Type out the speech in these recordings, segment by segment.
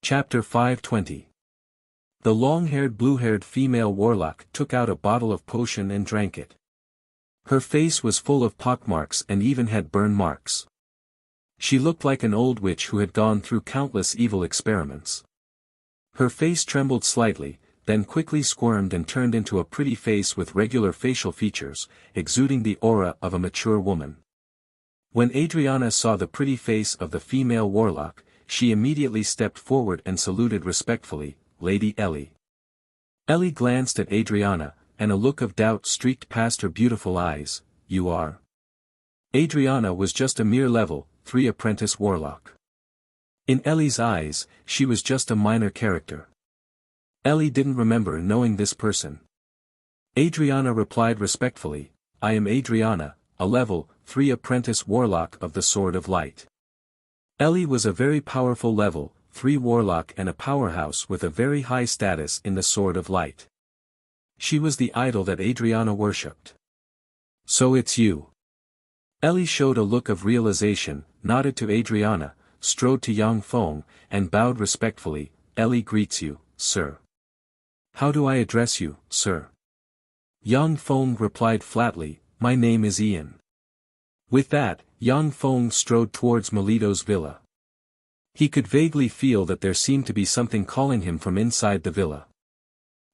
Chapter 520. The long-haired blue-haired female warlock took out a bottle of potion and drank it. Her face was full of pockmarks and even had burn marks. She looked like an old witch who had gone through countless evil experiments. Her face trembled slightly, then quickly squirmed and turned into a pretty face with regular facial features, exuding the aura of a mature woman. When Adriana saw the pretty face of the female warlock, she immediately stepped forward and saluted respectfully, "Lady Ellie." Ellie glanced at Adriana, and a look of doubt streaked past her beautiful eyes. "You are?" Adriana was just a mere level 3 apprentice warlock. In Ellie's eyes, she was just a minor character. Ellie didn't remember knowing this person. Adriana replied respectfully, "I am Adriana, a level 3 apprentice warlock of the Sword of Light." Ellie was a very powerful level 3 warlock and a powerhouse with a very high status in the Sword of Light. She was the idol that Adriana worshipped. "So it's you." Ellie showed a look of realization, nodded to Adriana, strode to Yang Feng, and bowed respectfully. "Ellie greets you, sir." "How do I address you, sir?" Yang Feng replied flatly, "My name is Ian." With that, Yang Feng strode towards Melito's villa. He could vaguely feel that there seemed to be something calling him from inside the villa.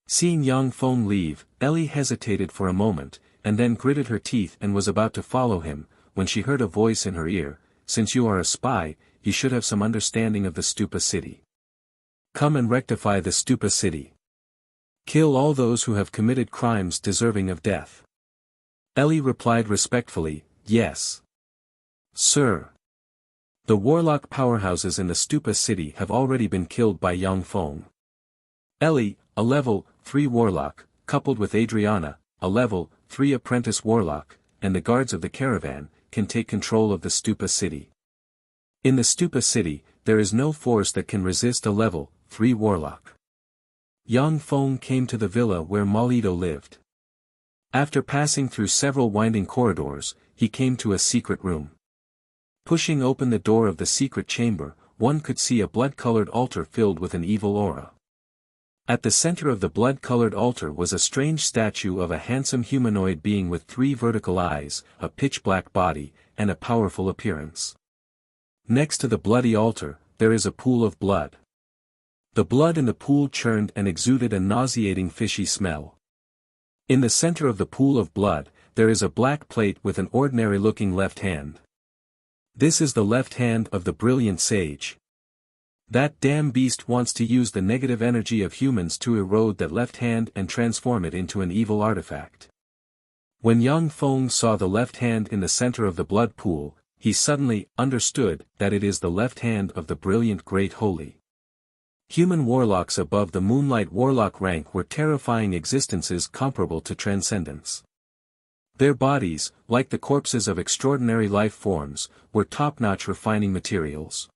Seeing Yang Feng leave, Ellie hesitated for a moment, and then gritted her teeth and was about to follow him, when she heard a voice in her ear, "Since you are a spy, you should have some understanding of the Stupa city. Come and rectify the Stupa city. Kill all those who have committed crimes deserving of death." Ellie replied respectfully, "Yes, sir." The warlock powerhouses in the Stupa city have already been killed by Yang Feng. Ellie, a level 3 warlock, coupled with Adriana, a level 3 apprentice warlock, and the guards of the caravan, can take control of the Stupa city. In the Stupa city, there is no force that can resist a level 3 warlock. Yang Feng came to the villa where Melito lived. After passing through several winding corridors, he came to a secret room. Pushing open the door of the secret chamber, one could see a blood-colored altar filled with an evil aura. At the center of the blood-colored altar was a strange statue of a handsome humanoid being with 3 vertical eyes, a pitch-black body, and a powerful appearance. Next to the bloody altar, there is a pool of blood. The blood in the pool churned and exuded a nauseating fishy smell. In the center of the pool of blood, there is a black plate with an ordinary-looking left hand. This is the left hand of the brilliant sage. That damn beast wants to use the negative energy of humans to erode that left hand and transform it into an evil artifact. When Yang Feng saw the left hand in the center of the blood pool, he suddenly understood that it is the left hand of the brilliant Great Holy. Human warlocks above the Moonlight Warlock rank were terrifying existences comparable to transcendence. Their bodies, like the corpses of extraordinary life forms, were top-notch refining materials.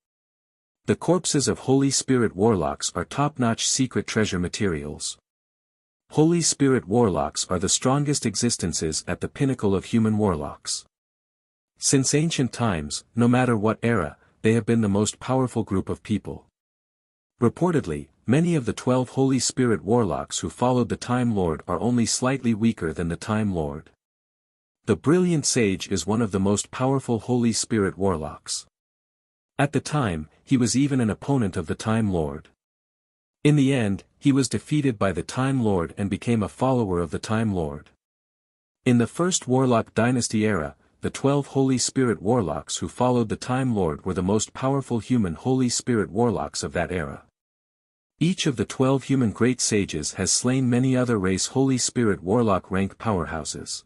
The corpses of Holy Spirit warlocks are top-notch secret treasure materials. Holy Spirit warlocks are the strongest existences at the pinnacle of human warlocks. Since ancient times, no matter what era, they have been the most powerful group of people. Reportedly, many of the 12 Holy Spirit warlocks who followed the Time Lord are only slightly weaker than the Time Lord. The Brilliant Sage is one of the most powerful Holy Spirit warlocks. At the time, he was even an opponent of the Time Lord. In the end, he was defeated by the Time Lord and became a follower of the Time Lord. In the first Warlock Dynasty era, the 12 Holy Spirit warlocks who followed the Time Lord were the most powerful human Holy Spirit warlocks of that era. Each of the 12 human great sages has slain many other race Holy Spirit warlock rank powerhouses.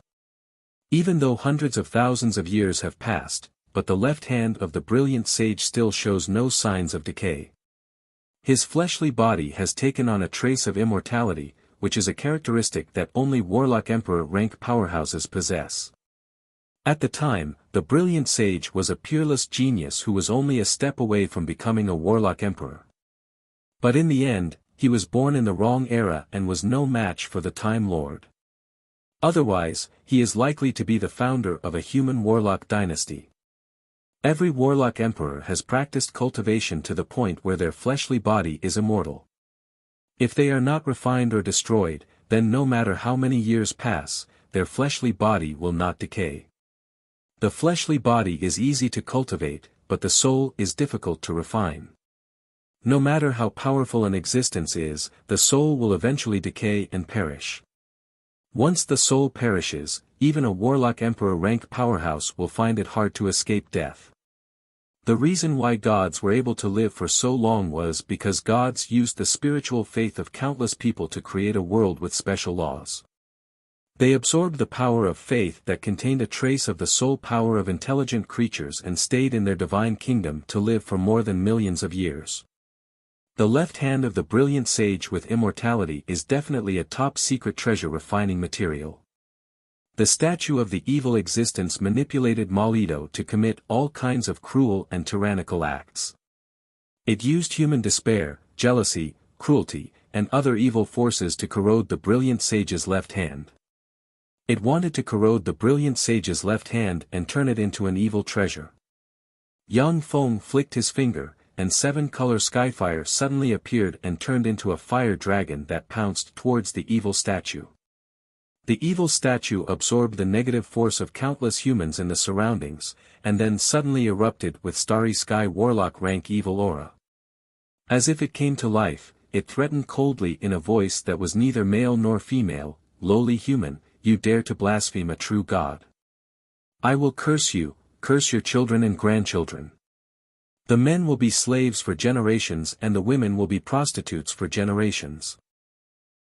Even though hundreds of thousands of years have passed, but the left hand of the brilliant sage still shows no signs of decay. His fleshly body has taken on a trace of immortality, which is a characteristic that only Warlock Emperor rank powerhouses possess. At the time, the brilliant sage was a peerless genius who was only a step away from becoming a Warlock Emperor. But in the end, he was born in the wrong era and was no match for the Time Lord. Otherwise, he is likely to be the founder of a human warlock dynasty. Every warlock emperor has practiced cultivation to the point where their fleshly body is immortal. If they are not refined or destroyed, then no matter how many years pass, their fleshly body will not decay. The fleshly body is easy to cultivate, but the soul is difficult to refine. No matter how powerful an existence is, the soul will eventually decay and perish. Once the soul perishes, even a warlock emperor rank powerhouse will find it hard to escape death. The reason why gods were able to live for so long was because gods used the spiritual faith of countless people to create a world with special laws. They absorbed the power of faith that contained a trace of the soul power of intelligent creatures and stayed in their divine kingdom to live for more than millions of years. The left hand of the brilliant sage with immortality is definitely a top-secret treasure refining material. The statue of the evil existence manipulated Malido to commit all kinds of cruel and tyrannical acts. It used human despair, jealousy, cruelty, and other evil forces to corrode the brilliant sage's left hand. It wanted to corrode the brilliant sage's left hand and turn it into an evil treasure. Yang Feng flicked his finger, and seven-color skyfire suddenly appeared and turned into a fire dragon that pounced towards the evil statue. The evil statue absorbed the negative force of countless humans in the surroundings, and then suddenly erupted with starry sky warlock rank evil aura. As if it came to life, it threatened coldly in a voice that was neither male nor female, lowly human, you dare to blaspheme a true God. I will curse you, curse your children and grandchildren. The men will be slaves for generations and the women will be prostitutes for generations.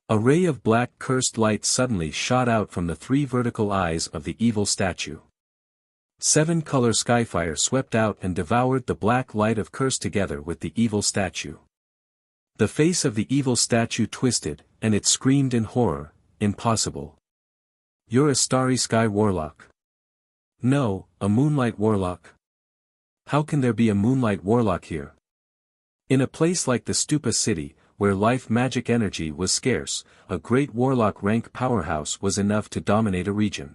A ray of black cursed light suddenly shot out from the three vertical eyes of the evil statue. Seven-color skyfire swept out and devoured the black light of curse together with the evil statue. The face of the evil statue twisted, and it screamed in horror, impossible. You're a starry sky warlock. No, a moonlight warlock. How can there be a moonlight warlock here? In a place like the Stupa city, where life magic energy was scarce, a great warlock rank powerhouse was enough to dominate a region.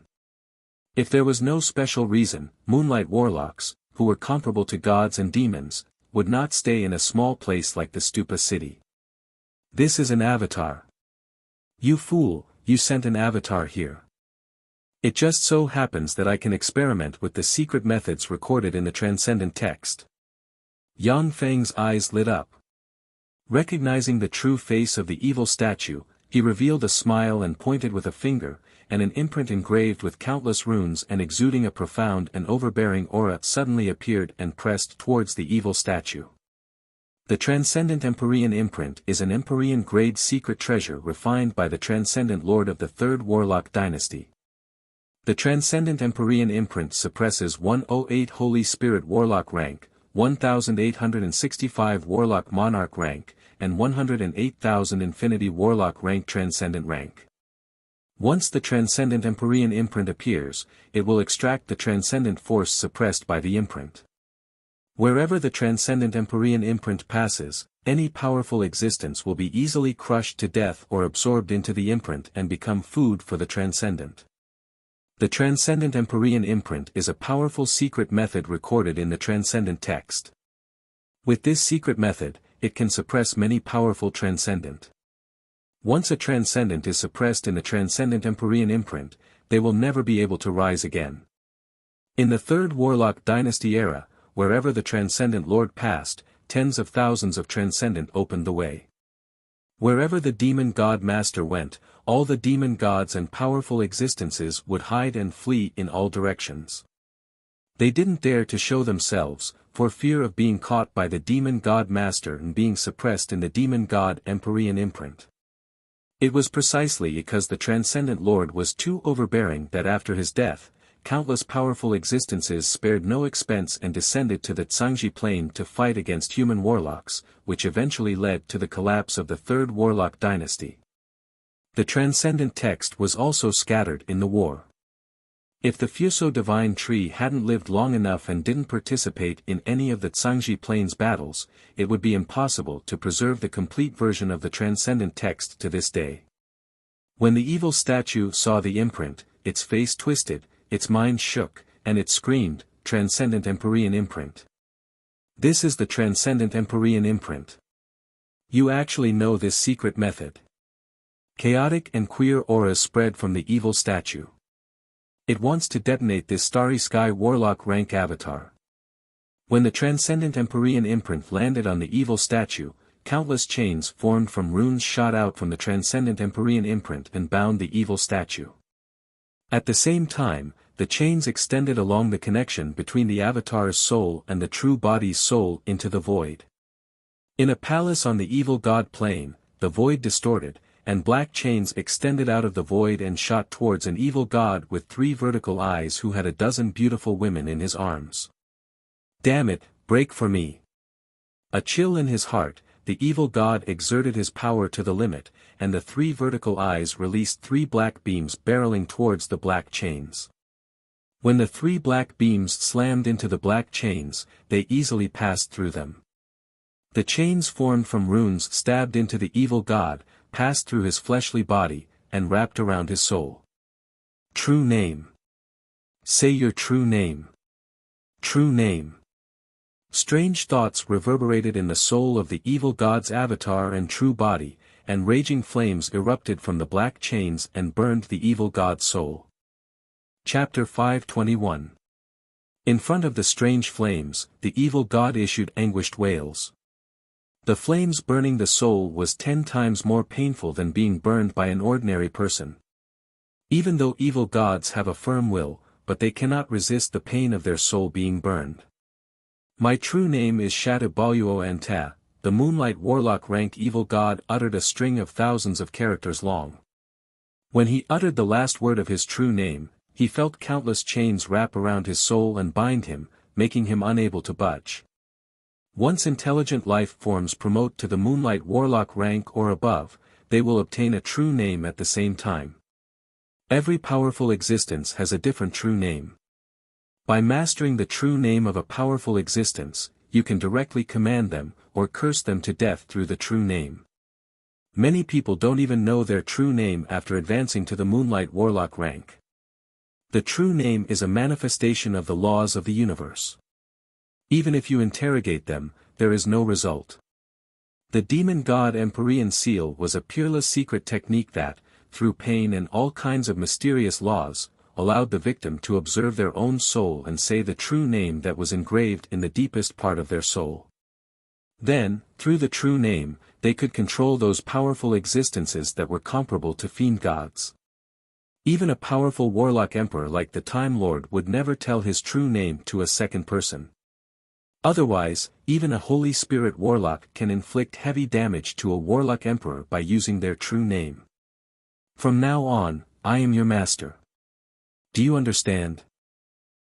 If there was no special reason, moonlight warlocks, who were comparable to gods and demons, would not stay in a small place like the Stupa city. This is an avatar. You fool, you sent an avatar here. It just so happens that I can experiment with the secret methods recorded in the transcendent text. Yang Feng's eyes lit up. Recognizing the true face of the evil statue, he revealed a smile and pointed with a finger, and an imprint engraved with countless runes and exuding a profound and overbearing aura suddenly appeared and pressed towards the evil statue. The Transcendent Empyrean imprint is an Empyrean-grade secret treasure refined by the Transcendent Lord of the Third Warlock Dynasty. The Transcendent Empyrean imprint suppresses 108 Holy Spirit Warlock rank, 1865 Warlock Monarch rank, and 108,000 Infinity Warlock rank Transcendent rank. Once the Transcendent Empyrean imprint appears, it will extract the Transcendent force suppressed by the imprint. Wherever the Transcendent Empyrean imprint passes, any powerful existence will be easily crushed to death or absorbed into the imprint and become food for the Transcendent. The Transcendent Empyrean imprint is a powerful secret method recorded in the Transcendent text. With this secret method, it can suppress many powerful Transcendent. Once a Transcendent is suppressed in the Transcendent Empyrean imprint, they will never be able to rise again. In the Third Warlock Dynasty era, wherever the Transcendent Lord passed, tens of thousands of Transcendent opened the way. Wherever the Demon God Master went, all the demon gods and powerful existences would hide and flee in all directions. They didn't dare to show themselves, for fear of being caught by the Demon God Master and being suppressed in the Demon God Empyrean imprint. It was precisely because the Transcendent Lord was too overbearing that after his death, countless powerful existences spared no expense and descended to the Tsangji Plain to fight against human warlocks, which eventually led to the collapse of the Third Warlock Dynasty. The Transcendent text was also scattered in the war. If the Fuso Divine Tree hadn't lived long enough and didn't participate in any of the Tsangji Plains battles, it would be impossible to preserve the complete version of the Transcendent text to this day. When the evil statue saw the imprint, its face twisted, its mind shook, and it screamed, Transcendent Empyrean Imprint. This is the Transcendent Empyrean Imprint. You actually know this secret method. Chaotic and queer auras spread from the evil statue. It wants to detonate this Starry Sky Warlock rank avatar. When the Transcendent Empyrean Imprint landed on the evil statue, countless chains formed from runes shot out from the Transcendent Empyrean Imprint and bound the evil statue. At the same time, the chains extended along the connection between the avatar's soul and the true body's soul into the void. In a palace on the evil god plane, the void distorted, and black chains extended out of the void and shot towards an evil god with 3 vertical eyes who had a dozen beautiful women in his arms. Damn it, break for me. A chill in his heart, the evil god exerted his power to the limit, and the 3 vertical eyes released 3 black beams barreling towards the black chains. When the 3 black beams slammed into the black chains, they easily passed through them. The chains formed from runes stabbed into the evil god, passed through his fleshly body, and wrapped around his soul. True name. Say your true name. True name. Strange thoughts reverberated in the soul of the evil god's avatar and true body, and raging flames erupted from the black chains and burned the evil god's soul. Chapter 521. In front of the strange flames, the evil god issued anguished wails. The flames burning the soul was 10 times more painful than being burned by an ordinary person. Even though evil gods have a firm will, but they cannot resist the pain of their soul being burned. My true name is Shatabaluo Anta, the Moonlight Warlock rank evil god uttered a string of thousands of characters long. When he uttered the last word of his true name, he felt countless chains wrap around his soul and bind him, making him unable to budge. Once intelligent life forms promote to the Moonlight Warlock rank or above, they will obtain a true name at the same time. Every powerful existence has a different true name. By mastering the true name of a powerful existence, you can directly command them, or curse them to death through the true name. Many people don't even know their true name after advancing to the Moonlight Warlock rank. The true name is a manifestation of the laws of the universe. Even if you interrogate them, there is no result. The demon god Empyrean seal was a peerless secret technique that, through pain and all kinds of mysterious laws, allowed the victim to observe their own soul and say the true name that was engraved in the deepest part of their soul. Then, through the true name, they could control those powerful existences that were comparable to fiend gods. Even a powerful warlock emperor like the Time Lord would never tell his true name to a second person. Otherwise, even a Holy Spirit warlock can inflict heavy damage to a warlock emperor by using their true name. From now on, I am your master. Do you understand?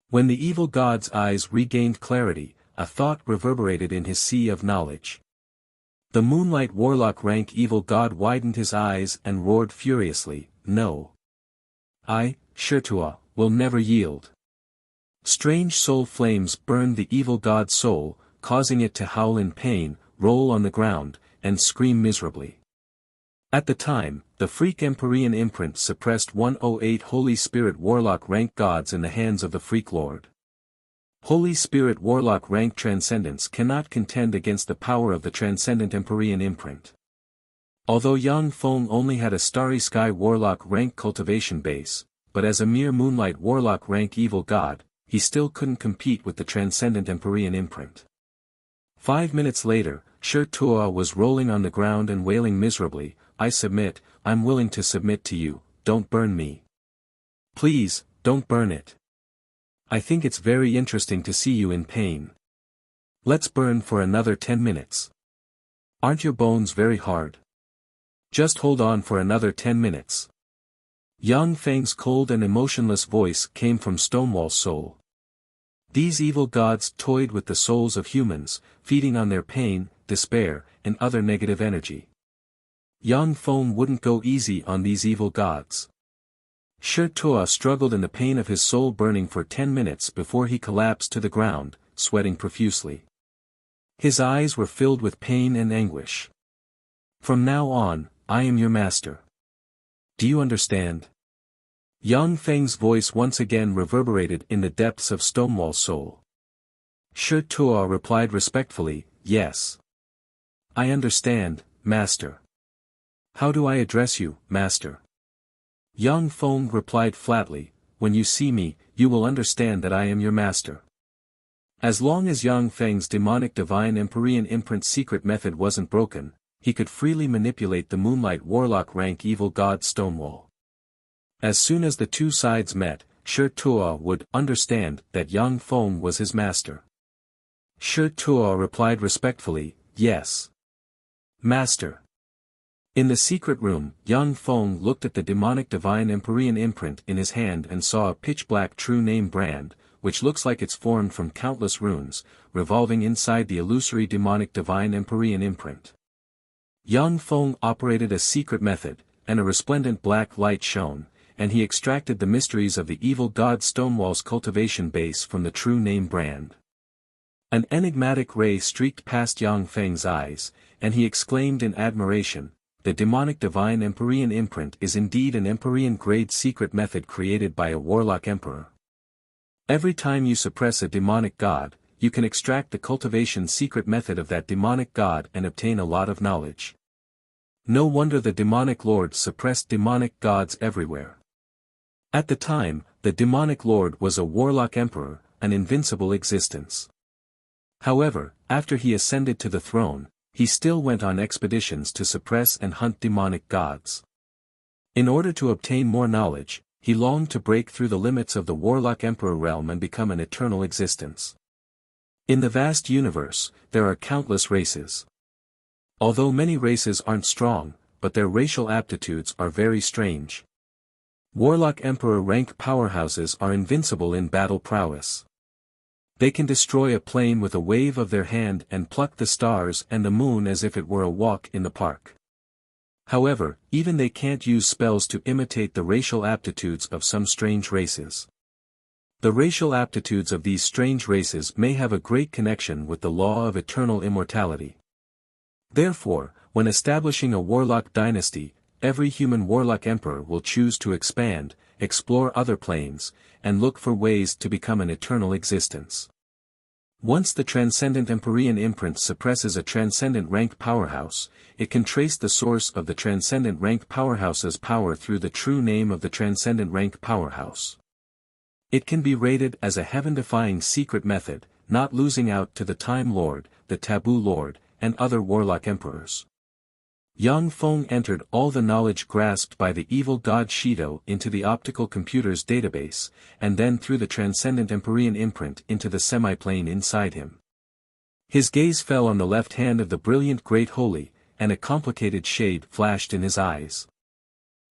When the evil god's eyes regained clarity, a thought reverberated in his sea of knowledge. The Moonlight Warlock rank evil god widened his eyes and roared furiously, "No! I, Shirtua, will never yield." Strange soul flames burned the evil god's soul, causing it to howl in pain, roll on the ground, and scream miserably. At the time, the Freak Empyrean Imprint suppressed 108 Holy Spirit Warlock rank gods in the hands of the Freak Lord. Holy Spirit Warlock rank transcendence cannot contend against the power of the Transcendent Empyrean Imprint. Although Yang Feng only had a Starry Sky Warlock rank cultivation base, but as a mere Moonlight Warlock rank evil god, he still couldn't compete with the Transcendent Empyrean Imprint. 5 minutes later, Shirtua was rolling on the ground and wailing miserably, "I submit, I'm willing to submit to you, don't burn me. Please, don't burn it. I think it's very interesting to see you in pain. Let's burn for another 10 minutes. Aren't your bones very hard? Just hold on for another 10 minutes. Yang Feng's cold and emotionless voice came from Stonewall's soul. These evil gods toyed with the souls of humans, feeding on their pain, despair, and other negative energy. Yang Feng wouldn't go easy on these evil gods. Shirtua struggled in the pain of his soul burning for 10 minutes before he collapsed to the ground, sweating profusely. His eyes were filled with pain and anguish. "From now on, I am your master. Do you understand? Yang Feng's voice once again reverberated in the depths of Stonewall's soul. Shi Tuo replied respectfully, yes. I understand, Master. How do I address you, Master? Yang Feng replied flatly, when you see me, you will understand that I am your master. As long as Yang Feng's demonic divine Empyrean imprint secret method wasn't broken, he could freely manipulate the Moonlight Warlock rank evil god Stonewall. As soon as the two sides met, Shi Tuo would understand that Yang Feng was his master. Shi Tuo replied respectfully, yes. Master. In the secret room, Yang Feng looked at the demonic divine Empyrean imprint in his hand and saw a pitch-black true name brand, which looks like it's formed from countless runes, revolving inside the illusory demonic divine Empyrean imprint. Yang Feng operated a secret method, and a resplendent black light shone, and he extracted the mysteries of the evil god Stonewall's cultivation base from the true name brand. An enigmatic ray streaked past Yang Feng's eyes, and he exclaimed in admiration, the demonic divine Empyrean imprint is indeed an Empyrean-grade secret method created by a warlock emperor. Every time you suppress a demonic god, you can extract the cultivation secret method of that demonic god and obtain a lot of knowledge. No wonder the demonic lord suppressed demonic gods everywhere. At the time, the demonic lord was a warlock emperor, an invincible existence. However, after he ascended to the throne, he still went on expeditions to suppress and hunt demonic gods. In order to obtain more knowledge, he longed to break through the limits of the warlock emperor realm and become an eternal existence. In the vast universe, there are countless races. Although many races aren't strong, but their racial aptitudes are very strange. Warlock emperor rank powerhouses are invincible in battle prowess. They can destroy a plane with a wave of their hand and pluck the stars and the moon as if it were a walk in the park. However, even they can't use spells to imitate the racial aptitudes of some strange races. The racial aptitudes of these strange races may have a great connection with the law of eternal immortality. Therefore, when establishing a warlock dynasty, every human warlock emperor will choose to expand, explore other planes, and look for ways to become an eternal existence. Once the transcendent Empyrean imprint suppresses a transcendent rank powerhouse, it can trace the source of the transcendent rank powerhouse's power through the true name of the transcendent rank powerhouse. It can be rated as a heaven-defying secret method, not losing out to the Time Lord, the Taboo Lord, and other warlock emperors. Yang Feng entered all the knowledge grasped by the evil god Shido into the optical computer's database, and then through the transcendent Empyrean imprint into the semiplane inside him. His gaze fell on the left hand of the brilliant Great Holy, and a complicated shade flashed in his eyes.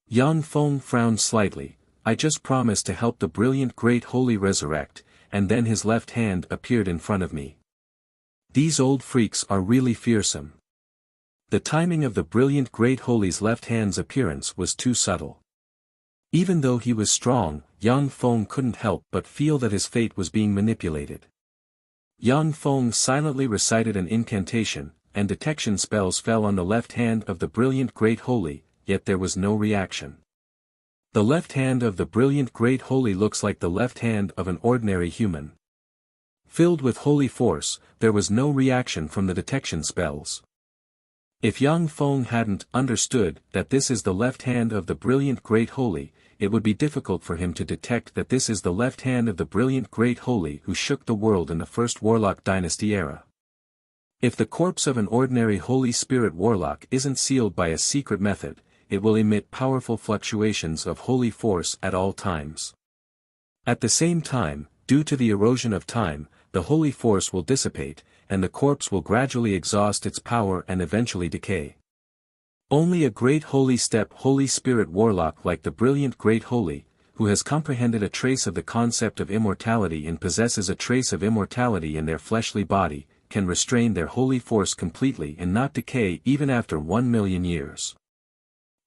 Yang Feng frowned slightly. I just promised to help the brilliant Great Holy resurrect, and then his left hand appeared in front of me. These old freaks are really fearsome. The timing of the brilliant Great Holy's left hand's appearance was too subtle. Even though he was strong, Yang Feng couldn't help but feel that his fate was being manipulated. Yang Feng silently recited an incantation, and detection spells fell on the left hand of the brilliant Great Holy, yet there was no reaction. The left hand of the brilliant Great Holy looks like the left hand of an ordinary human. Filled with holy force, there was no reaction from the detection spells. If Yang Feng hadn't understood that this is the left hand of the brilliant Great Holy, it would be difficult for him to detect that this is the left hand of the brilliant Great Holy who shook the world in the first Warlock Dynasty era. If the corpse of an ordinary Holy Spirit Warlock isn't sealed by a secret method, it will emit powerful fluctuations of holy force at all times. At the same time, due to the erosion of time, the holy force will dissipate, and the corpse will gradually exhaust its power and eventually decay. Only a great Holy Spirit Warlock like the brilliant Great Holy, who has comprehended a trace of the concept of immortality and possesses a trace of immortality in their fleshly body, can restrain their holy force completely and not decay even after 1,000,000 years.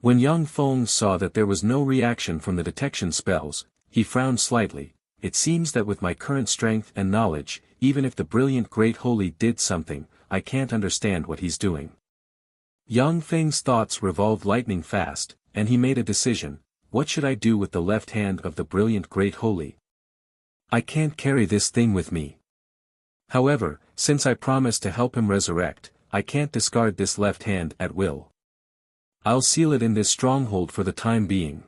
When Yang Feng saw that there was no reaction from the detection spells, he frowned slightly. It seems that with my current strength and knowledge, even if the brilliant Great Holy did something, I can't understand what he's doing. Yang Feng's thoughts revolved lightning fast, and he made a decision. what should I do with the left hand of the brilliant great holy? I can't carry this thing with me. However, since I promised to help him resurrect, I can't discard this left hand at will. I'll seal it in this stronghold for the time being.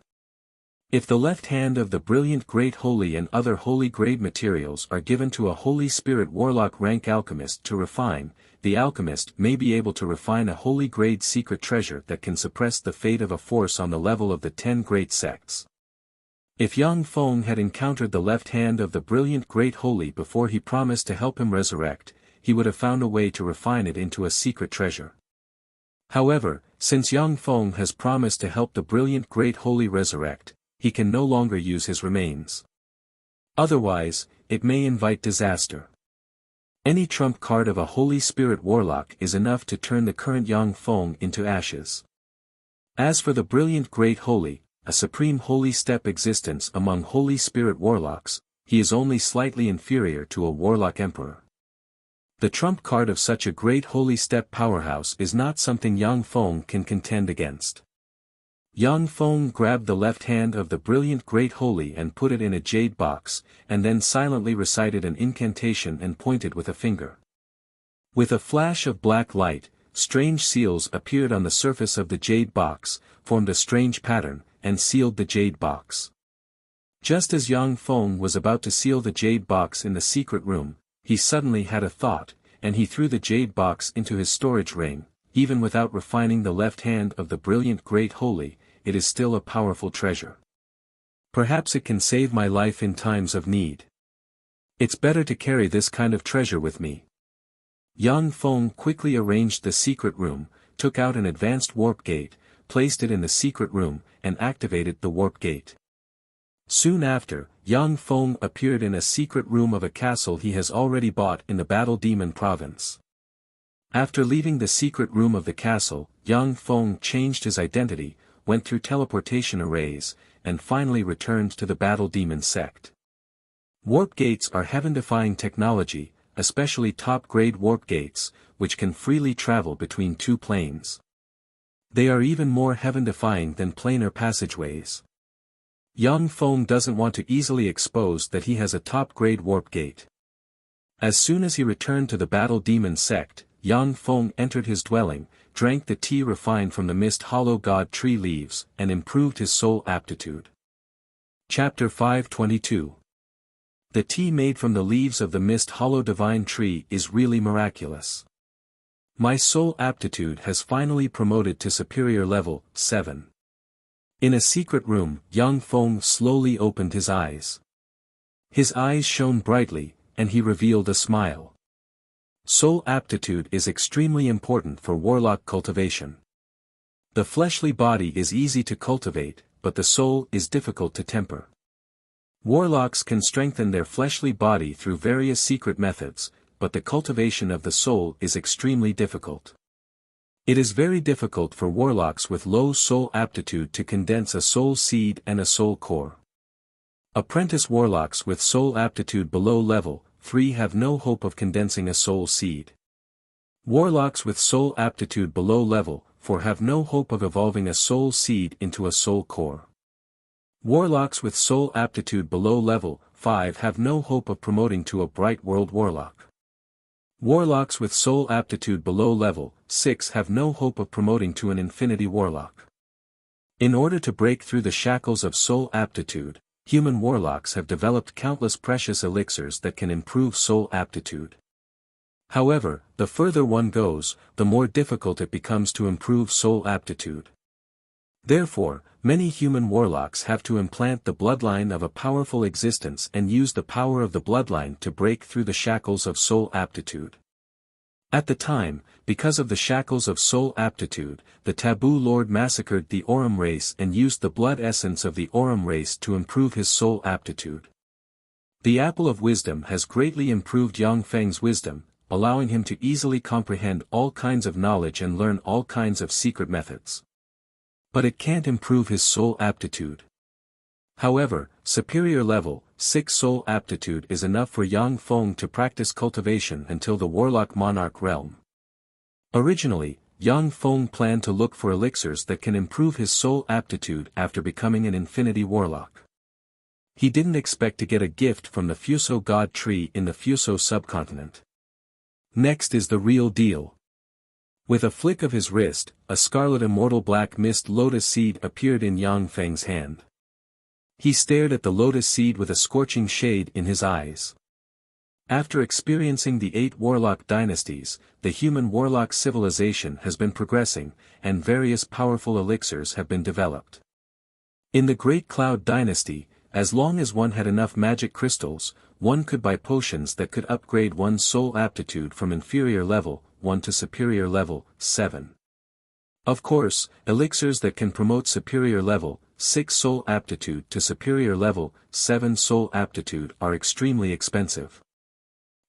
If the left hand of the brilliant great holy and other holy grade materials are given to a Holy Spirit warlock rank alchemist to refine, the alchemist may be able to refine a holy grade secret treasure that can suppress the fate of a force on the level of the 10 great sects. If Yang Feng had encountered the left hand of the brilliant great holy before he promised to help him resurrect, he would have found a way to refine it into a secret treasure. However, since Yang Feng has promised to help the brilliant great holy resurrect, he can no longer use his remains. Otherwise, it may invite disaster. Any trump card of a Holy Spirit warlock is enough to turn the current Yang Feng into ashes. As for the brilliant great holy, a supreme holy step existence among Holy Spirit warlocks, he is only slightly inferior to a warlock emperor. The trump card of such a great holy step powerhouse is not something Yang Feng can contend against. Yang Feng grabbed the left hand of the brilliant great holy and put it in a jade box, and then silently recited an incantation and pointed with a finger. With a flash of black light, strange seals appeared on the surface of the jade box, formed a strange pattern, and sealed the jade box. Just as Yang Feng was about to seal the jade box in the secret room, he suddenly had a thought, and he threw the jade box into his storage ring. Even without refining the left hand of the brilliant great holy, it is still a powerful treasure. Perhaps it can save my life in times of need. It's better to carry this kind of treasure with me. Yang Feng quickly arranged the secret room, took out an advanced warp gate, placed it in the secret room, and activated the warp gate. Soon after, Yang Feng appeared in a secret room of a castle he has already bought in the Battle Demon province. After leaving the secret room of the castle, Yang Feng changed his identity, went through teleportation arrays, and finally returned to the Battle Demon sect. Warp gates are heaven-defying technology, especially top-grade warp gates, which can freely travel between two planes. They are even more heaven-defying than planar passageways. Yang Feng doesn't want to easily expose that he has a top-grade warp gate. As soon as he returned to the Battle Demon sect, Yang Feng entered his dwelling, drank the tea refined from the mist hollow god tree leaves, and improved his soul aptitude. Chapter 522. The tea made from the leaves of the mist hollow divine tree is really miraculous. My soul aptitude has finally promoted to superior level, 7. In a secret room, Yang Feng slowly opened his eyes. His eyes shone brightly, and he revealed a smile. Soul aptitude is extremely important for warlock cultivation. The fleshly body is easy to cultivate, but the soul is difficult to temper. Warlocks can strengthen their fleshly body through various secret methods, but the cultivation of the soul is extremely difficult. It is very difficult for warlocks with low soul aptitude to condense a soul seed and a soul core. Apprentice warlocks with soul aptitude below level 3 have no hope of condensing a soul seed. Warlocks with soul aptitude below level 4 have no hope of evolving a soul seed into a soul core. Warlocks with soul aptitude below level 5 have no hope of promoting to a bright world warlock. Warlocks with soul aptitude below level 6 have no hope of promoting to an infinity warlock. In order to break through the shackles of soul aptitude, human warlocks have developed countless precious elixirs that can improve soul aptitude. However, the further one goes, the more difficult it becomes to improve soul aptitude. Therefore, many human warlocks have to implant the bloodline of a powerful existence and use the power of the bloodline to break through the shackles of soul aptitude. At the time, because of the shackles of soul aptitude, the Taboo Lord massacred the Aurum race and used the blood essence of the Aurum race to improve his soul aptitude. The Apple of Wisdom has greatly improved Yang Feng's wisdom, allowing him to easily comprehend all kinds of knowledge and learn all kinds of secret methods. But it can't improve his soul aptitude. However, superior level 6 soul aptitude is enough for Yang Feng to practice cultivation until the Warlock Monarch realm. Originally, Yang Feng planned to look for elixirs that can improve his soul aptitude after becoming an infinity warlock. He didn't expect to get a gift from the Fuso god tree in the Fuso subcontinent. Next is the real deal. With a flick of his wrist, a scarlet immortal black mist lotus seed appeared in Yang Feng's hand. He stared at the lotus seed with a scorching shade in his eyes. After experiencing the 8 warlock dynasties, the human warlock civilization has been progressing, and various powerful elixirs have been developed. In the Great Cloud Dynasty, as long as one had enough magic crystals, one could buy potions that could upgrade one's soul aptitude from inferior level 1 to superior level 7. Of course, elixirs that can promote superior level 6 soul aptitude to superior level 7 soul aptitude are extremely expensive.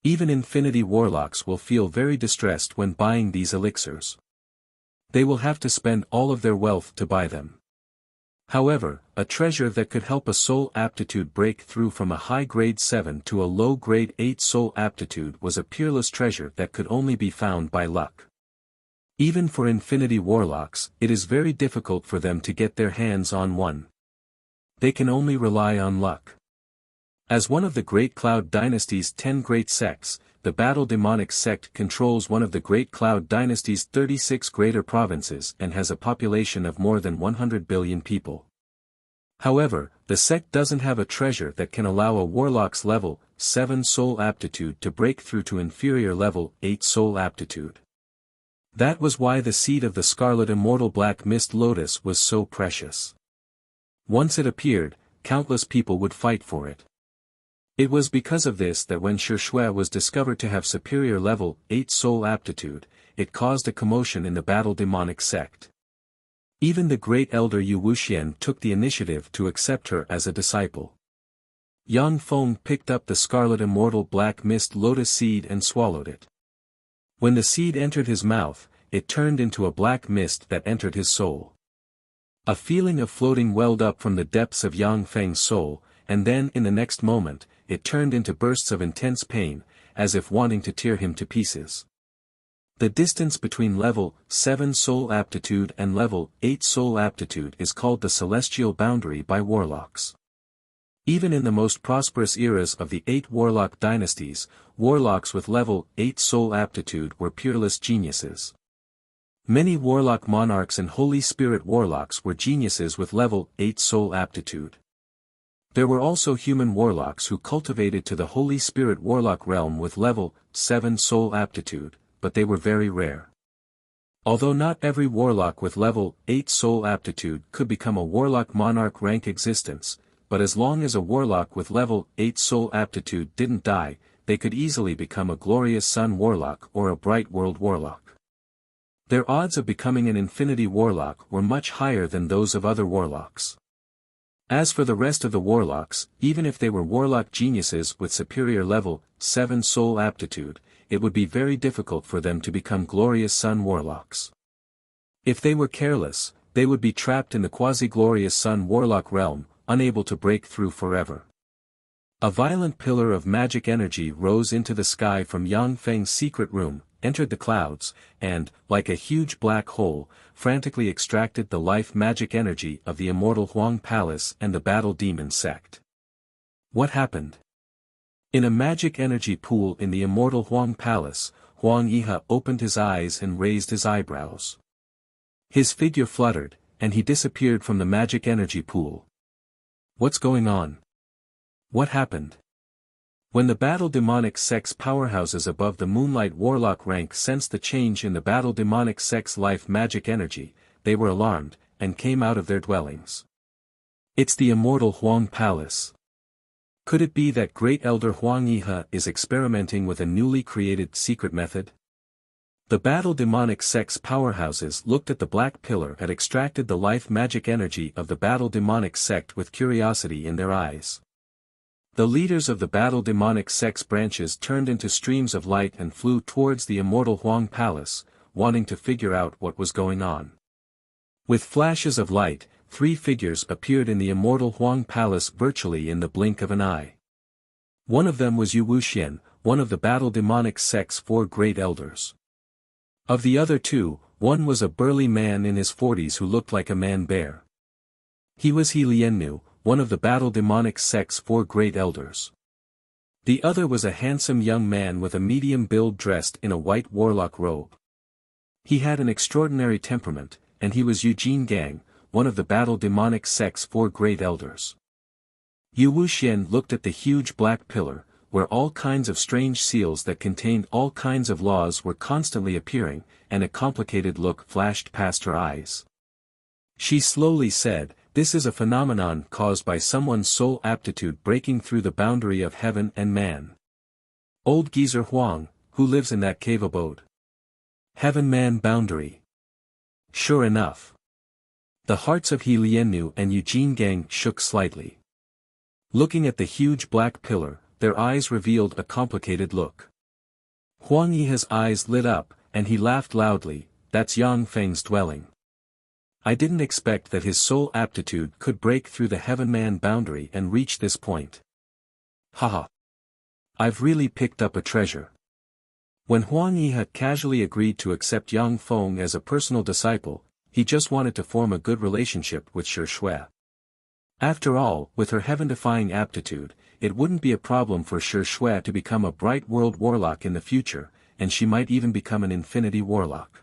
Even infinity warlocks will feel very distressed when buying these elixirs. They will have to spend all of their wealth to buy them. However, a treasure that could help a soul aptitude break through from a high grade 7 to a low grade 8 soul aptitude was a peerless treasure that could only be found by luck. Even for infinity warlocks, it is very difficult for them to get their hands on one. They can only rely on luck. As one of the Great Cloud Dynasty's 10 great sects, the Battle Demonic sect controls one of the Great Cloud Dynasty's 36 greater provinces and has a population of more than 100 billion people. However, the sect doesn't have a treasure that can allow a warlock's level 7 soul aptitude to break through to inferior level 8 soul aptitude. That was why the seed of the Scarlet Immortal Black Mist Lotus was so precious. Once it appeared, countless people would fight for it. It was because of this that when Shui was discovered to have superior level 8 soul aptitude, it caused a commotion in the Battle Demonic sect. Even the great elder Wuxia took the initiative to accept her as a disciple. Yang Feng picked up the Scarlet Immortal Black Mist Lotus seed and swallowed it. When the seed entered his mouth, it turned into a black mist that entered his soul. A feeling of floating welled up from the depths of Yang Feng's soul, and then in the next moment, it turned into bursts of intense pain, as if wanting to tear him to pieces. The distance between level 7 soul aptitude and level 8 soul aptitude is called the celestial boundary by warlocks. Even in the most prosperous eras of the 8 warlock dynasties, warlocks with level 8 soul aptitude were peerless geniuses. Many warlock monarchs and Holy Spirit warlocks were geniuses with level 8 soul aptitude. There were also human warlocks who cultivated to the Holy Spirit warlock realm with level 7 soul aptitude, but they were very rare. Although not every warlock with level 8 soul aptitude could become a warlock monarch rank existence, but as long as a warlock with level 8 soul aptitude didn't die, they could easily become a glorious sun warlock or a bright world warlock. Their odds of becoming an infinity warlock were much higher than those of other warlocks. As for the rest of the warlocks, even if they were warlock geniuses with superior level 7 soul aptitude, it would be very difficult for them to become glorious sun warlocks. If they were careless, they would be trapped in the quasi-glorious sun warlock realm, unable to break through forever. A violent pillar of magic energy rose into the sky from Yang Feng's secret room, entered the clouds, and, like a huge black hole, frantically extracted the life magic energy of the immortal Huang Palace and the Battle Demon sect. What happened? In a magic energy pool in the immortal Huang Palace, Huang Yihe opened his eyes and raised his eyebrows. His figure fluttered, and he disappeared from the magic energy pool. What's going on? What happened? When the Battle Demonic sect's powerhouses above the Moonlight Warlock rank sensed the change in the Battle Demonic sect's life magic energy, they were alarmed, and came out of their dwellings. It's the immortal Huang Palace. Could it be that great elder Huang Yihe is experimenting with a newly created secret method? The Battle Demonic sect's powerhouses looked at the black pillar had extracted the life magic energy of the Battle Demonic sect with curiosity in their eyes. The leaders of the Battle Demonic sect's branches turned into streams of light and flew towards the immortal Huang Palace, wanting to figure out what was going on. With flashes of light, 3 figures appeared in the immortal Huang Palace virtually in the blink of an eye. One of them was Wuxia, one of the Battle Demonic sect's 4 great elders. Of the other 2, One was a burly man in his 40s who looked like a man-bear. He was He Liannu, one of the battle demonic sect's 4 great elders. The other was a handsome young man with a medium build dressed in a white warlock robe. He had an extraordinary temperament, and he was Eugene Gang, one of the battle demonic sect's 4 great elders. Yu Wuxian looked at the huge black pillar, where all kinds of strange seals that contained all kinds of laws were constantly appearing, and a complicated look flashed past her eyes. She slowly said, "This is a phenomenon caused by someone's soul aptitude breaking through the boundary of heaven and man. Old geezer Huang, who lives in that cave abode. Heaven-man boundary." Sure enough. The hearts of He Liannu and Eugene Gang shook slightly. Looking at the huge black pillar, their eyes revealed a complicated look. Huang Yi's eyes lit up, and he laughed loudly. "That's Yang Feng's dwelling. I didn't expect that his soul aptitude could break through the heaven-man boundary and reach this point. Haha. I've really picked up a treasure." When Huang Yi had casually agreed to accept Yang Feng as a personal disciple, he just wanted to form a good relationship with Shi Shui. After all, with her heaven-defying aptitude, it wouldn't be a problem for Shi Shui to become a bright world warlock in the future, and she might even become an infinity warlock.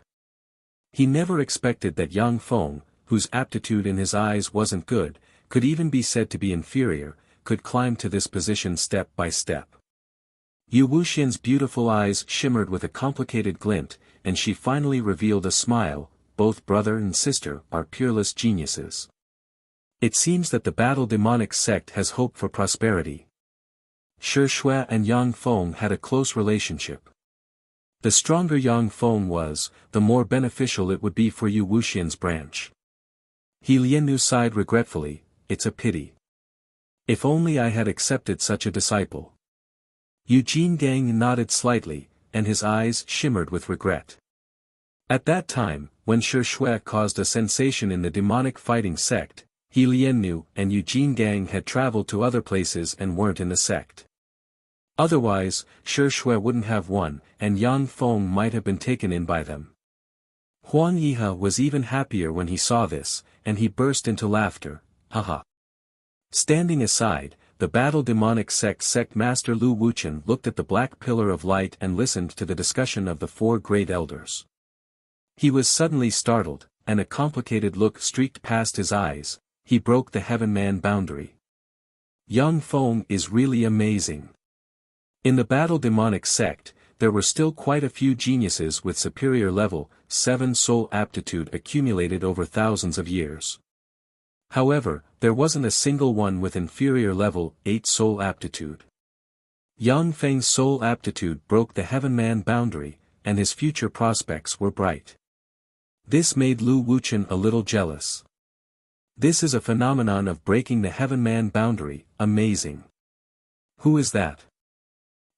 He never expected that Yang Feng, whose aptitude in his eyes wasn't good, could even be said to be inferior, could climb to this position step by step. Yu Wuxian's beautiful eyes shimmered with a complicated glint, and she finally revealed a smile. Both brother and sister are peerless geniuses. It seems that the battle demonic sect has hope for prosperity. Shi Shui and Yang Feng had a close relationship. The stronger Yang Feng was, the more beneficial it would be for Yu Wuxian's branch. He Liannu sighed regretfully, "It's a pity. If only I had accepted such a disciple." Eugene Gang nodded slightly, and his eyes shimmered with regret. At that time, when Shi Shui caused a sensation in the demonic fighting sect, He Liannu and Eugene Gang had traveled to other places and weren't in the sect. Otherwise, Shi Shui wouldn't have won, and Yang Feng might have been taken in by them. Huang Yi was even happier when he saw this, and he burst into laughter. Haha. Standing aside, the battle demonic sect master Lu Wuchen looked at the black pillar of light and listened to the discussion of the 4 great elders. He was suddenly startled, and a complicated look streaked past his eyes. He broke the heaven-man boundary. Yang Feng is really amazing. In the battle demonic sect, there were still quite a few geniuses with superior level 7 soul aptitude accumulated over thousands of years. However, there wasn't a single one with inferior level 8 soul aptitude. Yang Feng's soul aptitude broke the heaven-man boundary, and his future prospects were bright. This made Lu Wuchen a little jealous. This is a phenomenon of breaking the heaven-man boundary, amazing. Who is that?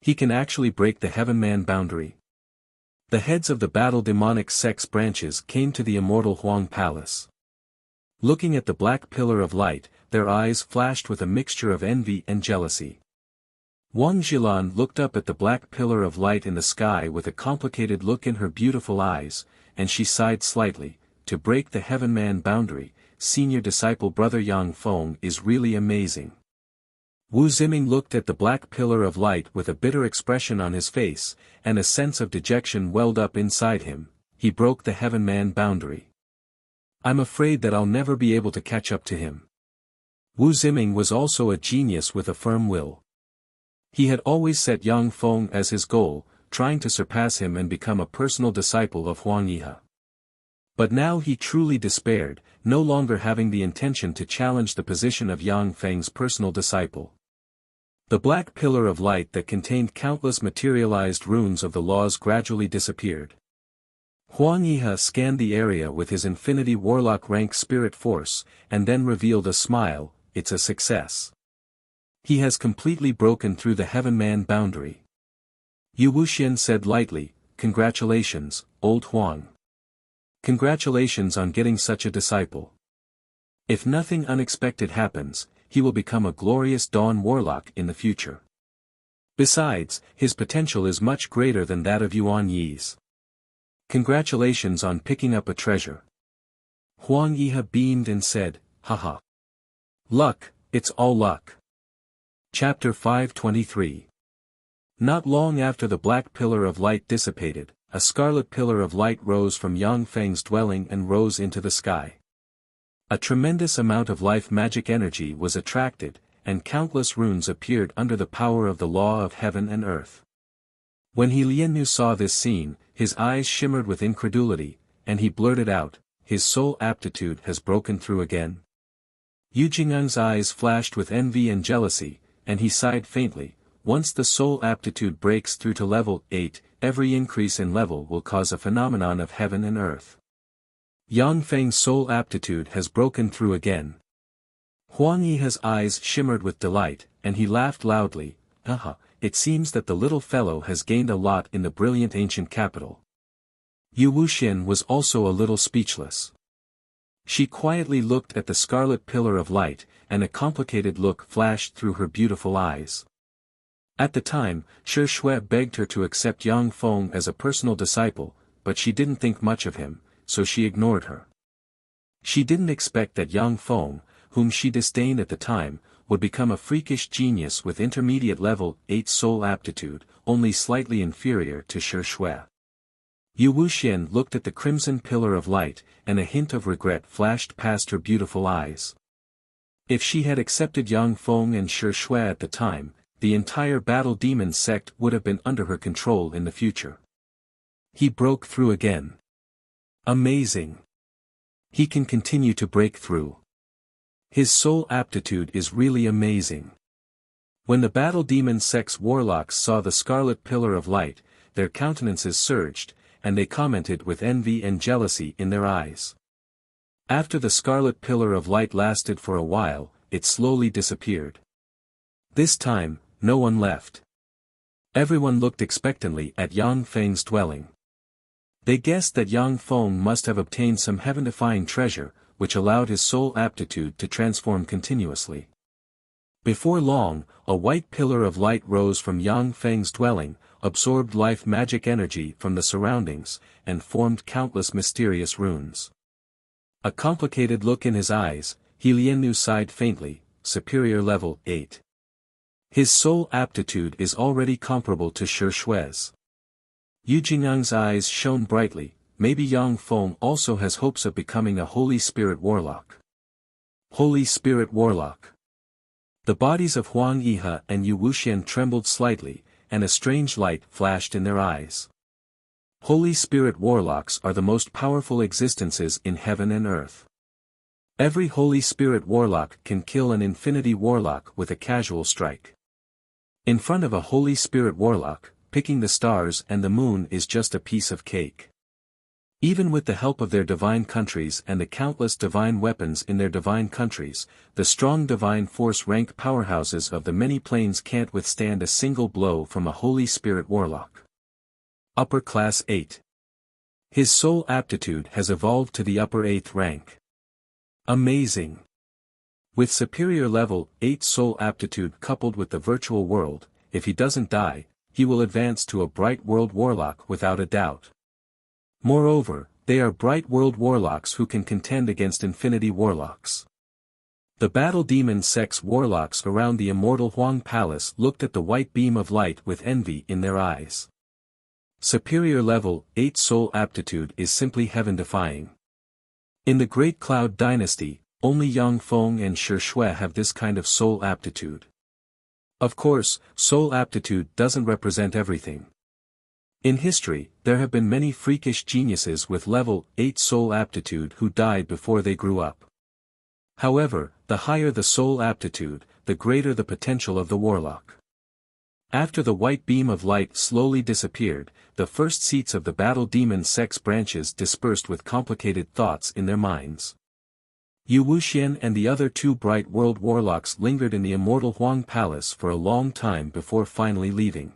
He can actually break the heaven-man boundary. The heads of the battle demonic sect's branches came to the immortal Huang Palace. Looking at the black pillar of light, their eyes flashed with a mixture of envy and jealousy. Wang Zhilan looked up at the black pillar of light in the sky with a complicated look in her beautiful eyes, and she sighed slightly. To break the heaven-man boundary, senior disciple brother Yang Feng is really amazing. Wu Ziming looked at the black pillar of light with a bitter expression on his face, and a sense of dejection welled up inside him. He broke the heaven-man boundary. I'm afraid that I'll never be able to catch up to him. Wu Ziming was also a genius with a firm will. He had always set Yang Feng as his goal, trying to surpass him and become a personal disciple of Huang Yi. But now he truly despaired, no longer having the intention to challenge the position of Yang Feng's personal disciple. The black pillar of light that contained countless materialized runes of the laws gradually disappeared. Huang Yi scanned the area with his infinity warlock rank spirit force, and then revealed a smile. It's a success. He has completely broken through the heaven-man boundary. Yu Wuxian said lightly, "Congratulations, old Huang. Congratulations on getting such a disciple. If nothing unexpected happens, he will become a glorious dawn warlock in the future. Besides, his potential is much greater than that of Yuan Yi's. Congratulations on picking up a treasure. Huang Yihe beamed and said, haha. Luck, it's all luck. Chapter 523. Not long after the black pillar of light dissipated, a scarlet pillar of light rose from Yang Feng's dwelling and rose into the sky. A tremendous amount of life magic energy was attracted, and countless runes appeared under the power of the law of heaven and earth. When He Liannu saw this scene, his eyes shimmered with incredulity, and he blurted out, his soul aptitude has broken through again. Yu Jingang's eyes flashed with envy and jealousy, and he sighed faintly. Once the soul aptitude breaks through to level 8, every increase in level will cause a phenomenon of heaven and earth. Yang Feng's soul aptitude has broken through again. Huang Yihe's eyes shimmered with delight, and he laughed loudly, haha, it seems that the little fellow has gained a lot in the brilliant ancient capital. Yu Wuxian was also a little speechless. She quietly looked at the scarlet pillar of light, and a complicated look flashed through her beautiful eyes. At the time, Shi Shui begged her to accept Yang Feng as a personal disciple, but she didn't think much of him, so she ignored her. She didn't expect that Yang Feng, whom she disdained at the time, would become a freakish genius with intermediate level 8 soul aptitude, only slightly inferior to Shi Shui. Yu Wuxian looked at the crimson pillar of light, and a hint of regret flashed past her beautiful eyes. If she had accepted Yang Feng and Shi Shui at the time, the entire battle demon sect would have been under her control in the future. He broke through again. Amazing. He can continue to break through. His soul aptitude is really amazing. When the battle demon sect's warlocks saw the scarlet pillar of light, their countenances surged, and they commented with envy and jealousy in their eyes. After the scarlet pillar of light lasted for a while, it slowly disappeared. This time, no one left. Everyone looked expectantly at Yang Feng's dwelling. They guessed that Yang Feng must have obtained some heaven-defying treasure, which allowed his soul aptitude to transform continuously. Before long, a white pillar of light rose from Yang Feng's dwelling, absorbed life magic energy from the surroundings, and formed countless mysterious runes. A complicated look in his eyes, He Liannu sighed faintly, superior level 8. His soul aptitude is already comparable to Shi Shui's. Yu Jingang's eyes shone brightly, maybe Yang Feng also has hopes of becoming a Holy Spirit Warlock. Holy Spirit Warlock. The bodies of Huang Yihe and Yu Wuxian trembled slightly, and a strange light flashed in their eyes. Holy Spirit Warlocks are the most powerful existences in heaven and earth. Every Holy Spirit Warlock can kill an Infinity Warlock with a casual strike. In front of a Holy Spirit Warlock, picking the stars and the moon is just a piece of cake. Even with the help of their divine countries and the countless divine weapons in their divine countries, the strong divine force rank powerhouses of the many planes can't withstand a single blow from a Holy Spirit Warlock. Upper Class 8. His soul aptitude has evolved to the upper 8th rank. Amazing. With superior level 8 soul aptitude coupled with the virtual world, if he doesn't die, he will advance to a bright world warlock without a doubt. Moreover, they are bright world warlocks who can contend against infinity warlocks. The battle demon sect's warlocks around the immortal Huang Palace looked at the white beam of light with envy in their eyes. Superior level 8 soul aptitude is simply heaven-defying. In the Great Cloud Dynasty, only Yang Feng and Shi Shui have this kind of soul aptitude. Of course, soul aptitude doesn't represent everything. In history, there have been many freakish geniuses with level 8 soul aptitude who died before they grew up. However, the higher the soul aptitude, the greater the potential of the warlock. After the white beam of light slowly disappeared, the first seats of the battle demon sect's branches dispersed with complicated thoughts in their minds. Yu Wuxian and the other 2 bright world warlocks lingered in the immortal Huang Palace for a long time before finally leaving.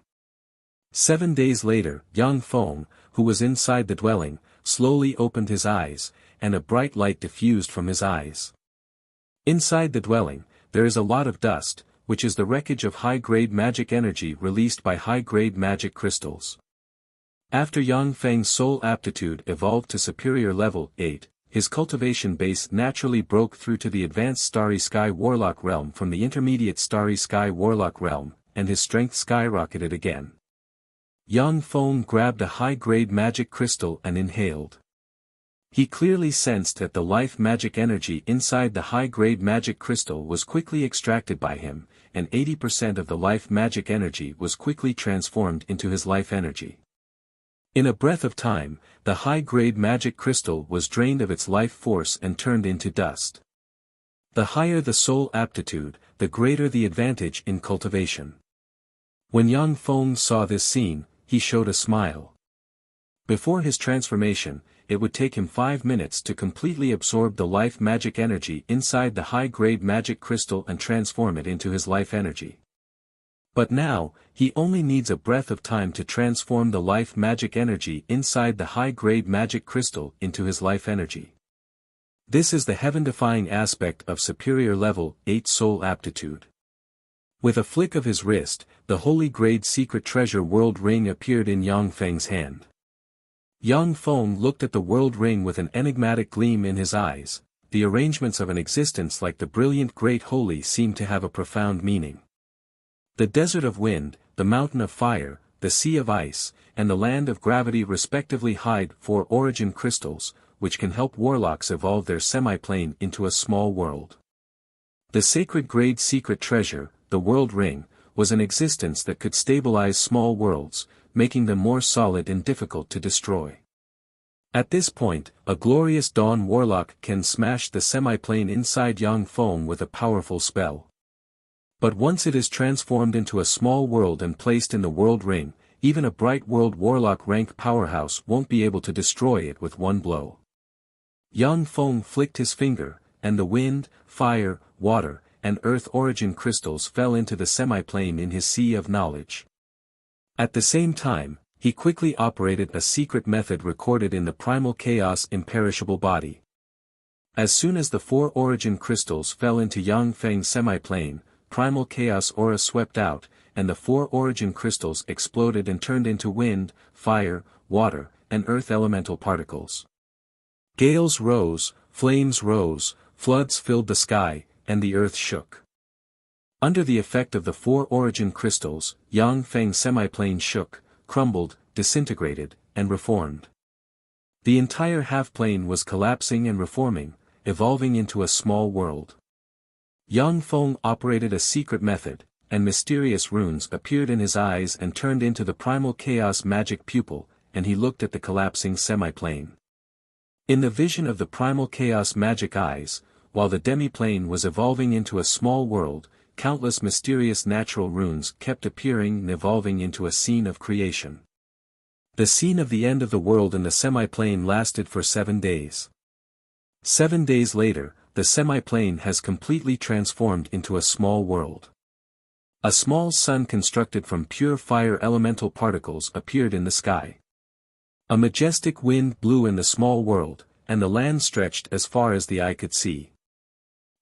7 days later, Yang Feng, who was inside the dwelling, slowly opened his eyes, and a bright light diffused from his eyes. Inside the dwelling, there is a lot of dust, which is the wreckage of high-grade magic energy released by high-grade magic crystals. After Yang Feng's soul aptitude evolved to superior level 8, his cultivation base naturally broke through to the advanced Starry Sky Warlock realm from the intermediate Starry Sky Warlock realm, and his strength skyrocketed again. Yang Feng grabbed a high-grade magic crystal and inhaled. He clearly sensed that the life magic energy inside the high-grade magic crystal was quickly extracted by him, and 80% of the life magic energy was quickly transformed into his life energy. In a breath of time, the high-grade magic crystal was drained of its life force and turned into dust. The higher the soul aptitude, the greater the advantage in cultivation. When Yang Feng saw this scene, he showed a smile. Before his transformation, it would take him 5 minutes to completely absorb the life magic energy inside the high-grade magic crystal and transform it into his life energy. But now, he only needs a breath of time to transform the life magic energy inside the high-grade magic crystal into his life energy. This is the heaven-defying aspect of superior level 8 soul aptitude. With a flick of his wrist, the holy grade secret treasure world ring appeared in Yang Feng's hand. Yang Feng looked at the world ring with an enigmatic gleam in his eyes. The arrangements of an existence like the brilliant great holy seemed to have a profound meaning. The desert of wind, the mountain of fire, the sea of ice, and the land of gravity respectively hide 4 origin crystals, which can help warlocks evolve their semi-plane into a small world. The sacred grade secret treasure, the world ring, was an existence that could stabilize small worlds, making them more solid and difficult to destroy. At this point, a glorious dawn warlock can smash the semi-plane inside Yang Feng with a powerful spell. But once it is transformed into a small world and placed in the world ring, even a bright world warlock rank powerhouse won't be able to destroy it with one blow. Yang Feng flicked his finger, and the wind, fire, water, and earth origin crystals fell into the semi-plane in his sea of knowledge. At the same time, he quickly operated a secret method recorded in the primal chaos imperishable body. As soon as the 4 origin crystals fell into Yang Feng's semi-plane, primal chaos aura swept out, and the 4 origin crystals exploded and turned into wind, fire, water, and earth elemental particles. Gales rose, flames rose, floods filled the sky, and the earth shook. Under the effect of the 4 origin crystals, Yang Feng's semi-plane shook, crumbled, disintegrated, and reformed. The entire half-plane was collapsing and reforming, evolving into a small world. Yang Feng operated a secret method, and mysterious runes appeared in his eyes and turned into the primal chaos magic pupil, and he looked at the collapsing semi-plane. In the vision of the primal chaos magic eyes, while the demi-plane was evolving into a small world, countless mysterious natural runes kept appearing and evolving into a scene of creation. The scene of the end of the world in the semi-plane lasted for 7 days. 7 days later, the semi-plane has completely transformed into a small world. A small sun constructed from pure fire elemental particles appeared in the sky. A majestic wind blew in the small world, and the land stretched as far as the eye could see.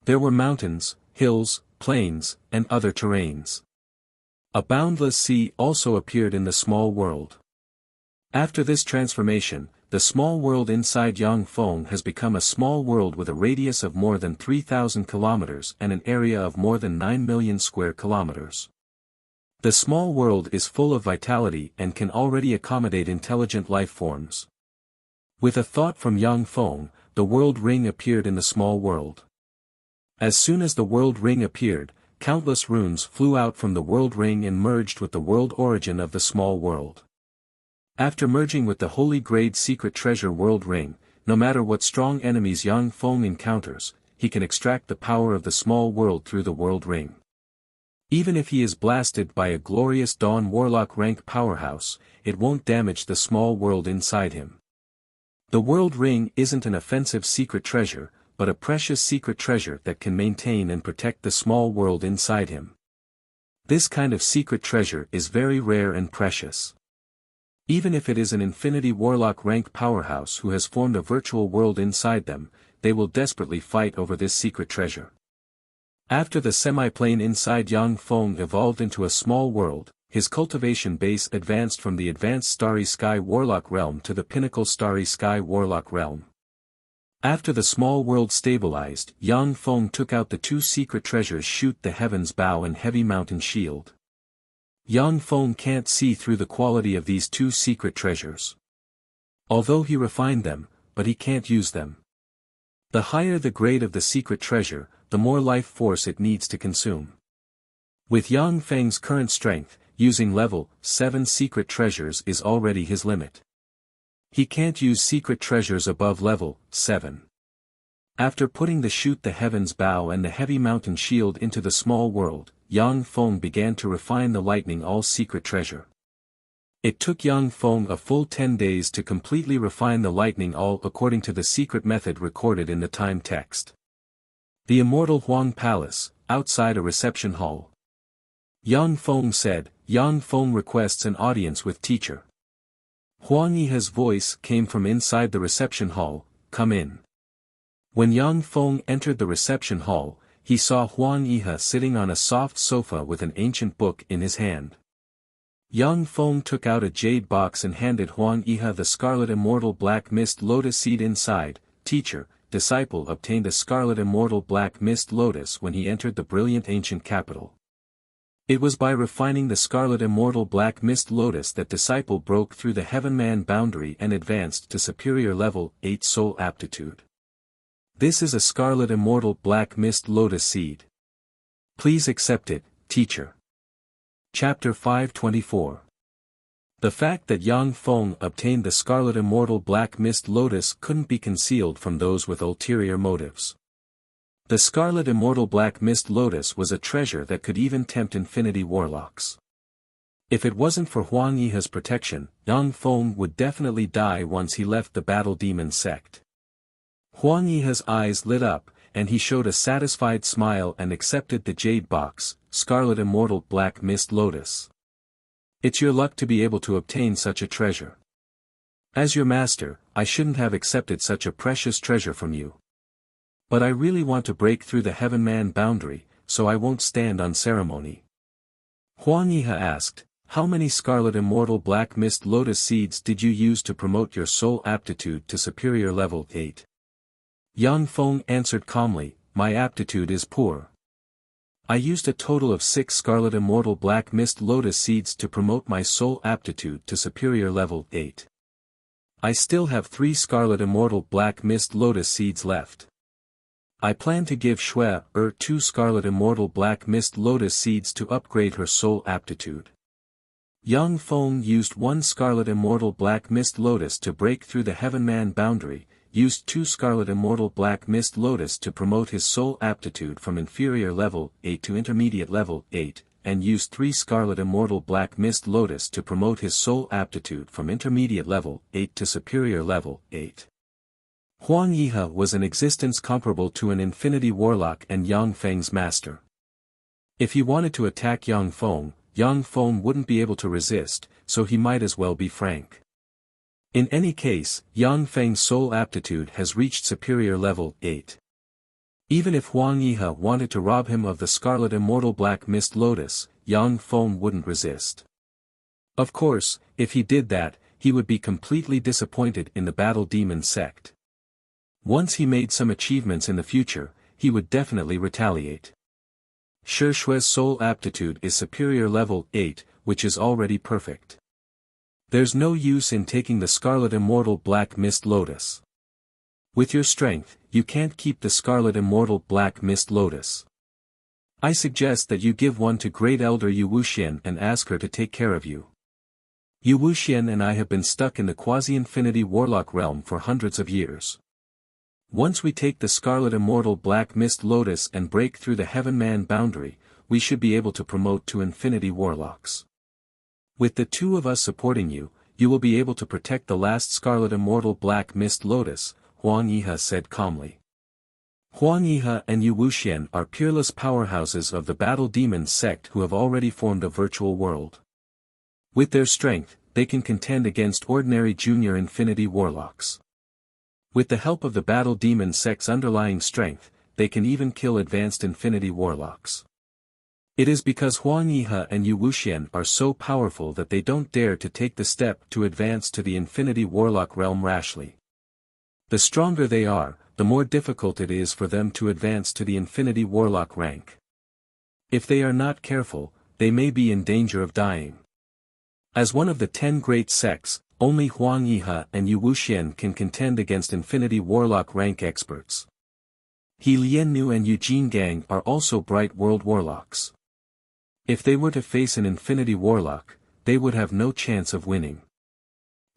There were mountains, hills, plains, and other terrains. A boundless sea also appeared in the small world. After this transformation, the small world inside Yang Feng has become a small world with a radius of more than 3,000 kilometers and an area of more than 9 million square kilometers. The small world is full of vitality and can already accommodate intelligent life forms. With a thought from Yang Feng, the world ring appeared in the small world. As soon as the world ring appeared, countless runes flew out from the world ring and merged with the world origin of the small world. After merging with the holy grade secret treasure world ring, no matter what strong enemies Yang Feng encounters, he can extract the power of the small world through the world ring. Even if he is blasted by a glorious dawn warlock rank powerhouse, it won't damage the small world inside him. The world ring isn't an offensive secret treasure, but a precious secret treasure that can maintain and protect the small world inside him. This kind of secret treasure is very rare and precious. Even if it is an infinity warlock rank powerhouse who has formed a virtual world inside them, they will desperately fight over this secret treasure. After the semi-plane inside Yang Feng evolved into a small world, his cultivation base advanced from the advanced Starry Sky Warlock realm to the pinnacle Starry Sky Warlock realm. After the small world stabilized, Yang Feng took out the two secret treasures: Shoot the Heavens Bow and Heavy Mountain Shield. Yang Feng can't see through the quality of these two secret treasures. Although he refined them, but he can't use them. The higher the grade of the secret treasure, the more life force it needs to consume. With Yang Feng's current strength, using level 7 secret treasures is already his limit. He can't use secret treasures above level 7. After putting the Shoot the Heavens Bow and the Heavy Mountain Shield into the small world, Yang Feng began to refine the Lightning All secret treasure. It took Yang Feng a full 10 days to completely refine the Lightning All according to the secret method recorded in the time text. The Immortal Huang Palace, outside a reception hall. Yang Feng said, Yang Feng requests an audience with teacher. Huang Yihe's voice came from inside the reception hall, come in. When Yang Feng entered the reception hall, he saw Huang Yihe sitting on a soft sofa with an ancient book in his hand. Yang Feng took out a jade box and handed Huang Yihe the Scarlet Immortal Black Mist Lotus seed inside. Teacher, disciple obtained a Scarlet Immortal Black Mist Lotus when he entered the brilliant ancient capital. It was by refining the Scarlet Immortal Black Mist Lotus that disciple broke through the Heaven-Man boundary and advanced to superior level 8 soul aptitude. This is a Scarlet Immortal Black Mist Lotus seed. Please accept it, teacher. Chapter 524. The fact that Yang Feng obtained the Scarlet Immortal Black Mist Lotus couldn't be concealed from those with ulterior motives. The Scarlet Immortal Black Mist Lotus was a treasure that could even tempt Infinity Warlocks. If it wasn't for Huang Yihe's protection, Yang Feng would definitely die once he left the Battle Demon sect. Huang Yihe's eyes lit up, and he showed a satisfied smile and accepted the jade box, Scarlet Immortal Black Mist Lotus. It's your luck to be able to obtain such a treasure. As your master, I shouldn't have accepted such a precious treasure from you. But I really want to break through the Heaven-Man boundary, so I won't stand on ceremony. Huang Yihe asked, how many Scarlet Immortal Black Mist Lotus seeds did you use to promote your soul aptitude to superior level 8? Yang Feng answered calmly, my aptitude is poor. I used a total of 6 Scarlet Immortal Black Mist Lotus seeds to promote my soul aptitude to superior level 8. I still have 3 Scarlet Immortal Black Mist Lotus seeds left. I plan to give Shui 2 Scarlet Immortal Black Mist Lotus seeds to upgrade her soul aptitude. Yang Feng used 1 Scarlet Immortal Black Mist Lotus to break through the Heaven-Man boundary, used 2 Scarlet Immortal Black Mist Lotus to promote his soul aptitude from inferior level 8 to intermediate level 8, and used 3 Scarlet Immortal Black Mist Lotus to promote his soul aptitude from intermediate level 8 to superior level 8. Huang Yihe was an existence comparable to an Infinity Warlock and Yang Feng's master. If he wanted to attack Yang Feng wouldn't be able to resist, so he might as well be frank. In any case, Yang Feng's soul aptitude has reached superior level 8. Even if Huang Yihe wanted to rob him of the Scarlet Immortal Black Mist Lotus, Yang Feng wouldn't resist. Of course, if he did that, he would be completely disappointed in the Battle Demon sect. Once he made some achievements in the future, he would definitely retaliate. Shi Shui's soul aptitude is superior level 8, which is already perfect. There's no use in taking the Scarlet Immortal Black Mist Lotus. With your strength, you can't keep the Scarlet Immortal Black Mist Lotus. I suggest that you give one to Great Elder Wuxia and ask her to take care of you. Wuxia and I have been stuck in the quasi-infinity warlock realm for hundreds of years. Once we take the Scarlet Immortal Black Mist Lotus and break through the Heaven-Man boundary, we should be able to promote to Infinity Warlocks. With the 2 of us supporting you, you will be able to protect the last Scarlet Immortal Black Mist Lotus, Huang Yihe said calmly. Huang Yihe and Wuxia are peerless powerhouses of the Battle Demon sect who have already formed a virtual world. With their strength, they can contend against ordinary junior Infinity Warlocks. With the help of the Battle Demon sect's underlying strength, they can even kill advanced Infinity Warlocks. It is because Huang Yihe and Yu Wuxian are so powerful that they don't dare to take the step to advance to the Infinity Warlock realm rashly. The stronger they are, the more difficult it is for them to advance to the Infinity Warlock rank. If they are not careful, they may be in danger of dying. As one of the 10 great sects, only Huang Yihe and Yu Wuxian can contend against Infinity Warlock rank experts. He Liannu and Yu Jingang are also bright world warlocks. If they were to face an Infinity Warlock, they would have no chance of winning.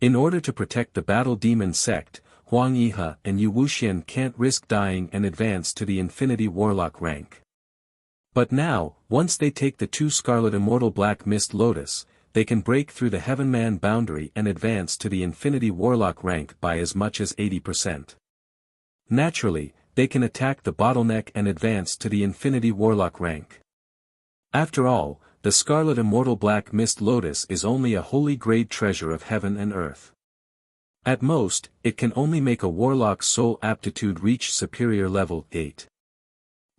In order to protect the Battle Demon sect, Huang Yihe and Yu Wuxian can't risk dying and advance to the Infinity Warlock rank. But now, once they take the 2 Scarlet Immortal Black Mist Lotus, they can break through the Heaven-Man boundary and advance to the Infinity Warlock rank by as much as 80%. Naturally, they can attack the bottleneck and advance to the Infinity Warlock rank. After all, the Scarlet Immortal Black Mist Lotus is only a holy grade treasure of heaven and earth. At most, it can only make a warlock's soul aptitude reach superior level 8.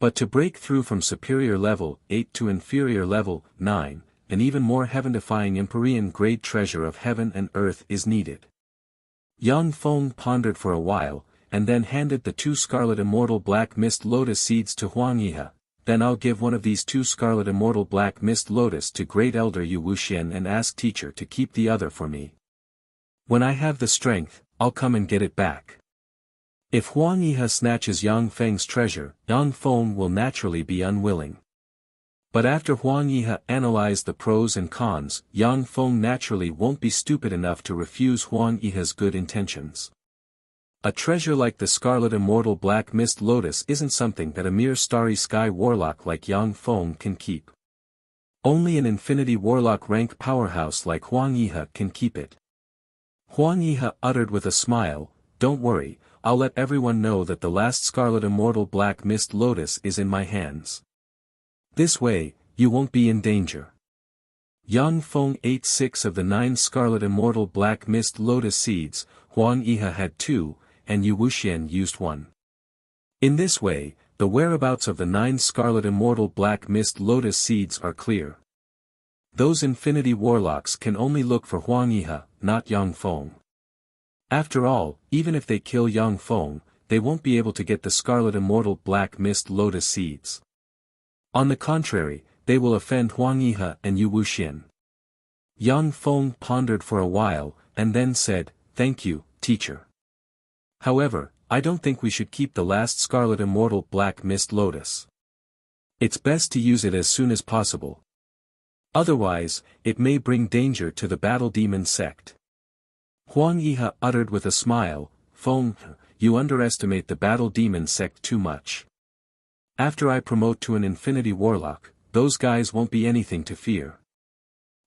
But to break through from superior level 8 to inferior level 9, an even more heaven-defying Empyrean grade treasure of heaven and earth is needed. Yang Feng pondered for a while, and then handed the 2 Scarlet Immortal Black Mist Lotus seeds to Huang Yihe. Then I'll give one of these 2 Scarlet Immortal Black Mist Lotus to Great Elder Yu Wuxian and ask teacher to keep the other for me. When I have the strength, I'll come and get it back. If Huang Yihe snatches Yang Feng's treasure, Yang Feng will naturally be unwilling. But after Huang Yihe analyzed the pros and cons, Yang Feng naturally won't be stupid enough to refuse Huang Yihe's good intentions. A treasure like the Scarlet Immortal Black Mist Lotus isn't something that a mere Starry Sky Warlock like Yang Feng can keep. Only an Infinity Warlock rank powerhouse like Huang Yihe can keep it. Huang Yihe uttered with a smile, "Don't worry, I'll let everyone know that the last Scarlet Immortal Black Mist Lotus is in my hands. This way, you won't be in danger." Yang Feng ate 6 of the 9 Scarlet Immortal Black Mist Lotus seeds, Huang Yihe had 2, and Yu Wuxian used 1. In this way, the whereabouts of the 9 Scarlet Immortal Black Mist Lotus seeds are clear. Those Infinity Warlocks can only look for Huang Yihe, not Yang Feng. After all, even if they kill Yang Feng, they won't be able to get the Scarlet Immortal Black Mist Lotus seeds. On the contrary, they will offend Huang Yihe and Yu Wuxian. Yang Feng pondered for a while, and then said, "Thank you, teacher. However, I don't think we should keep the last Scarlet Immortal Black Mist Lotus. It's best to use it as soon as possible. Otherwise, it may bring danger to the Battle Demon sect." Huang Yihe uttered with a smile, "Feng, you underestimate the Battle Demon sect too much. After I promote to an Infinity Warlock, those guys won't be anything to fear."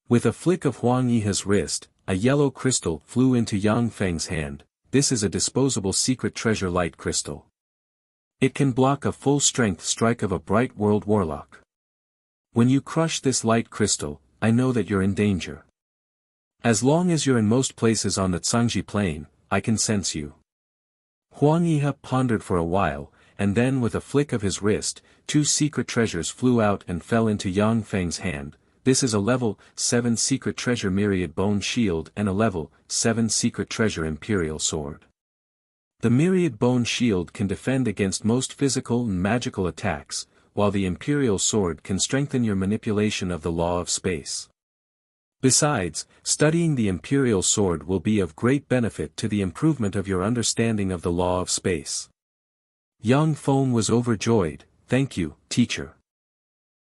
With a flick of Huang Yihe's wrist, a yellow crystal flew into Yang Feng's hand. This is a disposable secret treasure light crystal. It can block a full-strength strike of a bright world warlock. When you crush this light crystal, I know that you're in danger. As long as you're in most places on the Cangji Plain, I can sense you. Huang Yihe pondered for a while, and then with a flick of his wrist, 2 secret treasures flew out and fell into Yang Feng's hand. This is a level 7 secret treasure Myriad Bone Shield and a level 7 secret treasure Imperial Sword. The Myriad Bone Shield can defend against most physical and magical attacks, while the Imperial Sword can strengthen your manipulation of the law of space. Besides, studying the Imperial Sword will be of great benefit to the improvement of your understanding of the law of space. Yang Feng was overjoyed. "Thank you, teacher."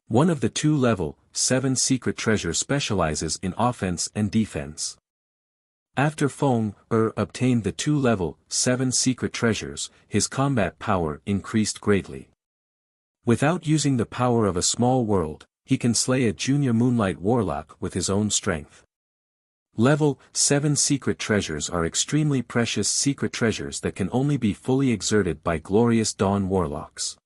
One of the 2 level 7 secret treasures specializes in offense and defense. After Feng obtained the 2 level 7 secret treasures, his combat power increased greatly. Without using the power of a small world, he can slay a junior Moonlight Warlock with his own strength. Level 7 secret treasures are extremely precious secret treasures that can only be fully exerted by glorious Dawn Warlocks.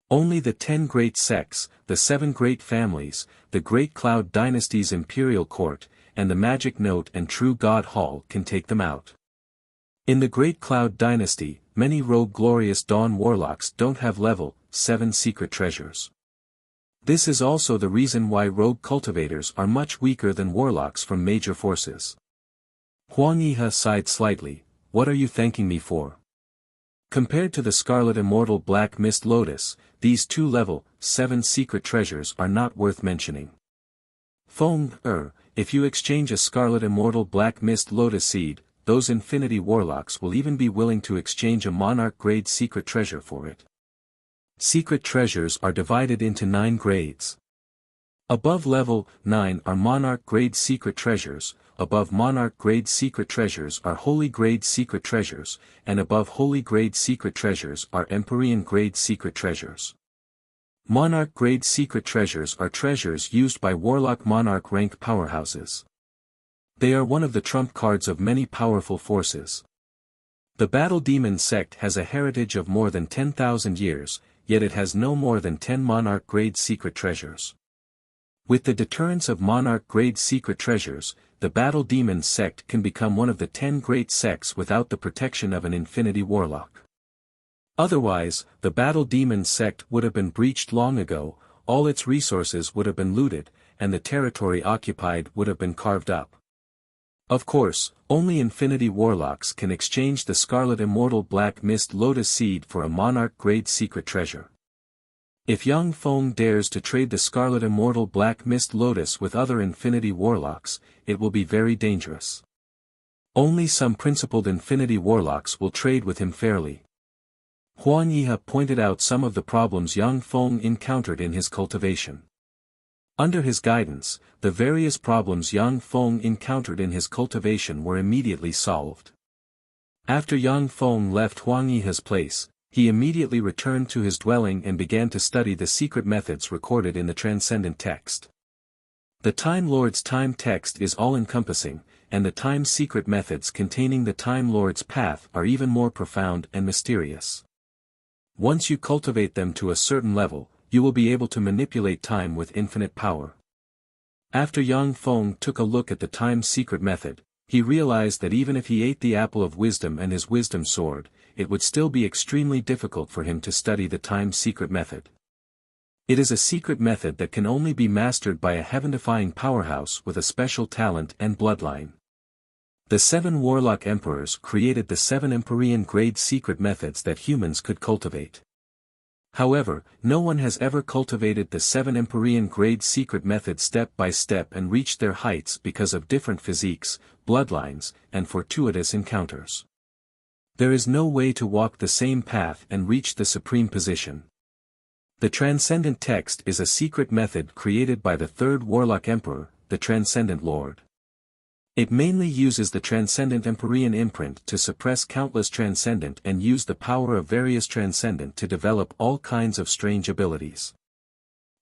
Only the 10 great sects, the 7 great families, the Great Cloud Dynasty's Imperial Court, and the Magic Note and True God Hall can take them out. In the Great Cloud Dynasty, many rogue glorious Dawn Warlocks don't have level 7 secret treasures. This is also the reason why rogue cultivators are much weaker than warlocks from major forces. Huang Yihe sighed slightly. What are you thanking me for? Compared to the Scarlet Immortal Black Mist Lotus, these 2 level 7 secret treasures are not worth mentioning. Feng, if you exchange a Scarlet Immortal Black Mist Lotus seed, those Infinity Warlocks will even be willing to exchange a Monarch grade secret treasure for it. Secret treasures are divided into 9 grades. Above level 9 are Monarch grade secret treasures, above Monarch grade secret treasures are Holy grade secret treasures, and above Holy grade secret treasures are Empyrean grade secret treasures. Monarch grade secret treasures are treasures used by Warlock Monarch rank powerhouses. They are one of the trump cards of many powerful forces. The Battle Demon sect has a heritage of more than 10,000 years, yet it has no more than 10 Monarch grade secret treasures. With the deterrence of Monarch grade secret treasures, the Battle Demon sect can become one of the 10 great sects without the protection of an Infinity Warlock. Otherwise, the Battle Demon sect would have been breached long ago, all its resources would have been looted, and the territory occupied would have been carved up. Of course, only Infinity Warlocks can exchange the Scarlet Immortal Black Mist Lotus Seed for a Monarch grade secret treasure. If Yang Feng dares to trade the Scarlet Immortal Black Mist Lotus with other Infinity Warlocks, it will be very dangerous. Only some principled Infinity Warlocks will trade with him fairly. Huang Yihe pointed out some of the problems Yang Feng encountered in his cultivation. Under his guidance, the various problems Yang Feng encountered in his cultivation were immediately solved. After Yang Feng left Huang Yihe's place, he immediately returned to his dwelling and began to study the secret methods recorded in the transcendent text. The Time Lord's time text is all-encompassing, and the time secret methods containing the Time Lord's path are even more profound and mysterious. Once you cultivate them to a certain level, you will be able to manipulate time with infinite power. After Yang Feng took a look at the time secret method, he realized that even if he ate the apple of wisdom and his wisdom sword, it would still be extremely difficult for him to study the time secret method. It is a secret method that can only be mastered by a heaven-defying powerhouse with a special talent and bloodline. The 7 Warlock Emperors created the 7 Empyrean grade secret methods that humans could cultivate. However, no one has ever cultivated the 7 Empyrean grade secret methods step by step and reached their heights because of different physiques, bloodlines, and fortuitous encounters. There is no way to walk the same path and reach the supreme position. The Transcendent Text is a secret method created by the 3rd Warlock Emperor, the Transcendent Lord. It mainly uses the Transcendent Empyrean imprint to suppress countless Transcendent and use the power of various Transcendent to develop all kinds of strange abilities.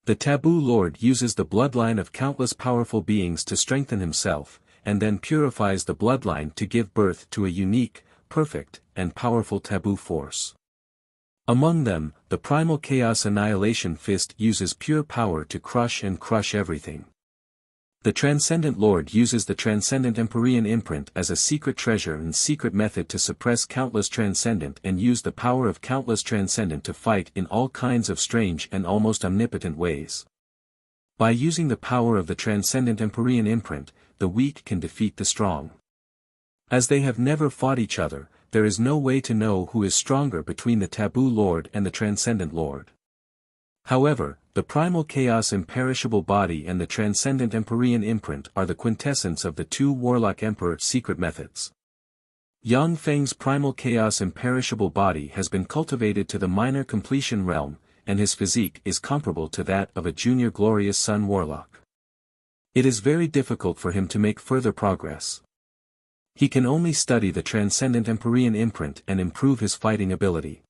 The Taboo Lord uses the bloodline of countless powerful beings to strengthen himself, and then purifies the bloodline to give birth to a unique, perfect, and powerful taboo force. Among them, the Primal Chaos Annihilation Fist uses pure power to crush everything. The Transcendent Lord uses the Transcendent Empyrean imprint as a secret treasure and secret method to suppress countless Transcendent and use the power of countless Transcendent to fight in all kinds of strange and almost omnipotent ways. By using the power of the Transcendent Empyrean imprint, the weak can defeat the strong. As they have never fought each other, there is no way to know who is stronger between the Taboo Lord and the Transcendent Lord. However, the Primal Chaos Imperishable Body and the Transcendent Empyrean Imprint are the quintessence of the 2 Warlock Emperor secret methods. Yang Feng's Primal Chaos Imperishable Body has been cultivated to the minor completion realm, and his physique is comparable to that of a junior Glorious Sun Warlock. It is very difficult for him to make further progress. He can only study the Transcendent Empyrean Imprint and improve his fighting ability.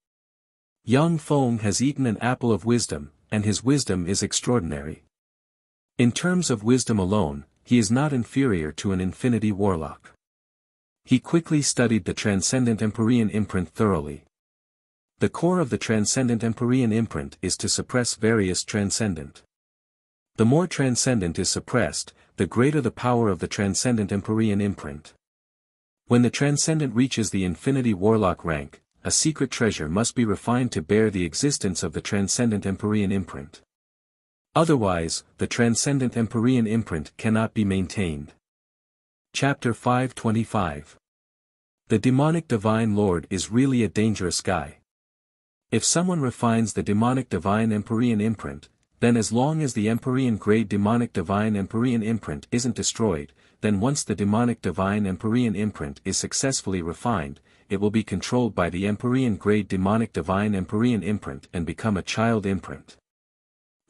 Yang Feng has eaten an apple of wisdom, and his wisdom is extraordinary. In terms of wisdom alone, he is not inferior to an Infinity Warlock. He quickly studied the Transcendent Empyrean Imprint thoroughly. The core of the Transcendent Empyrean Imprint is to suppress various Transcendent. The more Transcendent is suppressed, the greater the power of the Transcendent Empyrean Imprint. When the Transcendent reaches the Infinity Warlock rank, a secret treasure must be refined to bear the existence of the Transcendent Empyrean imprint. Otherwise, the transcendent Empyrean imprint cannot be maintained. Chapter 525. The demonic divine lord is really a dangerous guy. If someone refines the demonic divine Empyrean imprint, then as long as the Empyrean grade demonic divine Empyrean imprint isn't destroyed, then once the demonic divine Empyrean imprint is successfully refined, it will be controlled by the Empyrean grade demonic divine Empyrean imprint and become a child imprint.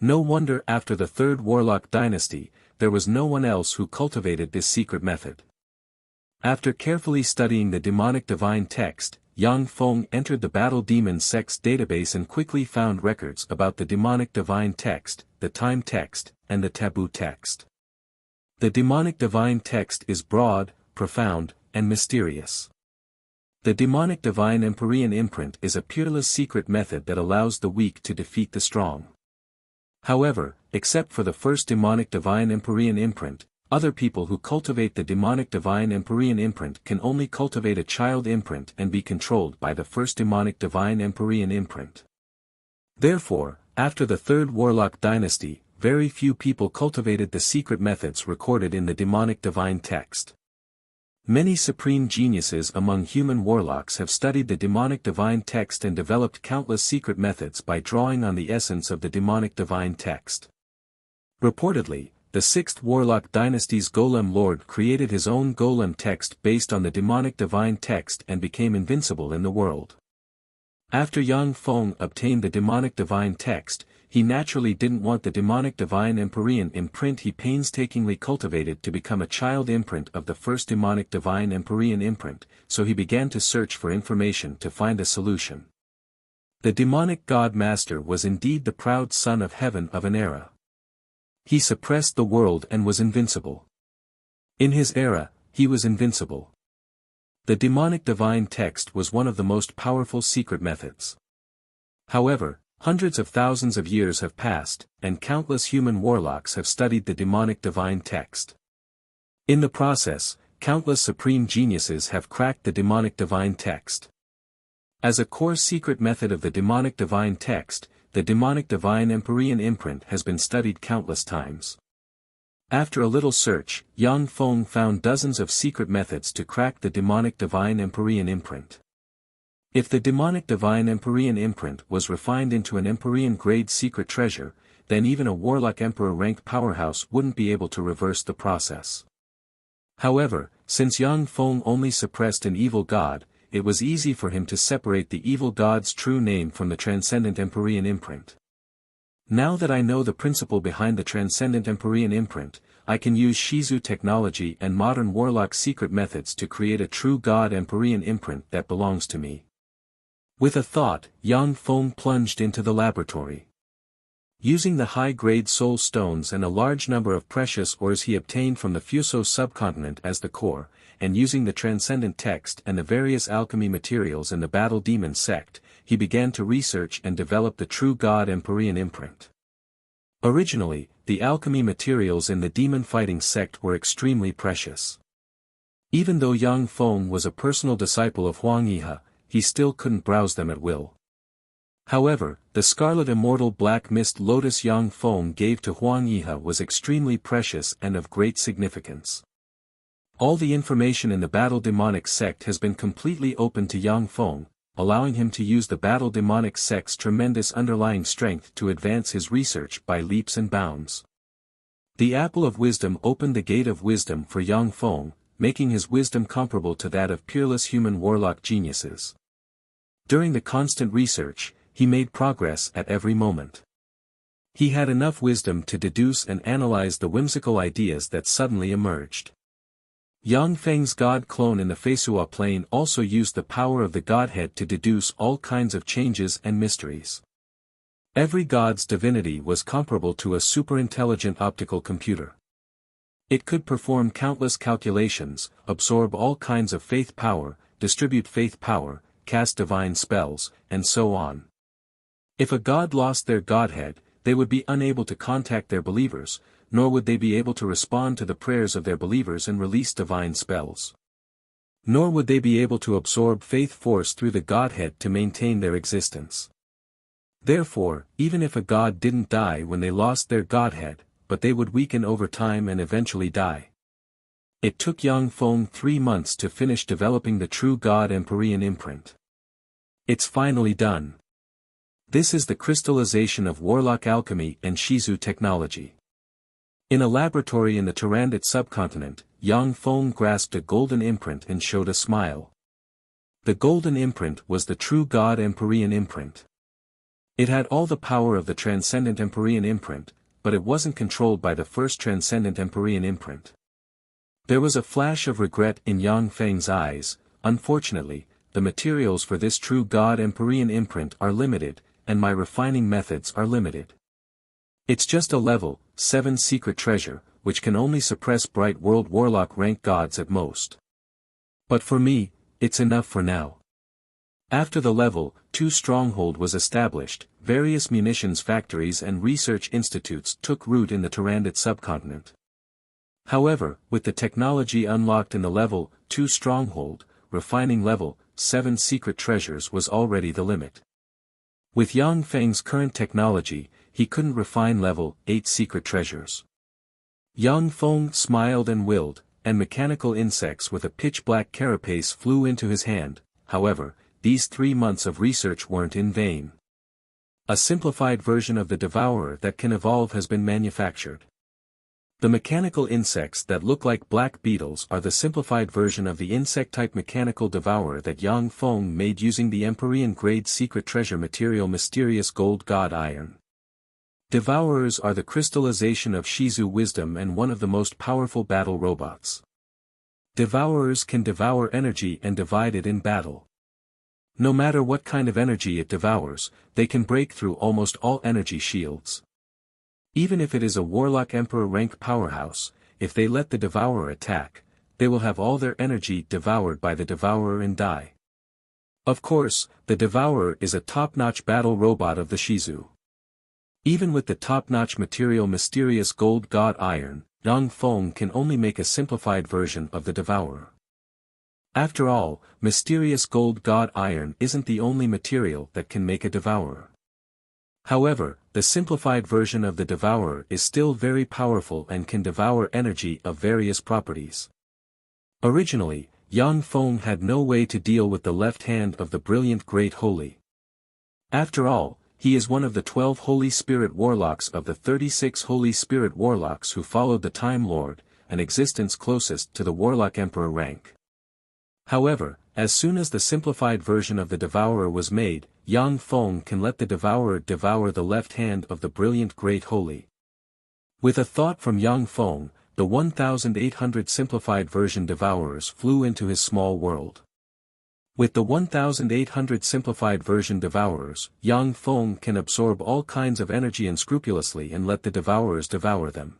No wonder after the third warlock dynasty, there was no one else who cultivated this secret method. After carefully studying the demonic divine text, Yang Feng entered the Battle Demon Sect's database and quickly found records about the demonic divine text, the time text, and the taboo text. The demonic divine text is broad, profound, and mysterious. The demonic divine Empyrean imprint is a peerless secret method that allows the weak to defeat the strong. However, except for the first demonic divine Empyrean imprint, other people who cultivate the demonic divine Empyrean imprint can only cultivate a child imprint and be controlled by the first demonic divine Empyrean imprint. Therefore, after the third warlock dynasty, very few people cultivated the secret methods recorded in the demonic divine text. Many supreme geniuses among human warlocks have studied the demonic divine text and developed countless secret methods by drawing on the essence of the demonic divine text. Reportedly, the sixth warlock dynasty's golem lord created his own golem text based on the demonic divine text and became invincible in the world. After Yang Feng obtained the demonic divine text, he naturally didn't want the demonic divine Empyrean imprint he painstakingly cultivated to become a child imprint of the first demonic divine Empyrean imprint, so he began to search for information to find a solution. The demonic god master was indeed the proud son of heaven of an era. He suppressed the world and was invincible. In his era, he was invincible. The demonic divine text was one of the most powerful secret methods. However, hundreds of thousands of years have passed, and countless human warlocks have studied the demonic divine text. In the process, countless supreme geniuses have cracked the demonic divine text. As a core secret method of the demonic divine text, the demonic divine Empyrean imprint has been studied countless times. After a little search, Yang Feng found dozens of secret methods to crack the demonic divine Empyrean imprint. If the demonic divine Empyrean imprint was refined into an Empyrean grade secret treasure, then even a warlock emperor ranked powerhouse wouldn't be able to reverse the process. However, since Yang Feng only suppressed an evil god, it was easy for him to separate the evil god's true name from the transcendent Empyrean imprint. Now that I know the principle behind the transcendent Empyrean imprint, I can use Shizu technology and modern warlock secret methods to create a true god Empyrean imprint that belongs to me. With a thought, Yang Feng plunged into the laboratory. Using the high-grade soul stones and a large number of precious ores he obtained from the Fuso subcontinent as the core, and using the transcendent text and the various alchemy materials in the Battle Demon sect, he began to research and develop the true god Empyrean imprint. Originally, the alchemy materials in the demon fighting sect were extremely precious. Even though Yang Feng was a personal disciple of Huang Yihe, he still couldn't browse them at will. However, the scarlet immortal black mist lotus Yang Feng gave to Huang Yihe was extremely precious and of great significance. All the information in the Battle Demonic sect has been completely open to Yang Feng, allowing him to use the Battle Demonic sect's tremendous underlying strength to advance his research by leaps and bounds. The Apple of Wisdom opened the gate of wisdom for Yang Feng, making his wisdom comparable to that of peerless human warlock geniuses. During the constant research, he made progress at every moment. He had enough wisdom to deduce and analyze the whimsical ideas that suddenly emerged. Yang Feng's god clone in the Feisua plane also used the power of the godhead to deduce all kinds of changes and mysteries. Every god's divinity was comparable to a superintelligent optical computer. It could perform countless calculations, absorb all kinds of faith power, distribute faith power, cast divine spells, and so on. If a god lost their godhead, they would be unable to contact their believers, nor would they be able to respond to the prayers of their believers and release divine spells. Nor would they be able to absorb faith force through the godhead to maintain their existence. Therefore, even if a god didn't die when they lost their godhead, but they would weaken over time and eventually die. It took Yang Feng 3 months to finish developing the true God Empyrean imprint. It's finally done. This is the crystallization of warlock alchemy and Shizu technology. In a laboratory in the Tarandit subcontinent, Yang Feng grasped a golden imprint and showed a smile. The golden imprint was the true God Empyrean imprint. It had all the power of the transcendent Empyrean imprint, but it wasn't controlled by the first transcendent Empyrean imprint. There was a flash of regret in Yang Feng's eyes. Unfortunately, the materials for this true God Empyrean imprint are limited, and my refining methods are limited. It's just a level 7 secret treasure, which can only suppress bright world warlock rank gods at most. But for me, it's enough for now. After the level 2 stronghold was established, various munitions factories and research institutes took root in the Tarandit subcontinent. However, with the technology unlocked in the level 2 stronghold, refining level 7 secret treasures was already the limit. With Yang Feng's current technology, he couldn't refine level 8 secret treasures. Yang Feng smiled and willed, and mechanical insects with a pitch-black carapace flew into his hand. However, these 3 months of research weren't in vain. A simplified version of the Devourer that can evolve has been manufactured. The mechanical insects that look like black beetles are the simplified version of the insect-type mechanical devourer that Yang Feng made using the Empyrean grade secret treasure material mysterious gold god iron. Devourers are the crystallization of Shizu wisdom and one of the most powerful battle robots. Devourers can devour energy and divide it in battle. No matter what kind of energy it devours, they can break through almost all energy shields. Even if it is a warlock emperor rank powerhouse, if they let the devourer attack, they will have all their energy devoured by the devourer and die. Of course, the devourer is a top-notch battle robot of the Shizu. Even with the top-notch material mysterious gold god iron, Yang Feng can only make a simplified version of the devourer. After all, mysterious gold god iron isn't the only material that can make a devourer. However, the simplified version of the devourer is still very powerful and can devour energy of various properties. Originally, Yang Feng had no way to deal with the left hand of the brilliant Great Holy. After all, he is one of the 12 Holy Spirit Warlocks of the 36 Holy Spirit Warlocks who followed the Time Lord, an existence closest to the Warlock Emperor rank. However, as soon as the simplified version of the Devourer was made, Yang Feng can let the Devourer devour the left hand of the brilliant Great Holy. With a thought from Yang Feng, the 1800 simplified version Devourers flew into his small world. With the 1800 simplified version Devourers, Yang Feng can absorb all kinds of energy unscrupulously and let the Devourers devour them.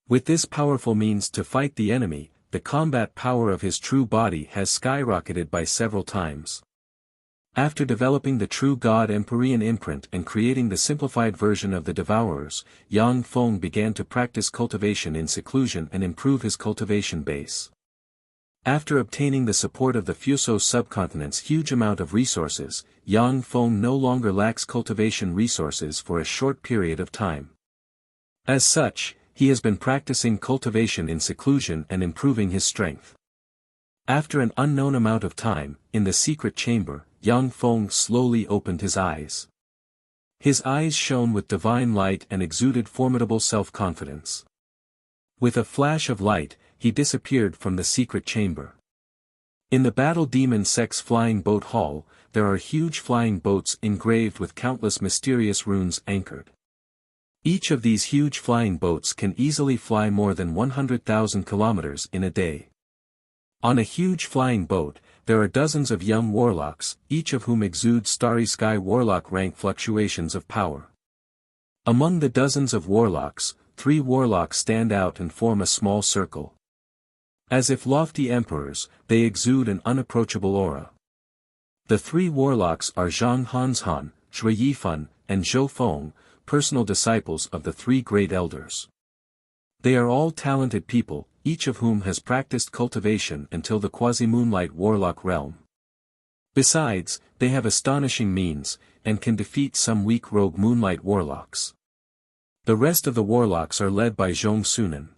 With this powerful means to fight the enemy, the combat power of his true body has skyrocketed by several times. After developing the true God Empyrean imprint and creating the simplified version of the Devourers, Yang Feng began to practice cultivation in seclusion and improve his cultivation base. After obtaining the support of the Fuso subcontinent's huge amount of resources, Yang Feng no longer lacks cultivation resources for a short period of time. As such, he has been practicing cultivation in seclusion and improving his strength. After an unknown amount of time, in the secret chamber, Yang Feng slowly opened his eyes. His eyes shone with divine light and exuded formidable self-confidence. With a flash of light, he disappeared from the secret chamber. In the Battle Demon Sex Flying Boat Hall, there are huge flying boats engraved with countless mysterious runes anchored. Each of these huge flying boats can easily fly more than 100,000 kilometers in a day. On a huge flying boat, there are dozens of young warlocks, each of whom exude starry sky warlock rank fluctuations of power. Among the dozens of warlocks, 3 warlocks stand out and form a small circle. As if lofty emperors, they exude an unapproachable aura. The 3 warlocks are Zhang Hanshan, Shui Yifan, and Zhou Feng, personal disciples of the 3 great elders. They are all talented people, each of whom has practiced cultivation until the quasi-moonlight warlock realm. Besides, they have astonishing means, and can defeat some weak rogue moonlight warlocks. The rest of the warlocks are led by Zhong Sunan.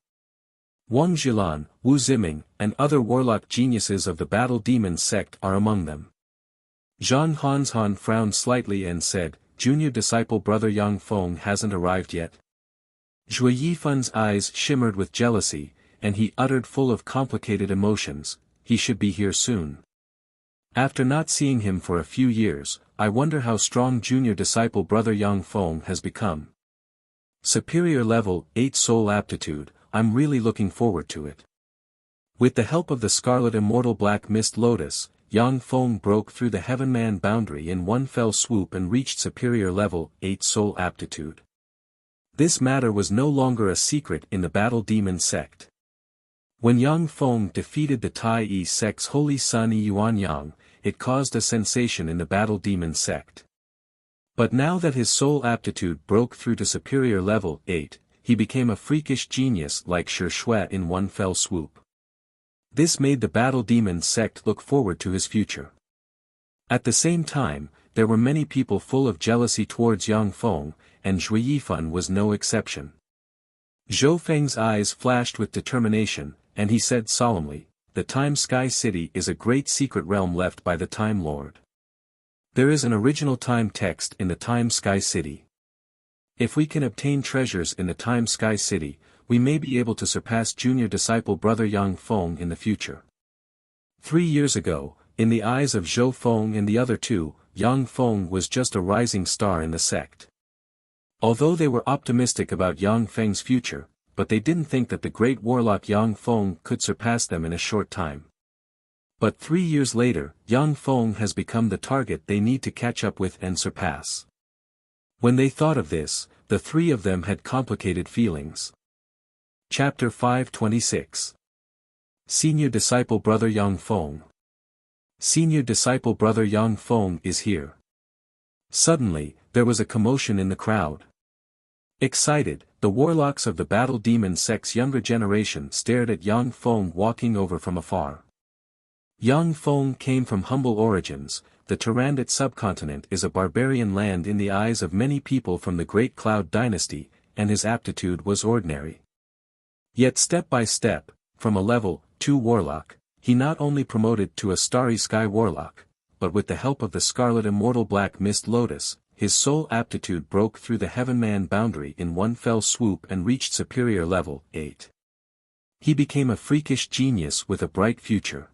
Wang Zhilan, Wu Ziming, and other warlock geniuses of the Battle Demon sect are among them. Zhang Hanshan frowned slightly and said, "Junior disciple brother Yang Feng hasn't arrived yet?" Zhui Yifan's eyes shimmered with jealousy, and he uttered full of complicated emotions, "He should be here soon. After not seeing him for a few years, I wonder how strong junior disciple brother Yang Feng has become. Superior level 8 soul aptitude, I'm really looking forward to it." With the help of the scarlet immortal black mist lotus, Yang Feng broke through the Heavenman boundary in one fell swoop and reached superior level 8 soul aptitude. This matter was no longer a secret in the Battle Demon sect. When Yang Feng defeated the Tai Yi sect's holy son Yuan Yang, it caused a sensation in the Battle Demon sect. But now that his soul aptitude broke through to superior level 8, he became a freakish genius like Shi Shui in one fell swoop. This made the Battle Demon sect look forward to his future. At the same time, there were many people full of jealousy towards Yang Feng, and Zhui Yifan was no exception. Zhou Feng's eyes flashed with determination, and he said solemnly, "The Time Sky City is a great secret realm left by the Time Lord. There is an original time text in the Time Sky City. If we can obtain treasures in the Time Sky City, we may be able to surpass junior disciple brother Yang Feng in the future." 3 years ago, in the eyes of Zhou Feng and the other two, Yang Feng was just a rising star in the sect. Although they were optimistic about Yang Feng's future, but they didn't think that the great warlock Yang Feng could surpass them in a short time. But 3 years later, Yang Feng has become the target they need to catch up with and surpass. When they thought of this, the three of them had complicated feelings. Chapter 526. Senior Disciple Brother Yang Feng. Senior Disciple Brother Yang Feng is here. Suddenly, there was a commotion in the crowd. Excited, the warlocks of the Battle Demon sect's younger generation stared at Yang Feng walking over from afar. Yang Feng came from humble origins. The Tyrannid subcontinent is a barbarian land in the eyes of many people from the Great Cloud dynasty, and his aptitude was ordinary. Yet step by step, from a level 2 warlock, he not only promoted to a Starry Sky warlock, but with the help of the scarlet immortal black mist lotus, his soul aptitude broke through the Heavenman boundary in one fell swoop and reached superior level 8. He became a freakish genius with a bright future.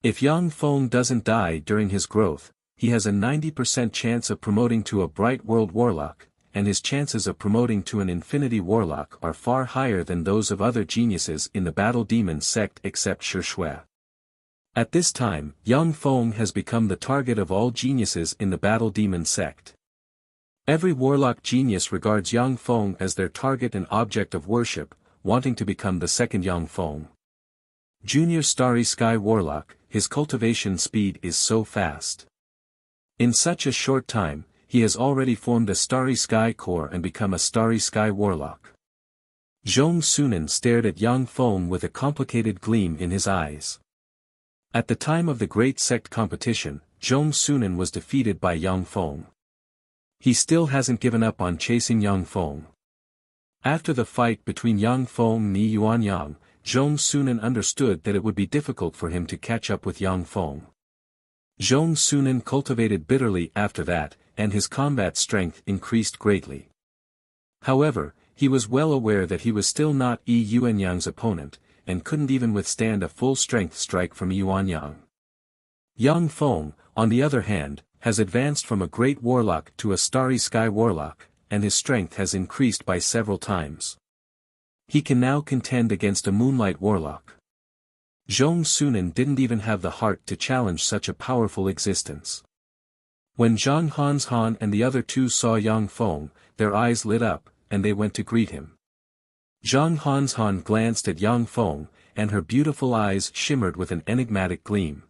If Yang Feng doesn't die during his growth, he has a 90% chance of promoting to a Bright World Warlock, and his chances of promoting to an Infinity Warlock are far higher than those of other geniuses in the Battle Demon sect except Shi Shui. At this time, Yang Feng has become the target of all geniuses in the Battle Demon sect. Every warlock genius regards Yang Feng as their target and object of worship, wanting to become the second Yang Feng. Junior Starry Sky Warlock, his cultivation speed is so fast. In such a short time, he has already formed a Starry Sky core and become a Starry Sky Warlock. Zhong Sunan stared at Yang Feng with a complicated gleam in his eyes. At the time of the Great Sect competition, Zhong Sunan was defeated by Yang Feng. He still hasn't given up on chasing Yang Feng. After the fight between Yang Feng and Yuan Yang, Zhong Sunan understood that it would be difficult for him to catch up with Yang Feng. Zhong Sunan cultivated bitterly after that, and his combat strength increased greatly. However, he was well aware that he was still not Yuan Yang's opponent, and couldn't even withstand a full-strength strike from Yuan Yang. Yang Feng, on the other hand, has advanced from a great warlock to a Starry Sky warlock, and his strength has increased by several times. He can now contend against a Moonlight warlock. Zhong Sunan didn't even have the heart to challenge such a powerful existence. When Zhang Hanshan and the other two saw Yang Feng, their eyes lit up, and they went to greet him. Zhang Hanshan glanced at Yang Feng, and her beautiful eyes shimmered with an enigmatic gleam.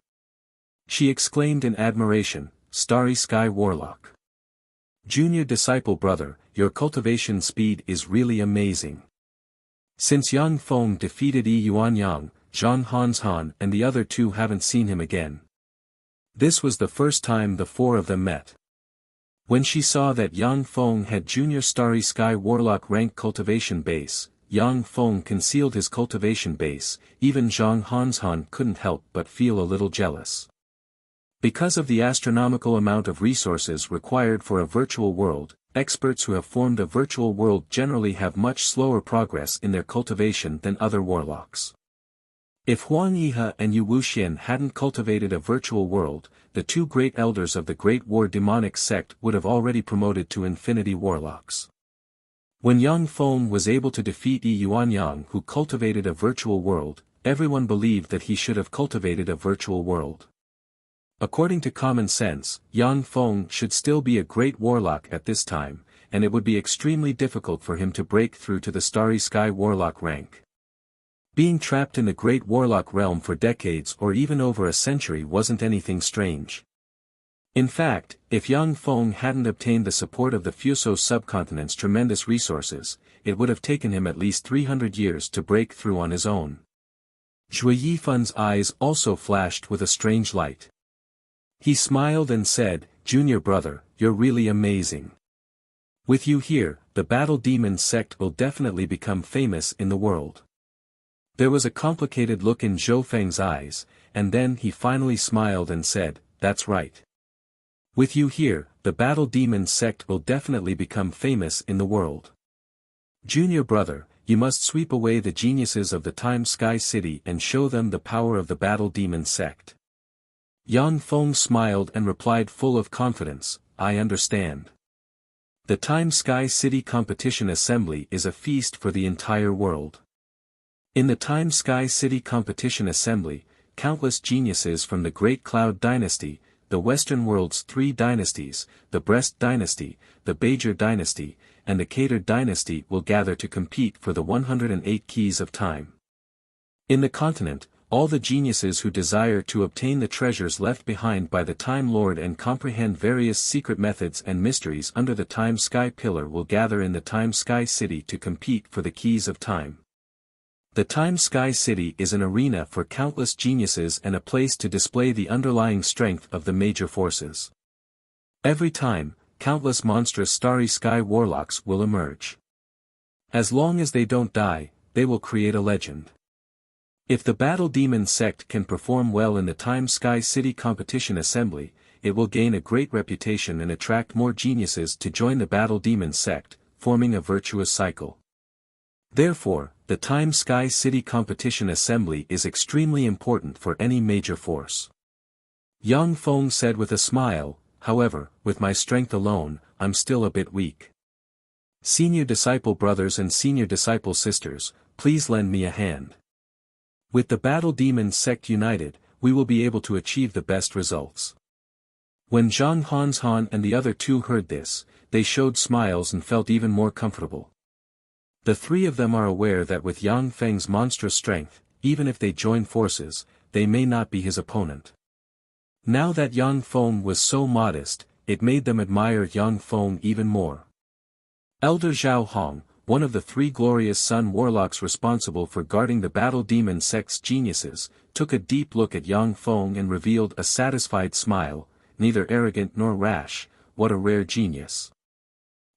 She exclaimed in admiration, "Starry Sky Warlock. Junior disciple brother, your cultivation speed is really amazing." Since Yang Feng defeated Yuan Yang, Zhang Hanshan and the other two haven't seen him again. This was the first time the four of them met. When she saw that Yang Feng had Junior Starry Sky Warlock rank cultivation base, Yang Feng concealed his cultivation base. Even Zhang Hanshan couldn't help but feel a little jealous. Because of the astronomical amount of resources required for a virtual world, experts who have formed a virtual world generally have much slower progress in their cultivation than other warlocks. If Huang Yihe and Yu Wuxian hadn't cultivated a virtual world, the two great elders of the Great War demonic sect would have already promoted to infinity warlocks. When Yang Feng was able to defeat Yi Yuanyang who cultivated a virtual world, everyone believed that he should have cultivated a virtual world. According to common sense, Yang Feng should still be a great warlock at this time, and it would be extremely difficult for him to break through to the Starry Sky Warlock rank. Being trapped in the Great Warlock realm for decades or even over a century wasn't anything strange. In fact, if Yang Feng hadn't obtained the support of the Fuso subcontinent's tremendous resources, it would have taken him at least 300 years to break through on his own. Zhui Yifen's eyes also flashed with a strange light. He smiled and said, "Junior brother, you're really amazing. With you here, the Battle Demon sect will definitely become famous in the world." There was a complicated look in Zhou Feng's eyes, and then he finally smiled and said, "That's right. With you here, the Battle Demon sect will definitely become famous in the world. Junior brother, you must sweep away the geniuses of the Time Sky City and show them the power of the Battle Demon sect." Yang Feng smiled and replied full of confidence, "I understand. The Time Sky City Competition Assembly is a feast for the entire world. In the Time Sky City Competition Assembly, countless geniuses from the Great Cloud Dynasty, the Western world's 3 dynasties, the Brest Dynasty, the Bajor Dynasty, and the Kader Dynasty will gather to compete for the 108 Keys of Time. In the continent, all the geniuses who desire to obtain the treasures left behind by the Time Lord and comprehend various secret methods and mysteries under the Time Sky Pillar will gather in the Time Sky City to compete for the Keys of Time. The Time Sky City is an arena for countless geniuses and a place to display the underlying strength of the major forces. Every time, countless monstrous Starry Sky Warlocks will emerge. As long as they don't die, they will create a legend. If the Battle Demon sect can perform well in the Time Sky City Competition Assembly, it will gain a great reputation and attract more geniuses to join the Battle Demon sect, forming a virtuous cycle. Therefore, the Time Sky City Competition Assembly is extremely important for any major force. Yang Feng said with a smile, "However, with my strength alone, I'm still a bit weak. Senior disciple brothers and senior disciple sisters, please lend me a hand. With the Battle Demon sect united, we will be able to achieve the best results." When Zhang Hanshan and the other two heard this, they showed smiles and felt even more comfortable. The 3 of them are aware that with Yang Feng's monstrous strength, even if they join forces, they may not be his opponent. Now that Yang Feng was so modest, it made them admire Yang Feng even more. Elder Zhao Hong, one of the 3 glorious Sun Warlocks responsible for guarding the Battle Demon sect's geniuses, took a deep look at Yang Feng and revealed a satisfied smile, "Neither arrogant nor rash, what a rare genius.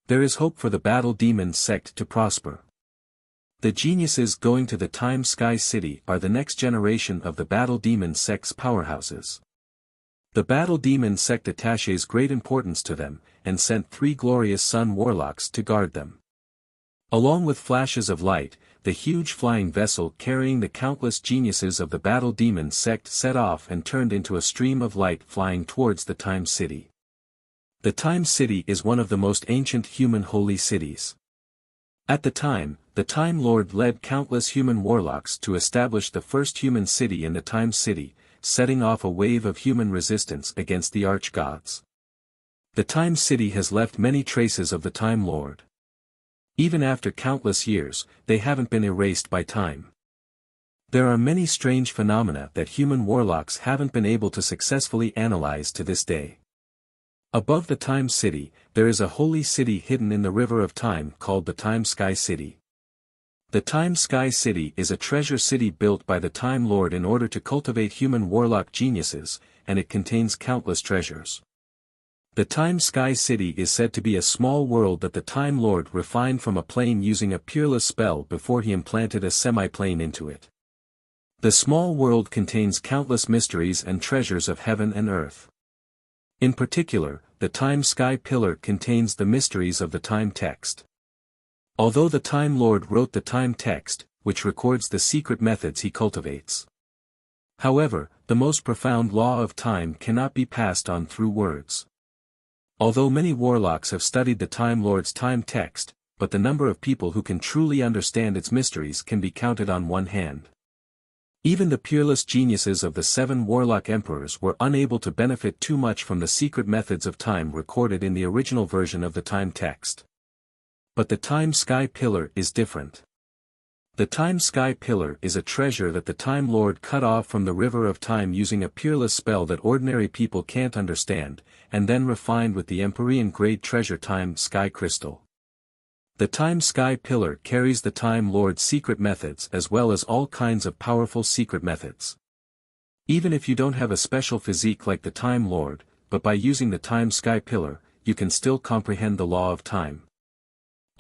There is hope for the Battle Demon sect to prosper. The geniuses going to the Time Sky City are the next generation of the Battle Demon sect's powerhouses." The Battle Demon sect attaches great importance to them, and sent 3 glorious Sun Warlocks to guard them. Along with flashes of light, the huge flying vessel carrying the countless geniuses of the Battle Demon sect set off and turned into a stream of light flying towards the Time City. The Time City is one of the most ancient human holy cities. At the time, the Time Lord led countless human warlocks to establish the first human city in the Time City, setting off a wave of human resistance against the arch-gods. The Time City has left many traces of the Time Lord. Even after countless years, they haven't been erased by time. There are many strange phenomena that human warlocks haven't been able to successfully analyze to this day. Above the Time City, there is a holy city hidden in the river of time called the Time Sky City. The Time Sky City is a treasure city built by the Time Lord in order to cultivate human warlock geniuses, and it contains countless treasures. The Time Sky City is said to be a small world that the Time Lord refined from a plane using a peerless spell before he implanted a semi-plane into it. The small world contains countless mysteries and treasures of heaven and earth. In particular, the Time Sky Pillar contains the mysteries of the time text. Although the Time Lord wrote the time text, which records the secret methods he cultivates. However, the most profound law of time cannot be passed on through words. Although many warlocks have studied the Time Lord's time text, but the number of people who can truly understand its mysteries can be counted on one hand. Even the peerless geniuses of the 7 warlock emperors were unable to benefit too much from the secret methods of time recorded in the original version of the time text. But the Time Sky Pillar is different. The Time Sky Pillar is a treasure that the Time Lord cut off from the river of time using a peerless spell that ordinary people can't understand, and then refined with the Empyrean-grade treasure Time Sky Crystal. The Time Sky Pillar carries the Time Lord's secret methods as well as all kinds of powerful secret methods. Even if you don't have a special physique like the Time Lord, but by using the Time Sky Pillar, you can still comprehend the law of time.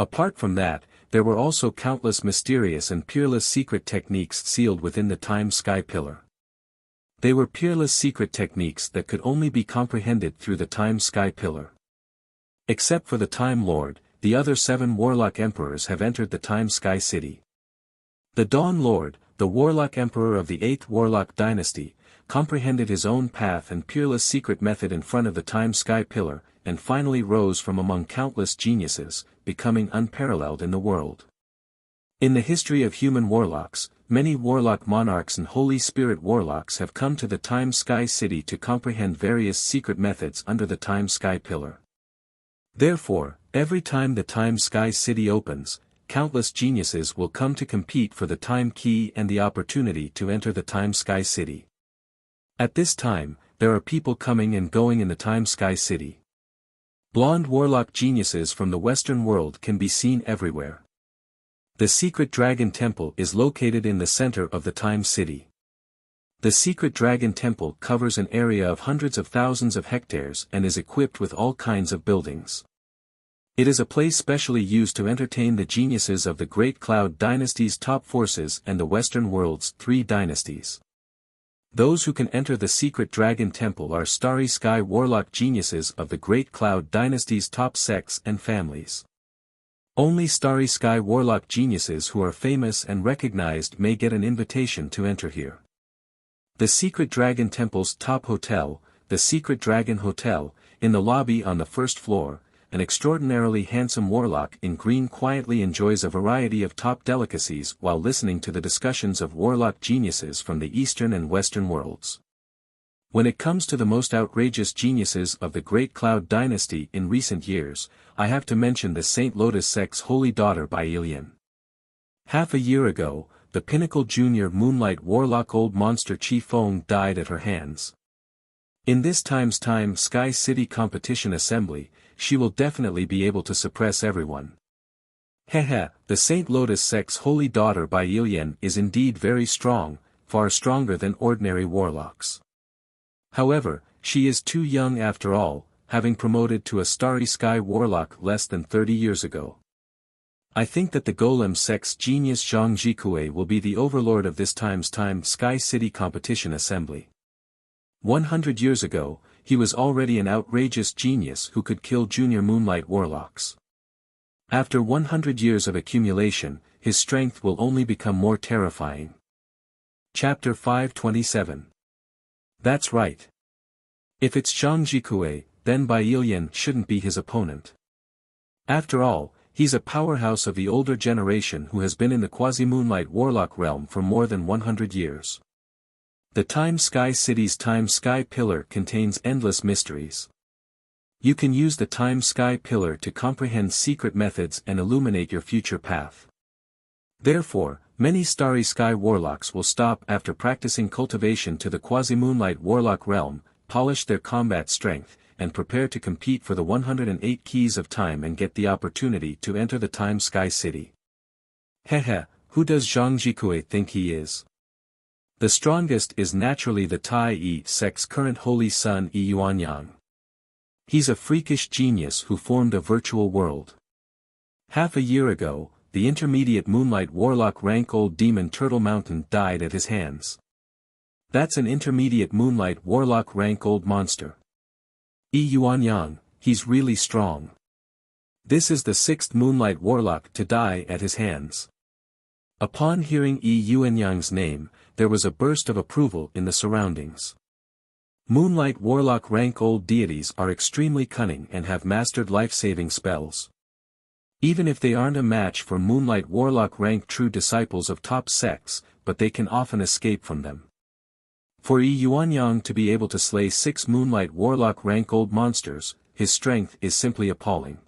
Apart from that, there were also countless mysterious and peerless secret techniques sealed within the Time Sky Pillar. They were peerless secret techniques that could only be comprehended through the Time Sky Pillar. Except for the Time Lord, the other 7 warlock emperors have entered the Time Sky City. The Dawn Lord, the warlock emperor of the 8th warlock dynasty, comprehended his own path and peerless secret method in front of the Time Sky Pillar, and finally rose from among countless geniuses, becoming unparalleled in the world. In the history of human warlocks, many warlock monarchs and Holy Spirit warlocks have come to the Time Sky City to comprehend various secret methods under the Time Sky Pillar. Therefore, every time the Time Sky City opens, countless geniuses will come to compete for the Time Key and the opportunity to enter the Time Sky City. At this time, there are people coming and going in the Time Sky City. Blonde warlock geniuses from the Western world can be seen everywhere. The Secret Dragon Temple is located in the center of the Time City. The Secret Dragon Temple covers an area of hundreds of thousands of hectares and is equipped with all kinds of buildings. It is a place specially used to entertain the geniuses of the Great Cloud Dynasty's top forces and the Western world's 3 dynasties. Those who can enter the Secret Dragon Temple are Starry Sky warlock geniuses of the Great Cloud Dynasty's top sects and families. Only Starry Sky warlock geniuses who are famous and recognized may get an invitation to enter here. The Secret Dragon Temple's top hotel, the Secret Dragon Hotel, in the lobby on the 1st floor, an extraordinarily handsome warlock in green quietly enjoys a variety of top delicacies while listening to the discussions of warlock geniuses from the Eastern and Western worlds. When it comes to the most outrageous geniuses of the Great Cloud Dynasty in recent years, I have to mention the Saint Lotus Sect's holy daughter Bailian. Half a year ago, the Pinnacle Junior Moonlight Warlock Old Monster Chi Fong died at her hands. In this Time Sky City competition assembly, she will definitely be able to suppress everyone. Hehe, the Saint Lotus Sect's holy daughter Bailian is indeed very strong, far stronger than ordinary warlocks. However, she is too young after all, having promoted to a Starry Sky warlock less than 30 years ago. I think that the Golem Sect's genius Zhang Jikue will be the overlord of this Time Sky City competition assembly. 100 years ago, he was already an outrageous genius who could kill junior Moonlight warlocks. After 100 years of accumulation, his strength will only become more terrifying. Chapter 527. That's right. If it's Zhang Jikue, then Bailian shouldn't be his opponent. After all, he's a powerhouse of the older generation who has been in the quasi-Moonlight warlock realm for more than 100 years. The Time Sky City's Time Sky Pillar contains endless mysteries. You can use the Time Sky Pillar to comprehend secret methods and illuminate your future path. Therefore, many Starry Sky warlocks will stop after practicing cultivation to the quasi-Moonlight warlock realm, polish their combat strength, and prepare to compete for the 108 keys of time and get the opportunity to enter the Time Sky City. Hehe, who does Zhang Jikue think he is? The strongest is naturally the Tai Yi sect's current holy son Yi Yuanyang. He's a freakish genius who formed a virtual world. Half a year ago, the intermediate Moonlight Warlock rank Old Demon Turtle Mountain died at his hands. That's an intermediate Moonlight Warlock rank old monster. Yuanyang, he's really strong. This is the 6th Moonlight Warlock to die at his hands. Upon hearing Yuanyang's name, there was a burst of approval in the surroundings. Moonlight Warlock rank old deities are extremely cunning and have mastered life-saving spells. Even if they aren't a match for Moonlight Warlock rank true disciples of top sects, but they can often escape from them. For Yuanyang to be able to slay 6 Moonlight Warlock rank old monsters, his strength is simply appalling.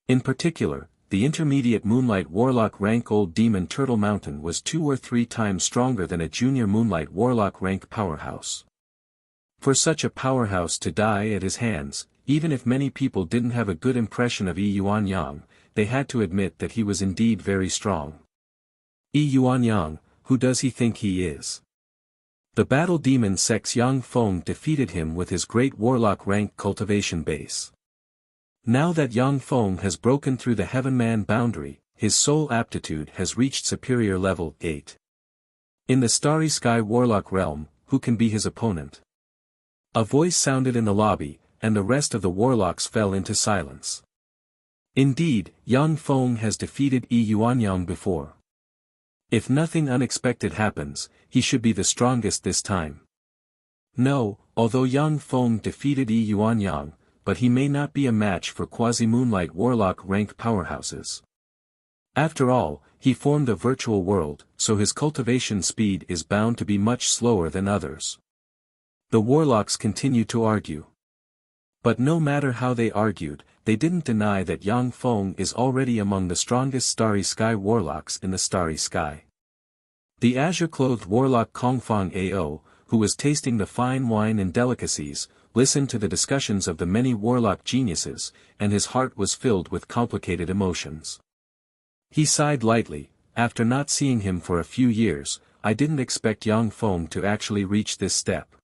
In particular, the intermediate Moonlight Warlock rank Old Demon Turtle Mountain was 2 or 3 times stronger than a junior Moonlight Warlock rank powerhouse. For such a powerhouse to die at his hands, even if many people didn't have a good impression of Yuanyang, they had to admit that he was indeed very strong. Yuanyang, who does he think he is? The Battle Demon Sect's Yang Feng defeated him with his great Warlock rank cultivation base. Now that Yang Feng has broken through the Heaven-Man boundary, his soul aptitude has reached superior level 8. In the Starry Sky Warlock realm, who can be his opponent? A voice sounded in the lobby, and the rest of the warlocks fell into silence. Indeed, Yang Feng has defeated Yuanyang before. If nothing unexpected happens, he should be the strongest this time. No, although Yang Feng defeated Yuanyang, but he may not be a match for Quasi-Moonlight Warlock rank powerhouses. After all, he formed a virtual world, so his cultivation speed is bound to be much slower than others. The warlocks continued to argue. But no matter how they argued, they didn't deny that Yang Feng is already among the strongest Starry Sky warlocks in the Starry Sky. The azure-clothed warlock Kongfang Ao, who was tasting the fine wine and delicacies, listened to the discussions of the many warlock geniuses, and his heart was filled with complicated emotions. He sighed lightly. After not seeing him for a few years, I didn't expect Yang Feng to actually reach this step.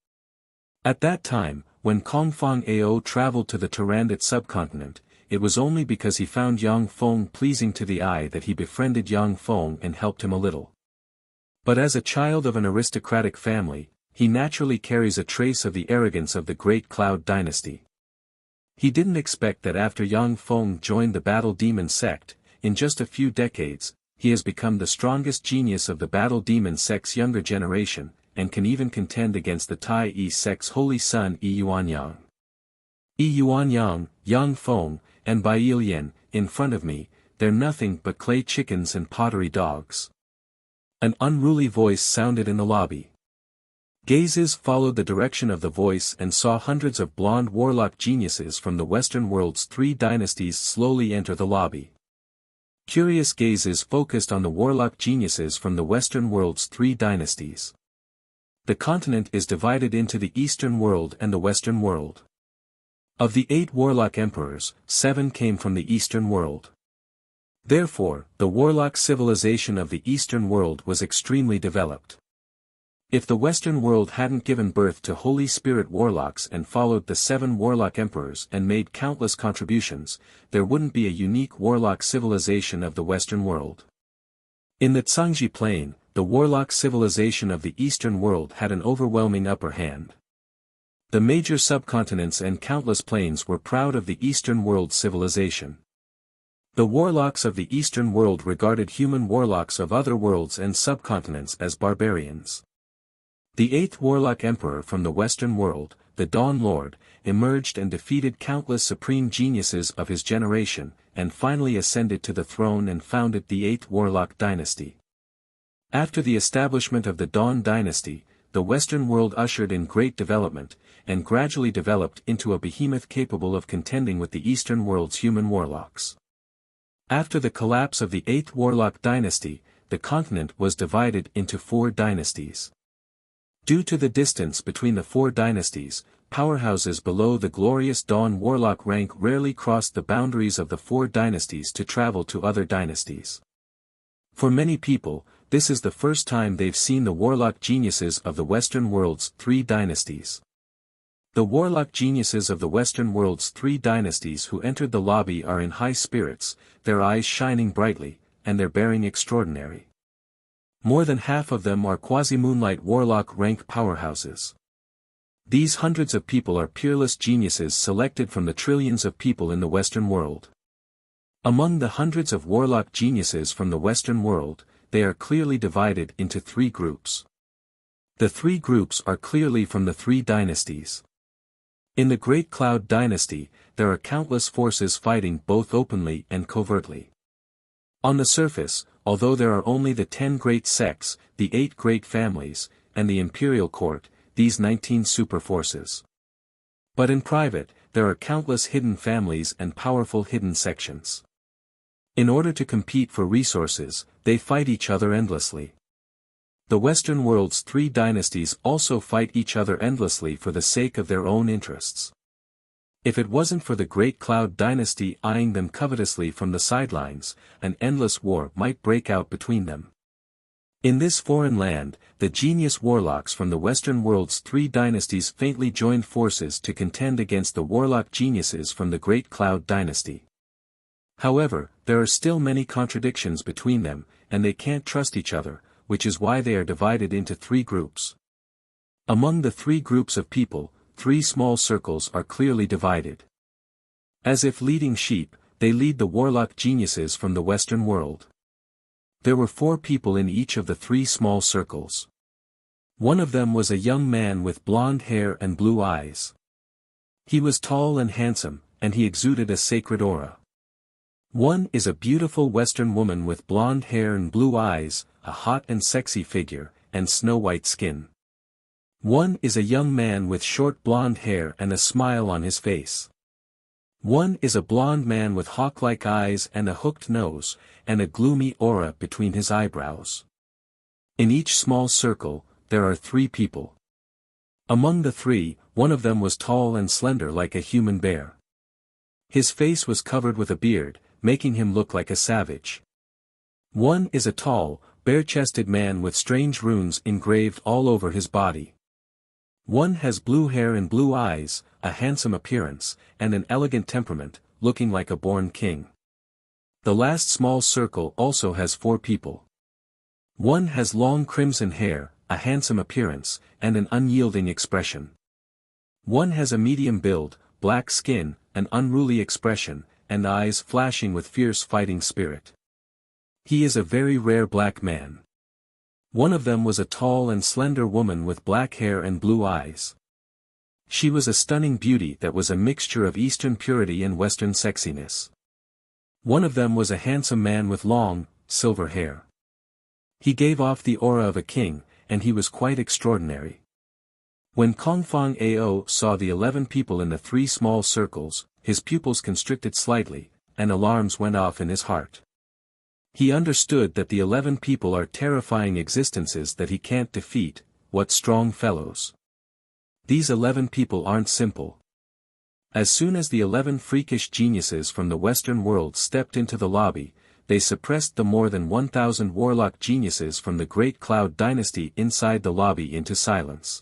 At that time, when Kongfang Ao traveled to the Turandot subcontinent, it was only because he found Yang Feng pleasing to the eye that he befriended Yang Feng and helped him a little. But as a child of an aristocratic family, he naturally carries a trace of the arrogance of the Great Cloud Dynasty. He didn't expect that after Yang Feng joined the Battle Demon Sect, in just a few decades, he has become the strongest genius of the Battle Demon Sect's younger generation, and can even contend against the Tai Yi Sect's holy son Yuanyang. Yuanyang, Yang Feng, and Bai Ilian, in front of me, they're nothing but clay chickens and pottery dogs. An unruly voice sounded in the lobby. Gazes followed the direction of the voice and saw hundreds of blonde warlock geniuses from the Western world's 3 dynasties slowly enter the lobby. Curious gazes focused on the warlock geniuses from the Western world's 3 dynasties. The continent is divided into the Eastern world and the Western world. Of the 8 warlock emperors, 7 came from the Eastern world. Therefore, the warlock civilization of the Eastern world was extremely developed. If the Western world hadn't given birth to Holy Spirit warlocks and followed the 7 warlock emperors and made countless contributions, there wouldn't be a unique warlock civilization of the Western world. In the Zhangji Plain, the warlock civilization of the Eastern world had an overwhelming upper hand. The major subcontinents and countless plains were proud of the Eastern world civilization. The warlocks of the Eastern world regarded human warlocks of other worlds and subcontinents as barbarians. The 8th warlock emperor from the Western world, the Dawn Lord, emerged and defeated countless supreme geniuses of his generation, and finally ascended to the throne and founded the 8th warlock dynasty. After the establishment of the Dawn dynasty, the Western world ushered in great development, and gradually developed into a behemoth capable of contending with the Eastern world's human warlocks. After the collapse of the 8th warlock dynasty, the continent was divided into 4 dynasties. Due to the distance between the 4 dynasties, powerhouses below the glorious Dawn warlock rank rarely crossed the boundaries of the 4 dynasties to travel to other dynasties. For many people, this is the first time they've seen the warlock geniuses of the Western world's 3 dynasties. The warlock geniuses of the Western world's 3 dynasties who entered the lobby are in high spirits, their eyes shining brightly, and their bearing extraordinary. More than half of them are quasi-moonlight warlock rank powerhouses. These hundreds of people are peerless geniuses selected from the trillions of people in the Western world. Among the hundreds of warlock geniuses from the Western world, they are clearly divided into 3 groups. The 3 groups are clearly from the 3 dynasties. In the Great Cloud Dynasty, there are countless forces fighting both openly and covertly. On the surface, although there are only the 10 great sects, the 8 great families, and the imperial court, these 19 super forces. But in private, there are countless hidden families and powerful hidden sections. In order to compete for resources, they fight each other endlessly. The Western world's 3 dynasties also fight each other endlessly for the sake of their own interests. If it wasn't for the Great Cloud Dynasty eyeing them covetously from the sidelines, an endless war might break out between them. In this foreign land, the genius warlocks from the Western world's 3 dynasties faintly joined forces to contend against the warlock geniuses from the Great Cloud Dynasty. However, there are still many contradictions between them, and they can't trust each other, which is why they are divided into 3 groups. Among the 3 groups of people, 3 small circles are clearly divided. As if leading sheep, they lead the warlock geniuses from the Western world. There were 4 people in each of the 3 small circles. One of them was a young man with blonde hair and blue eyes. He was tall and handsome, and he exuded a sacred aura. One is a beautiful Western woman with blonde hair and blue eyes, a hot and sexy figure, and snow-white skin. One is a young man with short blonde hair and a smile on his face. One is a blonde man with hawk-like eyes and a hooked nose, and a gloomy aura between his eyebrows. In each small circle, there are 3 people. Among the 3, one of them was tall and slender like a human bear. His face was covered with a beard, making him look like a savage. One is a tall, bare-chested man with strange runes engraved all over his body. One has blue hair and blue eyes, a handsome appearance, and an elegant temperament, looking like a born king. The last small circle also has 4 people. One has long crimson hair, a handsome appearance, and an unyielding expression. One has a medium build, black skin, an unruly expression, and eyes flashing with fierce fighting spirit. He is a very rare black man. One of them was a tall and slender woman with black hair and blue eyes. She was a stunning beauty that was a mixture of Eastern purity and Western sexiness. One of them was a handsome man with long, silver hair. He gave off the aura of a king, and he was quite extraordinary. When Kongfang Ao saw the 11 people in the 3 small circles, his pupils constricted slightly, and alarms went off in his heart. He understood that the 11 people are terrifying existences that he can't defeat. What strong fellows. These 11 people aren't simple. As soon as the 11 freakish geniuses from the Western world stepped into the lobby, they suppressed the more than 1,000 warlock geniuses from the Great Cloud Dynasty inside the lobby into silence.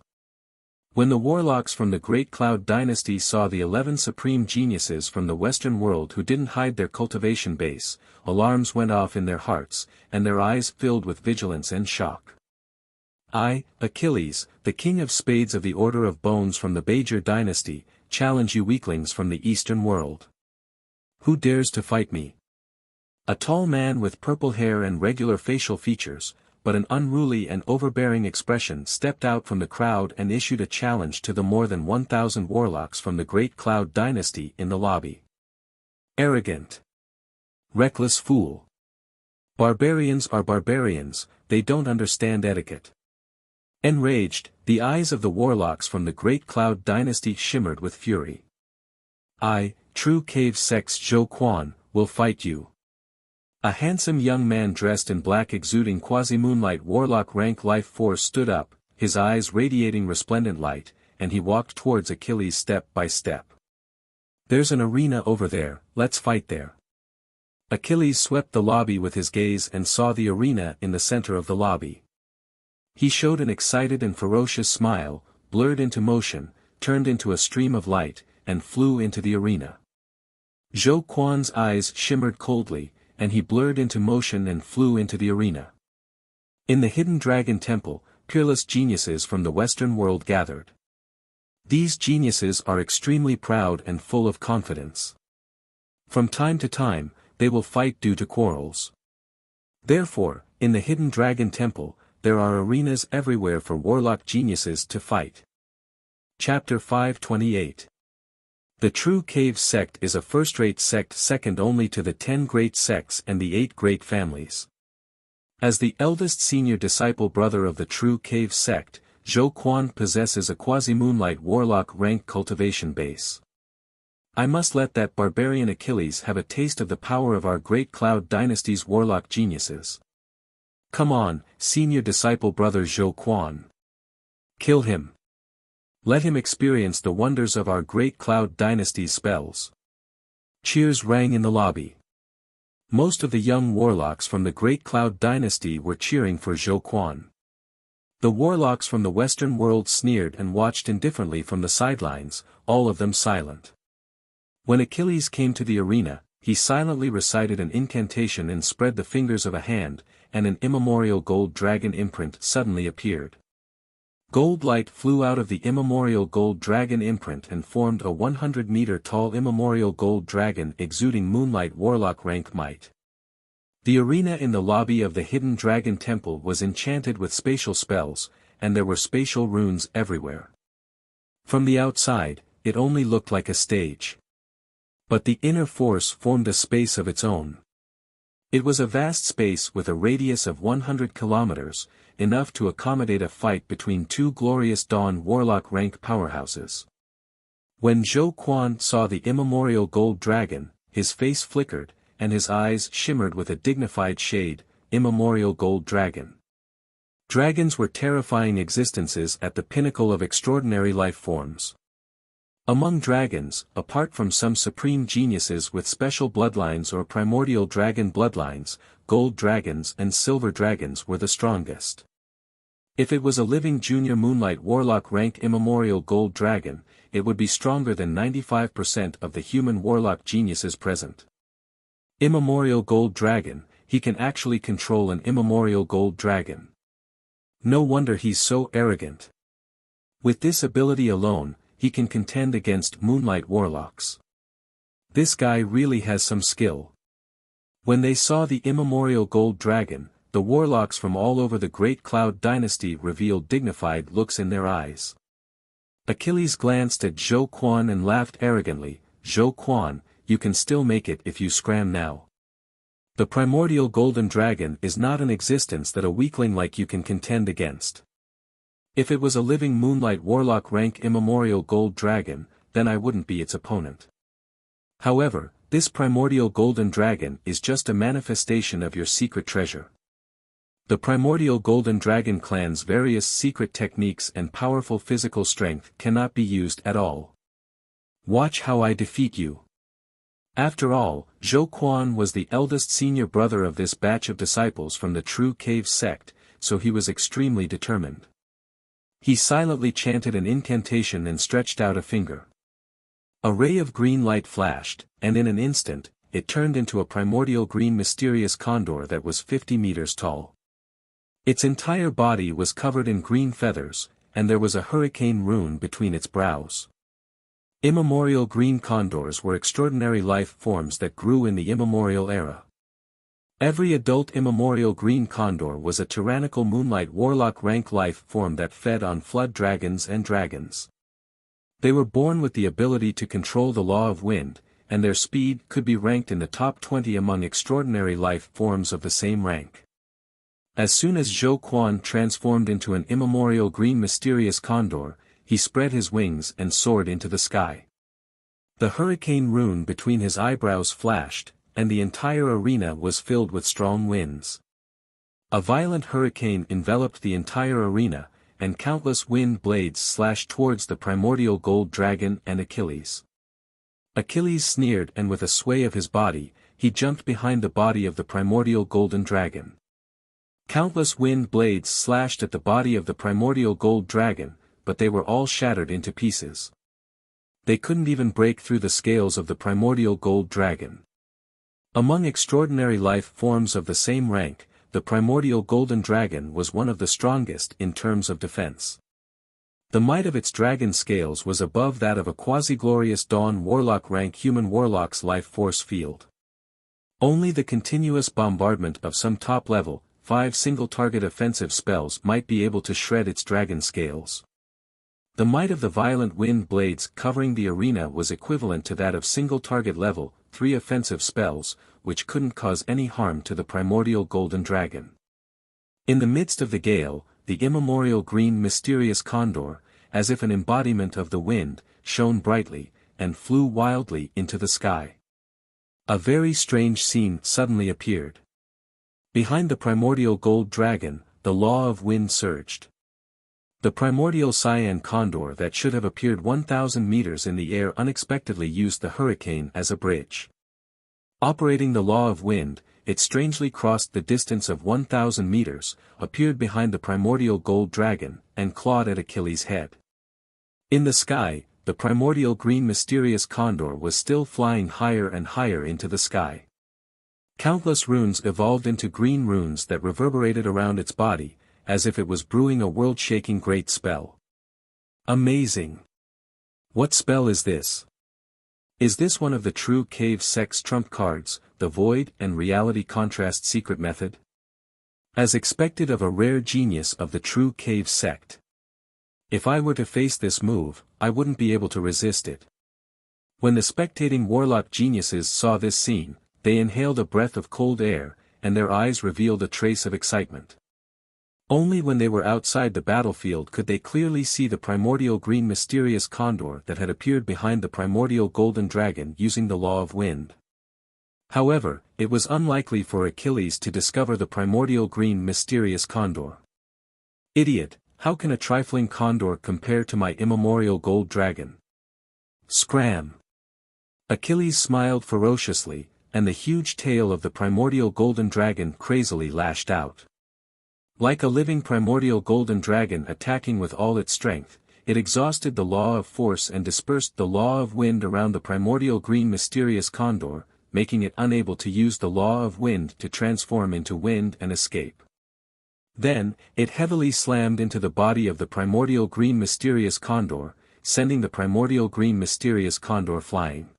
When the warlocks from the Great Cloud Dynasty saw the 11 supreme geniuses from the Western world who didn't hide their cultivation base, alarms went off in their hearts, and their eyes filled with vigilance and shock. I, Achilles, the king of spades of the Order of Bones from the Bajor Dynasty, challenge you weaklings from the Eastern world. Who dares to fight me? A tall man with purple hair and regular facial features, but an unruly and overbearing expression stepped out from the crowd and issued a challenge to the more than 1,000 warlocks from the Great Cloud Dynasty in the lobby. Arrogant. Reckless fool. Barbarians are barbarians, they don't understand etiquette. Enraged, the eyes of the warlocks from the Great Cloud Dynasty shimmered with fury. I, true cave sex Zhou Quan, will fight you. A handsome young man dressed in black exuding quasi-moonlight warlock rank life force stood up, his eyes radiating resplendent light, and he walked towards Achilles step by step. There's an arena over there, let's fight there. Achilles swept the lobby with his gaze and saw the arena in the center of the lobby. He showed an excited and ferocious smile, blurred into motion, turned into a stream of light, and flew into the arena. Zhou Quan's eyes shimmered coldly, and he blurred into motion and flew into the arena. In the hidden dragon temple, peerless geniuses from the Western world gathered. These geniuses are extremely proud and full of confidence. From time to time, they will fight due to quarrels. Therefore, in the hidden dragon temple, there are arenas everywhere for warlock geniuses to fight. Chapter 528. The True Cave Sect is a first-rate sect second only to the 10 great sects and the 8 great families. As the eldest senior disciple brother of the True Cave Sect, Zhou Quan possesses a quasi-moonlight warlock rank cultivation base. I must let that barbarian Achilles have a taste of the power of our great Cloud Dynasty's warlock geniuses. Come on, senior disciple brother Zhou Quan. Kill him. Let him experience the wonders of our great Cloud Dynasty's spells. Cheers rang in the lobby. Most of the young warlocks from the great Cloud Dynasty were cheering for Zhou Quan. The warlocks from the Western world sneered and watched indifferently from the sidelines, all of them silent. When Achilles came to the arena, he silently recited an incantation and spread the fingers of a hand, and an immemorial gold dragon imprint suddenly appeared. Gold light flew out of the immemorial gold dragon imprint and formed a 100-meter-tall immemorial gold dragon exuding moonlight warlock rank might. The arena in the lobby of the hidden dragon temple was enchanted with spatial spells, and there were spatial runes everywhere. From the outside, it only looked like a stage. But the inner force formed a space of its own. It was a vast space with a radius of 100 kilometers, enough to accommodate a fight between two glorious dawn warlock rank powerhouses. When Zhou Quan saw the immemorial gold dragon, his face flickered, and his eyes shimmered with a dignified shade, immemorial gold dragon. Dragons were terrifying existences at the pinnacle of extraordinary life forms. Among dragons, apart from some supreme geniuses with special bloodlines or primordial dragon bloodlines, gold dragons and silver dragons were the strongest. If it was a living junior moonlight warlock rank immemorial gold dragon, it would be stronger than 95% of the human warlock geniuses present. Immemorial gold dragon, he can actually control an immemorial gold dragon. No wonder he's so arrogant. With this ability alone, he can contend against moonlight warlocks. This guy really has some skill. When they saw the immemorial gold dragon, the warlocks from all over the great Cloud Dynasty revealed dignified looks in their eyes. Achilles glanced at Zhou Quan and laughed arrogantly. Zhou Quan, you can still make it if you scram now. The primordial golden dragon is not an existence that a weakling like you can contend against. If it was a living moonlight warlock rank immemorial gold dragon, then I wouldn't be its opponent. However, this primordial golden dragon is just a manifestation of your secret treasure. The primordial golden dragon clan's various secret techniques and powerful physical strength cannot be used at all. Watch how I defeat you. After all, Zhou Quan was the eldest senior brother of this batch of disciples from the True Cave Sect, so he was extremely determined. He silently chanted an incantation and stretched out a finger. A ray of green light flashed, and in an instant, it turned into a primordial green mysterious condor that was 50 meters tall. Its entire body was covered in green feathers, and there was a hurricane rune between its brows. Immemorial green condors were extraordinary life forms that grew in the immemorial era. Every adult immemorial green condor was a tyrannical moonlight warlock rank life form that fed on flood dragons and dragons. They were born with the ability to control the law of wind, and their speed could be ranked in the top 20 among extraordinary life forms of the same rank. As soon as Zhou Quan transformed into an immemorial green mysterious condor, he spread his wings and soared into the sky. The hurricane rune between his eyebrows flashed, and the entire arena was filled with strong winds. A violent hurricane enveloped the entire arena, and countless wind blades slashed towards the primordial gold dragon and Achilles. Achilles sneered, and with a sway of his body, he jumped behind the body of the primordial golden dragon. Countless wind blades slashed at the body of the primordial gold dragon, but they were all shattered into pieces. They couldn't even break through the scales of the primordial gold dragon. Among extraordinary life forms of the same rank, the primordial golden dragon was one of the strongest in terms of defense. The might of its dragon scales was above that of a quasi-glorious dawn warlock rank human warlock's life force field. Only the continuous bombardment of some top-level, 5 single-target offensive spells might be able to shred its dragon scales. The might of the violent wind blades covering the arena was equivalent to that of single-target level, 3 offensive spells, which couldn't cause any harm to the primordial golden dragon. In the midst of the gale, the immemorial green mysterious condor, as if an embodiment of the wind, shone brightly, and flew wildly into the sky. A very strange scene suddenly appeared. Behind the primordial gold dragon, the law of wind surged. The primordial cyan condor that should have appeared 1,000 meters in the air unexpectedly used the hurricane as a bridge. Operating the law of wind, it strangely crossed the distance of 1,000 meters, appeared behind the primordial gold dragon, and clawed at Achilles' head. In the sky, the primordial green mysterious condor was still flying higher and higher into the sky. Countless runes evolved into green runes that reverberated around its body, as if it was brewing a world-shaking great spell. Amazing! What spell is this? Is this one of the true cave sect's trump cards, the void and reality contrast secret method? As expected of a rare genius of the true cave sect. If I were to face this move, I wouldn't be able to resist it. When the spectating warlock geniuses saw this scene, they inhaled a breath of cold air, and their eyes revealed a trace of excitement. Only when they were outside the battlefield could they clearly see the primordial green mysterious condor that had appeared behind the primordial golden dragon using the law of wind. However, it was unlikely for Achilles to discover the primordial green mysterious condor. Idiot, how can a trifling condor compare to my immemorial gold dragon? Scram! Achilles smiled ferociously, and the huge tail of the primordial golden dragon crazily lashed out. Like a living primordial golden dragon attacking with all its strength, it exhausted the law of force and dispersed the law of wind around the primordial green mysterious condor, making it unable to use the law of wind to transform into wind and escape. Then, it heavily slammed into the body of the primordial green mysterious condor, sending the primordial green mysterious condor flying.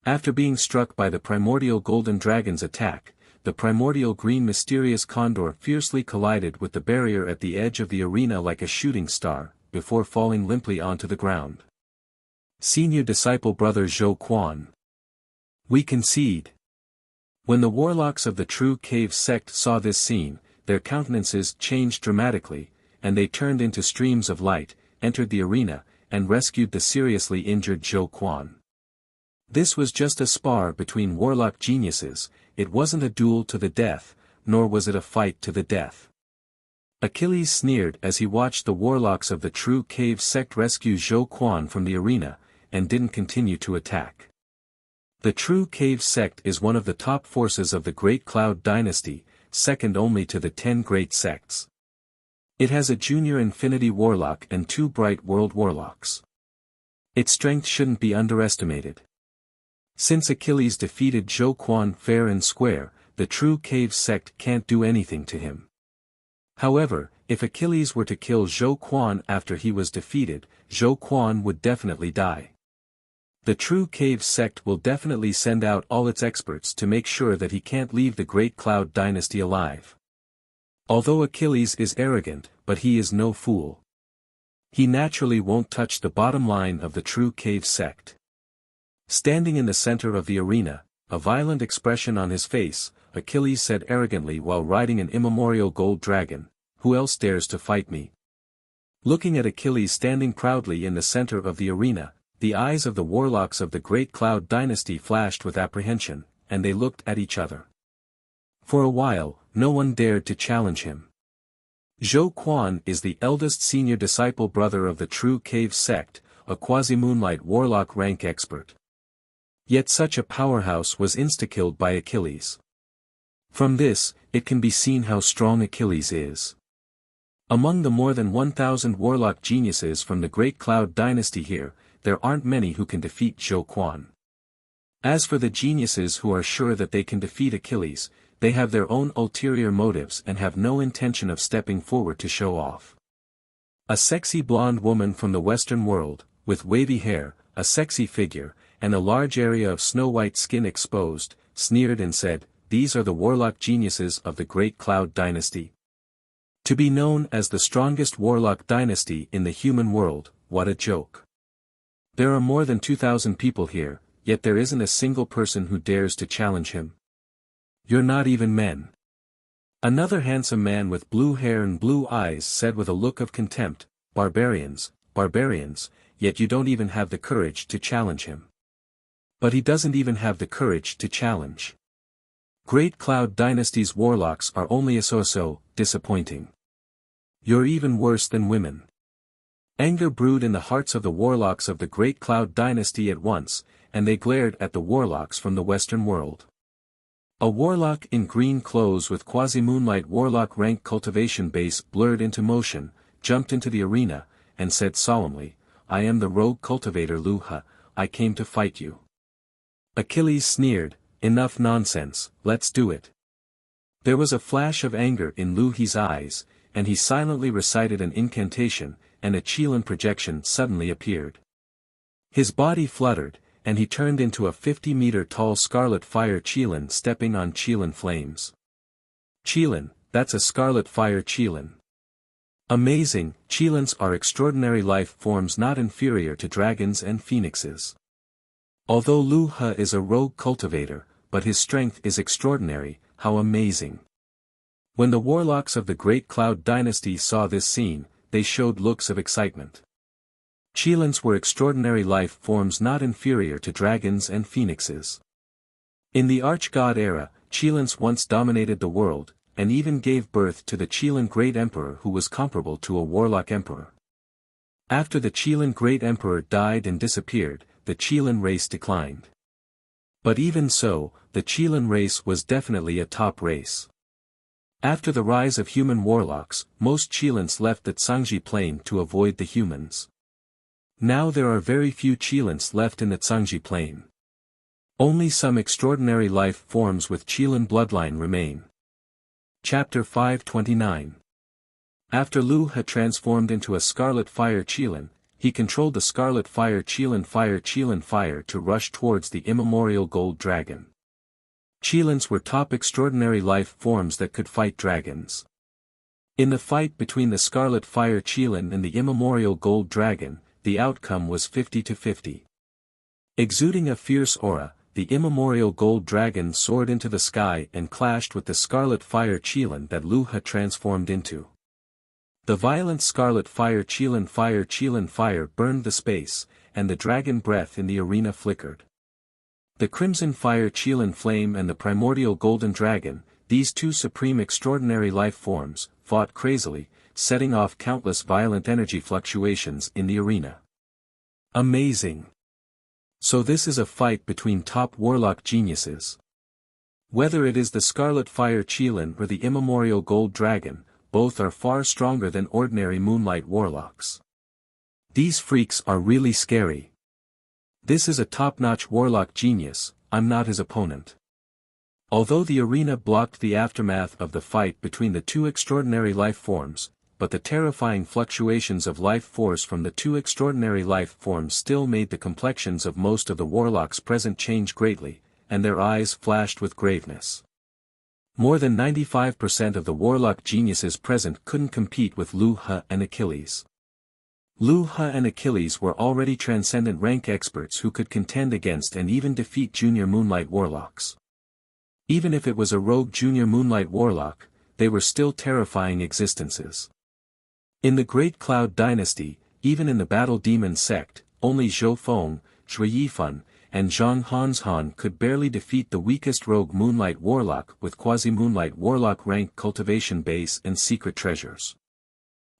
After being struck by the primordial golden dragon's attack, the primordial green mysterious condor fiercely collided with the barrier at the edge of the arena like a shooting star, before falling limply onto the ground. Senior disciple brother Zhou Quan. We concede. When the warlocks of the true cave sect saw this scene, their countenances changed dramatically, and they turned into streams of light, entered the arena, and rescued the seriously injured Zhou Quan. This was just a spar between warlock geniuses. It wasn't a duel to the death, nor was it a fight to the death. Achilles sneered as he watched the warlocks of the true cave sect rescue Zhou Quan from the arena, and didn't continue to attack. The true cave sect is one of the top forces of the Great Cloud dynasty, second only to the 10 great sects. It has a junior infinity warlock and 2 bright world warlocks. Its strength shouldn't be underestimated. Since Achilles defeated Zhou Quan fair and square, the true cave sect can't do anything to him. However, if Achilles were to kill Zhou Quan after he was defeated, Zhou Quan would definitely die. The true cave sect will definitely send out all its experts to make sure that he can't leave the Great Cloud dynasty alive. Although Achilles is arrogant, but he is no fool. He naturally won't touch the bottom line of the true cave sect. Standing in the center of the arena, a violent expression on his face, Achilles said arrogantly while riding an immemorial gold dragon, "Who else dares to fight me?" Looking at Achilles standing proudly in the center of the arena, the eyes of the warlocks of the Great Cloud dynasty flashed with apprehension, and they looked at each other. For a while, no one dared to challenge him. Zhou Quan is the eldest senior disciple brother of the true cave sect, a quasi-moonlight warlock rank expert. Yet such a powerhouse was insta-killed by Achilles. From this, it can be seen how strong Achilles is. Among the more than 1,000 warlock geniuses from the Great Cloud Dynasty here, there aren't many who can defeat Zhou Quan. As for the geniuses who are sure that they can defeat Achilles, they have their own ulterior motives and have no intention of stepping forward to show off. A sexy blonde woman from the Western world, with wavy hair, a sexy figure, and a large area of snow-white skin exposed, sneered and said, "These are the warlock geniuses of the Great Cloud Dynasty. To be known as the strongest warlock dynasty in the human world, what a joke. There are more than 2,000 people here, yet there isn't a single person who dares to challenge him. You're not even men." Another handsome man with blue hair and blue eyes said with a look of contempt, "Barbarians, barbarians, yet you don't even have the courage to challenge him." But he doesn't even have the courage to challenge. Great Cloud Dynasty's warlocks are only a so-so, disappointing. You're even worse than women. Anger brewed in the hearts of the warlocks of the Great Cloud Dynasty at once, and they glared at the warlocks from the Western world. A warlock in green clothes with quasi-moonlight warlock rank cultivation base blurred into motion, jumped into the arena, and said solemnly, "I am the rogue cultivator Lu He, I came to fight you." Achilles sneered, "Enough nonsense, let's do it." There was a flash of anger in Lu He's eyes, and he silently recited an incantation, and a Qilin projection suddenly appeared. His body fluttered, and he turned into a 50-meter tall scarlet fire Qilin stepping on Qilin flames. Qilin, that's a scarlet fire Qilin. Amazing, Qilins are extraordinary life forms not inferior to dragons and phoenixes. Although Lu He is a rogue cultivator, but his strength is extraordinary, how amazing. When the warlocks of the Great Cloud Dynasty saw this scene, they showed looks of excitement. Qilins were extraordinary life forms not inferior to dragons and phoenixes. In the Archgod era, Qilins once dominated the world, and even gave birth to the Qilin Great Emperor who was comparable to a warlock emperor. After the Qilin Great Emperor died and disappeared, the Qilin race declined. But even so, the Qilin race was definitely a top race. After the rise of human warlocks, most Qilins left the Zhangji Plain to avoid the humans. Now there are very few Qilins left in the Zhangji Plain. Only some extraordinary life forms with Qilin bloodline remain. Chapter 529. After Lu He transformed into a scarlet fire Qilin, he controlled the scarlet fire Qilin fire to rush towards the immemorial gold dragon. Qilins were top extraordinary life forms that could fight dragons. In the fight between the scarlet fire Qilin and the immemorial gold dragon, the outcome was 50-50. Exuding a fierce aura, the immemorial gold dragon soared into the sky and clashed with the scarlet fire Qilin that Lu He transformed into. The violent scarlet fire Qilin burned the space, and the dragon breath in the arena flickered. The crimson fire Qilin flame and the primordial golden dragon, these two supreme extraordinary life forms, fought crazily, setting off countless violent energy fluctuations in the arena. Amazing! So this is a fight between top warlock geniuses. Whether it is the scarlet fire Qilin or the immemorial gold dragon, both are far stronger than ordinary moonlight warlocks. These freaks are really scary. This is a top-notch warlock genius, I'm not his opponent. Although the arena blocked the aftermath of the fight between the two extraordinary life forms, but the terrifying fluctuations of life force from the two extraordinary life forms still made the complexions of most of the warlocks present change greatly, and their eyes flashed with graveness. More than 95% of the warlock geniuses present couldn't compete with Lu He and Achilles. Lu He and Achilles were already transcendent rank experts who could contend against and even defeat junior moonlight warlocks. Even if it was a rogue junior moonlight warlock, they were still terrifying existences. In the Great Cloud Dynasty, even in the Battle Demon sect, only Zhou Feng, Zhui Yifan, and Zhang Hanshan could barely defeat the weakest rogue moonlight warlock with quasi-moonlight warlock rank cultivation base and secret treasures.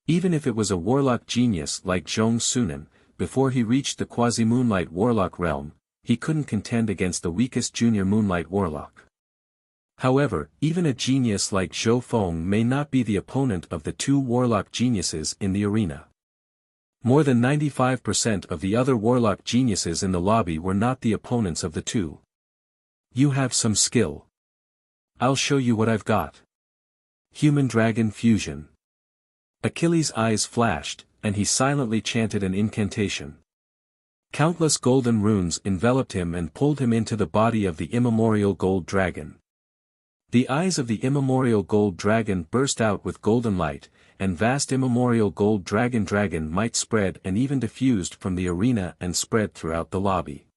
Even if it was a warlock genius like Zhong Sunan, before he reached the quasi-moonlight warlock realm, he couldn't contend against the weakest junior moonlight warlock. However, even a genius like Zhou Feng may not be the opponent of the two warlock geniuses in the arena. More than 95% of the other warlock geniuses in the lobby were not the opponents of the two. You have some skill. I'll show you what I've got. Human-dragon fusion. Achilles' eyes flashed, and he silently chanted an incantation. Countless golden runes enveloped him and pulled him into the body of the immemorial gold dragon. The eyes of the immemorial gold dragon burst out with golden light, and vast immemorial gold dragon might spread and even diffused from the arena and spread throughout the lobby.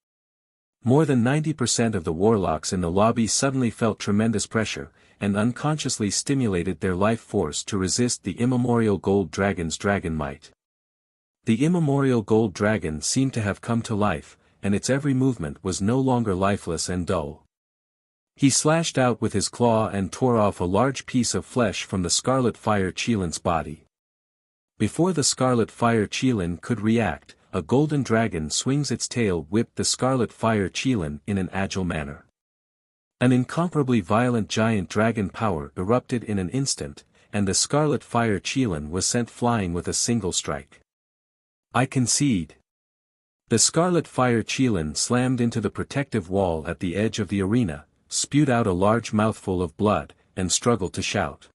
More than 90% of the warlocks in the lobby suddenly felt tremendous pressure, and unconsciously stimulated their life force to resist the immemorial gold dragon's dragon might. The immemorial gold dragon seemed to have come to life, and its every movement was no longer lifeless and dull. He slashed out with his claw and tore off a large piece of flesh from the Scarlet Fire Qilin's body. Before the Scarlet Fire Qilin could react, a golden dragon swings its tail whipped the Scarlet Fire Qilin in an agile manner. An incomparably violent giant dragon power erupted in an instant, and the Scarlet Fire Qilin was sent flying with a single strike. I concede. The Scarlet Fire Qilin slammed into the protective wall at the edge of the arena, spewed out a large mouthful of blood, and struggled to shout.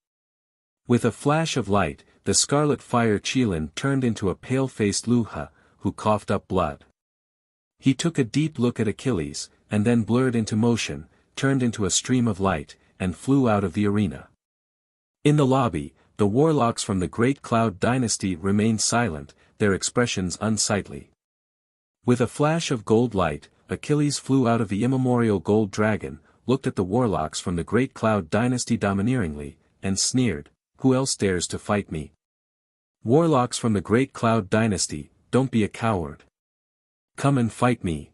With a flash of light, the Scarlet Fire Qilin turned into a pale-faced Luha, who coughed up blood. He took a deep look at Achilles, and then blurred into motion, turned into a stream of light, and flew out of the arena. In the lobby, the warlocks from the Great Cloud Dynasty remained silent, their expressions unsightly. With a flash of gold light, Achilles flew out of the immemorial gold dragon, looked at the warlocks from the Great Cloud Dynasty domineeringly, and sneered, "Who else dares to fight me? Warlocks from the Great Cloud Dynasty, don't be a coward. Come and fight me.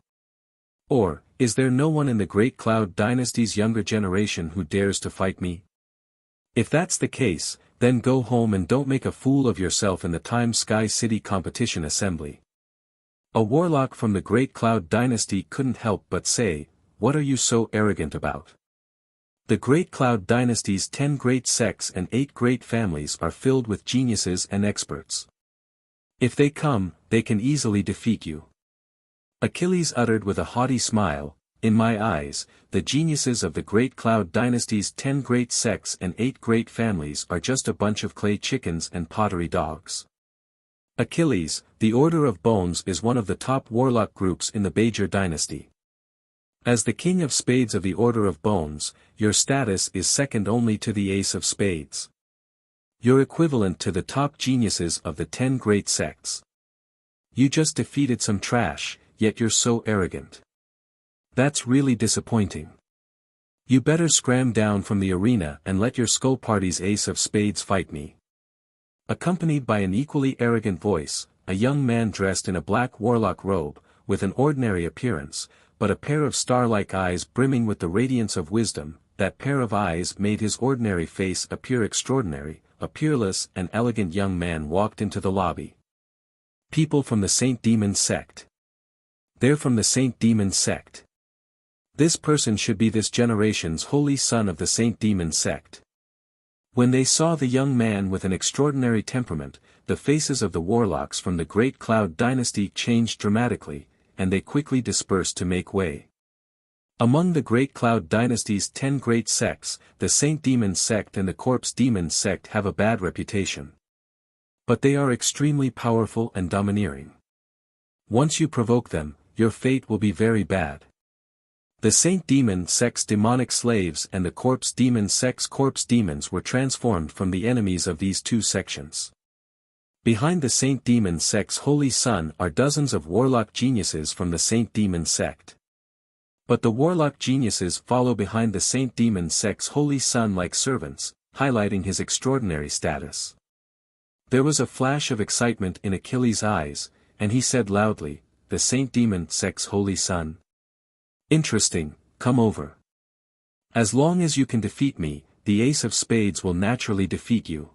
Or, is there no one in the Great Cloud Dynasty's younger generation who dares to fight me? If that's the case, then go home and don't make a fool of yourself in the Time Sky City Competition Assembly." A warlock from the Great Cloud Dynasty couldn't help but say, "What are you so arrogant about? The Great Cloud Dynasty's 10 great sects and 8 great families are filled with geniuses and experts. If they come, they can easily defeat you." Achilles uttered with a haughty smile, "In my eyes, the geniuses of the Great Cloud Dynasty's 10 great sects and 8 great families are just a bunch of clay chickens and pottery dogs. Achilles, the Order of Bones is one of the top warlock groups in the Bajor Dynasty. As the King of Spades of the Order of Bones, your status is second only to the Ace of Spades. You're equivalent to the top geniuses of the 10 great sects. You just defeated some trash, yet you're so arrogant. That's really disappointing. You better scram down from the arena and let your skull party's Ace of Spades fight me." Accompanied by an equally arrogant voice, a young man dressed in a black warlock robe, with an ordinary appearance, but a pair of star-like eyes brimming with the radiance of wisdom, that pair of eyes made his ordinary face appear extraordinary, a peerless and elegant young man walked into the lobby. "People from the Saint Demon Sect. They're from the Saint Demon Sect. This person should be this generation's holy son of the Saint Demon Sect." When they saw the young man with an extraordinary temperament, the faces of the warlocks from the Great Cloud Dynasty changed dramatically, and they quickly dispersed to make way. Among the Great Cloud Dynasty's 10 great sects, the Saint Demon Sect and the Corpse Demon Sect have a bad reputation. But they are extremely powerful and domineering. Once you provoke them, your fate will be very bad. The Saint Demon Sect's demonic slaves and the Corpse Demon Sect's corpse demons were transformed from the enemies of these two sections. Behind the Saint Demon Sect's holy son are dozens of warlock geniuses from the Saint Demon Sect. But the warlock geniuses follow behind the Saint Demon Sect's holy son like servants, highlighting his extraordinary status. There was a flash of excitement in Achilles' eyes, and he said loudly, "The Saint Demon Sect's holy son? Interesting, come over. As long as you can defeat me, the Ace of Spades will naturally defeat you."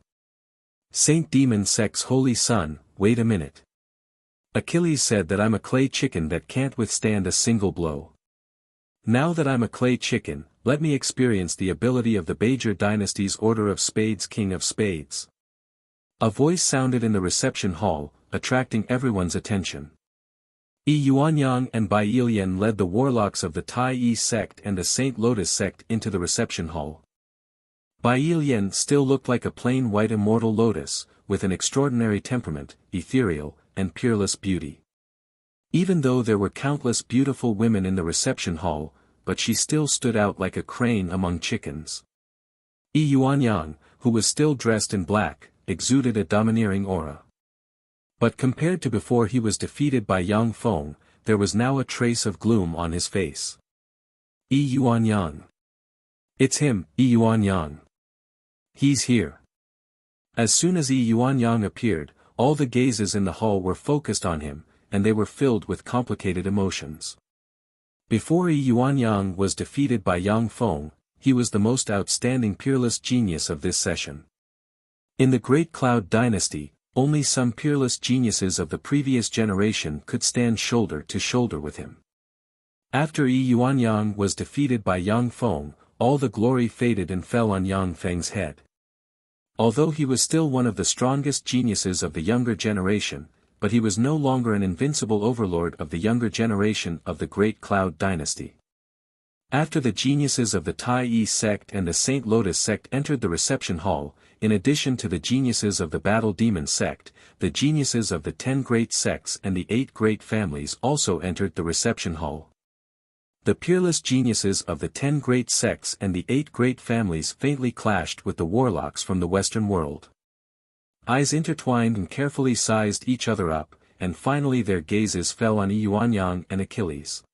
"Saint Demon Sect's holy son, wait a minute. Achilles said that I'm a clay chicken that can't withstand a single blow. Now that I'm a clay chicken, let me experience the ability of the Bajor dynasty's Order of Spades King of Spades. A voice sounded in the reception hall, attracting everyone's attention. Yi Yuanyang and Bai Yilian led the warlocks of the Tai Yi sect and the Saint Lotus sect into the reception hall. Bai Yilian still looked like a plain white immortal lotus, with an extraordinary temperament, ethereal, and peerless beauty. Even though there were countless beautiful women in the reception hall, but she still stood out like a crane among chickens. Yi Yuanyang, who was still dressed in black, exuded a domineering aura. But compared to before he was defeated by Yang Feng, there was now a trace of gloom on his face. Yi Yuanyang. It's him, Yi Yuanyang. He's here. As soon as Yi Yuanyang appeared, all the gazes in the hall were focused on him, and they were filled with complicated emotions. Before Yi Yuanyang was defeated by Yang Feng, he was the most outstanding peerless genius of this session. In the Great Cloud Dynasty, only some peerless geniuses of the previous generation could stand shoulder to shoulder with him. After Yi Yuanyang was defeated by Yang Feng, all the glory faded and fell on Yang Feng's head. Although he was still one of the strongest geniuses of the younger generation, but he was no longer an invincible overlord of the younger generation of the Great Cloud Dynasty. After the geniuses of the Tai Yi sect and the Saint Lotus sect entered the reception hall, in addition to the geniuses of the Battle Demon sect, the geniuses of the 10 great sects and the 8 great families also entered the reception hall. The peerless geniuses of the 10 great sects and the 8 great families faintly clashed with the warlocks from the Western world. Eyes intertwined and carefully sized each other up, and finally their gazes fell on Yi Yuanyang and Achilles.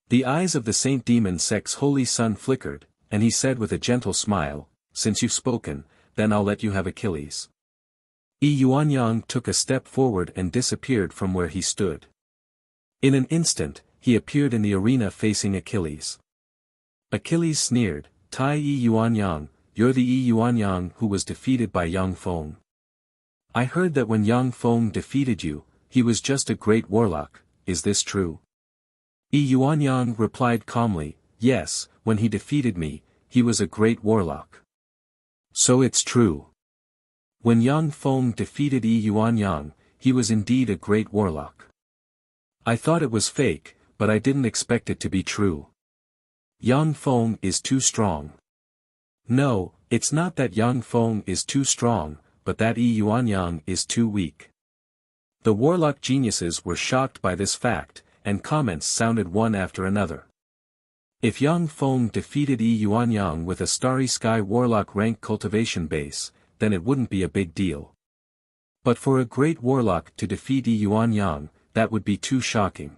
The eyes of the Saint Demon sect's holy son flickered, and he said with a gentle smile, "Since you've spoken, then I'll let you have Achilles." Yi Yuanyang took a step forward and disappeared from where he stood. In an instant, he appeared in the arena facing Achilles. Achilles sneered, "Tai Yi Yuanyang, you're the Yi Yuanyang who was defeated by Yang Feng. I heard that when Yang Feng defeated you, he was just a great warlock, is this true?" Yi Yuanyang replied calmly, "Yes, when he defeated me, he was a great warlock." "So it's true. When Yang Feng defeated Yi Yuanyang, he was indeed a great warlock. I thought it was fake, but I didn't expect it to be true. Yang Feng is too strong." "No, it's not that Yang Feng is too strong, but that Yi Yuanyang is too weak." The warlock geniuses were shocked by this fact, and comments sounded one after another. If Yang Feng defeated Yi Yuanyang with a Starry Sky warlock rank cultivation base, then it wouldn't be a big deal. But for a great warlock to defeat Yi Yuanyang, that would be too shocking.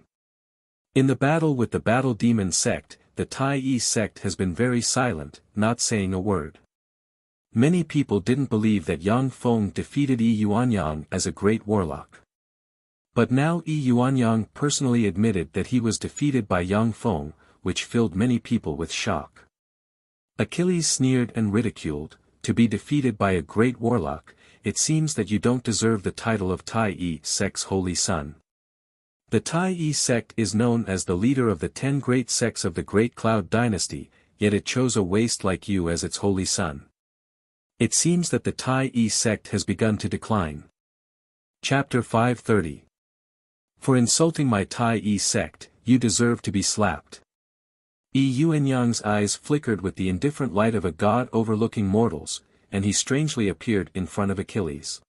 In the battle with the Battle Demon sect, the Tai Yi sect has been very silent, not saying a word. Many people didn't believe that Yang Feng defeated Yi Yuanyang as a great warlock. But now Yi Yuanyang personally admitted that he was defeated by Yang Feng, which filled many people with shock. Achilles sneered and ridiculed, "To be defeated by a great warlock, it seems that you don't deserve the title of Tai Yi sect's holy son. The Tai Yi sect is known as the leader of the 10 great sects of the Great Cloud Dynasty, yet it chose a waste like you as its holy son. It seems that the Tai Yi sect has begun to decline." Chapter 530. For insulting my Tai Yi sect, you deserve to be slapped. Yi Yuanyang's eyes flickered with the indifferent light of a god overlooking mortals, and he strangely appeared in front of Achilles.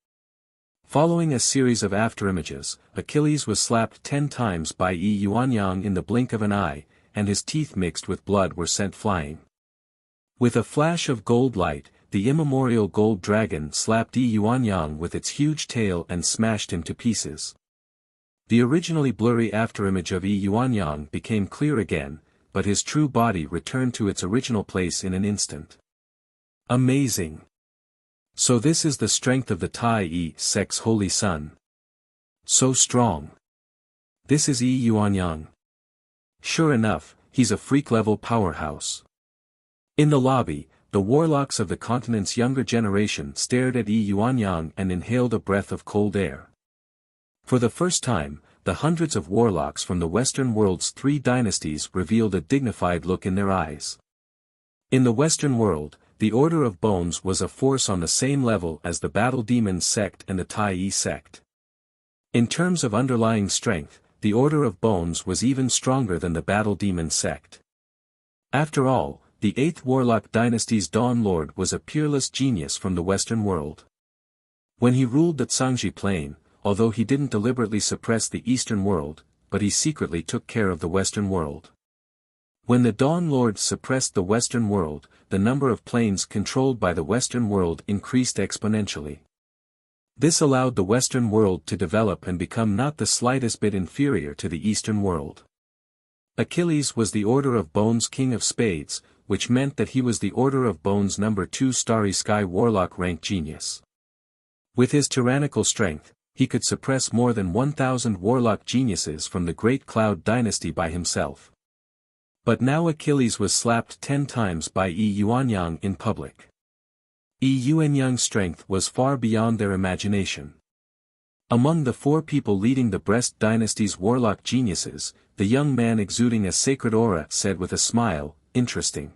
Following a series of afterimages, Achilles was slapped 10 times by Yi Yuanyang in the blink of an eye, and his teeth mixed with blood were sent flying. With a flash of gold light, the immemorial gold dragon slapped Yi Yuanyang with its huge tail and smashed him to pieces. The originally blurry afterimage of Yi Yuanyang became clear again, but his true body returned to its original place in an instant. Amazing! So this is the strength of the Tai Yi sect's holy son. So strong. This is Yi Yuanyang. Sure enough, he's a freak-level powerhouse. In the lobby, the warlocks of the continent's younger generation stared at Yi Yuanyang and inhaled a breath of cold air. For the first time, the hundreds of warlocks from the Western world's 3 dynasties revealed a dignified look in their eyes. In the Western world, the Order of Bones was a force on the same level as the Battle Demons sect and the Tai Yi sect. In terms of underlying strength, the Order of Bones was even stronger than the Battle Demon sect. After all, the 8th Warlock dynasty's Dawn Lord was a peerless genius from the Western world. When he ruled the Zhangji Plain, although he didn't deliberately suppress the Eastern world, but he secretly took care of the Western world. When the Dawn Lord suppressed the Western world, the number of planes controlled by the Western world increased exponentially. This allowed the Western world to develop and become not the slightest bit inferior to the Eastern world. Achilles was the Order of Bones King of Spades, which meant that he was the Order of Bones number 2 Starry Sky Warlock rank genius. With his tyrannical strength, he could suppress more than 1,000 warlock geniuses from the Great Cloud dynasty by himself. But now Achilles was slapped 10 times by Yi Yuanyang in public. Yi Yuanyang's strength was far beyond their imagination. Among the 4 people leading the Brest dynasty's warlock geniuses, the young man exuding a sacred aura said with a smile, "Interesting.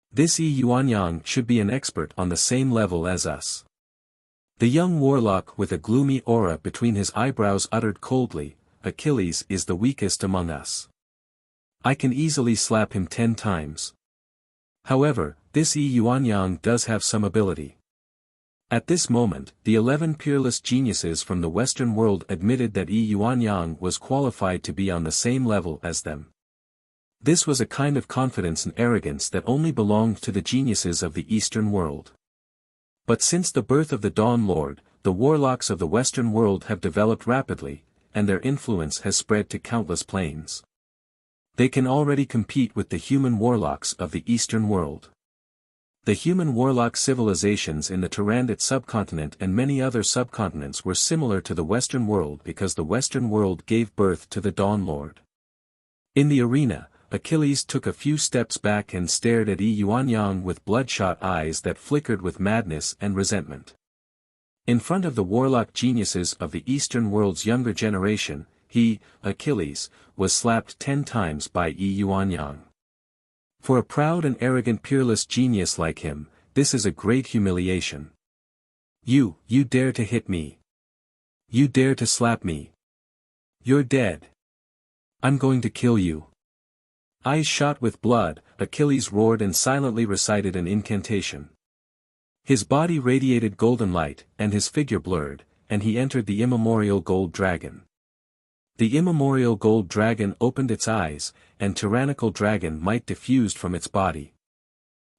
This Yi Yuanyang should be an expert on the same level as us." The young warlock with a gloomy aura between his eyebrows uttered coldly, "Achilles is the weakest among us. I can easily slap him 10 times. However, this Yi Yuanyang does have some ability." At this moment, the 11 peerless geniuses from the Western world admitted that Yi Yuanyang was qualified to be on the same level as them. This was a kind of confidence and arrogance that only belonged to the geniuses of the Eastern world. But since the birth of the Dawn Lord, the warlocks of the Western world have developed rapidly, and their influence has spread to countless planes. They can already compete with the human warlocks of the Eastern world. The human warlock civilizations in the Turandot subcontinent and many other subcontinents were similar to the Western world because the Western world gave birth to the Dawn Lord. In the arena, Achilles took a few steps back and stared at Yi Yuanyang with bloodshot eyes that flickered with madness and resentment. In front of the warlock geniuses of the Eastern world's younger generation, he, Achilles, was slapped 10 times by Yi Yuanyang. For a proud and arrogant peerless genius like him, this is a great humiliation. You dare to hit me. You dare to slap me. You're dead. I'm going to kill you. Eyes shot with blood, Achilles roared and silently recited an incantation. His body radiated golden light, and his figure blurred, and he entered the immemorial gold dragon. The immemorial gold dragon opened its eyes, and tyrannical dragon might diffused from its body.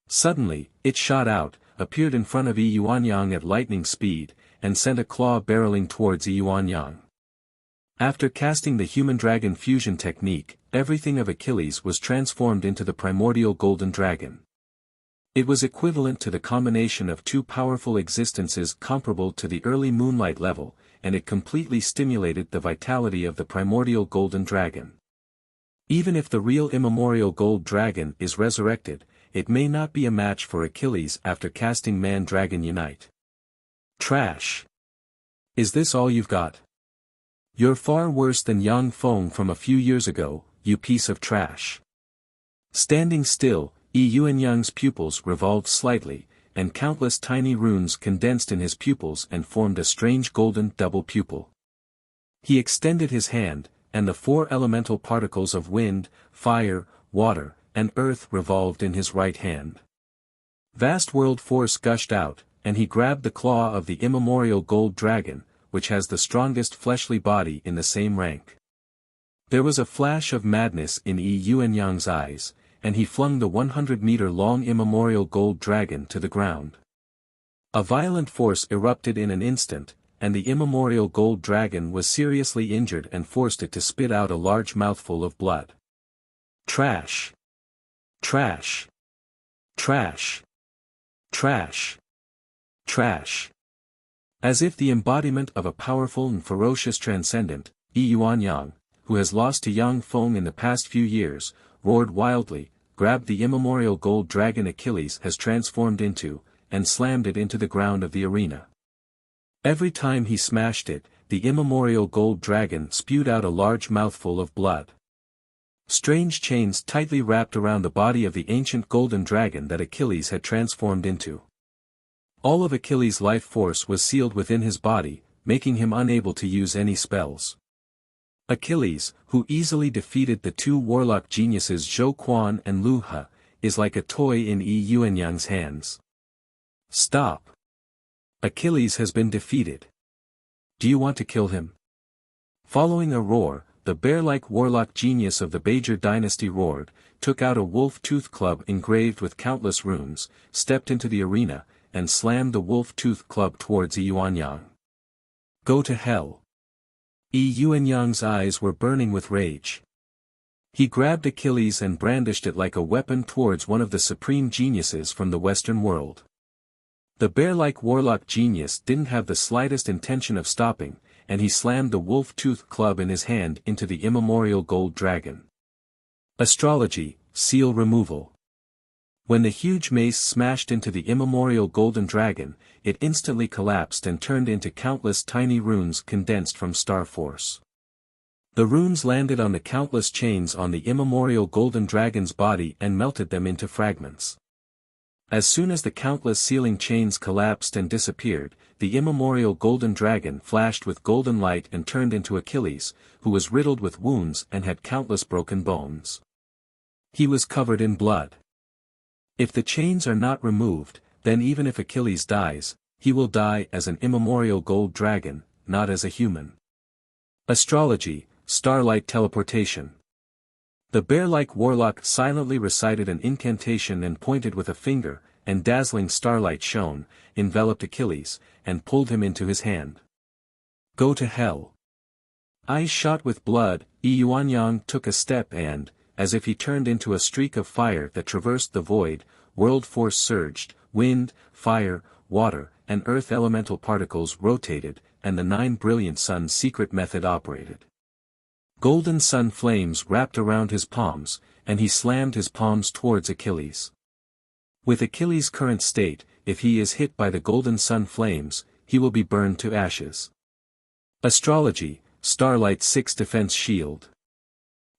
Suddenly, it shot out, appeared in front of Yi Yuanyang at lightning speed, and sent a claw barreling towards Yi Yuanyang. After casting the human dragon fusion technique, everything of Achilles was transformed into the primordial golden dragon. It was equivalent to the combination of 2 powerful existences comparable to the early moonlight level, and it completely stimulated the vitality of the primordial golden dragon. Even if the real immemorial gold dragon is resurrected, it may not be a match for Achilles after casting Man-Dragon Unite. Trash. Is this all you've got? You're far worse than Yang Feng from a few years ago, you piece of trash. Standing still, Yi Yuanyang's pupils revolved slightly, and countless tiny runes condensed in his pupils and formed a strange golden double pupil. He extended his hand, and the 4 elemental particles of wind, fire, water, and earth revolved in his right hand. Vast world force gushed out, and he grabbed the claw of the immemorial gold dragon, which has the strongest fleshly body in the same rank. There was a flash of madness in Yi Yuanyang's eyes, and he flung the 100-meter-long immemorial gold dragon to the ground. A violent force erupted in an instant, and the immemorial gold dragon was seriously injured and forced it to spit out a large mouthful of blood. Trash. Trash. Trash. Trash. Trash. As if the embodiment of a powerful and ferocious transcendent, Yi Yuanyang, who has lost to Yang Feng in the past few years, roared wildly, grabbed the immemorial gold dragon Achilles has transformed into, and slammed it into the ground of the arena. Every time he smashed it, the immemorial gold dragon spewed out a large mouthful of blood. Strange chains tightly wrapped around the body of the ancient golden dragon that Achilles had transformed into. All of Achilles' life force was sealed within his body, making him unable to use any spells. Achilles, who easily defeated the two warlock geniuses Zhou Quan and Lu He, is like a toy in Yi Yuanyang's hands. Stop! Achilles has been defeated. Do you want to kill him? Following a roar, the bear-like warlock genius of the Bajor dynasty roared, took out a wolf-tooth club engraved with countless runes, stepped into the arena, and slammed the wolf-tooth club towards Yi Yuanyang. Go to hell! Yi Yuanyang's eyes were burning with rage. He grabbed Achilles and brandished it like a weapon towards one of the supreme geniuses from the Western world. The bear-like warlock genius didn't have the slightest intention of stopping, and he slammed the wolf-tooth club in his hand into the immemorial gold dragon. Astrology, seal removal. When the huge mace smashed into the immemorial golden dragon, it instantly collapsed and turned into countless tiny runes condensed from star force. The runes landed on the countless chains on the immemorial golden dragon's body and melted them into fragments. As soon as the countless sealing chains collapsed and disappeared, the immemorial golden dragon flashed with golden light and turned into Achilles, who was riddled with wounds and had countless broken bones. He was covered in blood. If the chains are not removed, then even if Achilles dies, he will die as an immemorial gold dragon, not as a human. Astrology, starlight teleportation. The bear-like warlock silently recited an incantation and pointed with a finger, and dazzling starlight shone, enveloped Achilles, and pulled him into his hand. Go to hell! Eyes shot with blood, Yi Yuanyang took a step and, as if he turned into a streak of fire that traversed the void, world force surged, wind, fire, water, and earth elemental particles rotated, and the 9 brilliant sun's secret method operated. Golden sun flames wrapped around his palms, and he slammed his palms towards Achilles. With Achilles' current state, if he is hit by the golden sun flames, he will be burned to ashes. Astrology, starlight 6 defense shield.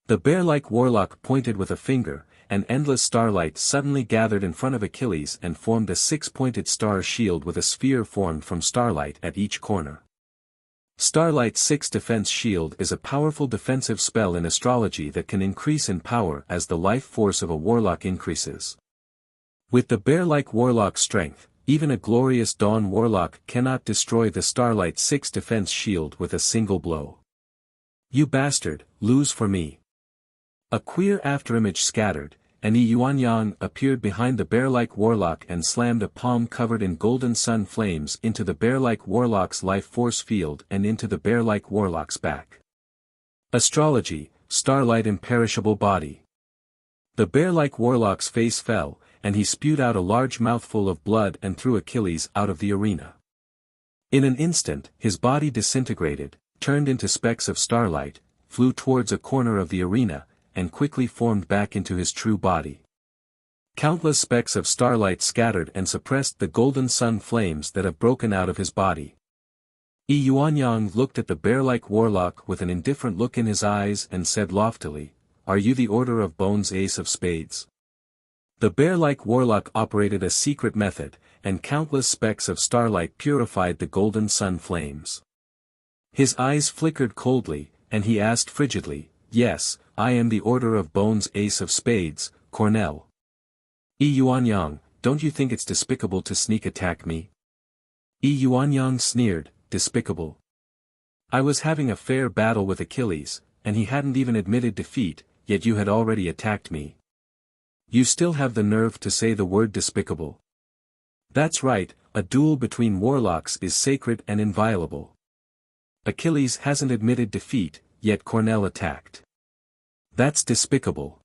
The bear-like warlock pointed with a finger, and endless starlight suddenly gathered in front of Achilles and formed a 6-pointed star shield with a sphere formed from starlight at each corner. Starlight 6 Defense Shield is a powerful defensive spell in astrology that can increase in power as the life force of a warlock increases. With the bear-like warlock strength, even a glorious dawn warlock cannot destroy the Starlight 6 Defense Shield with a single blow. You bastard, lose for me. A queer afterimage scattered, and Yi Yuanyang appeared behind the bear-like warlock and slammed a palm covered in golden sun flames into the bear-like warlock's life force field and into the bear-like warlock's back. Astrology, starlight imperishable body. The bear-like warlock's face fell, and he spewed out a large mouthful of blood and threw Achilles out of the arena. In an instant, his body disintegrated, turned into specks of starlight, flew towards a corner of the arena, and quickly formed back into his true body. Countless specks of starlight scattered and suppressed the golden sun flames that have broken out of his body. Yi Yuanyang looked at the bear-like warlock with an indifferent look in his eyes and said loftily, "Are you the Order of Bones Ace of Spades?" The bear-like warlock operated a secret method, and countless specks of starlight purified the golden sun flames. His eyes flickered coldly, and he asked frigidly, "Yes, I am the Order of Bones Ace of Spades, Cornell." Yi Yuanyang, don't you think it's despicable to sneak attack me? Yi Yuanyang sneered, despicable. I was having a fair battle with Achilles, and he hadn't even admitted defeat, yet you had already attacked me. You still have the nerve to say the word despicable. That's right, a duel between warlocks is sacred and inviolable. Achilles hasn't admitted defeat, yet Cornell attacked. That's despicable.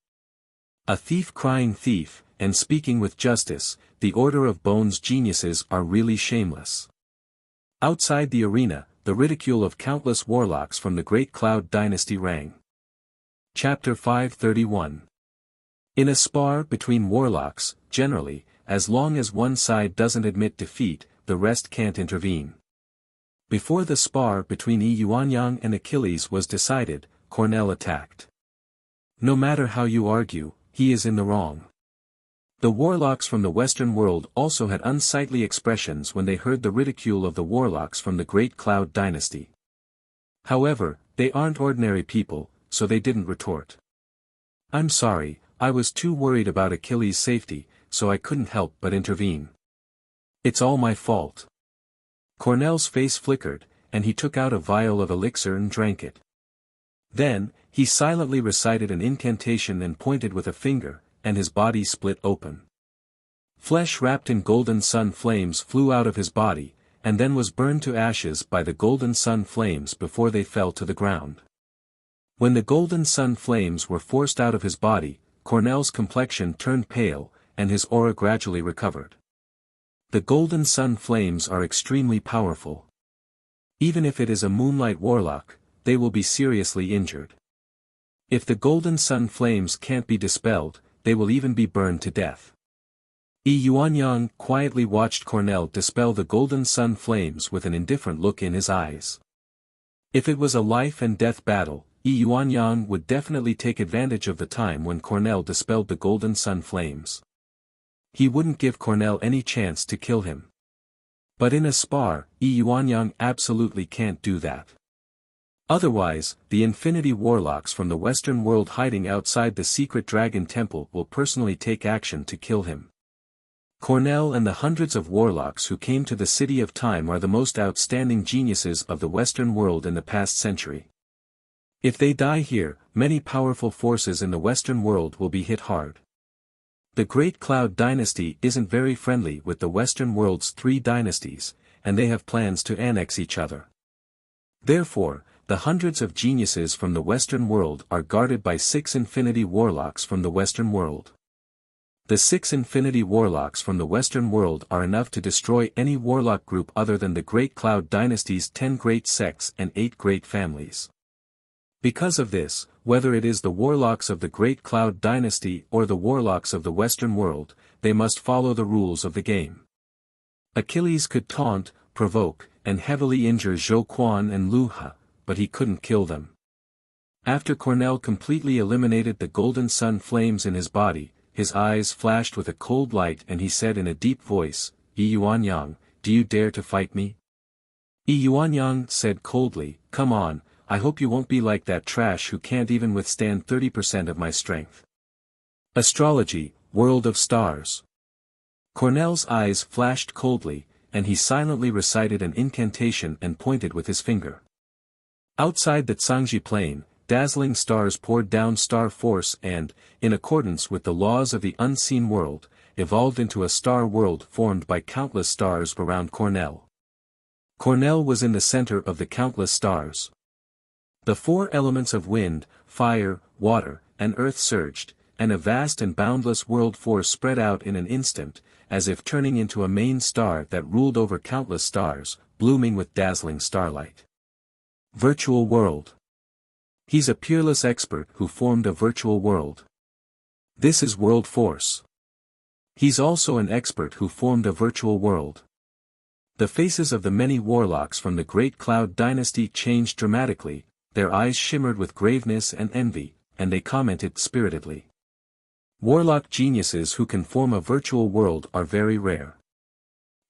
A thief crying thief, and speaking with justice, the Order of Bones geniuses are really shameless. Outside the arena, the ridicule of countless warlocks from the Great Cloud Dynasty rang. Chapter 531. In a spar between warlocks, generally, as long as one side doesn't admit defeat, the rest can't intervene. Before the spar between Yi Yuanyang and Achilles was decided, Cornell attacked. No matter how you argue, he is in the wrong. The warlocks from the Western world also had unsightly expressions when they heard the ridicule of the warlocks from the Great Cloud dynasty. However, they aren't ordinary people, so they didn't retort. I'm sorry, I was too worried about Achilles' safety, so I couldn't help but intervene. It's all my fault. Cornell's face flickered, and he took out a vial of elixir and drank it. Then, he silently recited an incantation and pointed with a finger, and his body split open. Flesh wrapped in golden sun flames flew out of his body, and then was burned to ashes by the golden sun flames before they fell to the ground. When the golden sun flames were forced out of his body, Cornell's complexion turned pale, and his aura gradually recovered. The golden sun flames are extremely powerful. Even if it is a moonlight warlock, they will be seriously injured. If the golden sun flames can't be dispelled, they will even be burned to death. Yi Yuanyang quietly watched Cornell dispel the golden sun flames with an indifferent look in his eyes. If it was a life and death battle, Yi Yuanyang would definitely take advantage of the time when Cornell dispelled the golden sun flames. He wouldn't give Cornell any chance to kill him. But in a spar, Yi Yuanyang absolutely can't do that. Otherwise, the Infinity Warlocks from the Western world hiding outside the secret Dragon Temple will personally take action to kill him. Cornell and the hundreds of warlocks who came to the City of Time are the most outstanding geniuses of the Western world in the past century. If they die here, many powerful forces in the Western world will be hit hard. The Great Cloud dynasty isn't very friendly with the Western world's 3 dynasties, and they have plans to annex each other. Therefore, the hundreds of geniuses from the Western world are guarded by 6 Infinity Warlocks from the Western world. The 6 Infinity Warlocks from the Western world are enough to destroy any warlock group other than the Great Cloud dynasty's 10 great sects and 8 great families. Because of this, whether it is the warlocks of the Great Cloud dynasty or the warlocks of the Western world, they must follow the rules of the game. Achilles could taunt, provoke, and heavily injure Zhou Quan and Lu He, but he couldn't kill them. After Cornell completely eliminated the golden sun flames in his body, his eyes flashed with a cold light and he said in a deep voice, "Yi Yuanyang, do you dare to fight me?" Yi Yuanyang said coldly, "Come on, I hope you won't be like that trash who can't even withstand 30% of my strength." Astrology, World of Stars. Cornell's eyes flashed coldly, and he silently recited an incantation and pointed with his finger. Outside the Zhangji plain, dazzling stars poured down star force and, in accordance with the laws of the unseen world, evolved into a star world formed by countless stars around Cornell. Cornell was in the center of the countless stars. The 4 elements of wind, fire, water, and earth surged, and a vast and boundless world force spread out in an instant, as if turning into a main star that ruled over countless stars, blooming with dazzling starlight. Virtual world. He's a peerless expert who formed a virtual world. This is World Force. He's also an expert who formed a virtual world. The faces of the many warlocks from the Great Cloud dynasty changed dramatically, their eyes shimmered with graveness and envy, and they commented spiritedly. Warlock geniuses who can form a virtual world are very rare.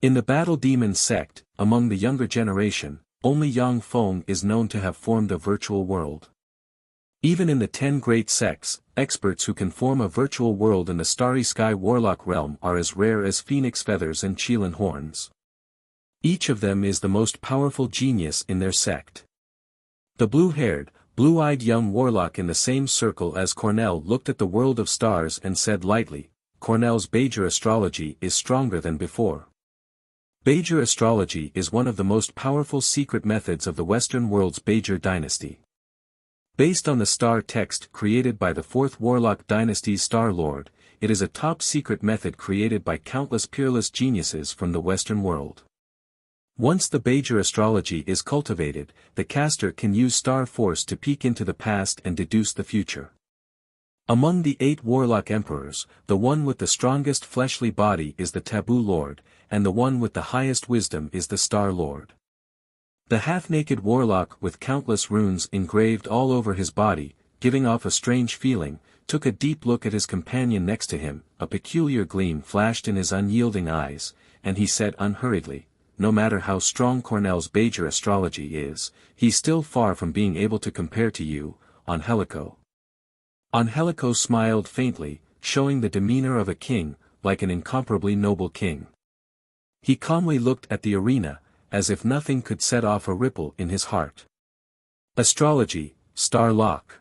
In the Battle Demon sect, among the younger generation, only Yang Feng is known to have formed a virtual world. Even in the 10 great sects, experts who can form a virtual world in the Starry Sky Warlock realm are as rare as phoenix feathers and Qilin horns. Each of them is the most powerful genius in their sect. The blue-haired, blue-eyed young warlock in the same circle as Cornell looked at the world of stars and said lightly, "Cornell's Bajor astrology is stronger than before." Bajor astrology is one of the most powerful secret methods of the Western world's Bajor dynasty. Based on the star text created by the 4th Warlock dynasty's Star Lord, it is a top-secret method created by countless peerless geniuses from the Western world. Once the Bajor astrology is cultivated, the caster can use star force to peek into the past and deduce the future. Among the 8 Warlock Emperors, the one with the strongest fleshly body is the Taboo Lord, and the one with the highest wisdom is the Star Lord. The half-naked warlock with countless runes engraved all over his body, giving off a strange feeling, took a deep look at his companion next to him, a peculiar gleam flashed in his unyielding eyes, and he said unhurriedly, "No matter how strong Cornell's Bajer astrology is, he's still far from being able to compare to you, Angelico." Angelico smiled faintly, showing the demeanor of a king, like an incomparably noble king. He calmly looked at the arena, as if nothing could set off a ripple in his heart. Astrology, star lock.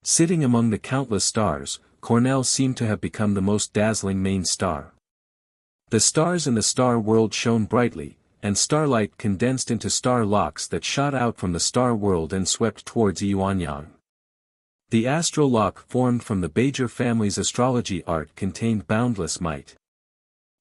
Sitting among the countless stars, Cornell seemed to have become the most dazzling main star. The stars in the star world shone brightly, and starlight condensed into star locks that shot out from the star world and swept towards Yuanyang. The astral lock formed from the Bajer family's astrology art contained boundless might.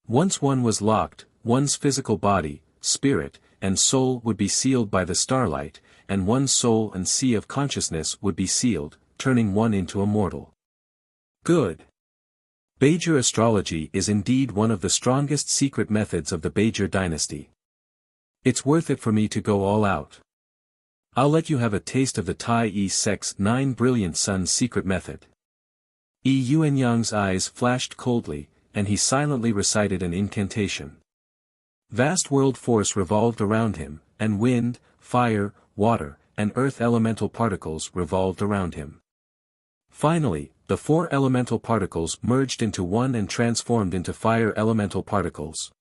Once one was locked, one's physical body, spirit, and soul would be sealed by the starlight, and one's soul and sea of consciousness would be sealed, turning one into a mortal. Good. Bajer astrology is indeed one of the strongest secret methods of the Bajer dynasty. It's worth it for me to go all out. I'll let you have a taste of the Tai Sec's 9 brilliant sun's secret method. Yuanyang's eyes flashed coldly, and he silently recited an incantation. Vast world force revolved around him, and wind, fire, water, and earth elemental particles revolved around him. Finally, the 4 elemental particles merged into one and transformed into fire elemental particles.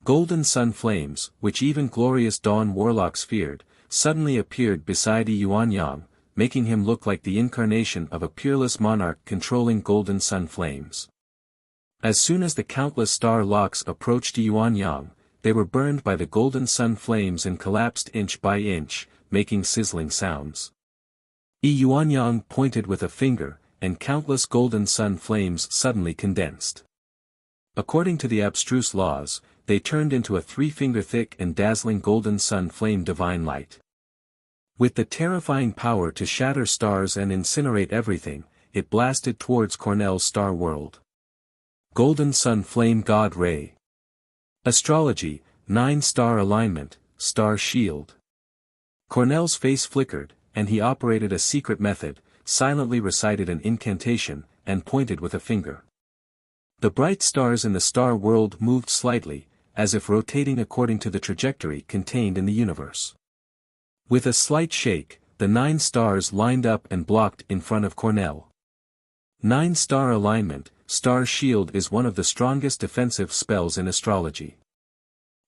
Golden sun flames, which even glorious dawn warlocks feared, suddenly appeared beside Yuanyang, making him look like the incarnation of a peerless monarch controlling golden sun flames. As soon as the countless star locks approached Yuanyang, they were burned by the golden sun flames and collapsed inch by inch, making sizzling sounds. Yuanyang pointed with a finger, and countless golden sun flames suddenly condensed. According to the abstruse laws, they turned into a 3-finger-thick and dazzling golden sun flame divine light. With the terrifying power to shatter stars and incinerate everything, it blasted towards Cornell's star world. Golden sun flame god ray. Astrology, 9-star alignment, star shield. Cornell's face flickered, and he operated a secret method, silently recited an incantation, and pointed with a finger. The bright stars in the star world moved slightly, as if rotating according to the trajectory contained in the universe. With a slight shake, the 9 stars lined up and blocked in front of Cornell. 9-star alignment, star shield is one of the strongest defensive spells in astrology.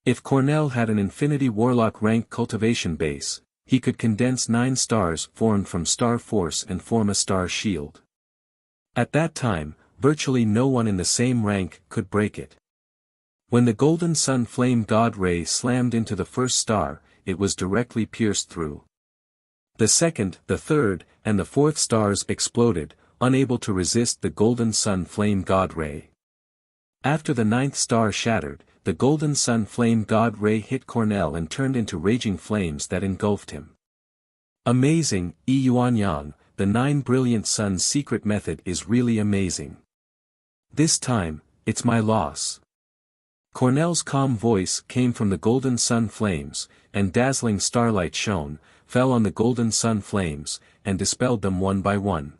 If Cornell had an infinity warlock rank cultivation base, he could condense 9 stars formed from star force and form a star shield. At that time, virtually no one in the same rank could break it. When the golden sun flame god ray slammed into the first star, it was directly pierced through. The second, the third, and the fourth stars exploded, unable to resist the golden sun flame god ray. After the 9th star shattered, the golden sun flame god ray hit Cornell and turned into raging flames that engulfed him. Amazing, Yuanyang, the 9 brilliant sun's secret method is really amazing. This time, it's my loss. Cornell's calm voice came from the golden sun flames, and dazzling starlight shone, fell on the golden sun flames, and dispelled them one by one.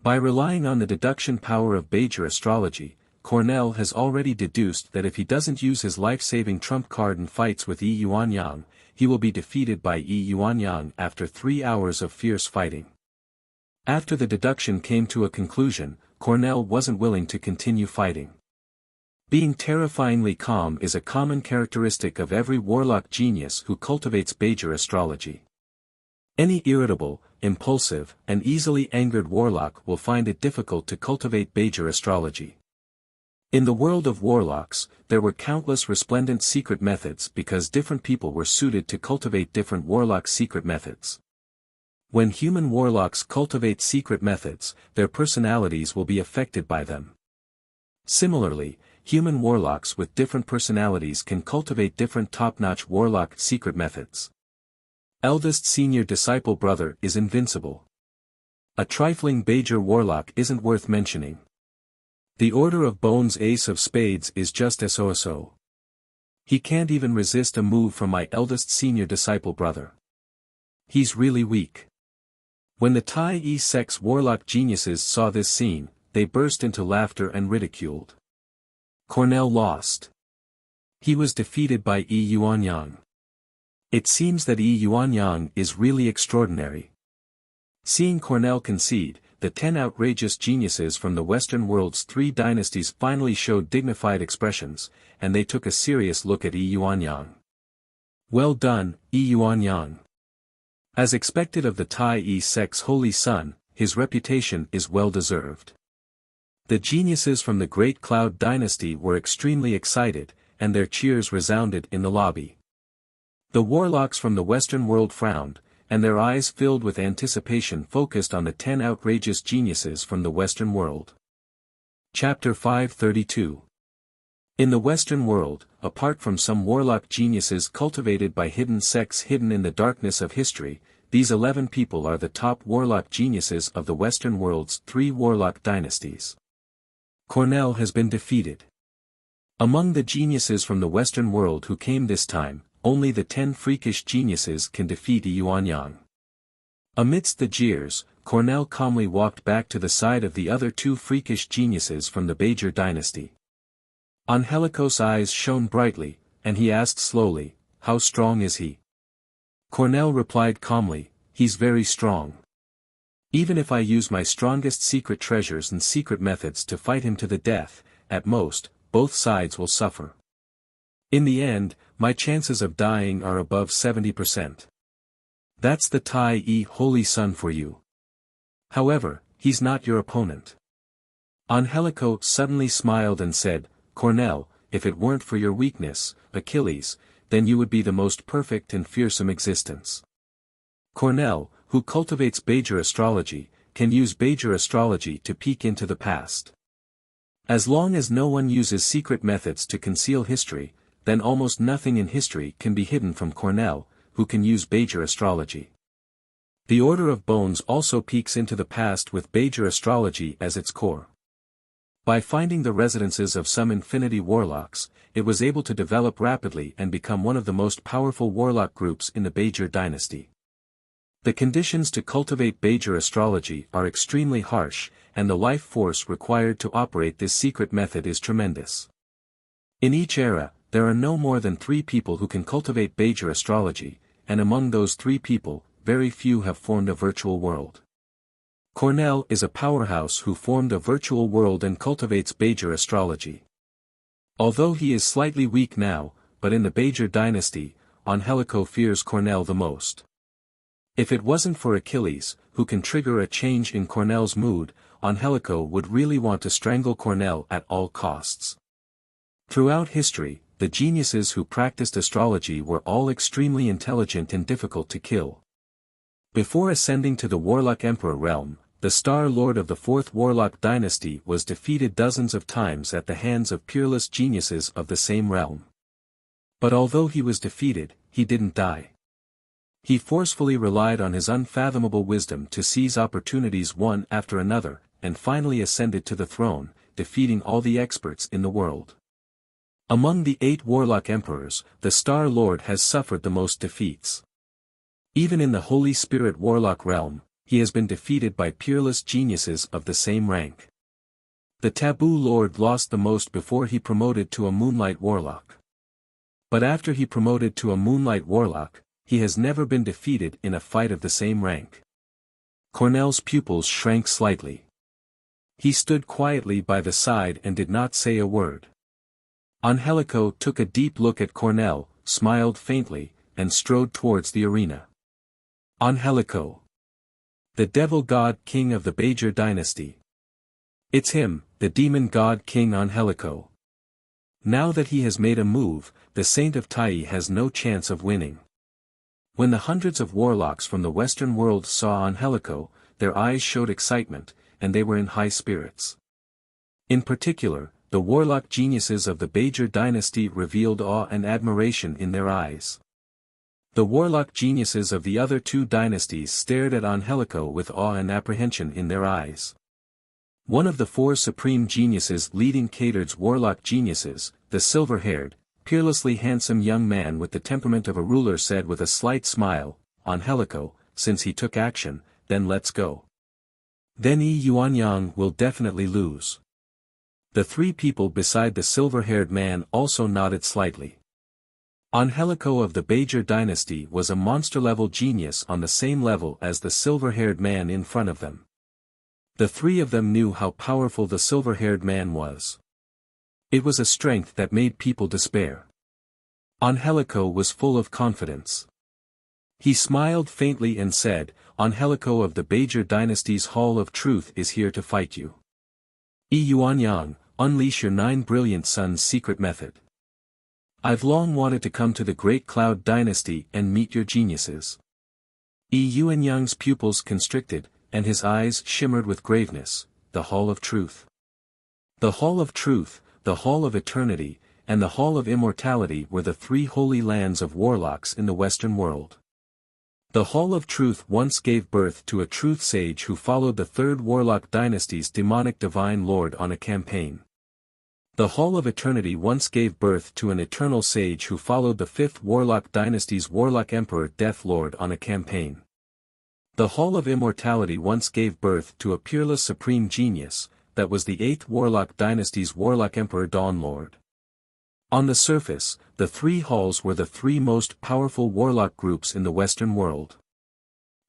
By relying on the deduction power of Bajer astrology, Cornell has already deduced that if he doesn't use his life-saving trump card and fights with Yuanyang, he will be defeated by Yuanyang after 3 hours of fierce fighting. After the deduction came to a conclusion, Cornell wasn't willing to continue fighting. Being terrifyingly calm is a common characteristic of every warlock genius who cultivates Bajer astrology. Any irritable, impulsive, and easily angered warlock will find it difficult to cultivate Bajer astrology. In the world of warlocks, there were countless resplendent secret methods because different people were suited to cultivate different warlock secret methods. When human warlocks cultivate secret methods, their personalities will be affected by them. Similarly, human warlocks with different personalities can cultivate different top-notch warlock secret methods. Eldest senior disciple brother is invincible. A trifling Bajer warlock isn't worth mentioning. The Order of Bones Ace of Spades is just SOSO. He can't even resist a move from my eldest senior disciple brother. He's really weak. When the Tai Sect's warlock geniuses saw this scene, they burst into laughter and ridiculed. Cornell lost. He was defeated by Yi Yuanyang. It seems that Yi Yuanyang is really extraordinary. Seeing Cornell concede, the 10 outrageous geniuses from the Western world's 3 dynasties finally showed dignified expressions, and they took a serious look at Yi Yuanyang. Well done, Yi Yuanyang. As expected of the Tai Sect's holy son, his reputation is well deserved. The geniuses from the Great Cloud dynasty were extremely excited, and their cheers resounded in the lobby. The warlocks from the Western world frowned, and their eyes filled with anticipation focused on the 10 outrageous geniuses from the Western world. Chapter 532. In the Western world, apart from some warlock geniuses cultivated by hidden sects hidden in the darkness of history, these 11 people are the top warlock geniuses of the Western world's 3 warlock dynasties. Cornell has been defeated. Among the geniuses from the Western world who came this time, only the 10 freakish geniuses can defeat Yi Yuanyang. Amidst the jeers, Cornell calmly walked back to the side of the other 2 freakish geniuses from the Bajor dynasty. Angelico's eyes shone brightly, and he asked slowly, "How strong is he?" Cornell replied calmly, "He's very strong. Even if I use my strongest secret treasures and secret methods to fight him to the death, at most, both sides will suffer. In the end, my chances of dying are above 70%. That's the Tai Holy Son for you. However, he's not your opponent." Angelico suddenly smiled and said, "Cornell, if it weren't for your weakness, Achilles, then you would be the most perfect and fearsome existence." Cornell, who cultivates Bajor astrology, can use Bajor astrology to peek into the past. As long as no one uses secret methods to conceal history, then almost nothing in history can be hidden from Cornell, who can use Bajor astrology. The Order of Bones also peeks into the past with Bajor astrology as its core. By finding the residences of some infinity warlocks, it was able to develop rapidly and become one of the most powerful warlock groups in the Bajor dynasty. The conditions to cultivate Bajor astrology are extremely harsh, and the life force required to operate this secret method is tremendous. In each era, there are no more than 3 people who can cultivate Bajor astrology, and among those 3 people, very few have formed a virtual world. Cornell is a powerhouse who formed a virtual world and cultivates Bajor astrology. Although he is slightly weak now, but in the Bajor dynasty, Angelico fears Cornell the most. If it wasn't for Achilles, who can trigger a change in Cornell's mood, Angelico would really want to strangle Cornell at all costs. Throughout history, the geniuses who practiced astrology were all extremely intelligent and difficult to kill. Before ascending to the Warlock Emperor realm, the Star Lord of the 4th Warlock dynasty was defeated dozens of times at the hands of peerless geniuses of the same realm. But although he was defeated, he didn't die. He forcefully relied on his unfathomable wisdom to seize opportunities one after another, and finally ascended to the throne, defeating all the experts in the world. Among the 8 Warlock Emperors, the Star Lord has suffered the most defeats. Even in the Holy Spirit Warlock realm, he has been defeated by peerless geniuses of the same rank. The Taboo Lord lost the most before he promoted to a Moonlight Warlock. But after he promoted to a Moonlight Warlock, he has never been defeated in a fight of the same rank. Cornell's pupils shrank slightly. He stood quietly by the side and did not say a word. Angelico took a deep look at Cornell, smiled faintly, and strode towards the arena. Angelico. The Devil God King of the Bajor dynasty. It's him, the Demon God King Angelico. Now that he has made a move, the Saint of Tai has no chance of winning. When the hundreds of warlocks from the Western world saw Angelico, their eyes showed excitement, and they were in high spirits. In particular, the warlock geniuses of the Bajor dynasty revealed awe and admiration in their eyes. The warlock geniuses of the other 2 dynasties stared at Angelico with awe and apprehension in their eyes. One of the 4 supreme geniuses leading Kadard's warlock geniuses, the silver-haired, peerlessly handsome young man with the temperament of a ruler said with a slight smile, "Angelico, since he took action, then let's go. Then Yuanyang will definitely lose." The three people beside the silver-haired man also nodded slightly. Angelico of the Bajor dynasty was a monster-level genius on the same level as the silver-haired man in front of them. The three of them knew how powerful the silver-haired man was. It was a strength that made people despair. Angelico was full of confidence. He smiled faintly and said, "Angelico of the Bajor dynasty's Hall of Truth is here to fight you. Yuanyang, unleash your 9 brilliant sons' secret method. I've long wanted to come to the Great Cloud dynasty and meet your geniuses." Yuanyang's pupils constricted, and his eyes shimmered with graveness. The Hall of Truth. The Hall of Truth, the Hall of Eternity, and the Hall of Immortality were the three holy lands of warlocks in the Western world. The Hall of Truth once gave birth to a truth sage who followed the third warlock dynasty's demonic divine lord on a campaign. The Hall of Eternity once gave birth to an eternal sage who followed the fifth warlock dynasty's warlock emperor Death Lord on a campaign. The Hall of Immortality once gave birth to a peerless supreme genius, that was the eighth warlock dynasty's warlock emperor Dawn Lord. On the surface, the three halls were the three most powerful warlock groups in the Western world.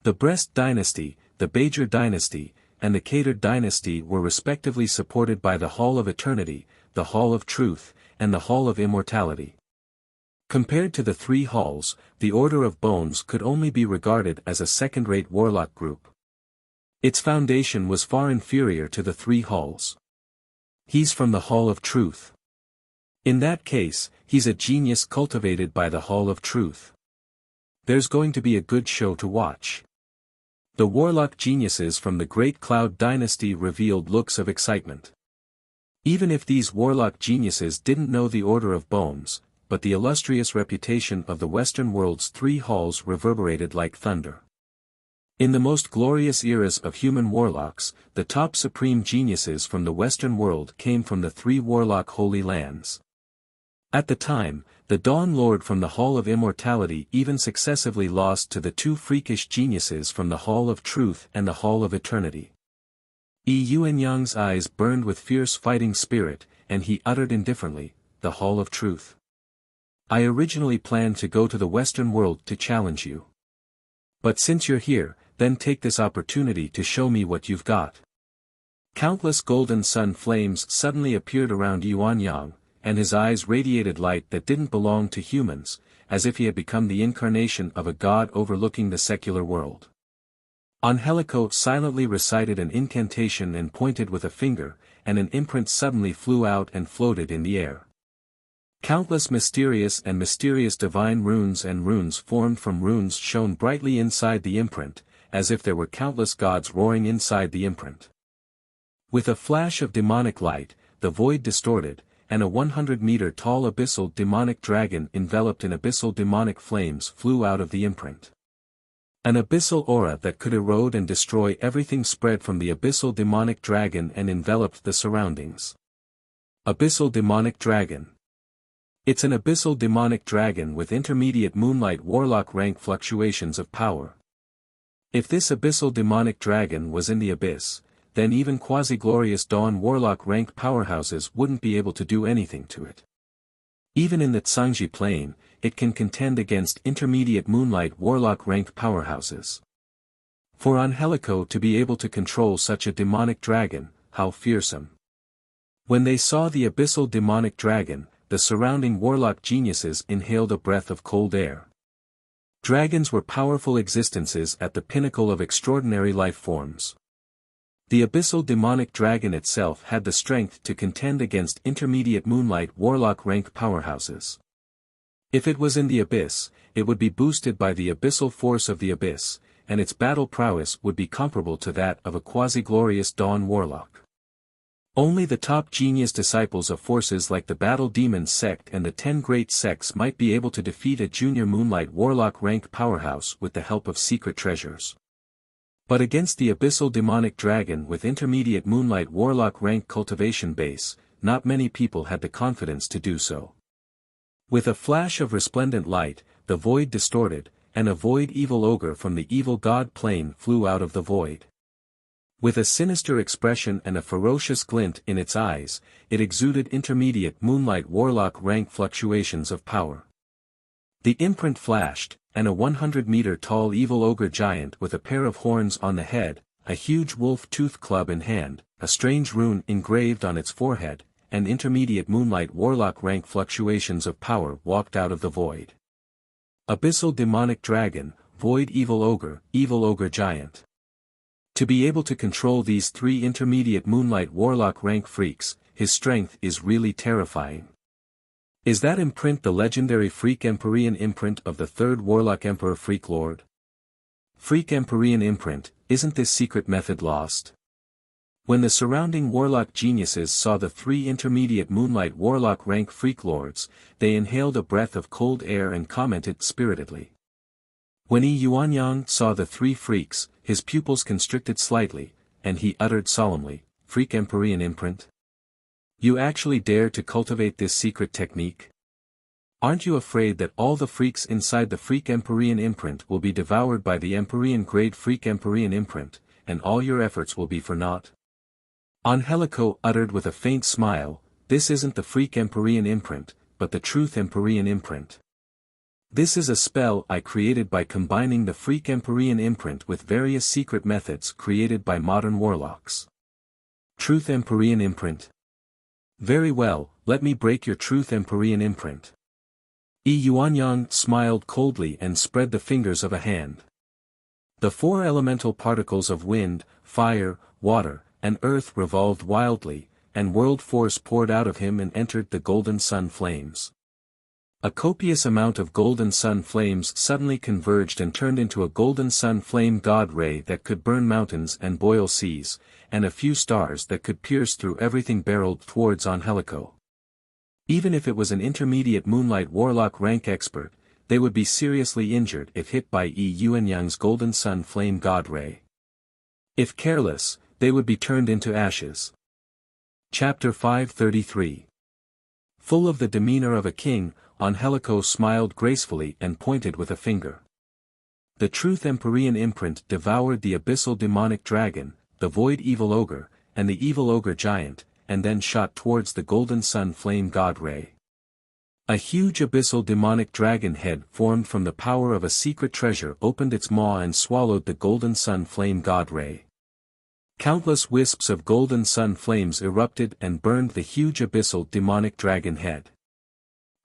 The Brest dynasty, the Bajor dynasty, and the Kader dynasty were respectively supported by the Hall of Eternity, the Hall of Truth, and the Hall of Immortality. Compared to the three halls, the Order of Bones could only be regarded as a second-rate warlock group. Its foundation was far inferior to the three halls. He's from the Hall of Truth. In that case, he's a genius cultivated by the Hall of Truth. There's going to be a good show to watch. The warlock geniuses from the Great Cloud dynasty revealed looks of excitement. Even if these warlock geniuses didn't know the Order of Bones, but the illustrious reputation of the Western world's three halls reverberated like thunder. In the most glorious eras of human warlocks, the top supreme geniuses from the Western world came from the three warlock holy lands. At the time, the Dawn Lord from the Hall of Immortality even successively lost to the two freakish geniuses from the Hall of Truth and the Hall of Eternity. Yuanyang's eyes burned with fierce fighting spirit, and he uttered indifferently, "The Hall of Truth. I originally planned to go to the Western world to challenge you. But since you're here, then take this opportunity to show me what you've got." Countless golden sun flames suddenly appeared around Yuanyang, and his eyes radiated light that didn't belong to humans, as if he had become the incarnation of a god overlooking the secular world. Angelico silently recited an incantation and pointed with a finger, and an imprint suddenly flew out and floated in the air. Countless mysterious divine runes and runes formed from runes shone brightly inside the imprint, as if there were countless gods roaring inside the imprint. With a flash of demonic light, the void distorted, and a 100-meter-tall abyssal demonic dragon enveloped in abyssal demonic flames flew out of the imprint. An abyssal aura that could erode and destroy everything spread from the abyssal demonic dragon and enveloped the surroundings. Abyssal demonic dragon. It's an abyssal demonic dragon with intermediate moonlight warlock rank fluctuations of power. If this abyssal demonic dragon was in the abyss, then even quasi-glorious Dawn warlock rank powerhouses wouldn't be able to do anything to it. Even in the Tsangji plane, it can contend against intermediate moonlight warlock rank powerhouses. For Angelico to be able to control such a demonic dragon, how fearsome. When they saw the abyssal demonic dragon, the surrounding warlock geniuses inhaled a breath of cold air. Dragons were powerful existences at the pinnacle of extraordinary life forms. The abyssal demonic dragon itself had the strength to contend against intermediate moonlight warlock rank powerhouses. If it was in the abyss, it would be boosted by the abyssal force of the abyss, and its battle prowess would be comparable to that of a quasi-glorious Dawn warlock. Only the top genius disciples of forces like the Battle Demon sect and the 10 Great Sects might be able to defeat a junior moonlight warlock rank powerhouse with the help of secret treasures. But against the abyssal demonic dragon with intermediate moonlight warlock rank cultivation base, not many people had the confidence to do so. With a flash of resplendent light, the void distorted, and a void evil ogre from the evil god plane flew out of the void. With a sinister expression and a ferocious glint in its eyes, it exuded intermediate moonlight warlock rank fluctuations of power. The imprint flashed, and a 100-meter-tall evil ogre giant with a pair of horns on the head, a huge wolf-tooth club in hand, a strange rune engraved on its forehead, and intermediate moonlight warlock rank fluctuations of power walked out of the void. Abyssal demonic dragon, void evil ogre giant. To be able to control these three intermediate moonlight warlock rank freaks, his strength is really terrifying. Is that imprint the legendary Freak Empyrean imprint of the third Warlock Emperor Freak Lord? Freak Empyrean imprint, isn't this secret method lost? When the surrounding warlock geniuses saw the three intermediate moonlight warlock rank Freak Lords, they inhaled a breath of cold air and commented spiritedly. When Yi Yuanyang saw the three freaks, his pupils constricted slightly, and he uttered solemnly, Freak Empyrean imprint? You actually dare to cultivate this secret technique? Aren't you afraid that all the freaks inside the Freak Empyrean imprint will be devoured by the Empyrean grade Freak Empyrean imprint, and all your efforts will be for naught? Angelico uttered with a faint smile, this isn't the Freak Empyrean imprint, but the Truth Empyrean imprint. This is a spell I created by combining the Freak Empyrean imprint with various secret methods created by modern warlocks. Truth Empyrean imprint. Very well, let me break your Truth Empyrean imprint. Yi Yuanyang smiled coldly and spread the fingers of a hand. The four elemental particles of wind, fire, water, and earth revolved wildly, and world force poured out of him and entered the golden sun flames. A copious amount of golden sun flames suddenly converged and turned into a golden sun flame god ray that could burn mountains and boil seas, and a few stars that could pierce through everything barreled towards Angelico. Even if it was an intermediate moonlight warlock rank expert, they would be seriously injured if hit by Yi Yuanyang's golden sun flame god ray. If careless, they would be turned into ashes. Chapter 533. Full of the demeanor of a king, Angelico smiled gracefully and pointed with a finger. The Truth Empyrean imprint devoured the abyssal demonic dragon, the void evil ogre, and the evil ogre giant, and then shot towards the golden sun flame god ray. A huge abyssal demonic dragon head formed from the power of a secret treasure opened its maw and swallowed the golden sun flame god ray. Countless wisps of golden sun flames erupted and burned the huge abyssal demonic dragon head.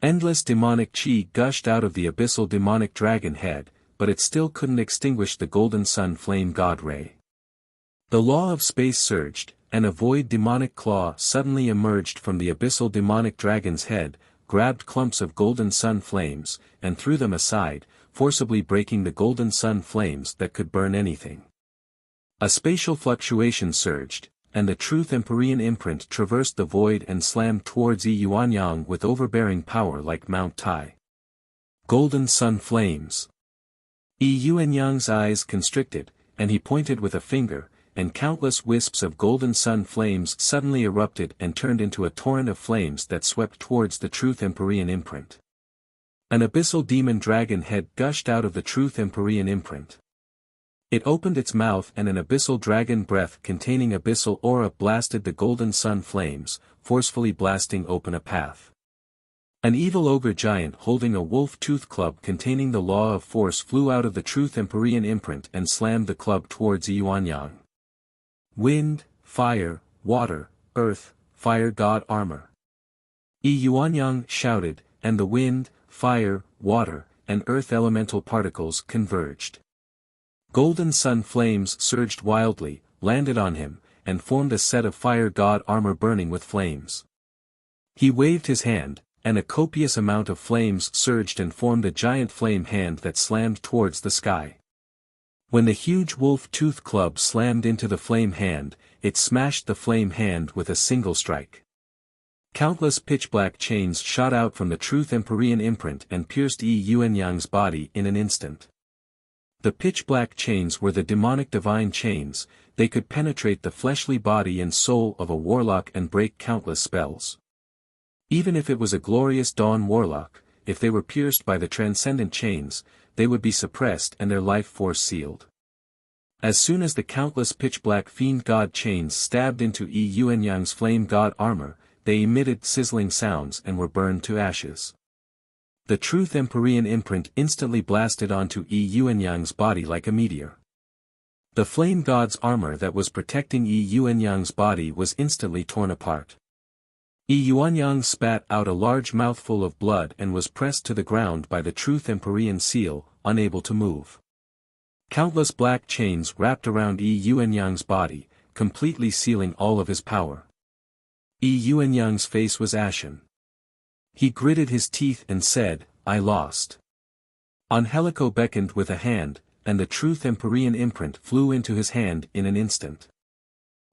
Endless demonic chi gushed out of the abyssal demonic dragon head, but it still couldn't extinguish the golden sun flame god ray. The law of space surged, and a void demonic claw suddenly emerged from the abyssal demonic dragon's head, grabbed clumps of golden sun flames, and threw them aside, forcibly breaking the golden sun flames that could burn anything. A spatial fluctuation surged, and the Truth Empyrean imprint traversed the void and slammed towards Yi Yuanyang with overbearing power like Mount Tai. Golden sun flames. Yi Yuanyang's eyes constricted, and he pointed with a finger, and countless wisps of golden sun flames suddenly erupted and turned into a torrent of flames that swept towards the Truth Empyrean imprint. An abyssal demon dragon head gushed out of the Truth Empyrean imprint. It opened its mouth and an abyssal dragon breath containing abyssal aura blasted the golden sun flames, forcefully blasting open a path. An evil ogre giant holding a wolf-tooth club containing the law of force flew out of the Truth Empyrean imprint and slammed the club towards Yi Yuanyang. Wind, fire, water, earth, fire god armor. Yi Yuanyang shouted, and the wind, fire, water, and earth elemental particles converged. Golden sun flames surged wildly, landed on him, and formed a set of fire god armor burning with flames. He waved his hand, and a copious amount of flames surged and formed a giant flame hand that slammed towards the sky. When the huge wolf-tooth club slammed into the flame hand, it smashed the flame hand with a single strike. Countless pitch-black chains shot out from the Truth Empyrean imprint and pierced Yi Yuanyang's body in an instant. The pitch-black chains were the demonic divine chains, they could penetrate the fleshly body and soul of a warlock and break countless spells. Even if it was a glorious dawn warlock, if they were pierced by the transcendent chains, they would be suppressed and their life force sealed. As soon as the countless pitch-black fiend god chains stabbed into Yuanyang's flame god armor, they emitted sizzling sounds and were burned to ashes. The Truth Empyrean imprint instantly blasted onto Yuanyang's body like a meteor. The flame god's armor that was protecting Yuanyang's body was instantly torn apart. Yuanyang spat out a large mouthful of blood and was pressed to the ground by the Truth Empyrean seal, unable to move. Countless black chains wrapped around Yuanyang's body, completely sealing all of his power. Yuanyang's face was ashen. He gritted his teeth and said, "I lost." Angelico beckoned with a hand, and the Truth Empyrean imprint flew into his hand in an instant.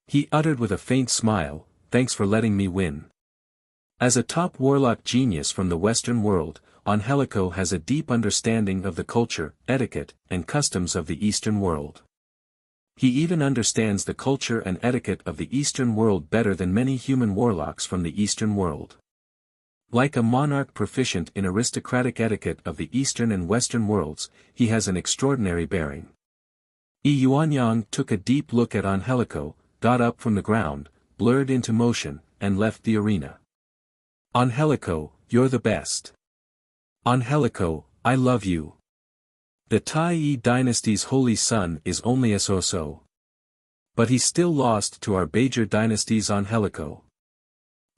He uttered with a faint smile, "Thanks for letting me win." As a top warlock genius from the Western world, Angelico has a deep understanding of the culture, etiquette, and customs of the Eastern world. He even understands the culture and etiquette of the Eastern world better than many human warlocks from the Eastern world. Like a monarch proficient in aristocratic etiquette of the Eastern and Western worlds, he has an extraordinary bearing. Yuanyang took a deep look at Angelico, got up from the ground, blurred into motion, and left the arena. "Angelico, you're the best. Angelico, I love you. The Tai dynasty's holy son is only a so-so. But he still lost to our Bajor dynasty's Angelico.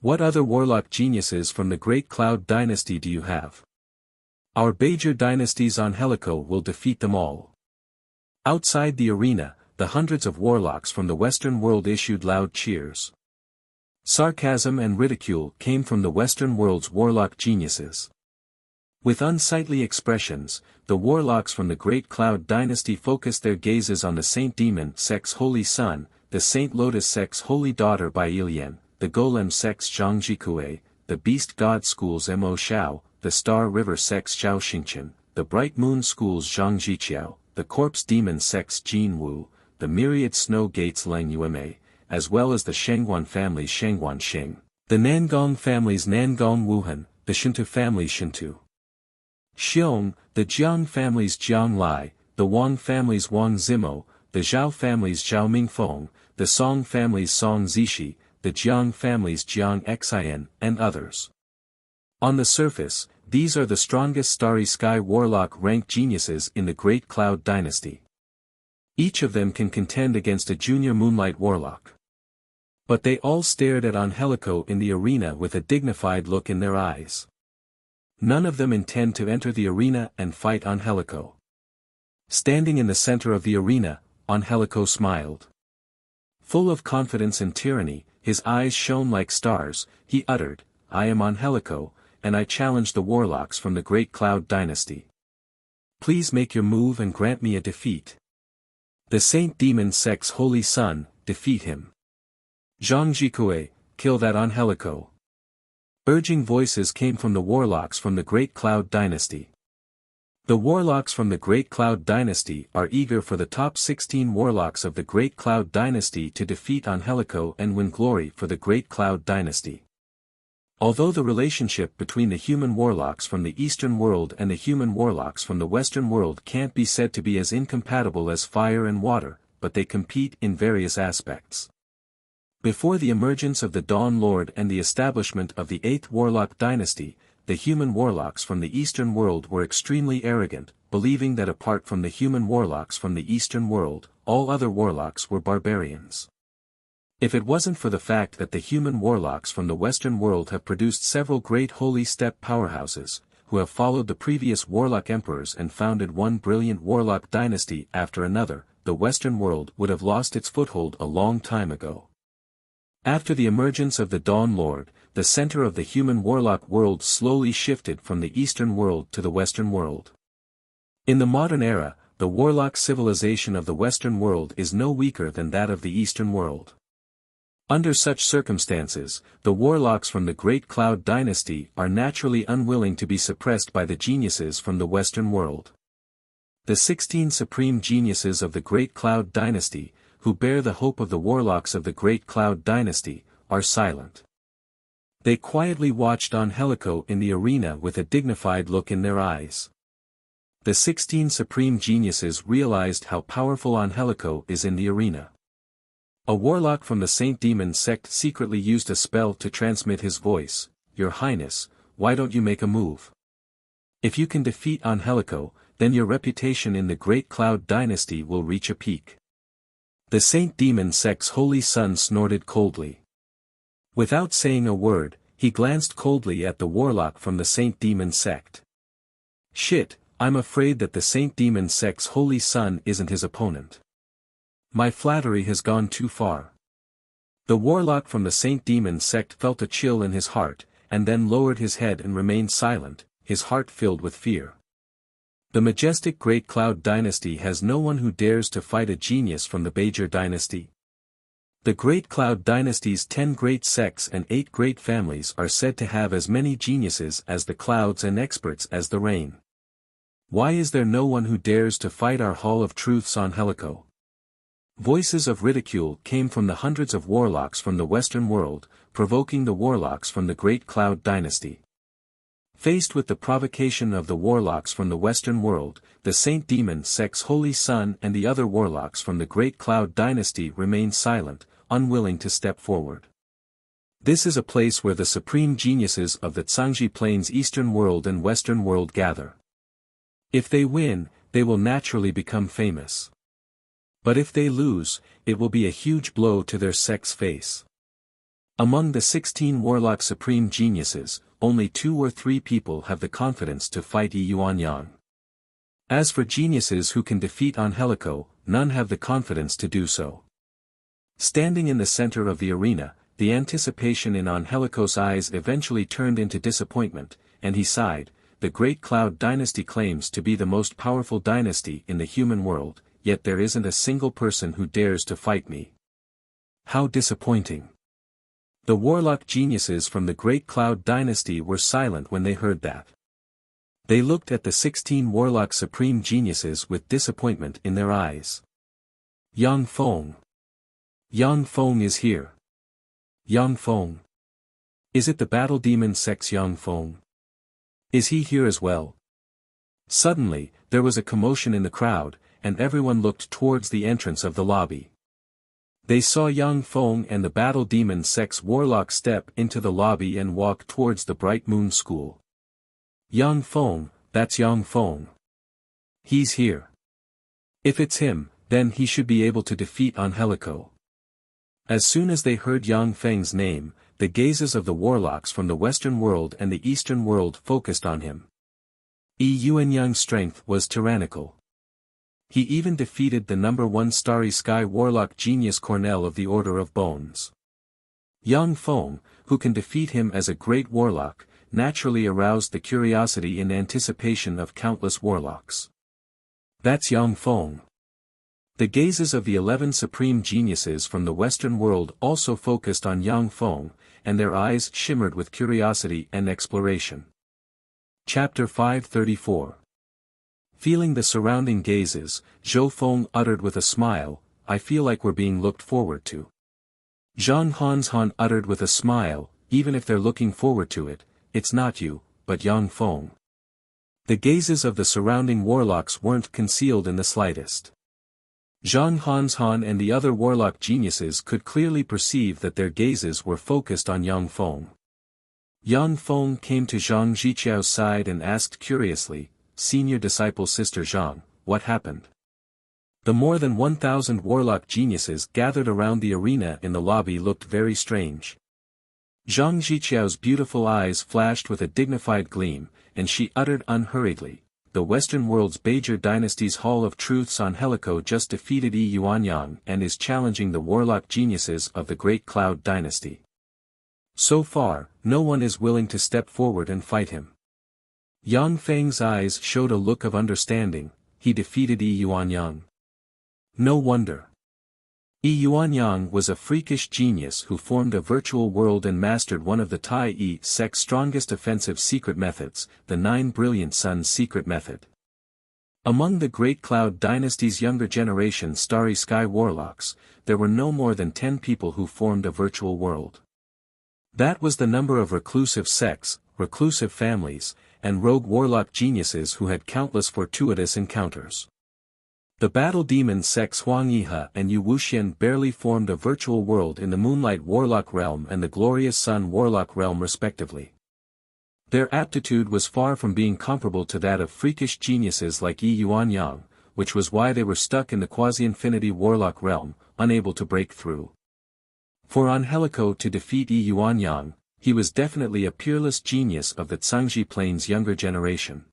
What other warlock geniuses from the Great Cloud dynasty do you have? Our Bajor dynasty's Angelico will defeat them all." Outside the arena, the hundreds of warlocks from the Western world issued loud cheers. Sarcasm and ridicule came from the Western world's warlock geniuses. With unsightly expressions, the warlocks from the Great Cloud dynasty focused their gazes on the Saint Demon Sect's holy son, the Saint Lotus Sect's holy daughter Bailian, the Golem Sect's Zhangjikue, the Beast God School's Mo Xiao, the Star River Sect's Zhao Xingqian, the Bright Moon School's Zhang Jiqiao, the Corpse Demon Sect's Jin Wu, the Myriad Snow Gate's Lang Yuemei, as well as the Shangguan family's Shangguan Xing, the Nangong family's Nangong Wuhan, the Shintu family's Shintu Xiong, the Jiang family's Jiang Lai, the Wang family's Wang Zimo, the Zhao family's Zhao Mingfeng, the Song family's Song Zishi, the Jiang family's Jiang Xin, and others. On the surface, these are the strongest Starry Sky Warlock rank geniuses in the Great Cloud dynasty. Each of them can contend against a junior Moonlight Warlock. But they all stared at Angelico in the arena with a dignified look in their eyes. None of them intend to enter the arena and fight Angelico. Standing in the center of the arena, Angelico smiled. Full of confidence and tyranny, his eyes shone like stars, he uttered, "I am Angelico, and I challenge the warlocks from the Great Cloud dynasty. Please make your move and grant me a defeat. The Saint Demon Sect's holy son, defeat him. Zhangjikue, kill that Angelico." Urging voices came from the warlocks from the Great Cloud dynasty. The warlocks from the Great Cloud dynasty are eager for the top 16 warlocks of the Great Cloud dynasty to defeat Angelico and win glory for the Great Cloud dynasty. Although the relationship between the human warlocks from the Eastern world and the human warlocks from the Western world can't be said to be as incompatible as fire and water, but they compete in various aspects. Before the emergence of the Dawn Lord and the establishment of the 8th Warlock dynasty, the human warlocks from the Eastern world were extremely arrogant, believing that apart from the human warlocks from the Eastern world, all other warlocks were barbarians. If it wasn't for the fact that the human warlocks from the Western world have produced several great holy steppe powerhouses, who have followed the previous warlock emperors and founded one brilliant warlock dynasty after another, the Western world would have lost its foothold a long time ago. After the emergence of the Dawn Lord, the center of the human warlock world slowly shifted from the Eastern world to the Western world. In the modern era, the warlock civilization of the Western world is no weaker than that of the Eastern world. Under such circumstances, the warlocks from the Great Cloud dynasty are naturally unwilling to be suppressed by the geniuses from the Western world. The 16 supreme geniuses of the Great Cloud dynasty, who bear the hope of the warlocks of the Great Cloud dynasty, are silent. They quietly watched Angelico in the arena with a dignified look in their eyes. The 16 supreme geniuses realized how powerful Angelico is in the arena. A warlock from the Saint Demon sect secretly used a spell to transmit his voice. "Your Highness, why don't you make a move? If you can defeat Angelico, then your reputation in the Great Cloud Dynasty will reach a peak." The Saint Demon sect's holy son snorted coldly. Without saying a word, he glanced coldly at the warlock from the Saint Demon sect. "Shit, I'm afraid that the Saint Demon sect's holy son isn't his opponent. My flattery has gone too far." The warlock from the Saint Demon sect felt a chill in his heart, and then lowered his head and remained silent, his heart filled with fear. The majestic Great Cloud Dynasty has no one who dares to fight a genius from the Bajor Dynasty. The Great Cloud Dynasty's 10 great sects and 8 great families are said to have as many geniuses as the clouds and experts as the rain. Why is there no one who dares to fight our Hall of Truth's Angelico? Voices of ridicule came from the hundreds of warlocks from the Western world, provoking the warlocks from the Great Cloud Dynasty. Faced with the provocation of the warlocks from the Western world, the Saint Demon sect's holy son and the other warlocks from the Great Cloud Dynasty remained silent, unwilling to step forward. This is a place where the supreme geniuses of the Zhangji Plains Eastern world and Western world gather. If they win, they will naturally become famous. But if they lose, it will be a huge blow to their sect's face. Among the 16 warlock supreme geniuses, only 2 or 3 people have the confidence to fight Yi Yuanyang. As for geniuses who can defeat Angelico, none have the confidence to do so. Standing in the center of the arena, the anticipation in Angelico's eyes eventually turned into disappointment, and he sighed. "The Great Cloud Dynasty claims to be the most powerful dynasty in the human world, yet there isn't a single person who dares to fight me. How disappointing." The warlock geniuses from the Great Cloud Dynasty were silent when they heard that. They looked at the 16 warlock supreme geniuses with disappointment in their eyes. "Yang Feng. Yang Feng is here. Yang Feng. Is it the Battle Demon sect's Yang Feng? Is he here as well?" Suddenly, there was a commotion in the crowd, and everyone looked towards the entrance of the lobby. They saw Yang Feng and the Battle Demon sect's warlock step into the lobby and walk towards the Bright Moon School. "Yang Feng, that's Yang Feng. He's here. If it's him, then he should be able to defeat Angelico." As soon as they heard Yang Feng's name, the gazes of the warlocks from the Western world and the Eastern world focused on him. Yi Yuanyang's strength was tyrannical. He even defeated the #1 Starry Sky warlock genius Cornell of the Order of Bones. Yang Feng, who can defeat him as a great warlock, naturally aroused the curiosity in anticipation of countless warlocks. "That's Yang Feng." The gazes of the 11 supreme geniuses from the Western world also focused on Yang Feng, and their eyes shimmered with curiosity and exploration. Chapter 534. Feeling the surrounding gazes, Zhou Feng uttered with a smile, "I feel like we're being looked forward to." Zhang Hanshan uttered with a smile, "Even if they're looking forward to it, it's not you, but Yang Feng." The gazes of the surrounding warlocks weren't concealed in the slightest. Zhang Hanshan and the other warlock geniuses could clearly perceive that their gazes were focused on Yang Feng. Yang Feng came to Zhang Ziqiao's side and asked curiously, "Senior disciple Sister Zhang, what happened?" The more than 1,000 warlock geniuses gathered around the arena in the lobby looked very strange. Zhang Ziqiao's beautiful eyes flashed with a dignified gleam, and she uttered unhurriedly, "The Western world's Bajor Dynasty's Hall of Truth's Angelico just defeated Yi Yuanyang and is challenging the warlock geniuses of the Great Cloud Dynasty. So far, no one is willing to step forward and fight him." Yang Feng's eyes showed a look of understanding. He defeated Yi Yuanyang. No wonder. Yi Yuanyang was a freakish genius who formed a virtual world and mastered one of the Tai Yi sect's strongest offensive secret methods, the 9 Brilliant Suns secret method. Among the Great Cloud Dynasty's younger generation Starry Sky warlocks, there were no more than 10 people who formed a virtual world. That was the number of reclusive sects, reclusive families, and rogue warlock geniuses who had countless fortuitous encounters. The battle demon sects Huang Yihe and Yu Wuxian barely formed a virtual world in the Moonlight Warlock realm and the Glorious Sun Warlock realm respectively. Their aptitude was far from being comparable to that of freakish geniuses like Yi Yuanyang, which was why they were stuck in the quasi-infinity Warlock realm, unable to break through. For Angelico to defeat Yi Yuanyang, he was definitely a peerless genius of the Zhangji Plains younger generation.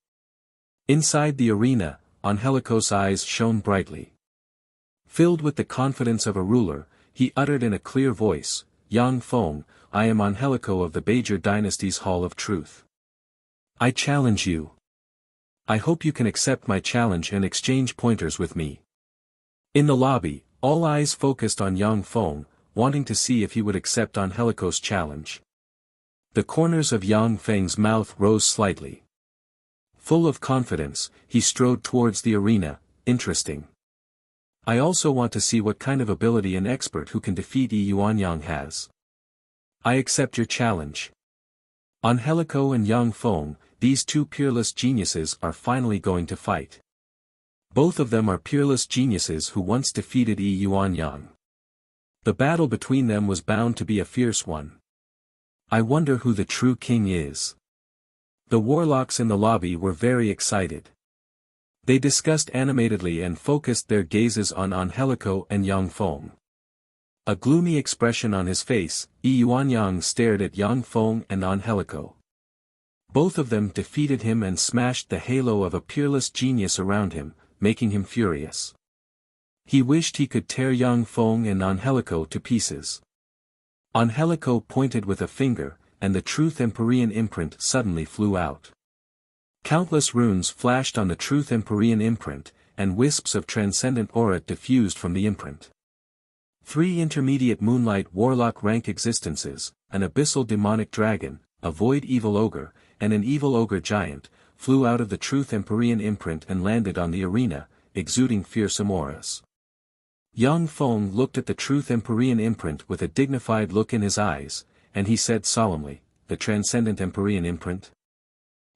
Inside the arena, Angelico's eyes shone brightly. Filled with the confidence of a ruler, he uttered in a clear voice, "Yang Feng, I am Angelico of the Bajor dynasty's Hall of Truth. I challenge you. I hope you can accept my challenge and exchange pointers with me." In the lobby, all eyes focused on Yang Feng, wanting to see if he would accept Angelico's challenge. The corners of Yang Feng's mouth rose slightly. Full of confidence, he strode towards the arena. Interesting. I also want to see what kind of ability an expert who can defeat Yi Yuanyang has. I accept your challenge. Angelico and Yang Feng, these two peerless geniuses are finally going to fight. Both of them are peerless geniuses who once defeated Yi Yuanyang. The battle between them was bound to be a fierce one. I wonder who the true king is. The warlocks in the lobby were very excited. They discussed animatedly and focused their gazes on Angelico and Yang Feng. A gloomy expression on his face, Yi Yuanyang stared at Yang Feng and Angelico. Both of them defeated him and smashed the halo of a peerless genius around him, making him furious. He wished he could tear Yang Feng and Angelico to pieces. Angelico pointed with a finger, and the Truth Empyrean imprint suddenly flew out. Countless runes flashed on the Truth Empyrean imprint, and wisps of transcendent aura diffused from the imprint. 3 intermediate Moonlight Warlock rank existences, an abyssal demonic dragon, a void evil ogre, and an evil ogre giant, flew out of the Truth Empyrean imprint and landed on the arena, exuding fearsome auras. Yang Feng looked at the Truth Empyrean imprint with a dignified look in his eyes, and he said solemnly, "The Transcendent Empyrean imprint?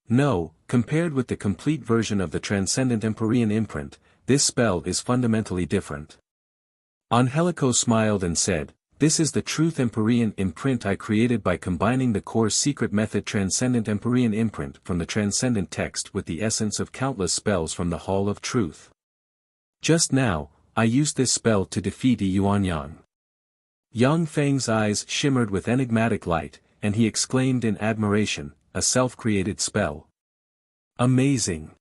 No, compared with the complete version of the Transcendent Empyrean imprint, this spell is fundamentally different." Angelico smiled and said, "This is the Truth Empyrean imprint I created by combining the core secret method Transcendent Empyrean imprint from the Transcendent text with the essence of countless spells from the Hall of Truth. Just now, I used this spell to defeat Yi Yuanyang." Yang Feng's eyes shimmered with enigmatic light, and he exclaimed in admiration, "A self-created spell. Amazing.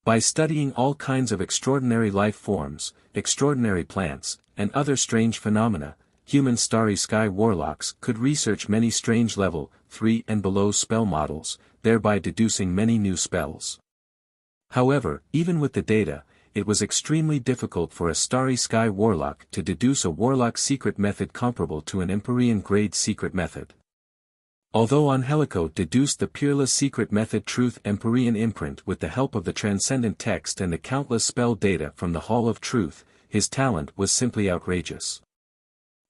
By studying all kinds of extraordinary life forms, extraordinary plants, and other strange phenomena, human starry sky warlocks could research many strange level 3 and below spell models, thereby deducing many new spells. However, even with the data, it was extremely difficult for a starry sky warlock to deduce a warlock secret method comparable to an Empyrean grade secret method. Although Angelico deduced the peerless secret method Truth Empyrean imprint with the help of the transcendent text and the countless spell data from the Hall of Truth, his talent was simply outrageous.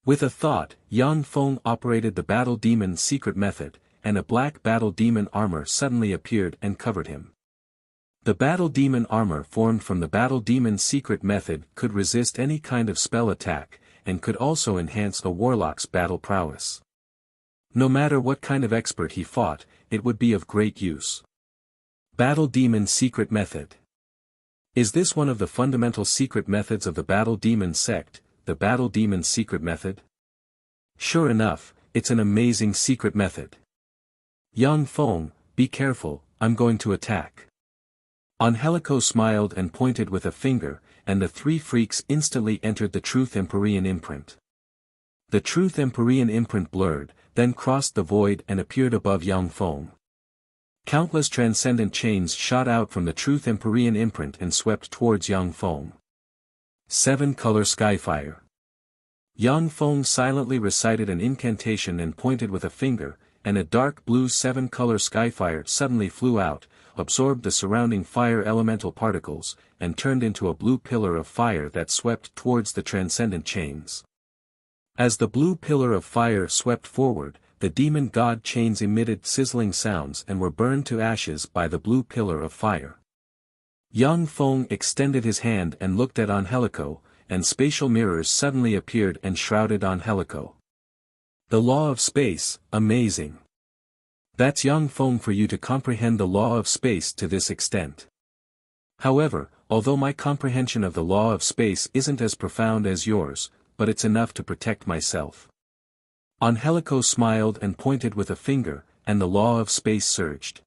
With a thought, Yang Feng operated the Battle Demon secret method, and a black Battle Demon armor suddenly appeared and covered him. The Battle Demon armor formed from the Battle Demon secret method could resist any kind of spell attack, and could also enhance a warlock's battle prowess. No matter what kind of expert he fought, it would be of great use. Battle Demon secret method. Is this one of the fundamental secret methods of the Battle Demon sect, the Battle Demon secret method? Sure enough, it's an amazing secret method. Yang Feng, be careful, I'm going to attack. Angelico smiled and pointed with a finger, and the 3 freaks instantly entered the Truth Empyrean imprint. The Truth Empyrean imprint blurred, then crossed the void and appeared above Yang Feng. Countless transcendent chains shot out from the Truth Empyrean imprint and swept towards Yang Feng. 7-color Skyfire. Yang Feng silently recited an incantation and pointed with a finger, and a dark blue 7-color Skyfire suddenly flew out, absorbed the surrounding fire elemental particles, and turned into a blue pillar of fire that swept towards the transcendent chains. As the blue pillar of fire swept forward, the demon god chains emitted sizzling sounds and were burned to ashes by the blue pillar of fire. Yang Feng extended his hand and looked at Angelico, and spatial mirrors suddenly appeared and shrouded Angelico. The law of space, amazing. That's Yang Feng for you to comprehend the law of space to this extent. However, although my comprehension of the law of space isn't as profound as yours, but it's enough to protect myself. Angelico smiled and pointed with a finger, and the law of space surged.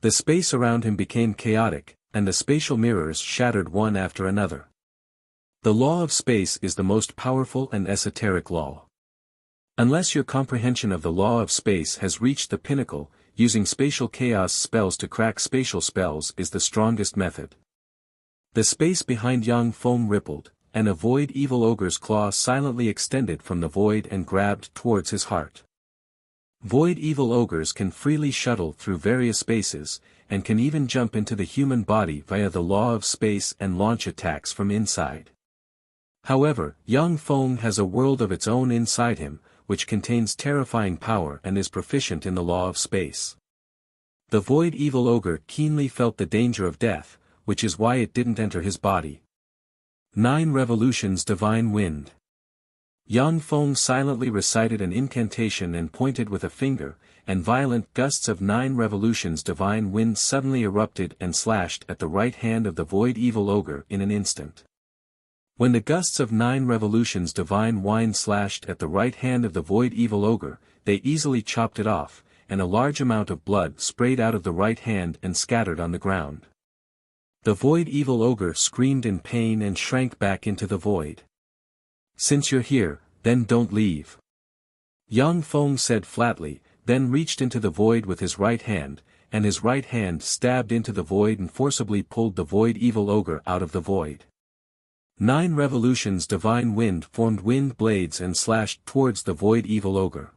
The space around him became chaotic, and the spatial mirrors shattered one after another. The law of space is the most powerful and esoteric law. Unless your comprehension of the law of space has reached the pinnacle, using spatial chaos spells to crack spatial spells is the strongest method. The space behind Yang Feng rippled, and a void evil ogre's claw silently extended from the void and grabbed towards his heart. Void evil ogres can freely shuttle through various spaces, and can even jump into the human body via the law of space and launch attacks from inside. However, Yang Feng has a world of its own inside him, which contains terrifying power and is proficient in the law of space. The void evil ogre keenly felt the danger of death, which is why it didn't enter his body. 9 revolutions divine wind. Yang Feng silently recited an incantation and pointed with a finger, and violent gusts of 9 revolutions divine wind suddenly erupted and slashed at the right hand of the void evil ogre in an instant. When the gusts of 9 revolutions divine wind slashed at the right hand of the void evil ogre, they easily chopped it off, and a large amount of blood sprayed out of the right hand and scattered on the ground. The void evil ogre screamed in pain and shrank back into the void. Since you're here, then don't leave. Yang Feng said flatly, then reached into the void with his right hand, and his right hand stabbed into the void and forcibly pulled the void evil ogre out of the void. 9 revolutions divine wind formed wind blades and slashed towards the void evil ogre.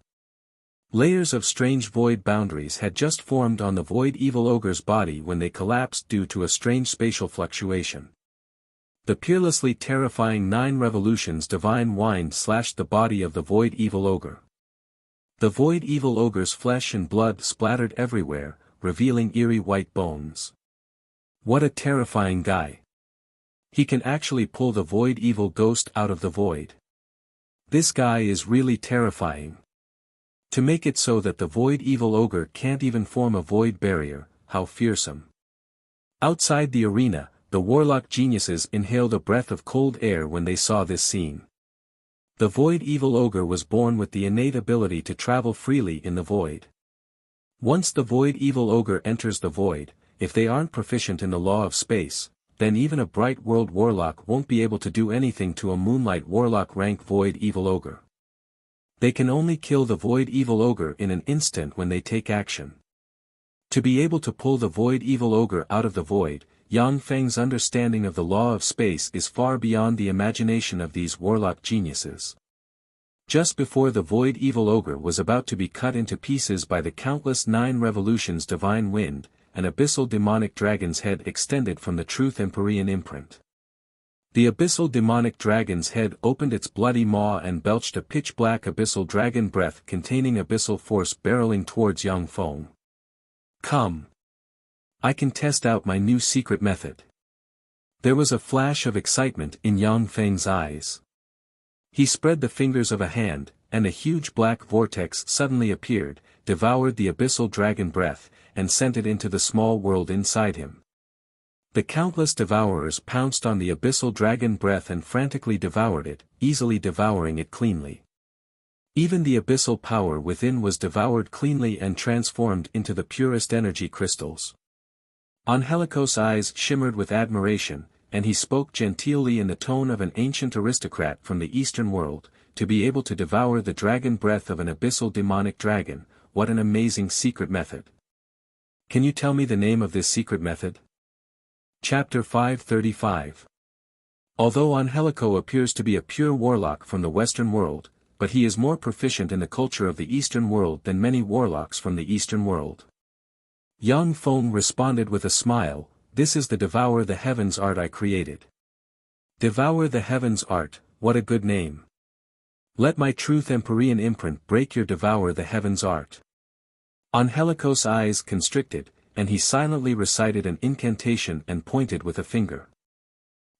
Layers of strange void boundaries had just formed on the void evil ogre's body when they collapsed due to a strange spatial fluctuation. The peerlessly terrifying 9 revolutions divine wind slashed the body of the void evil ogre. The void evil ogre's flesh and blood splattered everywhere, revealing eerie white bones. What a terrifying guy. He can actually pull the void evil ghost out of the void. This guy is really terrifying. To make it so that the void evil ogre can't even form a void barrier, how fearsome. Outside the arena, the warlock geniuses inhaled a breath of cold air when they saw this scene. The void evil ogre was born with the innate ability to travel freely in the void. Once the void evil ogre enters the void, if they aren't proficient in the law of space, then even a bright world warlock won't be able to do anything to a moonlight warlock rank void evil ogre. They can only kill the void evil ogre in an instant when they take action. To be able to pull the void evil ogre out of the void, Yang Feng's understanding of the law of space is far beyond the imagination of these warlock geniuses. Just before the void evil ogre was about to be cut into pieces by the countless 9 revolutions divine wind, an abyssal demonic dragon's head extended from the Truth Empyrean imprint. The abyssal demonic dragon's head opened its bloody maw and belched a pitch-black abyssal dragon breath containing abyssal force barreling towards Yang Feng. Come. I can test out my new secret method. There was a flash of excitement in Yang Feng's eyes. He spread the fingers of a hand, and a huge black vortex suddenly appeared, devoured the abyssal dragon breath, and sent it into the small world inside him. The countless devourers pounced on the abyssal dragon breath and frantically devoured it, easily devouring it cleanly. Even the abyssal power within was devoured cleanly and transformed into the purest energy crystals. Angelico's eyes shimmered with admiration, and he spoke genteelly in the tone of an ancient aristocrat from the Eastern world, to be able to devour the dragon breath of an abyssal demonic dragon, what an amazing secret method. Can you tell me the name of this secret method? Chapter 535. Although Angelico appears to be a pure warlock from the Western world, but he is more proficient in the culture of the Eastern world than many warlocks from the Eastern world. Yang Feng responded with a smile, this is the Devour the Heavens art I created. Devour the Heavens art, what a good name. Let my truth Empyrean imprint break your devour the heavens art. Angelicos' eyes constricted, and he silently recited an incantation and pointed with a finger.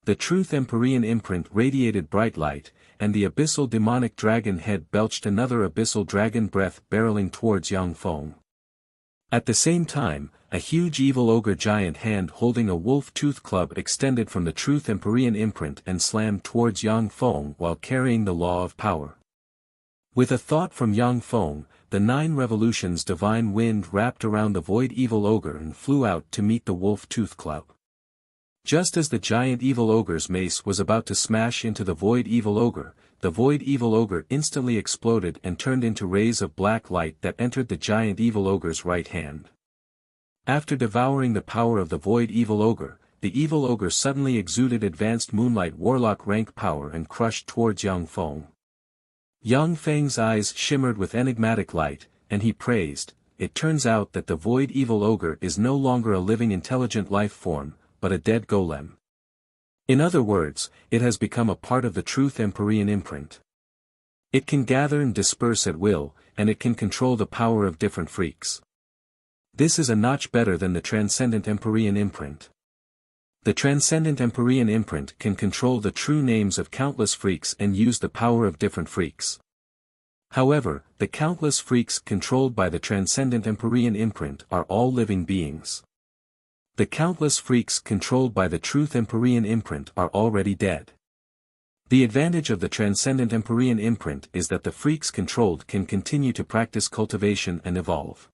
The truth Empyrean imprint radiated bright light, and the abyssal demonic dragon head belched another abyssal dragon breath barreling towards Yang Feng. At the same time, a huge evil ogre giant hand holding a wolf tooth club extended from the truth Empyrean imprint and slammed towards Yang Feng while carrying the law of power. With a thought from Yang Feng, the 9 revolutions divine wind wrapped around the void evil ogre and flew out to meet the wolf tooth club. Just as the giant evil ogre's mace was about to smash into the void evil ogre instantly exploded and turned into rays of black light that entered the giant evil ogre's right hand. After devouring the power of the void evil ogre, the evil ogre suddenly exuded advanced moonlight warlock rank power and crushed towards Yang Feng. Yang Feng's eyes shimmered with enigmatic light, and he praised, "It turns out that the void evil ogre is no longer a living intelligent life form, but a dead golem. In other words, it has become a part of the truth Empyrean imprint. It can gather and disperse at will, and it can control the power of different freaks. This is a notch better than the transcendent Empyrean imprint. The transcendent Empyrean imprint can control the true names of countless freaks and use the power of different freaks. However, the countless freaks controlled by the transcendent Empyrean imprint are all living beings. The countless freaks controlled by the truth Empyrean imprint are already dead. The advantage of the transcendent Empyrean imprint is that the freaks controlled can continue to practice cultivation and evolve.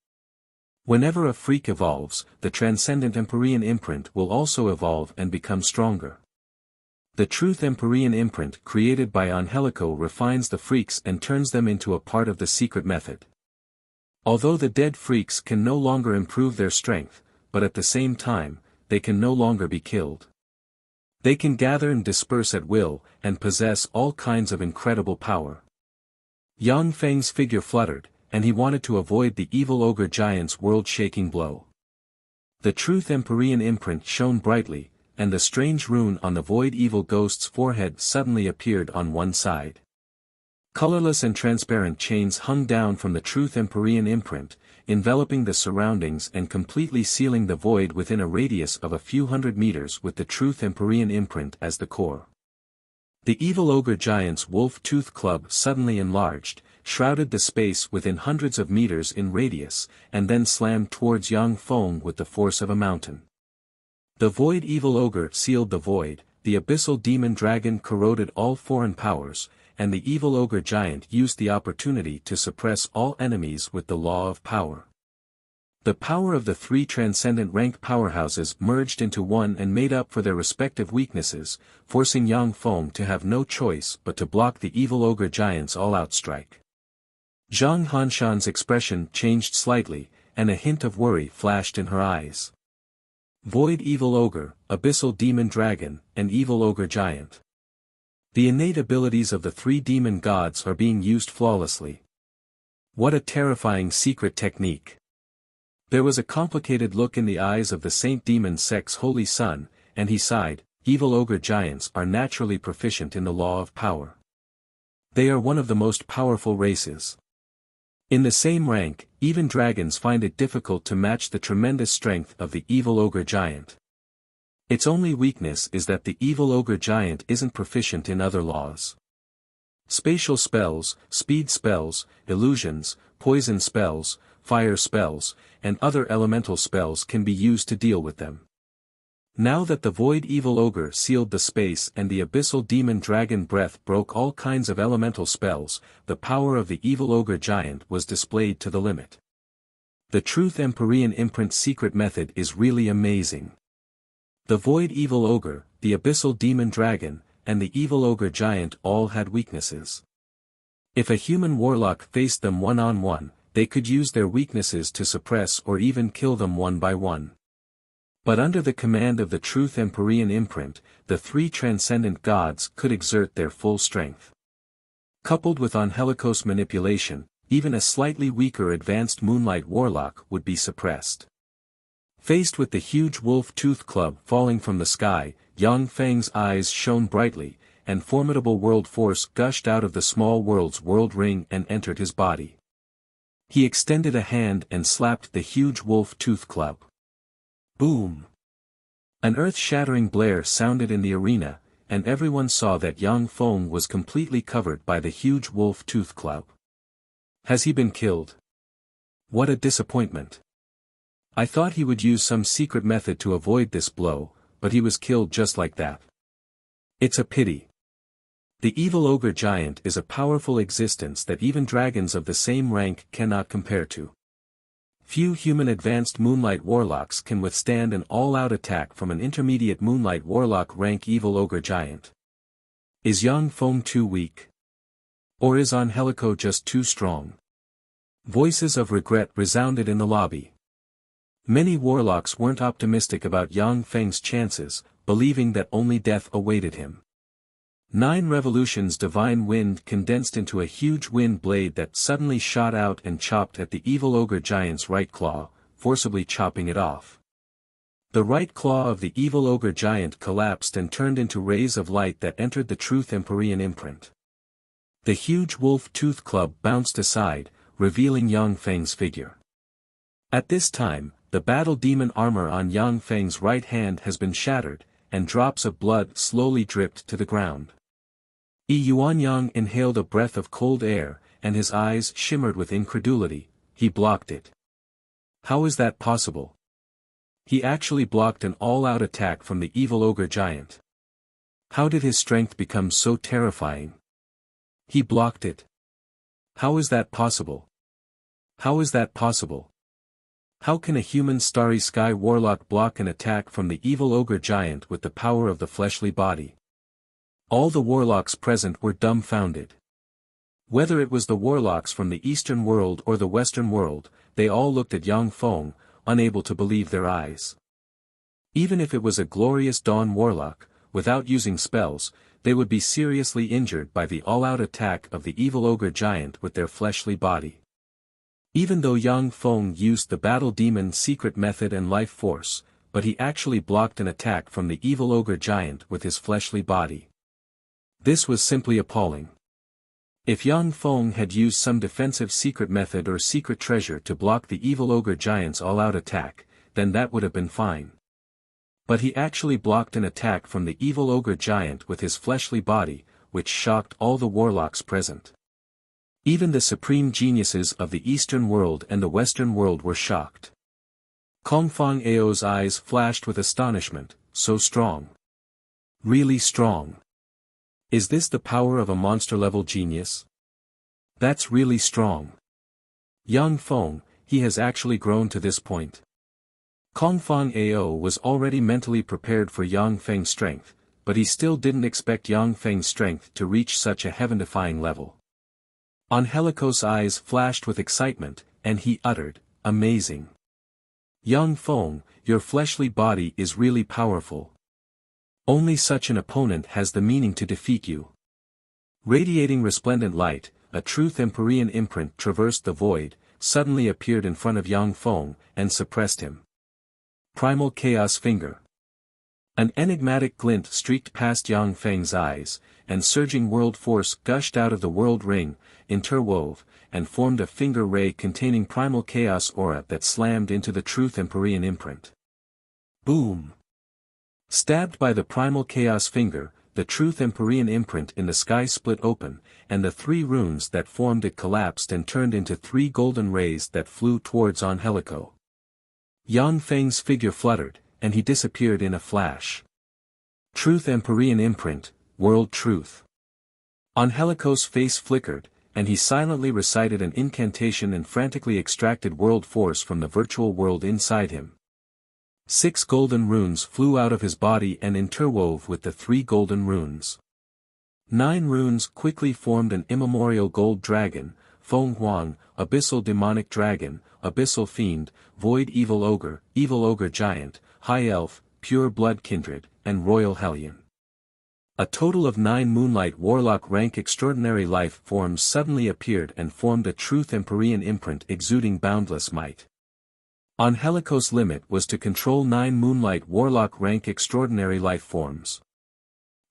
Whenever a freak evolves, the transcendent Empyrean imprint will also evolve and become stronger. The truth Empyrean imprint created by Angelico refines the freaks and turns them into a part of the secret method. Although the dead freaks can no longer improve their strength, but at the same time, they can no longer be killed. They can gather and disperse at will, and possess all kinds of incredible power. Yang Feng's figure fluttered, and he wanted to avoid the evil ogre giant's world-shaking blow. The truth Empyrean imprint shone brightly, and the strange rune on the void evil ghost's forehead suddenly appeared on one side. Colorless and transparent chains hung down from the truth Empyrean imprint, enveloping the surroundings and completely sealing the void within a radius of a few hundred meters with the truth Empyrean imprint as the core. The evil ogre giant's wolf tooth club suddenly enlarged, shrouded the space within hundreds of meters in radius, and then slammed towards Yang Feng with the force of a mountain. The void evil ogre sealed the void, the abyssal demon dragon corroded all foreign powers, and the evil ogre giant used the opportunity to suppress all enemies with the law of power. The power of the 3 transcendent rank powerhouses merged into one and made up for their respective weaknesses, forcing Yang Feng to have no choice but to block the evil ogre giant's all-out strike. Zhang Hanshan's expression changed slightly, and a hint of worry flashed in her eyes. Void evil ogre, abyssal demon dragon, and evil ogre giant. The innate abilities of the 3 demon gods are being used flawlessly. What a terrifying secret technique. There was a complicated look in the eyes of the Saint Demon Sect's holy son, and he sighed, evil ogre giants are naturally proficient in the law of power. They are one of the most powerful races. In the same rank, even dragons find it difficult to match the tremendous strength of the evil ogre giant. Its only weakness is that the evil ogre giant isn't proficient in other laws. Spatial spells, speed spells, illusions, poison spells, fire spells, and other elemental spells can be used to deal with them. Now that the void evil ogre sealed the space and the abyssal demon dragon breath broke all kinds of elemental spells, the power of the evil ogre giant was displayed to the limit. The truth Empyrean imprint secret method is really amazing. The void evil ogre, the abyssal demon dragon, and the evil ogre giant all had weaknesses. If a human warlock faced them one-on-one, they could use their weaknesses to suppress or even kill them one by one. But under the command of the truth Empyrean imprint, the 3 transcendent gods could exert their full strength. Coupled with Angelico's manipulation, even a slightly weaker advanced moonlight warlock would be suppressed. Faced with the huge wolf tooth club falling from the sky, Yang Feng's eyes shone brightly, and formidable world force gushed out of the small world's world ring and entered his body. He extended a hand and slapped the huge wolf tooth club. Boom! An earth-shattering blare sounded in the arena, and everyone saw that Yang Feng was completely covered by the huge wolf tooth club. Has he been killed? What a disappointment. I thought he would use some secret method to avoid this blow, but he was killed just like that. It's a pity. The evil ogre giant is a powerful existence that even dragons of the same rank cannot compare to. Few human advanced Moonlight Warlocks can withstand an all-out attack from an intermediate Moonlight Warlock rank evil ogre giant. Is Yang Feng too weak? Or is Angelico just too strong? Voices of regret resounded in the lobby. Many warlocks weren't optimistic about Yang Feng's chances, believing that only death awaited him. 9 revolutions divine wind condensed into a huge wind blade that suddenly shot out and chopped at the evil ogre giant's right claw, forcibly chopping it off. The right claw of the evil ogre giant collapsed and turned into rays of light that entered the Truth Empyrean imprint. The huge wolf tooth club bounced aside, revealing Yang Feng's figure. At this time, the battle demon armor on Yang Feng's right hand has been shattered, and drops of blood slowly dripped to the ground. Yuanyang inhaled a breath of cold air, and his eyes shimmered with incredulity. He blocked it. How is that possible? He actually blocked an all-out attack from the evil ogre giant. How did his strength become so terrifying? He blocked it. How is that possible? How is that possible? How can a human Starry Sky Warlock block an attack from the evil ogre giant with the power of the fleshly body? All the warlocks present were dumbfounded. Whether it was the warlocks from the Eastern world or the Western world, they all looked at Yang Feng, unable to believe their eyes. Even if it was a glorious Dawn warlock, without using spells, they would be seriously injured by the all-out attack of the evil ogre giant with their fleshly body. Even though Yang Feng used the battle demon secret method and life force, but he actually blocked an attack from the evil ogre giant with his fleshly body. This was simply appalling. If Yang Feng had used some defensive secret method or secret treasure to block the evil ogre giant's all-out attack, then that would have been fine. But he actually blocked an attack from the evil ogre giant with his fleshly body, which shocked all the warlocks present. Even the supreme geniuses of the Eastern world and the Western world were shocked. Kongfang Ao's eyes flashed with astonishment. So strong. Really strong. Is this the power of a monster-level genius? That's really strong. Yang Feng, he has actually grown to this point. Kongfang Ao was already mentally prepared for Yang Feng's strength, but he still didn't expect Yang Feng's strength to reach such a heaven-defying level. Angelico's eyes flashed with excitement, and he uttered, "Amazing. Yang Feng, your fleshly body is really powerful. Only such an opponent has the meaning to defeat you." Radiating resplendent light, a Truth Empyrean imprint traversed the void, suddenly appeared in front of Yang Feng, and suppressed him. Primal Chaos Finger. An enigmatic glint streaked past Yang Feng's eyes, and surging world force gushed out of the world ring, interwove, and formed a finger ray containing primal chaos aura that slammed into the Truth Empyrean imprint. Boom! Stabbed by the primal chaos finger, the Truth Empyrean imprint in the sky split open, and the 3 runes that formed it collapsed and turned into 3 golden rays that flew towards Angelico. Yang Feng's figure fluttered, and he disappeared in a flash. Truth Empyrean imprint, World Truth. Angelico's face flickered, and he silently recited an incantation and frantically extracted world force from the virtual world inside him. 6 golden runes flew out of his body and interwove with the 3 golden runes. 9 runes quickly formed an immemorial gold dragon, Feng Huang, abyssal demonic dragon, abyssal fiend, void evil ogre giant, high elf, pure blood kindred, and royal hellion. A total of 9 Moonlight Warlock rank extraordinary life forms suddenly appeared and formed a Truth Empyrean imprint exuding boundless might. Angelico's limit was to control 9 Moonlight Warlock rank extraordinary life forms.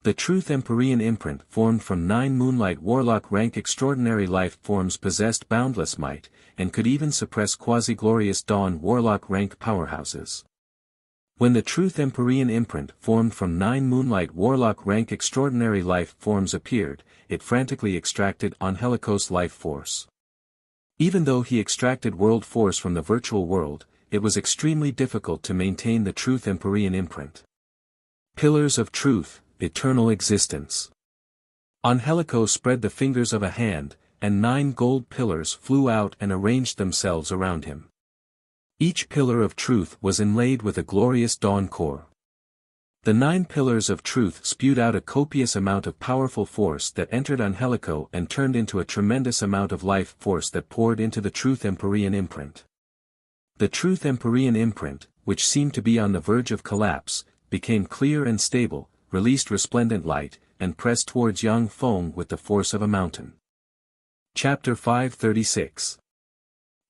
The Truth Empyrean imprint formed from 9 Moonlight Warlock rank extraordinary life forms possessed boundless might, and could even suppress quasi-glorious Dawn Warlock rank powerhouses. When the Truth Empyrean imprint formed from 9 Moonlight Warlock rank extraordinary life forms appeared, it frantically extracted Angelicos life force. Even though he extracted world force from the virtual world, it was extremely difficult to maintain the Truth Empyrean imprint. Pillars of Truth, Eternal Existence. Angelico spread the fingers of a hand, and 9 gold pillars flew out and arranged themselves around him. Each pillar of truth was inlaid with a glorious dawn core. The 9 pillars of truth spewed out a copious amount of powerful force that entered Angelico and turned into a tremendous amount of life force that poured into the Truth Empyrean imprint. The Truth Empyrean imprint, which seemed to be on the verge of collapse, became clear and stable, released resplendent light, and pressed towards Yang Feng with the force of a mountain. Chapter 536.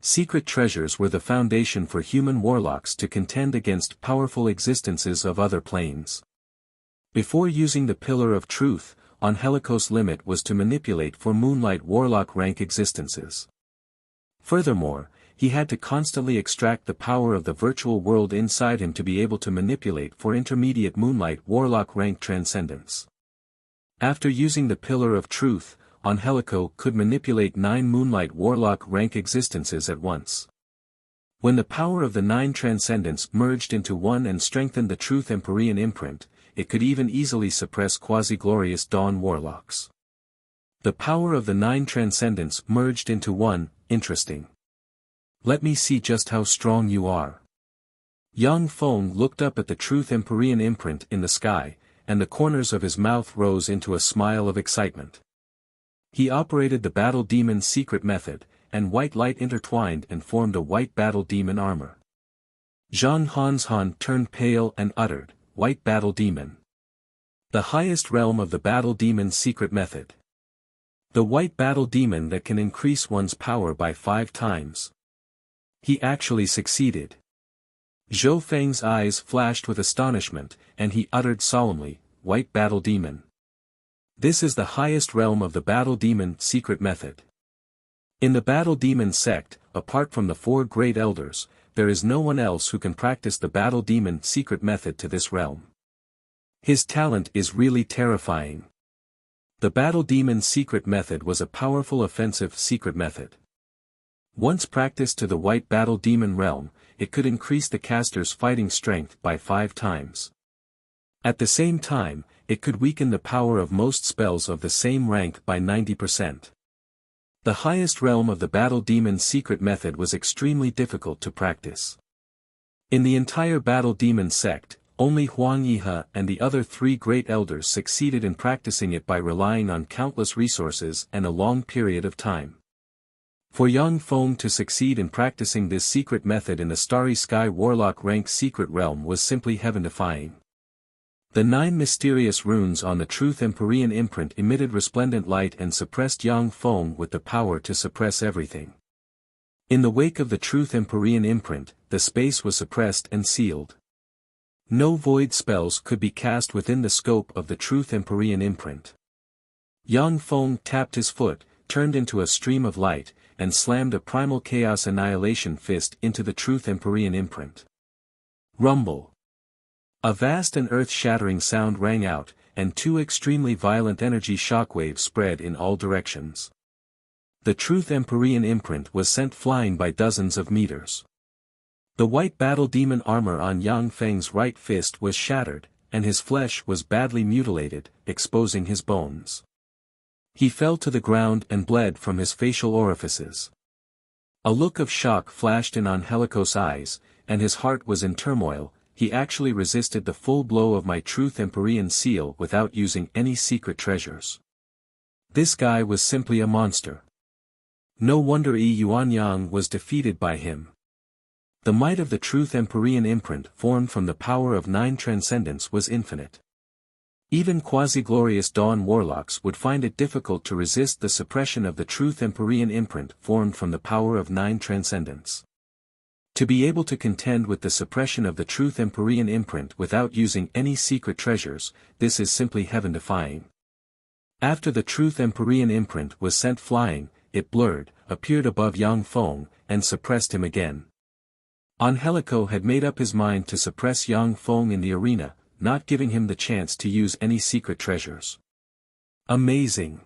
Secret treasures were the foundation for human warlocks to contend against powerful existences of other planes. Before using the Pillar of Truth, Angelico's limit was to manipulate for Moonlight Warlock rank existences. Furthermore, he had to constantly extract the power of the virtual world inside him to be able to manipulate for intermediate Moonlight Warlock rank transcendence. After using the Pillar of Truth, Angelico could manipulate 9 Moonlight Warlock rank existences at once. When the power of the 9 transcendents merged into one and strengthened the Truth Empyrean imprint, it could even easily suppress quasi-glorious Dawn Warlocks. The power of the 9 transcendents merged into one. Interesting. Let me see just how strong you are. Yang Feng looked up at the Truth Empyrean imprint in the sky, and the corners of his mouth rose into a smile of excitement. He operated the Battle Demon secret method, and white light intertwined and formed a white Battle Demon armor. Zhang Hanshan turned pale and uttered, "White Battle Demon. The highest realm of the Battle Demon secret method. The white Battle Demon that can increase one's power by 5 times. He actually succeeded." Zhou Feng's eyes flashed with astonishment, and he uttered solemnly, "White Battle Demon. This is the highest realm of the Battle Demon secret method. In the Battle Demon sect, apart from the 4 great elders, there is no one else who can practice the Battle Demon secret method to this realm. His talent is really terrifying." The Battle Demon secret method was a powerful offensive secret method. Once practiced to the White Battle Demon realm, it could increase the caster's fighting strength by 5 times. At the same time, it could weaken the power of most spells of the same rank by 90%. The highest realm of the Battle Demon secret method was extremely difficult to practice. In the entire Battle Demon sect, only Huang Yihe and the other 3 great elders succeeded in practicing it by relying on countless resources and a long period of time. For Yang Feng to succeed in practicing this secret method in the Starry Sky Warlock rank secret realm was simply heaven-defying. The 9 mysterious runes on the Truth Empyrean imprint emitted resplendent light and suppressed Yang Feng with the power to suppress everything. In the wake of the Truth Empyrean imprint, the space was suppressed and sealed. No void spells could be cast within the scope of the Truth Empyrean imprint. Yang Feng tapped his foot, turned into a stream of light, and slammed a primal chaos annihilation fist into the Truth Empyrean imprint. Rumble. A vast and earth-shattering sound rang out, and 2 extremely violent energy shockwaves spread in all directions. The Truth Empyrean imprint was sent flying by dozens of meters. The white Battle Demon armor on Yang Feng's right fist was shattered, and his flesh was badly mutilated, exposing his bones. He fell to the ground and bled from his facial orifices. A look of shock flashed in Angelico's eyes, and his heart was in turmoil. He actually resisted the full blow of my Truth Empyrean seal without using any secret treasures. This guy was simply a monster. No wonder Yi Yuanyang was defeated by him. The might of the Truth Empyrean imprint formed from the power of 9 transcendence was infinite. Even quasi-glorious Dawn Warlocks would find it difficult to resist the suppression of the Truth Empyrean imprint formed from the power of 9 transcendence. To be able to contend with the suppression of the truth Empyrean imprint without using any secret treasures, this is simply heaven-defying. After the truth Empyrean imprint was sent flying, it blurred, appeared above Yang Feng, and suppressed him again. Angelico had made up his mind to suppress Yang Feng in the arena, not giving him the chance to use any secret treasures. Amazing!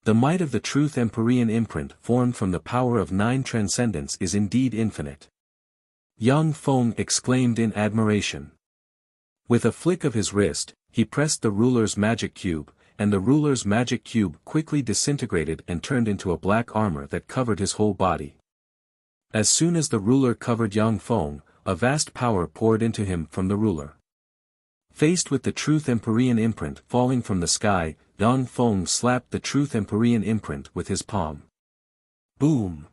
The might of the truth Empyrean imprint formed from the power of 9 transcendence is indeed infinite. Yang Feng exclaimed in admiration. With a flick of his wrist, he pressed the ruler's magic cube, and the ruler's magic cube quickly disintegrated and turned into a black armor that covered his whole body. As soon as the ruler covered Yang Feng, a vast power poured into him from the ruler. Faced with the truth Empyrean imprint falling from the sky, Yang Feng slapped the truth Empyrean imprint with his palm. Boom!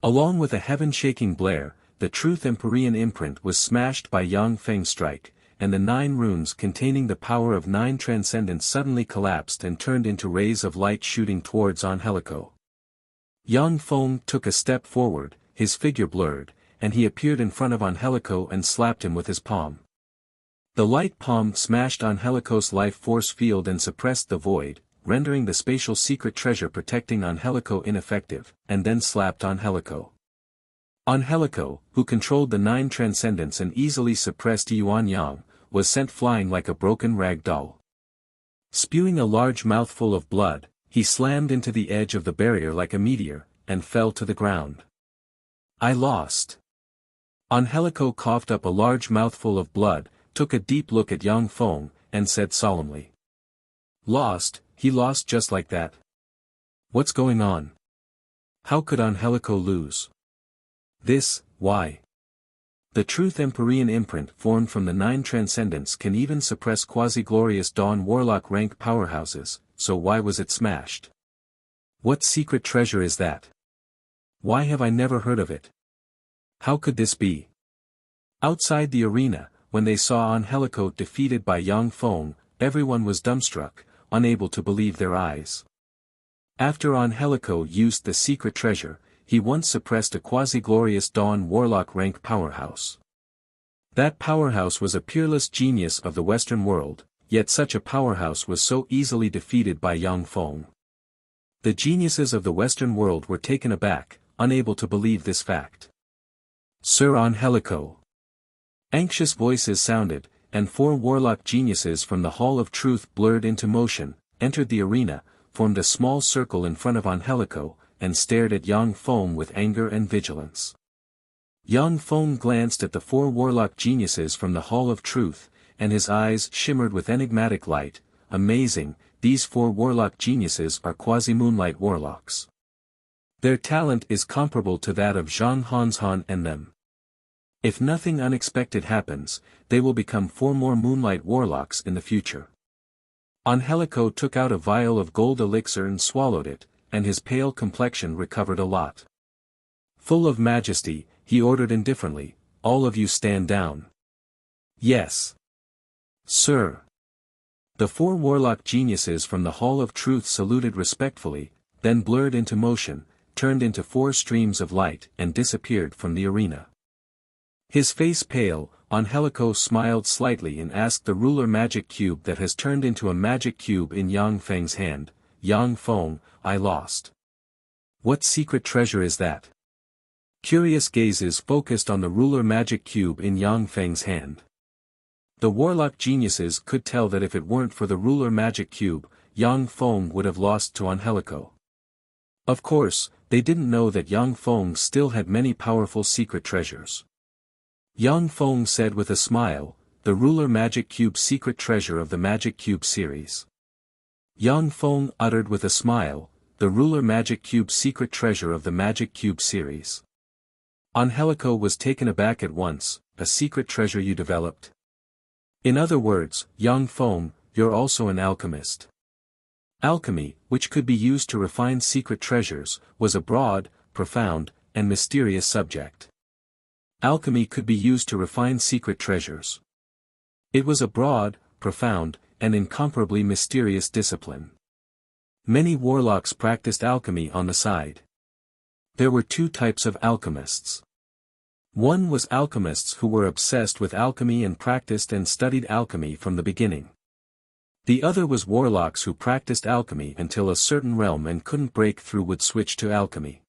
Along with a heaven-shaking blare, the truth Empyrean imprint was smashed by Yang Feng's strike, and the 9 runes containing the power of 9 transcendence suddenly collapsed and turned into rays of light shooting towards Angelico. Yang Feng took a step forward, his figure blurred, and he appeared in front of Angelico and slapped him with his palm. The light palm smashed Angelico's life force field and suppressed the void, rendering the spatial secret treasure protecting Angelico ineffective, and then slapped Angelico. Angelico, who controlled the 9 transcendence and easily suppressed Yuan Yang, was sent flying like a broken rag doll. Spewing a large mouthful of blood, he slammed into the edge of the barrier like a meteor, and fell to the ground. I lost. Angelico coughed up a large mouthful of blood, took a deep look at Yang Feng, and said solemnly. Lost, he lost just like that. What's going on? How could Angelico lose? Why? The truth Empyrean imprint formed from the 9 transcendence can even suppress quasi-glorious Dawn Warlock rank powerhouses, so why was it smashed? What secret treasure is that? Why have I never heard of it? How could this be? Outside the arena, when they saw Angelico defeated by Yang Feng, everyone was dumbstruck, unable to believe their eyes. After Angelico used the secret treasure, he once suppressed a quasi-glorious Dawn Warlock rank powerhouse. That powerhouse was a peerless genius of the Western world, yet such a powerhouse was so easily defeated by Yang Feng. The geniuses of the Western world were taken aback, unable to believe this fact. Sir Angelico. Anxious voices sounded, and 4 warlock geniuses from the Hall of Truth blurred into motion, entered the arena, formed a small circle in front of Angelico, and stared at Yang Feng with anger and vigilance. Yang Feng glanced at the 4 warlock geniuses from the Hall of Truth, and his eyes shimmered with enigmatic light. Amazing, these 4 warlock geniuses are quasi-moonlight warlocks. Their talent is comparable to that of Zhang Hanshan and them. If nothing unexpected happens, they will become 4 more moonlight warlocks in the future. Angelico took out a vial of gold elixir and swallowed it, and his pale complexion recovered a lot. Full of majesty, he ordered indifferently, all of you stand down. Yes. Sir. The 4 warlock geniuses from the Hall of Truth saluted respectfully, then blurred into motion, turned into 4 streams of light and disappeared from the arena. His face pale, Angelico smiled slightly and asked the ruler magic cube that has turned into a magic cube in Yang Feng's hand, Yang Feng, I lost. What secret treasure is that? Curious gazes focused on the ruler magic cube in Yang Feng's hand. The warlock geniuses could tell that if it weren't for the ruler magic cube, Yang Feng would have lost to Angelico. Of course, they didn't know that Yang Feng still had many powerful secret treasures. Yang Feng said with a smile, the ruler magic cube secret treasure of the magic cube series. Yang Feng uttered with a smile, the ruler magic cube secret treasure of the magic cube series. Angelico was taken aback at once, a secret treasure you developed? In other words, Yang Feng, you're also an alchemist. Alchemy, which could be used to refine secret treasures, was a broad, profound, and mysterious subject. Alchemy could be used to refine secret treasures. It was a broad, profound, and incomparably mysterious discipline. Many warlocks practiced alchemy on the side. There were 2 types of alchemists. One was alchemists who were obsessed with alchemy and practiced and studied alchemy from the beginning. The other was warlocks who practiced alchemy until a certain realm and couldn't break through would switch to alchemy.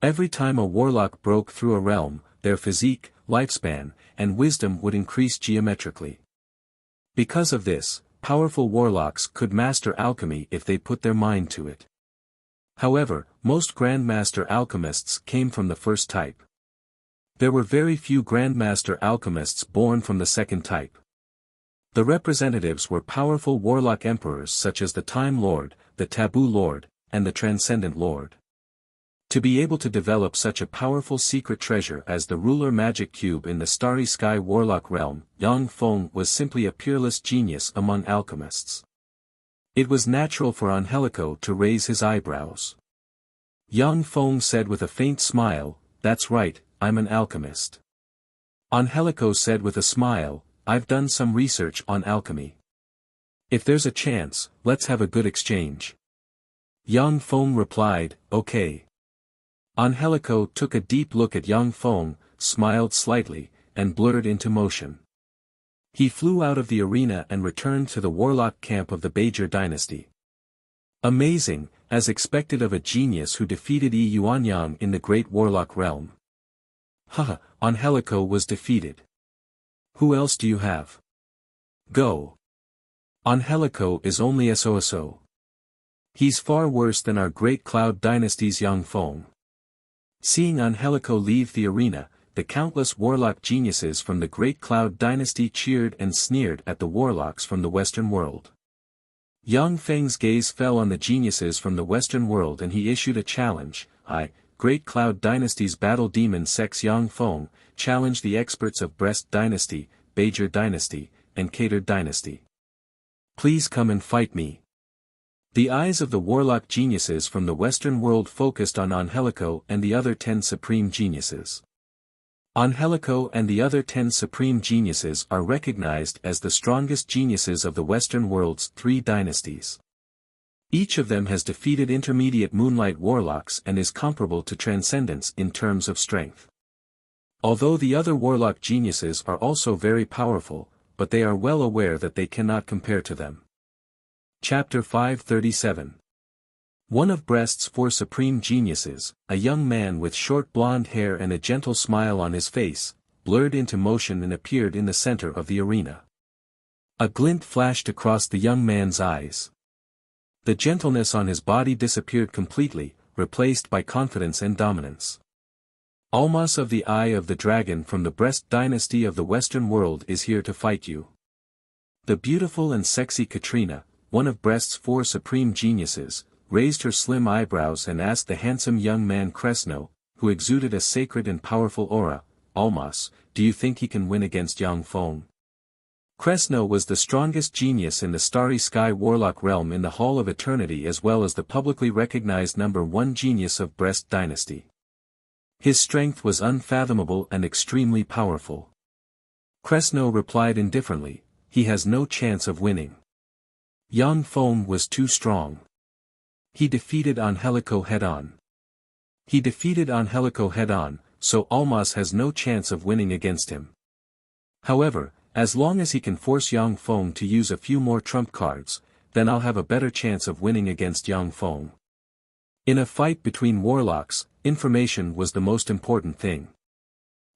Every time a warlock broke through a realm, their physique, lifespan, and wisdom would increase geometrically. Because of this, powerful warlocks could master alchemy if they put their mind to it. However, most Grandmaster alchemists came from the first type. There were very few Grandmaster alchemists born from the second type. The representatives were powerful warlock emperors such as the Time Lord, the Taboo Lord, and the Transcendent Lord. To be able to develop such a powerful secret treasure as the ruler magic cube in the Starry Sky Warlock realm, Yang Feng was simply a peerless genius among alchemists. It was natural for Angelico to raise his eyebrows. Yang Feng said with a faint smile, "That's right, I'm an alchemist." Angelico said with a smile, "I've done some research on alchemy. If there's a chance, let's have a good exchange." Yang Feng replied, "Okay." Angelico took a deep look at Yang Feng, smiled slightly, and blurred into motion. He flew out of the arena and returned to the warlock camp of the Bajor dynasty. Amazing, as expected of a genius who defeated Yi Yuanyang in the great warlock realm. Haha, Angelico was defeated. Who else do you have? Go. Angelico is only so. He's far worse than our great Cloud dynasty's Yang Feng. Seeing Angelico leave the arena, the countless warlock geniuses from the great Cloud dynasty cheered and sneered at the warlocks from the Western world. Yang Feng's gaze fell on the geniuses from the Western world and he issued a challenge. "I, Great Cloud dynasty's battle demon Sex Yang Feng, challenge the experts of Brest dynasty, Bajor dynasty, and Kader dynasty. Please come and fight me." The eyes of the warlock geniuses from the Western world focused on Angelico and the other 10 supreme geniuses. Angelico and the other 10 supreme geniuses are recognized as the strongest geniuses of the Western world's 3 dynasties. Each of them has defeated intermediate moonlight warlocks and is comparable to Transcendence in terms of strength. Although the other warlock geniuses are also very powerful, but they are well aware that they cannot compare to them. Chapter 537. One of Brest's 4 supreme geniuses, a young man with short blonde hair and a gentle smile on his face, blurred into motion and appeared in the center of the arena. A glint flashed across the young man's eyes. The gentleness on his body disappeared completely, replaced by confidence and dominance. Almas of the Eye of the Dragon from the Brest dynasty of the Western world is here to fight you. The beautiful and sexy Katrina, one of Brest's 4 supreme geniuses, raised her slim eyebrows and asked the handsome young man Kresno, who exuded a sacred and powerful aura, "Almas, do you think he can win against Yang Feng?" Kresno was the strongest genius in the Starry Sky Warlock realm in the Hall of Eternity as well as the publicly recognized #1 genius of Brest dynasty. His strength was unfathomable and extremely powerful. Kresno replied indifferently, "He has no chance of winning. Yang Feng was too strong. He defeated Angelico head-on. So Almas has no chance of winning against him. However, as long as he can force Yang Feng to use a few more trump cards, then I'll have a better chance of winning against Yang Feng." In a fight between warlocks, information was the most important thing.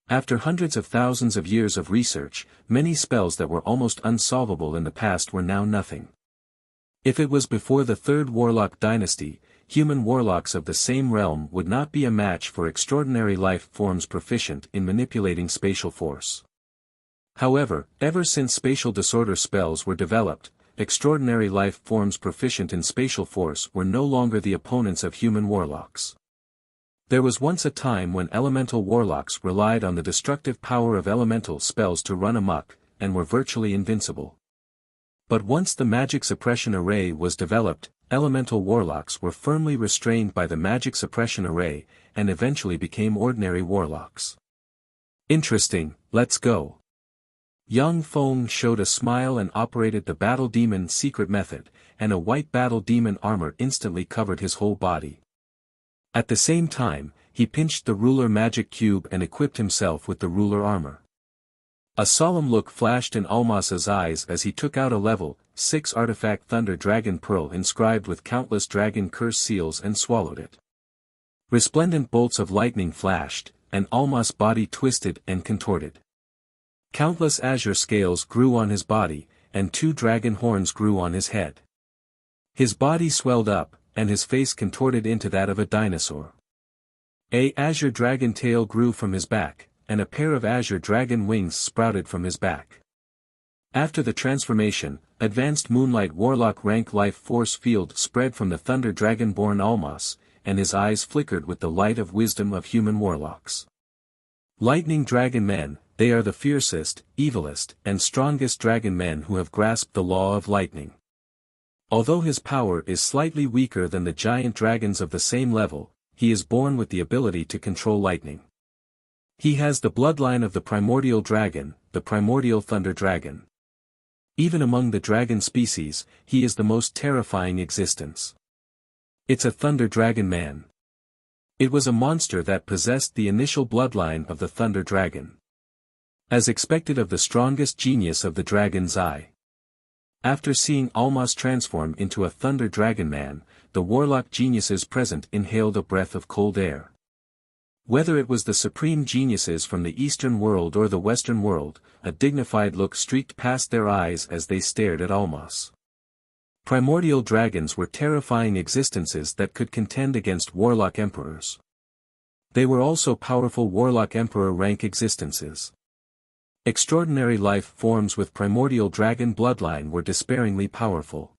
After hundreds of thousands of years of research, many spells that were almost unsolvable in the past were now nothing. If it was before the 3rd Warlock dynasty, human warlocks of the same realm would not be a match for extraordinary life forms proficient in manipulating spatial force. However, ever since spatial disorder spells were developed, extraordinary life forms proficient in spatial force were no longer the opponents of human warlocks. There was once a time when elemental warlocks relied on the destructive power of elemental spells to run amok, and were virtually invincible. But once the magic suppression array was developed, elemental warlocks were firmly restrained by the magic suppression array, and eventually became ordinary warlocks. Interesting, let's go. Yang Feng showed a smile and operated the Battle Demon secret method, and a white Battle Demon armor instantly covered his whole body. At the same time, he pinched the ruler magic cube and equipped himself with the ruler armor. A solemn look flashed in Almas's eyes as he took out a level 6 artifact Thunder Dragon Pearl inscribed with countless dragon curse seals and swallowed it. Resplendent bolts of lightning flashed, and Almas' body twisted and contorted. Countless azure scales grew on his body, and 2 dragon horns grew on his head. His body swelled up, and his face contorted into that of a dinosaur. A azure dragon tail grew from his back, and a pair of azure dragon wings sprouted from his back. After the transformation, advanced Moonlight Warlock rank life force field spread from the Thunder Dragon-born Almas, and his eyes flickered with the light of wisdom of human warlocks. Lightning Dragon Men, they are the fiercest, evilest, and strongest dragon men who have grasped the law of lightning. Although his power is slightly weaker than the giant dragons of the same level, he is born with the ability to control lightning. He has the bloodline of the primordial dragon, the primordial thunder dragon. Even among the dragon species, he is the most terrifying existence. It's a thunder dragon man. It was a monster that possessed the initial bloodline of the thunder dragon. As expected of the strongest genius of the dragon's eye. After seeing Almas transform into a thunder dragon man, the warlock geniuses present inhaled a breath of cold air. Whether it was the supreme geniuses from the Eastern world or the Western world, a dignified look streaked past their eyes as they stared at Almas. Primordial dragons were terrifying existences that could contend against warlock emperors. They were also powerful warlock emperor rank existences. Extraordinary life forms with primordial dragon bloodline were despairingly powerful.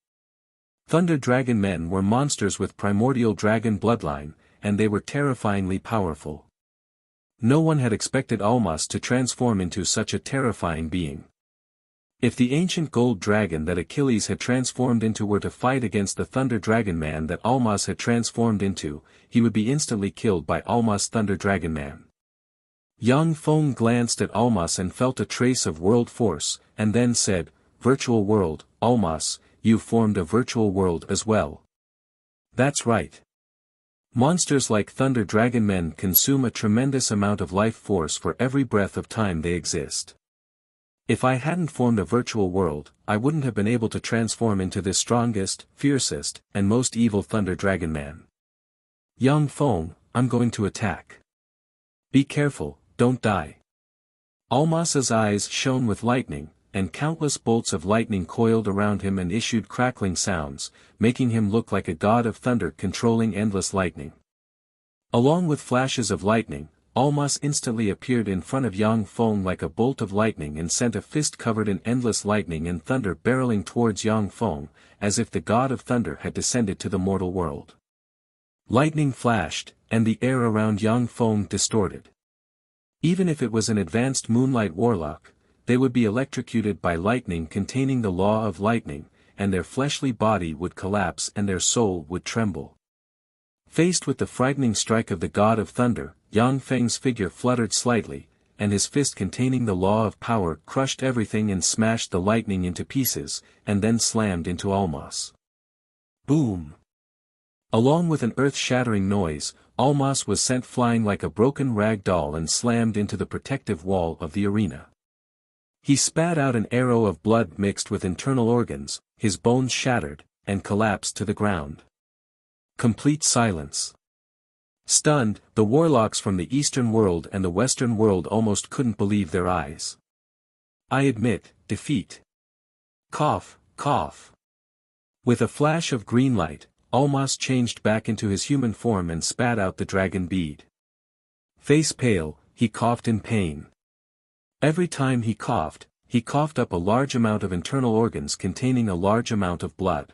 Thunder dragon men were monsters with primordial dragon bloodline, and they were terrifyingly powerful. No one had expected Almas to transform into such a terrifying being. If the ancient gold dragon that Achilles had transformed into were to fight against the thunder dragon man that Almas had transformed into, he would be instantly killed by Almas' thunder dragon man. Yang Feng glanced at Almas and felt a trace of world force, and then said, "Virtual world, Almas, you formed a virtual world as well." "That's right. Monsters like thunder dragon men consume a tremendous amount of life force for every breath of time they exist. If I hadn't formed a virtual world, I wouldn't have been able to transform into this strongest, fiercest, and most evil thunder dragon man. Yang Feng, I'm going to attack. Be careful, don't die." Almas's eyes shone with lightning, and countless bolts of lightning coiled around him and issued crackling sounds, making him look like a god of thunder controlling endless lightning. Along with flashes of lightning, Almas instantly appeared in front of Yang Feng like a bolt of lightning and sent a fist covered in endless lightning and thunder barreling towards Yang Feng, as if the god of thunder had descended to the mortal world. Lightning flashed, and the air around Yang Feng distorted. Even if it was an advanced moonlight warlock, they would be electrocuted by lightning containing the law of lightning, and their fleshly body would collapse and their soul would tremble. Faced with the frightening strike of the god of thunder, Yang Feng's figure fluttered slightly, and his fist containing the law of power crushed everything and smashed the lightning into pieces, and then slammed into Almas. Boom! Along with an earth-shattering noise, Almas was sent flying like a broken rag doll and slammed into the protective wall of the arena. He spat out an arrow of blood mixed with internal organs, his bones shattered, and collapsed to the ground. Complete silence. Stunned, the warlocks from the Eastern world and the Western world almost couldn't believe their eyes. "I admit, defeat." Cough, cough. With a flash of green light, Almas changed back into his human form and spat out the dragon bead. Face pale, he coughed in pain. Every time he coughed up a large amount of internal organs containing a large amount of blood.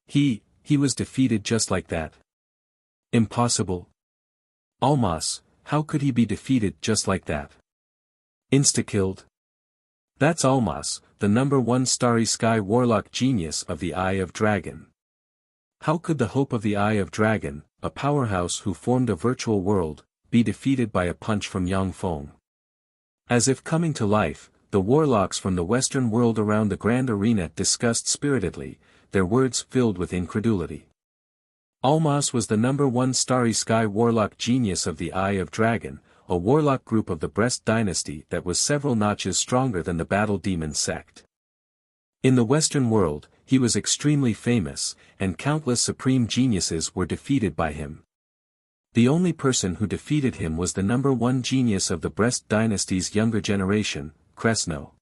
He was defeated just like that. Impossible. Almas, how could he be defeated just like that? Insta-killed? That's Almas, the #1 Starry Sky warlock genius of the Eye of Dragon. How could the hope of the Eye of Dragon, a powerhouse who formed a virtual world, be defeated by a punch from Yang Feng? As if coming to life, the warlocks from the Western world around the grand arena discussed spiritedly, their words filled with incredulity. Almas was the #1 Starry Sky warlock genius of the Eye of Dragon, a warlock group of the Brest dynasty that was several notches stronger than the Battle Demon sect. In the Western world, he was extremely famous, and countless supreme geniuses were defeated by him. The only person who defeated him was the #1 genius of the Brest dynasty's younger generation, Cresno.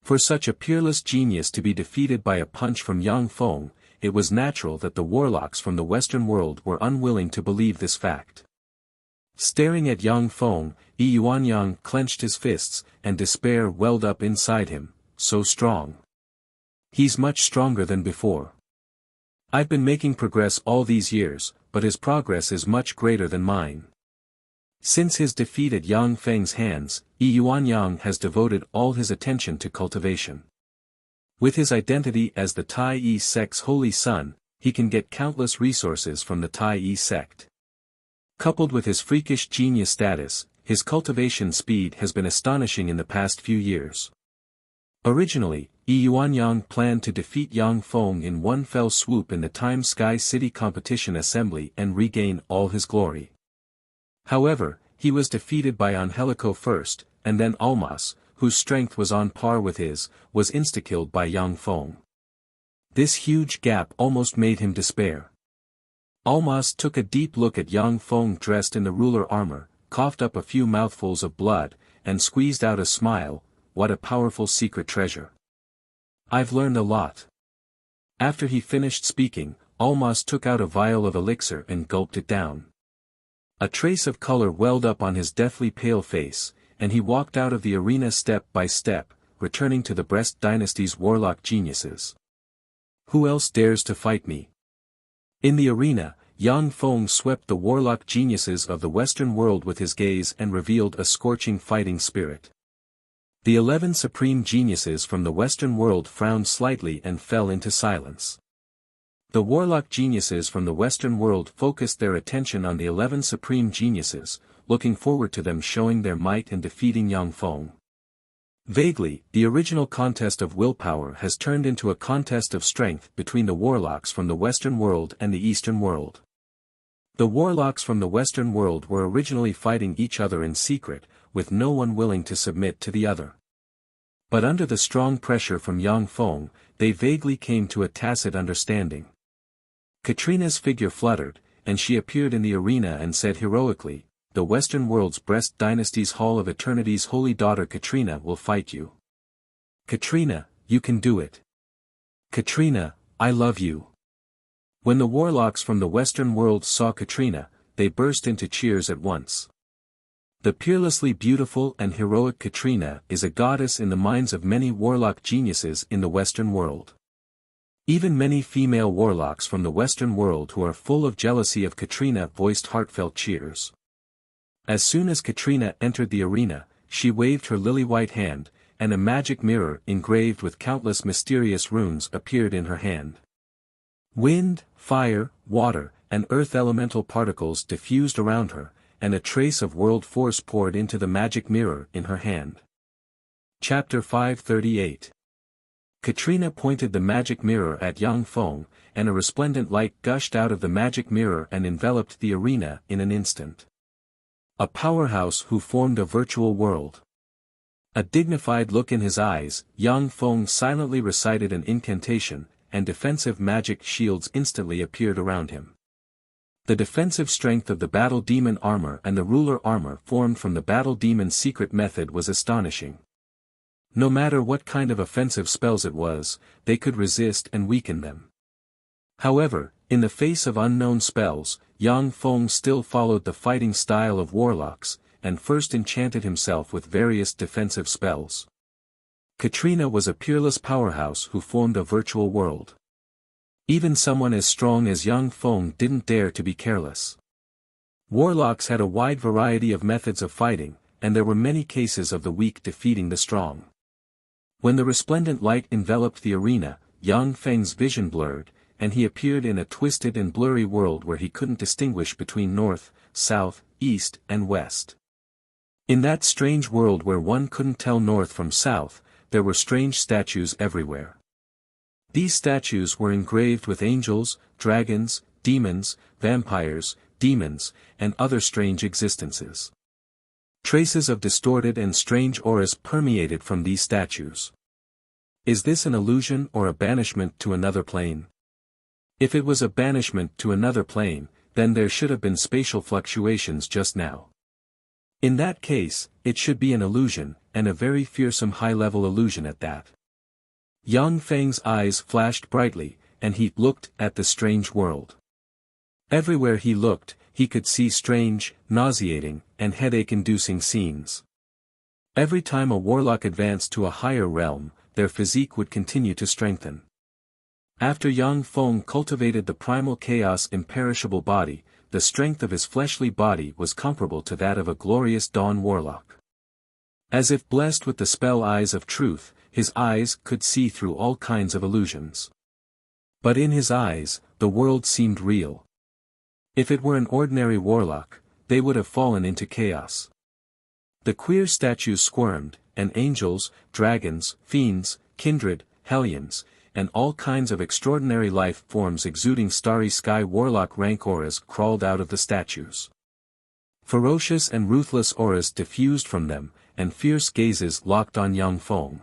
For such a peerless genius to be defeated by a punch from Yang Feng, it was natural that the warlocks from the Western world were unwilling to believe this fact. Staring at Yang Feng, Yi Yuanyang clenched his fists, and despair welled up inside him, so strong. He's much stronger than before. I've been making progress all these years, but his progress is much greater than mine. Since his defeat at Yang Feng's hands, Yi Yuanyang has devoted all his attention to cultivation. With his identity as the Tai Yi sect's holy son, he can get countless resources from the Tai Yi sect. Coupled with his freakish genius status, his cultivation speed has been astonishing in the past few years. Originally, Yi Yuanyang planned to defeat Yang Feng in one fell swoop in the Time Sky City competition assembly and regain all his glory. However, he was defeated by Angelico first, and then Almas, whose strength was on par with his, was insta-killed by Yang Feng. This huge gap almost made him despair. Almas took a deep look at Yang Feng dressed in the ruler armor, coughed up a few mouthfuls of blood, and squeezed out a smile. What a powerful secret treasure. I've learned a lot. After he finished speaking, Almas took out a vial of elixir and gulped it down. A trace of color welled up on his deathly pale face, and he walked out of the arena step by step, returning to the Brest dynasty's warlock geniuses. Who else dares to fight me? In the arena, Yang Feng swept the warlock geniuses of the Western world with his gaze and revealed a scorching fighting spirit. The 11 supreme geniuses from the Western world frowned slightly and fell into silence. The warlock geniuses from the Western world focused their attention on the 11 supreme geniuses, looking forward to them showing their might and defeating Yang Feng. Vaguely, the original contest of willpower has turned into a contest of strength between the warlocks from the Western world and the Eastern world. The warlocks from the Western world were originally fighting each other in secret, with no one willing to submit to the other. But under the strong pressure from Yang Feng, they vaguely came to a tacit understanding. Katrina's figure fluttered, and she appeared in the arena and said heroically, "The Western world's Brest dynasty's Hall of Eternity's holy daughter Katrina will fight you. Katrina, you can do it. Katrina, I love you." When the warlocks from the Western world saw Katrina, they burst into cheers at once. The peerlessly beautiful and heroic Katrina is a goddess in the minds of many warlock geniuses in the Western world. Even many female warlocks from the Western world who are full of jealousy of Katrina voiced heartfelt cheers. As soon as Katrina entered the arena, she waved her lily-white hand, and a magic mirror engraved with countless mysterious runes appeared in her hand. Wind, fire, water, and earth elemental particles diffused around her, and a trace of world force poured into the magic mirror in her hand. Chapter 538. Katrina pointed the magic mirror at Yang Feng, and a resplendent light gushed out of the magic mirror and enveloped the arena in an instant. A powerhouse who formed a virtual world. A dignified look in his eyes, Yang Feng silently recited an incantation, and defensive magic shields instantly appeared around him. The defensive strength of the Battle Demon armor and the Ruler armor formed from the Battle Demon's secret method was astonishing. No matter what kind of offensive spells it was, they could resist and weaken them. However, in the face of unknown spells, Yang Feng still followed the fighting style of warlocks, and first enchanted himself with various defensive spells. Katrina was a peerless powerhouse who formed a virtual world. Even someone as strong as Yang Feng didn't dare to be careless. Warlocks had a wide variety of methods of fighting, and there were many cases of the weak defeating the strong. When the resplendent light enveloped the arena, Yang Feng's vision blurred, and he appeared in a twisted and blurry world where he couldn't distinguish between north, south, east, and west. In that strange world where one couldn't tell north from south, there were strange statues everywhere. These statues were engraved with angels, dragons, demons, vampires, demons, and other strange existences. Traces of distorted and strange auras permeated from these statues. Is this an illusion or a banishment to another plane? If it was a banishment to another plane, then there should have been spatial fluctuations just now. In that case, it should be an illusion, and a very fearsome high-level illusion at that. Yang Feng's eyes flashed brightly, and he looked at the strange world. Everywhere he looked, he could see strange, nauseating, and headache-inducing scenes. Every time a warlock advanced to a higher realm, their physique would continue to strengthen. After Yang Feng cultivated the primal chaos imperishable body, the strength of his fleshly body was comparable to that of a glorious dawn warlock. As if blessed with the spell eyes of truth, his eyes could see through all kinds of illusions. But in his eyes, the world seemed real. If it were an ordinary warlock, they would have fallen into chaos. The queer statues squirmed, and angels, dragons, fiends, kindred, hellions, and all kinds of extraordinary life forms exuding starry sky warlock rank auras crawled out of the statues. Ferocious and ruthless auras diffused from them, and fierce gazes locked on Yang Feng.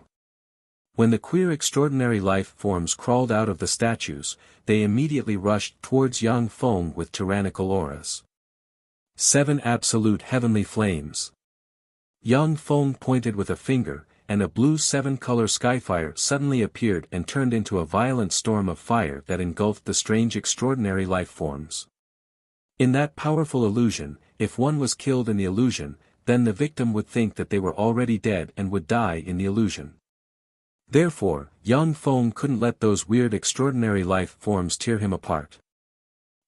When the queer extraordinary life forms crawled out of the statues, they immediately rushed towards Yang Feng with tyrannical auras. 7 absolute heavenly flames. Yang Feng pointed with a finger, and a blue 7-color skyfire suddenly appeared and turned into a violent storm of fire that engulfed the strange extraordinary life forms. In that powerful illusion, if one was killed in the illusion, then the victim would think that they were already dead and would die in the illusion. Therefore, Yang Feng couldn't let those weird extraordinary life forms tear him apart.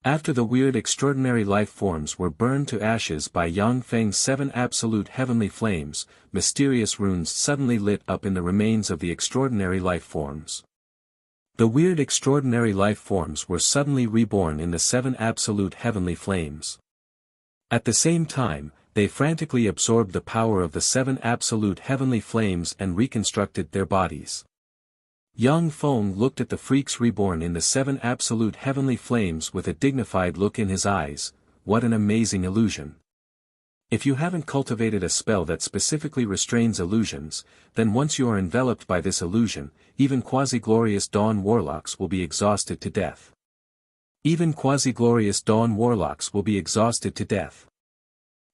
After the weird extraordinary life forms were burned to ashes by Yang Feng's 7 absolute heavenly flames, mysterious runes suddenly lit up in the remains of the extraordinary life forms. The weird extraordinary life forms were suddenly reborn in the 7 absolute heavenly flames. At the same time, they frantically absorbed the power of the 7 absolute heavenly flames and reconstructed their bodies. Yang Feng looked at the freaks reborn in the 7 absolute heavenly flames with a dignified look in his eyes. What an amazing illusion. If you haven't cultivated a spell that specifically restrains illusions, then once you are enveloped by this illusion, even quasi-glorious dawn warlocks will be exhausted to death. Even quasi-glorious dawn warlocks will be exhausted to death.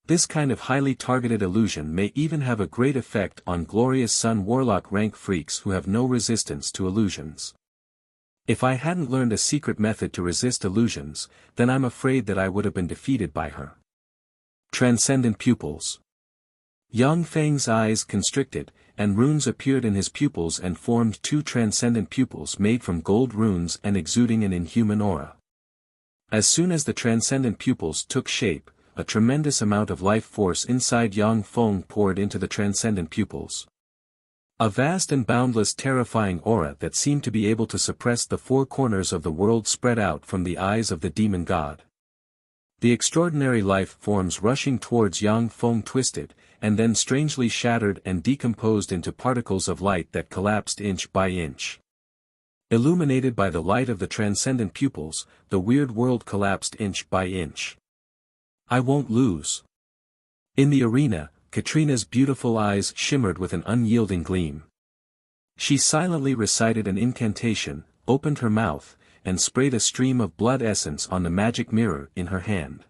This kind of highly targeted illusion may even have a great effect on glorious sun warlock rank freaks who have no resistance to illusions. If I hadn't learned a secret method to resist illusions, then I'm afraid that I would have been defeated by her. Transcendent pupils. Yang Feng's eyes constricted, and runes appeared in his pupils and formed 2 transcendent pupils made from gold runes and exuding an inhuman aura. As soon as the transcendent pupils took shape, a tremendous amount of life force inside Yang Feng poured into the transcendent pupils. A vast and boundless terrifying aura that seemed to be able to suppress the 4 corners of the world spread out from the eyes of the demon god. The extraordinary life forms rushing towards Yang Feng twisted, and then strangely shattered and decomposed into particles of light that collapsed inch by inch. Illuminated by the light of the transcendent pupils, the weird world collapsed inch by inch. I won't lose. In the arena, Katrina's beautiful eyes shimmered with an unyielding gleam. She silently recited an incantation, opened her mouth, and sprayed a stream of blood essence on the magic mirror in her hand.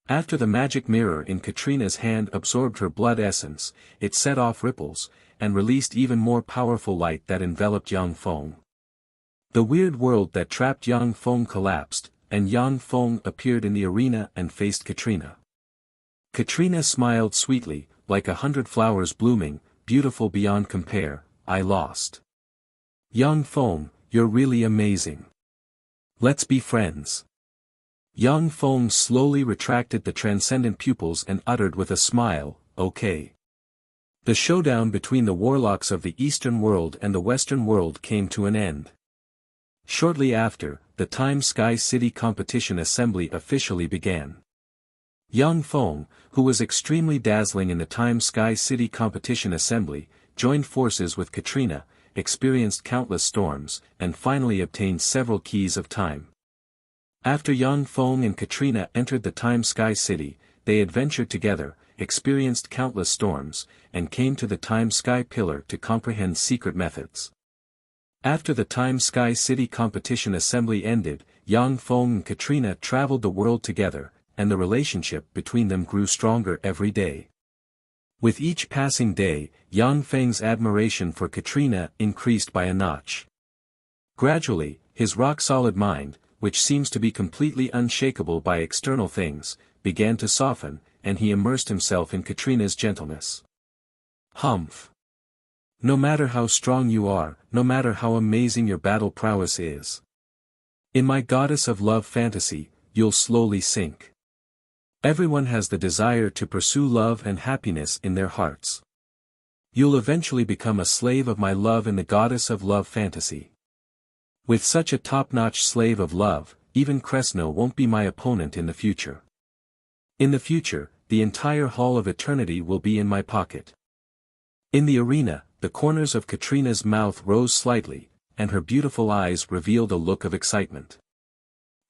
After the magic mirror in Katrina's hand absorbed her blood essence, it set off ripples, and released even more powerful light that enveloped Yang Feng. The weird world that trapped Yang Feng collapsed, and Yang Feng appeared in the arena and faced Katrina. Katrina smiled sweetly, like 100 flowers blooming, beautiful beyond compare. I lost. Yang Feng, you're really amazing. Let's be friends. Yang Feng slowly retracted the transcendent pupils and uttered with a smile, okay. The showdown between the warlocks of the Eastern world and the Western world came to an end. Shortly after, the Time Sky City competition assembly officially began. Yang Feng, who was extremely dazzling in the Time Sky City competition assembly, joined forces with Katrina, experienced countless storms, and finally obtained several keys of time. After Yang Feng and Katrina entered the Time Sky City, they adventured together, experienced countless storms, and came to the Time Sky Pillar to comprehend secret methods. After the Time Sky City competition assembly ended, Yang Feng and Katrina traveled the world together, and the relationship between them grew stronger every day. With each passing day, Yang Feng's admiration for Katrina increased by a notch. Gradually, his rock-solid mind, which seems to be completely unshakable by external things, began to soften, and he immersed himself in Katrina's gentleness. Humph! No matter how strong you are, no matter how amazing your battle prowess is, in my goddess of love fantasy, you'll slowly sink. Everyone has the desire to pursue love and happiness in their hearts. You'll eventually become a slave of my love in the goddess of love fantasy. With such a top-notch slave of love, even Kresno won't be my opponent in the future. In the future, the entire Hall of Eternity will be in my pocket. In the arena, the corners of Katrina's mouth rose slightly, and her beautiful eyes revealed a look of excitement.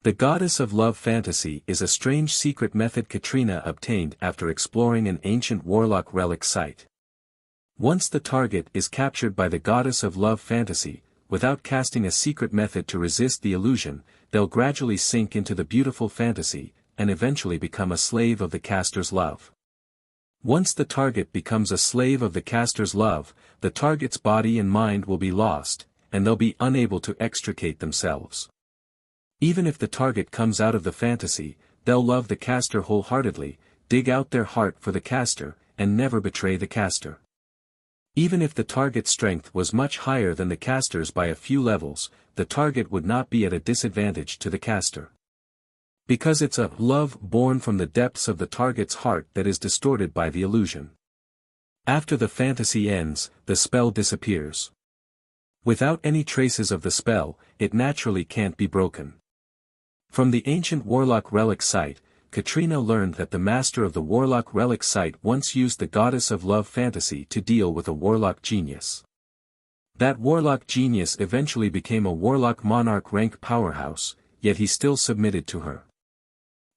The goddess of love fantasy is a strange secret method Katrina obtained after exploring an ancient warlock relic site. Once the target is captured by the goddess of love fantasy, without casting a secret method to resist the illusion, they'll gradually sink into the beautiful fantasy, and eventually become a slave of the caster's love. Once the target becomes a slave of the caster's love, the target's body and mind will be lost, and they'll be unable to extricate themselves. Even if the target comes out of the fantasy, they'll love the caster wholeheartedly, dig out their heart for the caster, and never betray the caster. Even if the target's strength was much higher than the caster's by a few levels, the target would not be at a disadvantage to the caster. Because it's a love born from the depths of the target's heart that is distorted by the illusion. After the fantasy ends, the spell disappears. Without any traces of the spell, it naturally can't be broken. From the ancient Warlock Relic site, Katrina learned that the master of the Warlock Relic site once used the goddess of love fantasy to deal with a warlock genius. That warlock genius eventually became a warlock monarch rank powerhouse, yet he still submitted to her.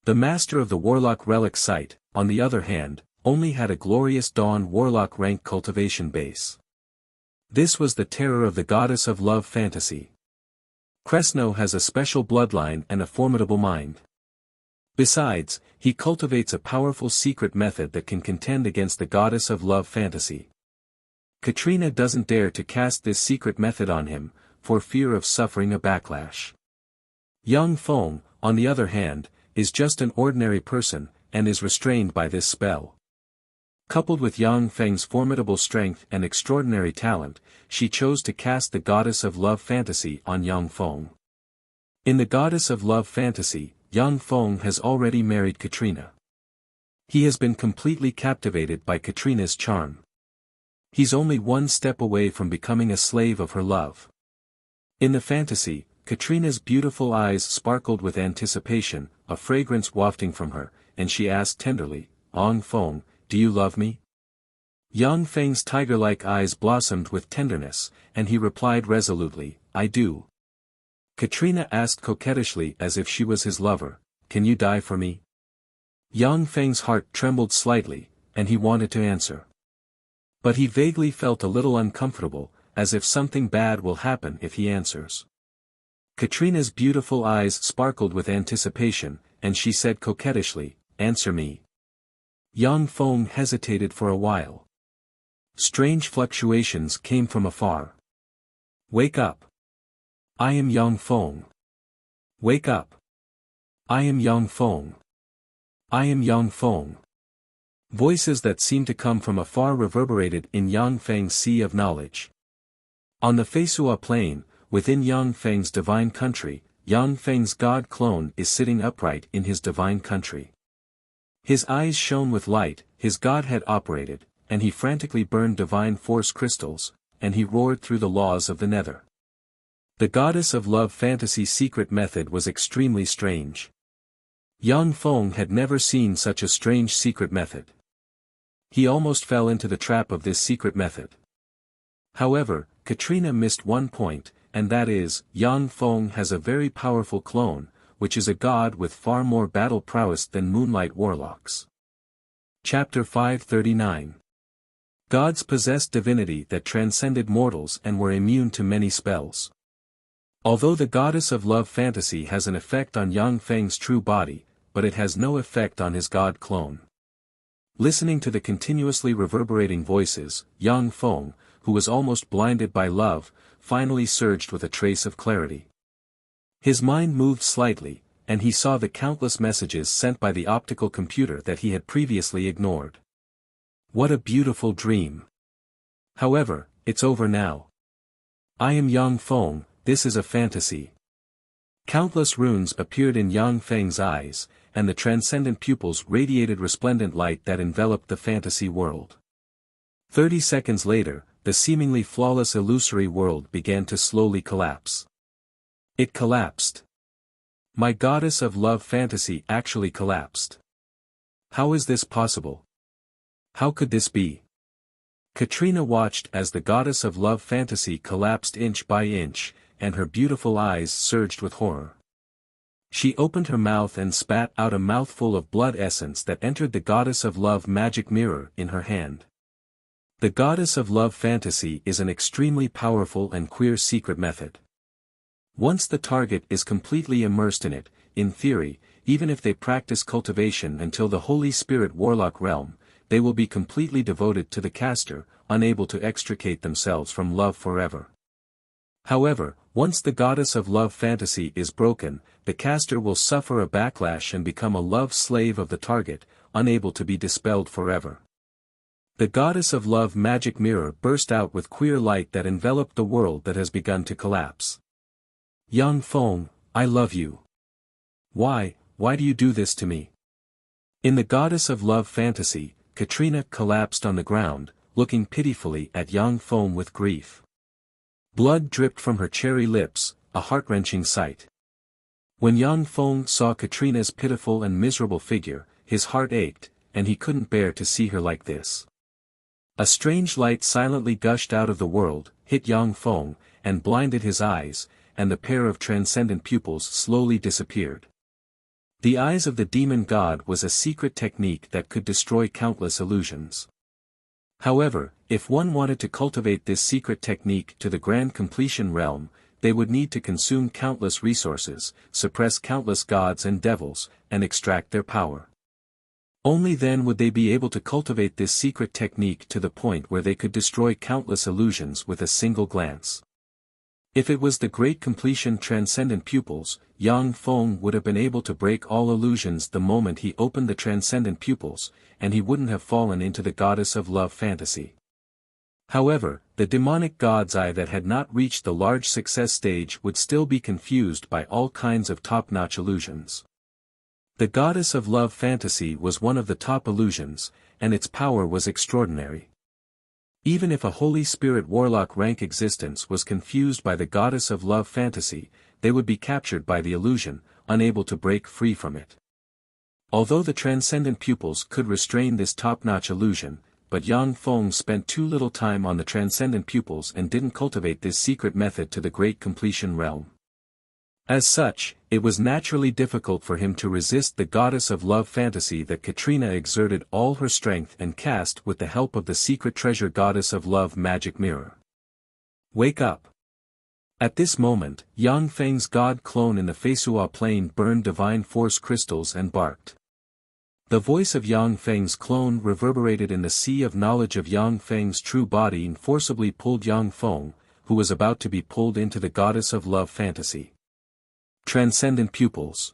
The master of the Warlock Relic site, on the other hand, only had a glorious dawn warlock rank cultivation base. This was the terror of the goddess of love fantasy. Kresno has a special bloodline and a formidable mind. Besides, he cultivates a powerful secret method that can contend against the goddess of love fantasy. Katrina doesn't dare to cast this secret method on him, for fear of suffering a backlash. Yang Feng, on the other hand, is just an ordinary person, and is restrained by this spell. Coupled with Yang Feng's formidable strength and extraordinary talent, she chose to cast the goddess of love fantasy on Yang Feng. In the goddess of love fantasy, Yang Feng has already married Katrina. He has been completely captivated by Katrina's charm. He's only one step away from becoming a slave of her love. In the fantasy, Katrina's beautiful eyes sparkled with anticipation, a fragrance wafting from her, and she asked tenderly, "Yang Feng, do you love me?" Yang Feng's tiger-like eyes blossomed with tenderness, and he replied resolutely, "I do." Katrina asked coquettishly as if she was his lover, "Can you die for me?" Yang Feng's heart trembled slightly, and he wanted to answer. But he vaguely felt a little uncomfortable, as if something bad will happen if he answers. Katrina's beautiful eyes sparkled with anticipation, and she said coquettishly, "Answer me." Yang Feng hesitated for a while. Strange fluctuations came from afar. "Wake up. I am Yang Feng. Wake up. I am Yang Feng. I am Yang Feng." Voices that seemed to come from afar reverberated in Yang Feng's sea of knowledge. On the Feisua plain, within Yang Feng's divine country, Yang Feng's god clone is sitting upright in his divine country. His eyes shone with light, his god had operated, and he frantically burned divine force crystals, and he roared through the laws of the nether. The goddess of love fantasy secret method was extremely strange. Yang Feng had never seen such a strange secret method. He almost fell into the trap of this secret method. However, Katrina missed one point, and that is, Yang Feng has a very powerful clone, which is a god with far more battle prowess than moonlight warlocks. Chapter 539. Gods possessed divinity that transcended mortals and were immune to many spells. Although the goddess of love fantasy has an effect on Yang Feng's true body, but it has no effect on his god clone. Listening to the continuously reverberating voices, Yang Feng, who was almost blinded by love, finally surged with a trace of clarity. His mind moved slightly, and he saw the countless messages sent by the optical computer that he had previously ignored. What a beautiful dream! However, it's over now. I am Yang Feng, this is a fantasy. Countless runes appeared in Yang Feng's eyes, and the transcendent pupils radiated resplendent light that enveloped the fantasy world. 30 seconds later, the seemingly flawless illusory world began to slowly collapse. It collapsed. My goddess of love fantasy actually collapsed. How is this possible? How could this be? Katrina watched as the goddess of love fantasy collapsed inch by inch, and her beautiful eyes surged with horror. She opened her mouth and spat out a mouthful of blood essence that entered the goddess of love magic mirror in her hand. The goddess of love fantasy is an extremely powerful and queer secret method. Once the target is completely immersed in it, in theory, even if they practice cultivation until the Holy Spirit Warlock realm, they will be completely devoted to the caster, unable to extricate themselves from love forever. However, once the goddess of love fantasy is broken, the caster will suffer a backlash and become a love slave of the target, unable to be dispelled forever. The goddess of love magic mirror burst out with queer light that enveloped the world that has begun to collapse. Yang Feng, I love you. Why do you do this to me? In the goddess of love fantasy, Katrina collapsed on the ground, looking pitifully at Yang Feng with grief. Blood dripped from her cherry lips, a heart-wrenching sight. When Yang Feng saw Katrina's pitiful and miserable figure, his heart ached, and he couldn't bear to see her like this. A strange light silently gushed out of the world, hit Yang Feng, and blinded his eyes, and the pair of transcendent pupils slowly disappeared. The eyes of the demon god was a secret technique that could destroy countless illusions. However, if one wanted to cultivate this secret technique to the grand completion realm, they would need to consume countless resources, suppress countless gods and devils, and extract their power. Only then would they be able to cultivate this secret technique to the point where they could destroy countless illusions with a single glance. If it was the great completion transcendent pupils, Yang Feng would have been able to break all illusions the moment he opened the transcendent pupils, and he wouldn't have fallen into the goddess of love fantasy. However, the demonic god's eye that had not reached the large success stage would still be confused by all kinds of top-notch illusions. The goddess of love fantasy was one of the top illusions, and its power was extraordinary. Even if a Holy Spirit Warlock rank existence was confused by the goddess of love fantasy, they would be captured by the illusion, unable to break free from it. Although the transcendent pupils could restrain this top-notch illusion, but Yang Feng spent too little time on the transcendent pupils and didn't cultivate this secret method to the great completion realm. As such, it was naturally difficult for him to resist the goddess of love fantasy that Katrina exerted all her strength and cast with the help of the secret treasure goddess of love magic mirror. Wake up! At this moment, Yang Feng's god clone in the Feisua plain burned divine force crystals and barked. The voice of Yang Feng's clone reverberated in the sea of knowledge of Yang Feng's true body and forcibly pulled Yang Feng, who was about to be pulled into the goddess of love fantasy. Transcendent pupils.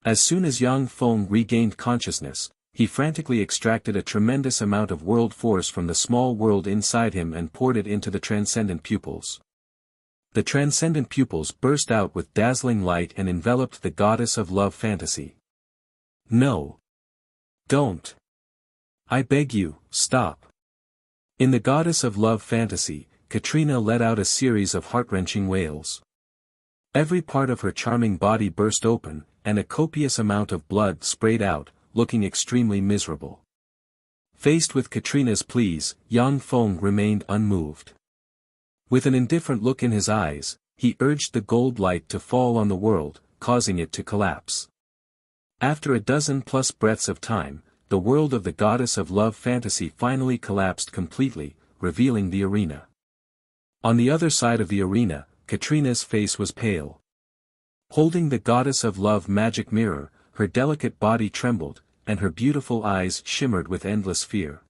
As soon as Yang Feng regained consciousness, he frantically extracted a tremendous amount of world force from the small world inside him and poured it into the transcendent pupils. The transcendent pupils burst out with dazzling light and enveloped the goddess of love fantasy. No. Don't. I beg you, stop. In the goddess of love fantasy, Katrina let out a series of heart-wrenching wails. Every part of her charming body burst open, and a copious amount of blood sprayed out, looking extremely miserable. Faced with Katrina's pleas, Yang Feng remained unmoved. With an indifferent look in his eyes, he urged the gold light to fall on the world, causing it to collapse. After a dozen plus breaths of time, the world of the goddess of love fantasy finally collapsed completely, revealing the arena. On the other side of the arena, Katrina's face was pale. Holding the goddess of love magic mirror, her delicate body trembled, and her beautiful eyes shimmered with endless fear.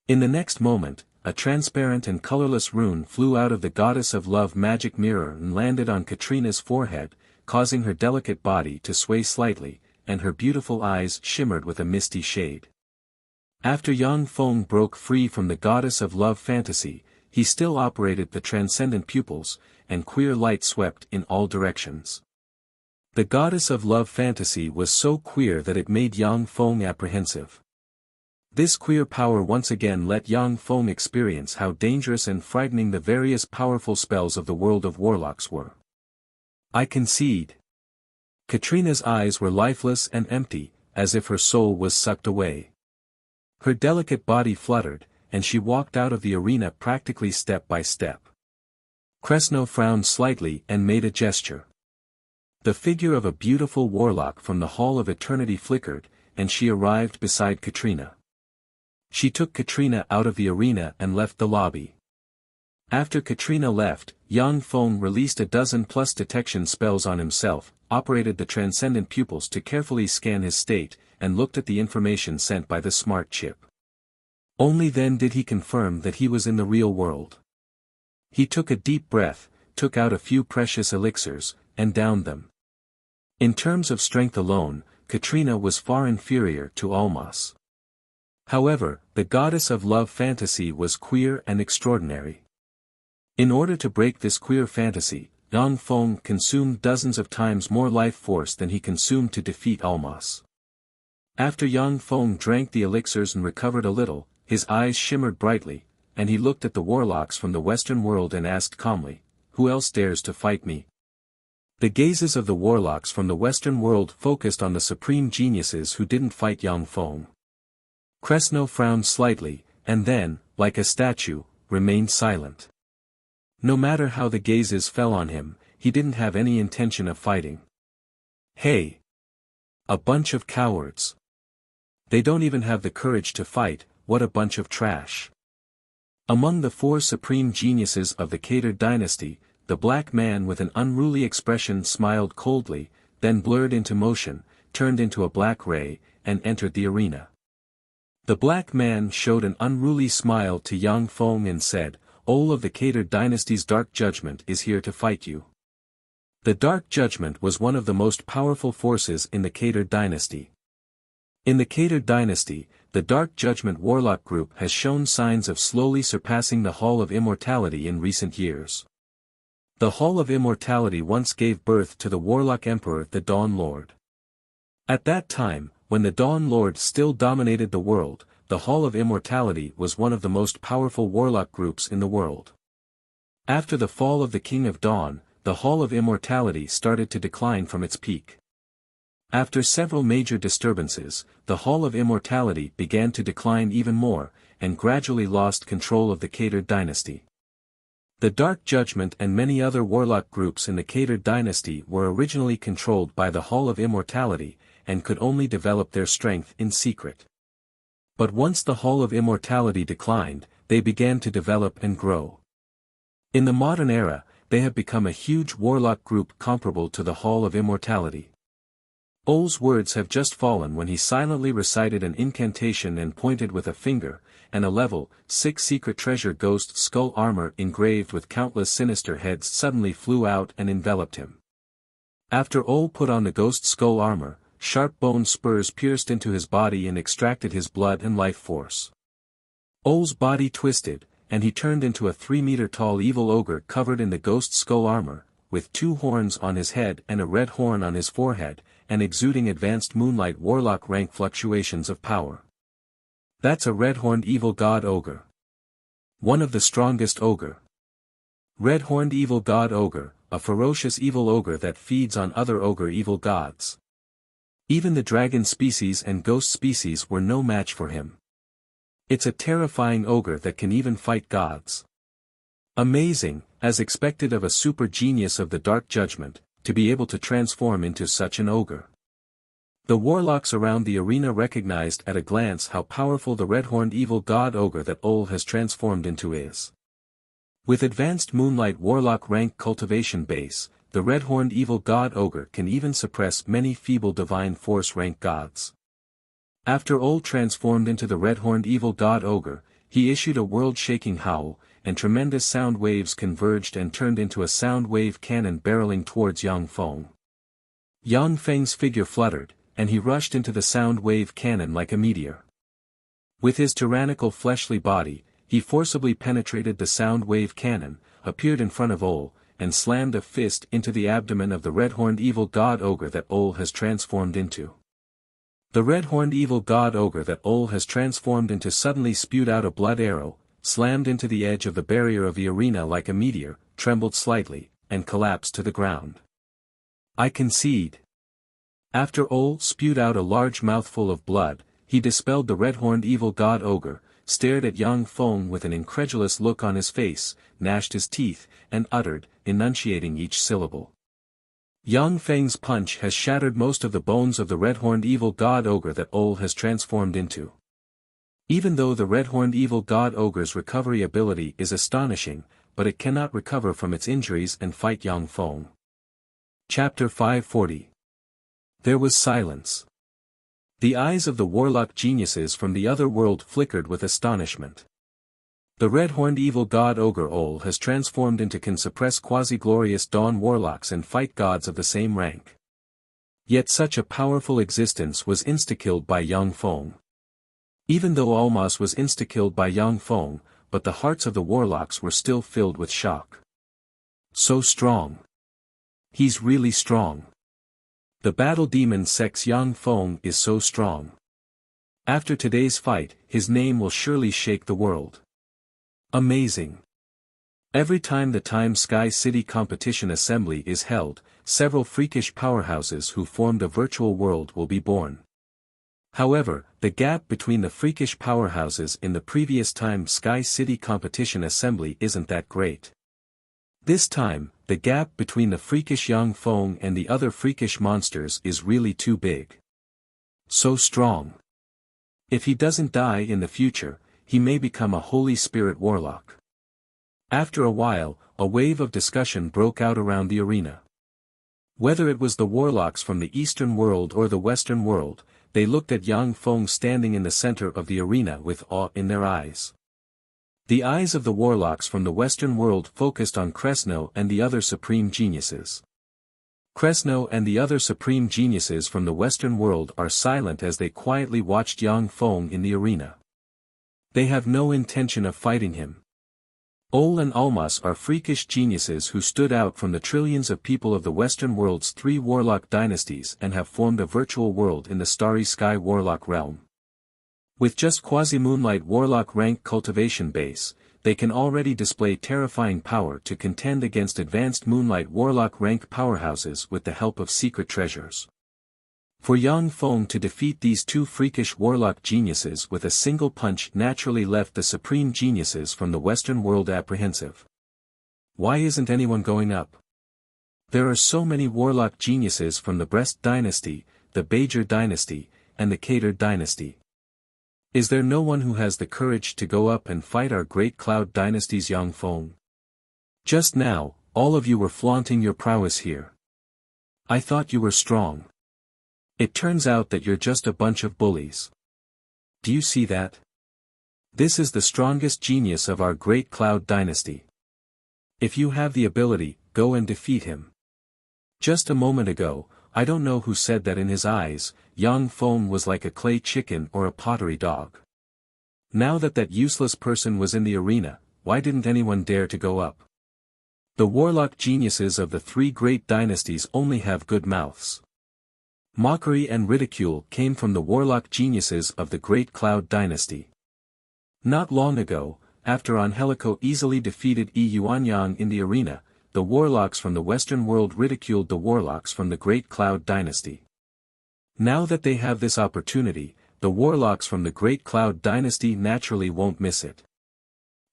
In the next moment, a transparent and colorless rune flew out of the goddess of love magic mirror and landed on Katrina's forehead, causing her delicate body to sway slightly, and her beautiful eyes shimmered with a misty shade. After Yang Feng broke free from the goddess of love fantasy, he still operated the transcendent pupils, and queer light swept in all directions. The goddess of love fantasy was so queer that it made Yang Feng apprehensive. This queer power once again let Yang Feng experience how dangerous and frightening the various powerful spells of the world of warlocks were. I concede. Katrina's eyes were lifeless and empty, as if her soul was sucked away. Her delicate body fluttered, and she walked out of the arena practically step by step. Krasno frowned slightly and made a gesture. The figure of a beautiful warlock from the Hall of Eternity flickered, and she arrived beside Katrina. She took Katrina out of the arena and left the lobby. After Katrina left, Yang Feng released a dozen plus detection spells on himself, operated the transcendent pupils to carefully scan his state, and looked at the information sent by the smart chip. Only then did he confirm that he was in the real world. He took a deep breath, took out a few precious elixirs, and downed them. In terms of strength alone, Katrina was far inferior to Almas. However, the goddess of love fantasy was queer and extraordinary. In order to break this queer fantasy, Yang Feng consumed dozens of times more life force than he consumed to defeat Almas. After Yang Feng drank the elixirs and recovered a little, his eyes shimmered brightly, and he looked at the warlocks from the Western world and asked calmly, "Who else dares to fight me?" The gazes of the warlocks from the Western world focused on the supreme geniuses who didn't fight Yang Feng. Krasno frowned slightly, and then, like a statue, remained silent. No matter how the gazes fell on him, he didn't have any intention of fighting. Hey! A bunch of cowards. They don't even have the courage to fight, what a bunch of trash. Among the four supreme geniuses of the Kader dynasty, the black man with an unruly expression smiled coldly, then blurred into motion, turned into a black ray, and entered the arena. The black man showed an unruly smile to Yang Feng and said, "All of the Kader dynasty's Dark Judgment is here to fight you." The Dark Judgment was one of the most powerful forces in the Kader dynasty. In the Kader dynasty, the Dark Judgment warlock group has shown signs of slowly surpassing the Hall of Immortality in recent years. The Hall of Immortality once gave birth to the warlock emperor the Dawn Lord. At that time, when the Dawn Lord still dominated the world, the Hall of Immortality was one of the most powerful warlock groups in the world. After the fall of the King of Dawn, the Hall of Immortality started to decline from its peak. After several major disturbances, the Hall of Immortality began to decline even more, and gradually lost control of the Kader dynasty. The Dark Judgment and many other warlock groups in the Kader dynasty were originally controlled by the Hall of Immortality, and could only develop their strength in secret. But once the Hall of Immortality declined, they began to develop and grow. In the modern era, they have become a huge warlock group comparable to the Hall of Immortality. Ol's words have just fallen when he silently recited an incantation and pointed with a finger, and a level 6 secret treasure ghost skull armor engraved with countless sinister heads suddenly flew out and enveloped him. After Ol put on the ghost skull armor, sharp bone spurs pierced into his body and extracted his blood and life force. Ol's body twisted, and he turned into a 3-meter-tall evil ogre covered in the ghost skull armor, with 2 horns on his head and a red horn on his forehead, and exuding advanced moonlight warlock rank fluctuations of power. That's a red-horned evil god ogre. One of the strongest ogre. Red-horned evil god ogre, a ferocious evil ogre that feeds on other ogre evil gods. Even the dragon species and ghost species were no match for him. It's a terrifying ogre that can even fight gods. Amazing, as expected of a super genius of the Dark Judgment, to be able to transform into such an ogre. The warlocks around the arena recognized at a glance how powerful the red-horned evil god ogre that Ol has transformed into is. With advanced Moonlight Warlock rank cultivation base, the red-horned evil god ogre can even suppress many feeble divine force rank gods. After Ol transformed into the red-horned evil god ogre, he issued a world-shaking howl, and tremendous sound waves converged and turned into a sound wave cannon barreling towards Yang Feng. Yang Feng's figure fluttered, and he rushed into the sound wave cannon like a meteor. With his tyrannical fleshly body, he forcibly penetrated the sound wave cannon, appeared in front of Ol, and slammed a fist into the abdomen of the red-horned evil god ogre that Ol has transformed into. The red-horned evil god ogre that Ol has transformed into suddenly spewed out a blood arrow, slammed into the edge of the barrier of the arena like a meteor, trembled slightly, and collapsed to the ground. I concede. After Ol spewed out a large mouthful of blood, he dispelled the red-horned evil god ogre, stared at Yang Feng with an incredulous look on his face, gnashed his teeth, and uttered, enunciating each syllable. Yang Feng's punch has shattered most of the bones of the red-horned evil god ogre that Ol has transformed into. Even though the red-horned evil god ogre's recovery ability is astonishing, but it cannot recover from its injuries and fight Yang Feng. Chapter 540. There was silence. The eyes of the warlock geniuses from the other world flickered with astonishment. The red-horned evil god ogre Ol has transformed into can suppress quasi-glorious dawn warlocks and fight gods of the same rank. Yet such a powerful existence was insta-killed by Yang Feng. Even though Almas was insta-killed by Yang Feng, but the hearts of the warlocks were still filled with shock. So strong. He's really strong. The battle demon sex Yang Feng is so strong. After today's fight, his name will surely shake the world. Amazing. Every time the Time Sky City competition assembly is held, several freakish powerhouses who formed a virtual world will be born. However, the gap between the freakish powerhouses in the previous Time Sky City competition assembly isn't that great. This time, the gap between the freakish Yang Feng and the other freakish monsters is really too big. So strong. If he doesn't die in the future, he may become a Holy Spirit warlock. After a while, a wave of discussion broke out around the arena. Whether it was the warlocks from the Eastern world or the Western world, they looked at Yang Feng standing in the center of the arena with awe in their eyes. The eyes of the warlocks from the Western world focused on Kresno and the other supreme geniuses. Kresno and the other supreme geniuses from the Western world are silent as they quietly watched Yang Feng in the arena. They have no intention of fighting him. Ol and Almas are freakish geniuses who stood out from the trillions of people of the Western world's 3 warlock dynasties and have formed a virtual world in the Starry Sky warlock realm. With just quasi-moonlight warlock rank cultivation base, they can already display terrifying power to contend against advanced moonlight warlock rank powerhouses with the help of secret treasures. For Yang Feng to defeat these 2 freakish warlock geniuses with a single punch naturally left the supreme geniuses from the Western world apprehensive. Why isn't anyone going up? There are so many warlock geniuses from the Brest dynasty, the Bajor dynasty, and the Kader dynasty. Is there no one who has the courage to go up and fight our great Cloud dynasty's Yang Feng? Just now, all of you were flaunting your prowess here. I thought you were strong. It turns out that you're just a bunch of bullies. Do you see that? This is the strongest genius of our great Cloud dynasty. If you have the ability, go and defeat him. Just a moment ago, I don't know who said that in his eyes, Yang Feng was like a clay chicken or a pottery dog. Now that that useless person was in the arena, why didn't anyone dare to go up? The warlock geniuses of the 3 great dynasties only have good mouths. Mockery and ridicule came from the warlock geniuses of the great Cloud dynasty. Not long ago, after Angelico easily defeated Yi Yuanyang in the arena, the warlocks from the Western world ridiculed the warlocks from the great Cloud dynasty. Now that they have this opportunity, the warlocks from the great Cloud dynasty naturally won't miss it.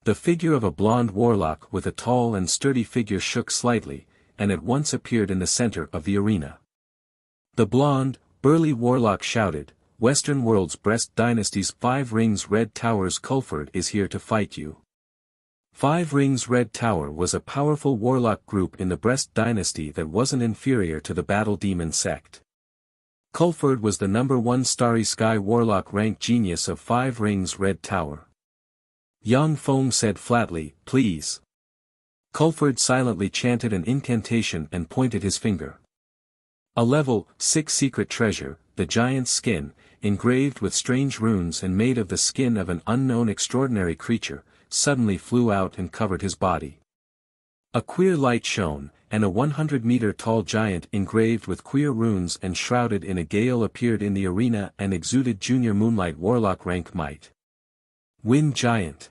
The figure of a blonde warlock with a tall and sturdy figure shook slightly, and at once appeared in the center of the arena. The blonde, burly warlock shouted, "Western World's Brest Dynasty's 5 Rings Red Tower's Culford is here to fight you." 5 Rings Red Tower was a powerful warlock group in the Brest Dynasty that wasn't inferior to the Battle Demon sect. Culford was the #1 Starry Sky warlock rank genius of 5 Rings Red Tower. Yang Feng said flatly, "Please." Culford silently chanted an incantation and pointed his finger. A level 6 secret treasure, the giant's skin, engraved with strange runes and made of the skin of an unknown extraordinary creature, suddenly flew out and covered his body. A queer light shone, and a 100-meter-tall giant engraved with queer runes and shrouded in a gale appeared in the arena and exuded junior moonlight warlock rank might. Wind giant.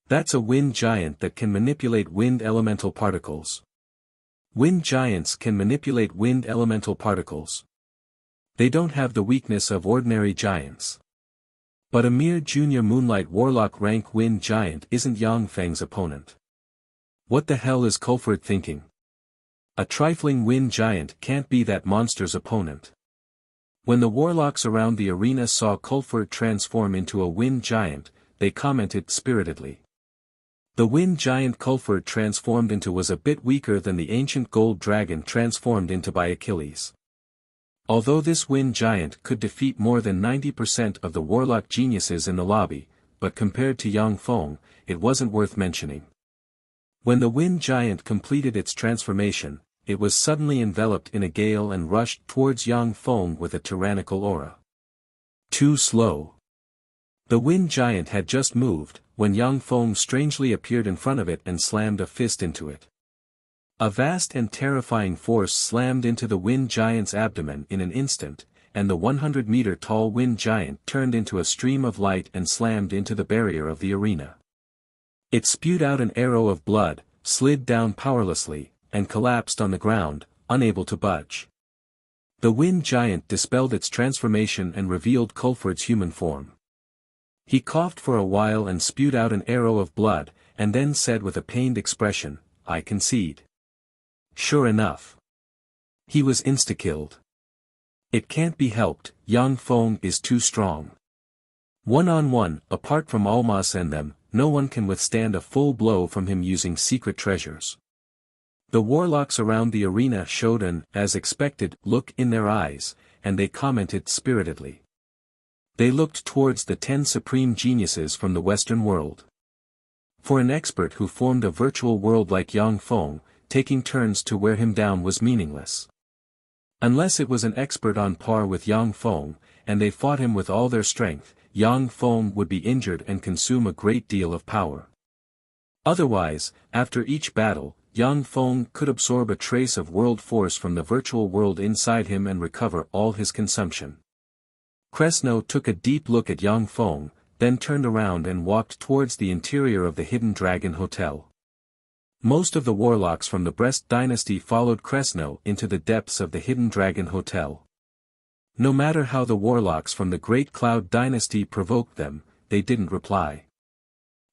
That's a wind giant that can manipulate wind elemental particles. Wind giants can manipulate wind elemental particles. They don't have the weakness of ordinary giants. But a mere junior moonlight warlock rank wind giant isn't Yang Feng's opponent. What the hell is Culford thinking? A trifling wind giant can't be that monster's opponent. When the warlocks around the arena saw Culford transform into a wind giant, they commented spiritedly. The wind giant Culford transformed into was a bit weaker than the ancient gold dragon transformed into by Achilles. Although this wind giant could defeat more than 90% of the warlock geniuses in the lobby, but compared to Yang Feng, it wasn't worth mentioning. When the wind giant completed its transformation, it was suddenly enveloped in a gale and rushed towards Yang Feng with a tyrannical aura. Too slow. The wind giant had just moved, when Yang Feng strangely appeared in front of it and slammed a fist into it. A vast and terrifying force slammed into the wind giant's abdomen in an instant, and the 100-meter-tall wind giant turned into a stream of light and slammed into the barrier of the arena. It spewed out an arrow of blood, slid down powerlessly, and collapsed on the ground, unable to budge. The wind giant dispelled its transformation and revealed Culford's human form. He coughed for a while and spewed out an arrow of blood, and then said with a pained expression, "I concede." Sure enough. He was insta-killed. It can't be helped, Yang Feng is too strong. One-on-one, apart from Almas and them, no one can withstand a full blow from him using secret treasures. The warlocks around the arena showed an, as expected, look in their eyes, and they commented spiritedly. They looked towards the 10 supreme geniuses from the Western world. For an expert who formed a virtual world like Yang Feng, taking turns to wear him down was meaningless. Unless it was an expert on par with Yang Feng, and they fought him with all their strength, Yang Feng would be injured and consume a great deal of power. Otherwise, after each battle, Yang Feng could absorb a trace of world force from the virtual world inside him and recover all his consumption. Cresno took a deep look at Yang Feng, then turned around and walked towards the interior of the Hidden Dragon Hotel. Most of the warlocks from the Brest Dynasty followed Cresno into the depths of the Hidden Dragon Hotel. No matter how the warlocks from the Great Cloud Dynasty provoked them, they didn't reply.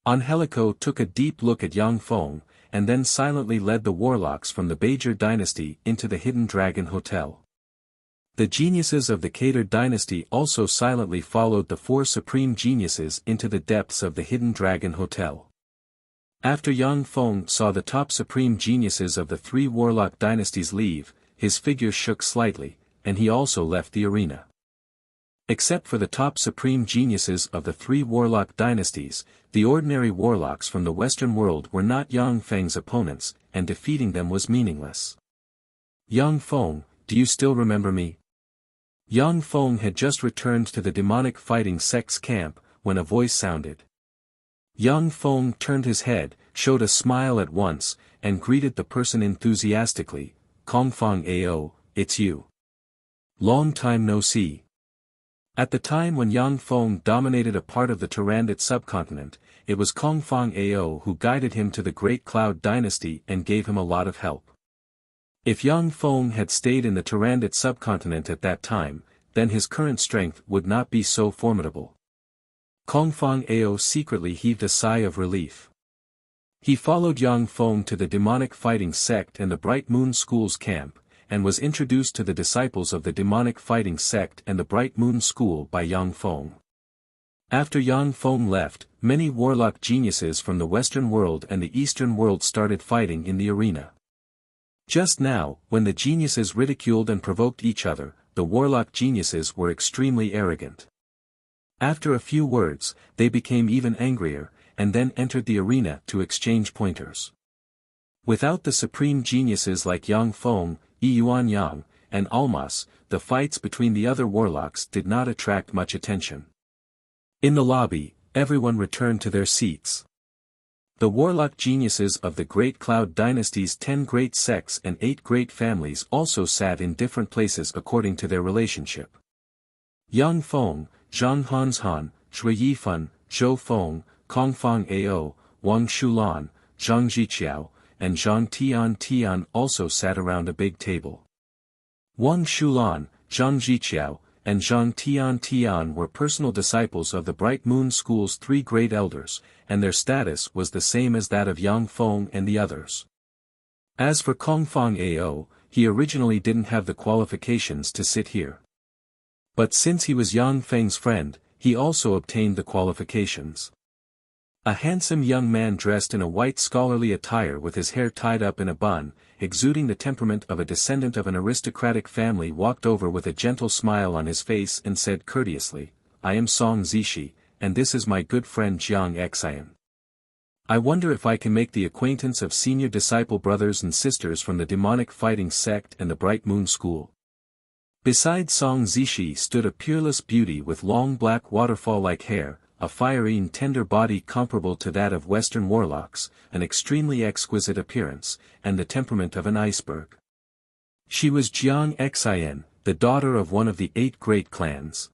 Angelico took a deep look at Yang Feng, and then silently led the warlocks from the Bajor Dynasty into the Hidden Dragon Hotel. The geniuses of the Kader Dynasty also silently followed the 4 supreme geniuses into the depths of the Hidden Dragon Hotel. After Yang Feng saw the top supreme geniuses of the 3 warlock dynasties leave, his figure shook slightly, and he also left the arena. Except for the top supreme geniuses of the 3 warlock dynasties, the ordinary warlocks from the Western world were not Yang Feng's opponents, and defeating them was meaningless. Yang Feng, do you still remember me? Yang Feng had just returned to the demonic fighting sect's camp, when a voice sounded. Yang Feng turned his head, showed a smile at once, and greeted the person enthusiastically, "Kongfang Ao, it's you. Long time no see." At the time when Yang Feng dominated a part of the Tyrannid subcontinent, it was Kongfang Ao who guided him to the Great Cloud Dynasty and gave him a lot of help. If Yang Feng had stayed in the Tyrannid subcontinent at that time, then his current strength would not be so formidable. Kongfang Ao secretly heaved a sigh of relief. He followed Yang Feng to the demonic fighting sect and the Bright Moon School's camp, and was introduced to the disciples of the demonic fighting sect and the Bright Moon School by Yang Feng. After Yang Feng left, many warlock geniuses from the Western world and the Eastern world started fighting in the arena. Just now, when the geniuses ridiculed and provoked each other, the warlock geniuses were extremely arrogant. After a few words, they became even angrier, and then entered the arena to exchange pointers. Without the supreme geniuses like Yang Feng, Yuan Yang, and Almas, the fights between the other warlocks did not attract much attention. In the lobby, everyone returned to their seats. The warlock geniuses of the Great Cloud Dynasty's 10 great sects and 8 great families also sat in different places according to their relationship. Yang Feng, Zhang Hanshan, Shui Yifan, Zhou Feng, Kongfang Ao, Wang Shulan, Zhang Jiqiao, and Zhang Tian also sat around a big table. Wang Shulan, Zhang Jiqiao, and Zhang Tian were personal disciples of the Bright Moon School's 3 great elders, and their status was the same as that of Yang Feng and the others. As for Kongfang Ao, he originally didn't have the qualifications to sit here. But since he was Yang Feng's friend, he also obtained the qualifications. A handsome young man dressed in a white scholarly attire with his hair tied up in a bun, exuding the temperament of a descendant of an aristocratic family, walked over with a gentle smile on his face and said courteously, "I am Song Zishi, and this is my good friend Jiang Xian. I wonder if I can make the acquaintance of senior disciple brothers and sisters from the demonic fighting sect and the Bright Moon School." Beside Song Zishi stood a peerless beauty with long black waterfall-like hair, a fiery and tender body comparable to that of Western warlocks, an extremely exquisite appearance, and the temperament of an iceberg. She was Jiang Xian, the daughter of one of the 8 great clans.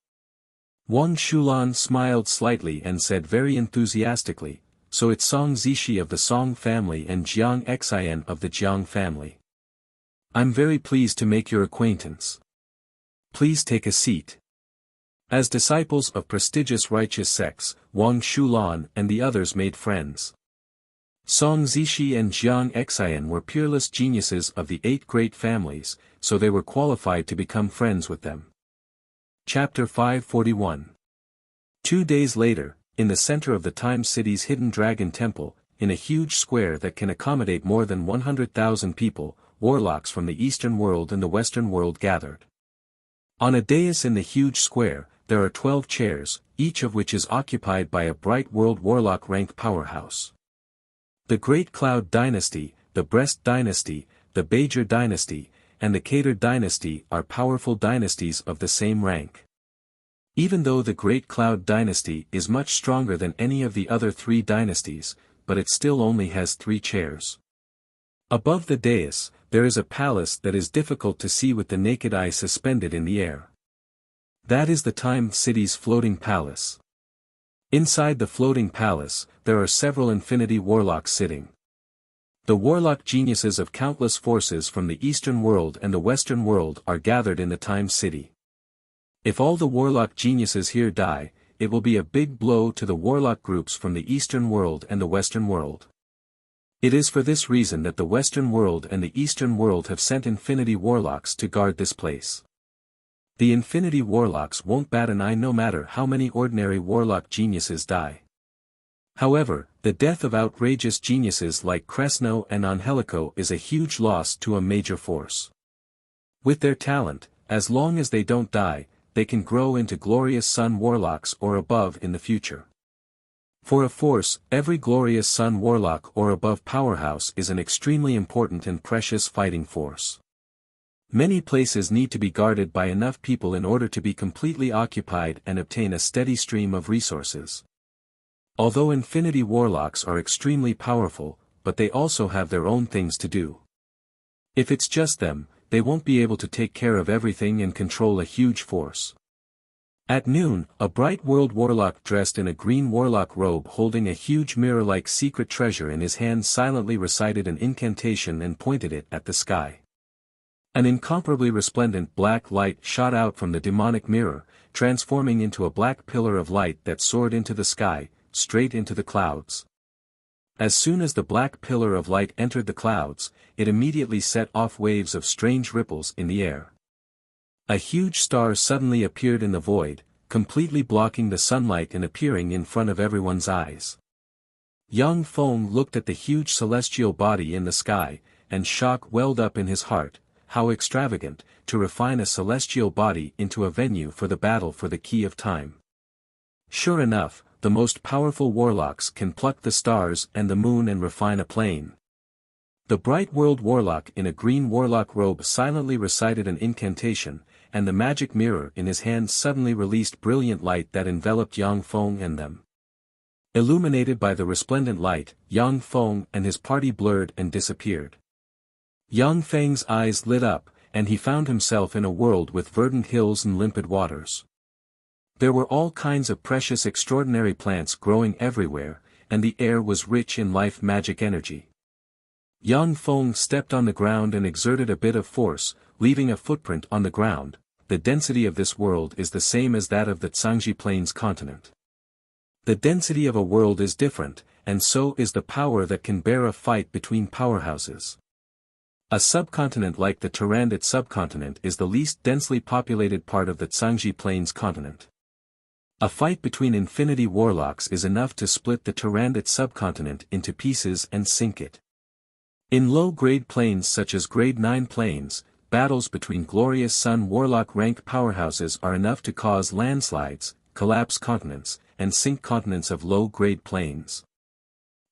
Wang Shulan smiled slightly and said very enthusiastically, "So it's Song Zishi of the Song family and Jiang Xian of the Jiang family. I'm very pleased to make your acquaintance. Please take a seat." As disciples of prestigious righteous sects, Wang Shulan and the others made friends. Song Zishi and Jiang Xian were peerless geniuses of the 8 great families, so they were qualified to become friends with them. Chapter 541. 2 days later, in the center of the Time City's hidden dragon temple, in a huge square that can accommodate more than 100,000 people, warlocks from the Eastern world and the Western world gathered. On a dais in the huge square, there are 12 chairs, each of which is occupied by a bright world warlock rank powerhouse. The Great Cloud Dynasty, the Breast Dynasty, the Bajor Dynasty, and the Kader Dynasty are powerful dynasties of the same rank. Even though the Great Cloud Dynasty is much stronger than any of the other 3 dynasties, but it still only has 3 chairs. Above the dais, there is a palace that is difficult to see with the naked eye suspended in the air. That is the Time City's floating palace. Inside the floating palace, there are several infinity warlocks sitting. The warlock geniuses of countless forces from the Eastern world and the Western world are gathered in the Time City. If all the warlock geniuses here die, it will be a big blow to the warlock groups from the Eastern world and the Western world. It is for this reason that the Western world and the Eastern world have sent infinity warlocks to guard this place. The infinity warlocks won't bat an eye no matter how many ordinary warlock geniuses die. However, the death of outrageous geniuses like Kresno and Angelico is a huge loss to a major force. With their talent, as long as they don't die, they can grow into glorious sun warlocks or above in the future. For a force, every glorious sun warlock or above powerhouse is an extremely important and precious fighting force. Many places need to be guarded by enough people in order to be completely occupied and obtain a steady stream of resources. Although infinity warlocks are extremely powerful, but they also have their own things to do. If it's just them, they won't be able to take care of everything and control a huge force. At noon, a bright world warlock dressed in a green warlock robe holding a huge mirror-like secret treasure in his hand silently recited an incantation and pointed it at the sky. An incomparably resplendent black light shot out from the demonic mirror, transforming into a black pillar of light that soared into the sky, straight into the clouds. As soon as the black pillar of light entered the clouds, it immediately set off waves of strange ripples in the air. A huge star suddenly appeared in the void, completely blocking the sunlight and appearing in front of everyone's eyes. Yang Feng looked at the huge celestial body in the sky, and shock welled up in his heart. How extravagant, to refine a celestial body into a venue for the battle for the key of time. Sure enough, the most powerful warlocks can pluck the stars and the moon and refine a plane. The bright world warlock in a green warlock robe silently recited an incantation, and the magic mirror in his hand suddenly released brilliant light that enveloped Yang Feng and them. Illuminated by the resplendent light, Yang Feng and his party blurred and disappeared. Yang Feng's eyes lit up, and he found himself in a world with verdant hills and limpid waters. There were all kinds of precious extraordinary plants growing everywhere, and the air was rich in life magic energy. Yang Feng stepped on the ground and exerted a bit of force, leaving a footprint on the ground. The density of this world is the same as that of the Zhangji Plains continent. The density of a world is different, and so is the power that can bear a fight between powerhouses. A subcontinent like the Turandot subcontinent is the least densely populated part of the Zhangji Plains continent. A fight between infinity warlocks is enough to split the Turandot subcontinent into pieces and sink it. In low-grade plains such as Grade 9 plains, battles between glorious Sun warlock rank powerhouses are enough to cause landslides, collapse continents, and sink continents of low-grade plains.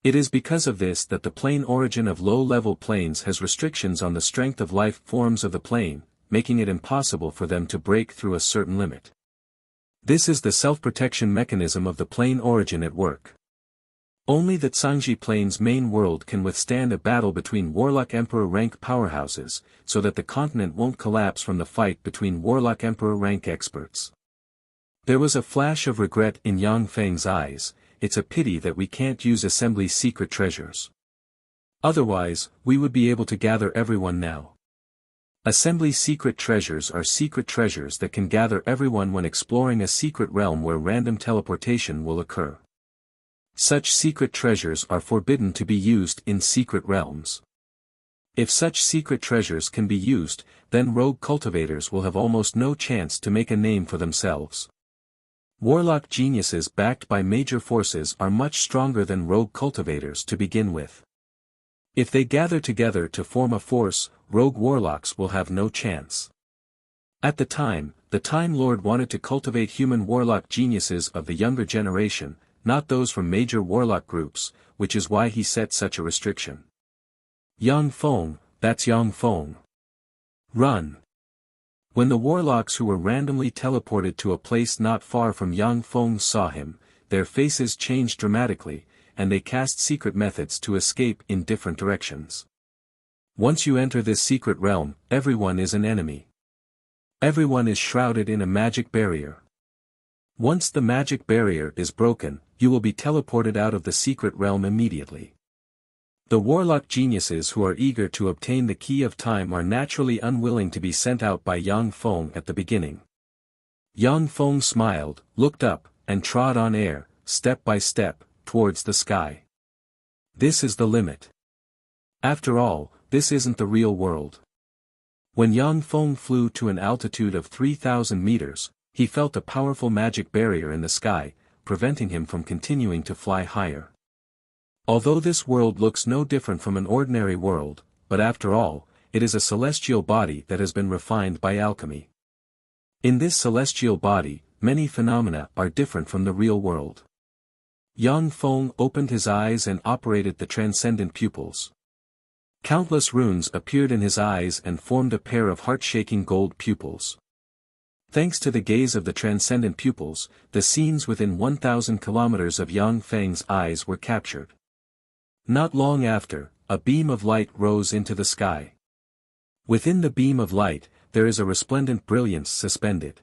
It is because of this that the plane origin of low-level planes has restrictions on the strength of life forms of the plane, making it impossible for them to break through a certain limit. This is the self-protection mechanism of the plane origin at work. Only the Zhangji Plains main world can withstand a battle between Warlock Emperor rank powerhouses, so that the continent won't collapse from the fight between Warlock Emperor rank experts. There was a flash of regret in Yang Feng's eyes. It's a pity that we can't use Assembly's secret treasures. Otherwise, we would be able to gather everyone now. Assembly's secret treasures are secret treasures that can gather everyone when exploring a secret realm where random teleportation will occur. Such secret treasures are forbidden to be used in secret realms. If such secret treasures can be used, then rogue cultivators will have almost no chance to make a name for themselves. Warlock geniuses backed by major forces are much stronger than rogue cultivators to begin with. If they gather together to form a force, rogue warlocks will have no chance. At the Time Lord wanted to cultivate human warlock geniuses of the younger generation, not those from major warlock groups, which is why he set such a restriction. Yang Feng, that's Yang Feng. Run! When the warlocks who were randomly teleported to a place not far from Yang Feng saw him, their faces changed dramatically, and they cast secret methods to escape in different directions. Once you enter this secret realm, everyone is an enemy. Everyone is shrouded in a magic barrier. Once the magic barrier is broken, you will be teleported out of the secret realm immediately. The warlock geniuses who are eager to obtain the key of time are naturally unwilling to be sent out by Yang Feng at the beginning. Yang Feng smiled, looked up, and trod on air, step by step, towards the sky. This is the limit. After all, this isn't the real world. When Yang Feng flew to an altitude of 3,000 meters, he felt a powerful magic barrier in the sky, preventing him from continuing to fly higher. Although this world looks no different from an ordinary world, but after all, it is a celestial body that has been refined by alchemy. In this celestial body, many phenomena are different from the real world. Yang Feng opened his eyes and operated the transcendent pupils. Countless runes appeared in his eyes and formed a pair of heart-shaking gold pupils. Thanks to the gaze of the transcendent pupils, the scenes within 1,000 kilometers of Yang Feng's eyes were captured. Not long after, a beam of light rose into the sky. Within the beam of light, there is a resplendent brilliance suspended.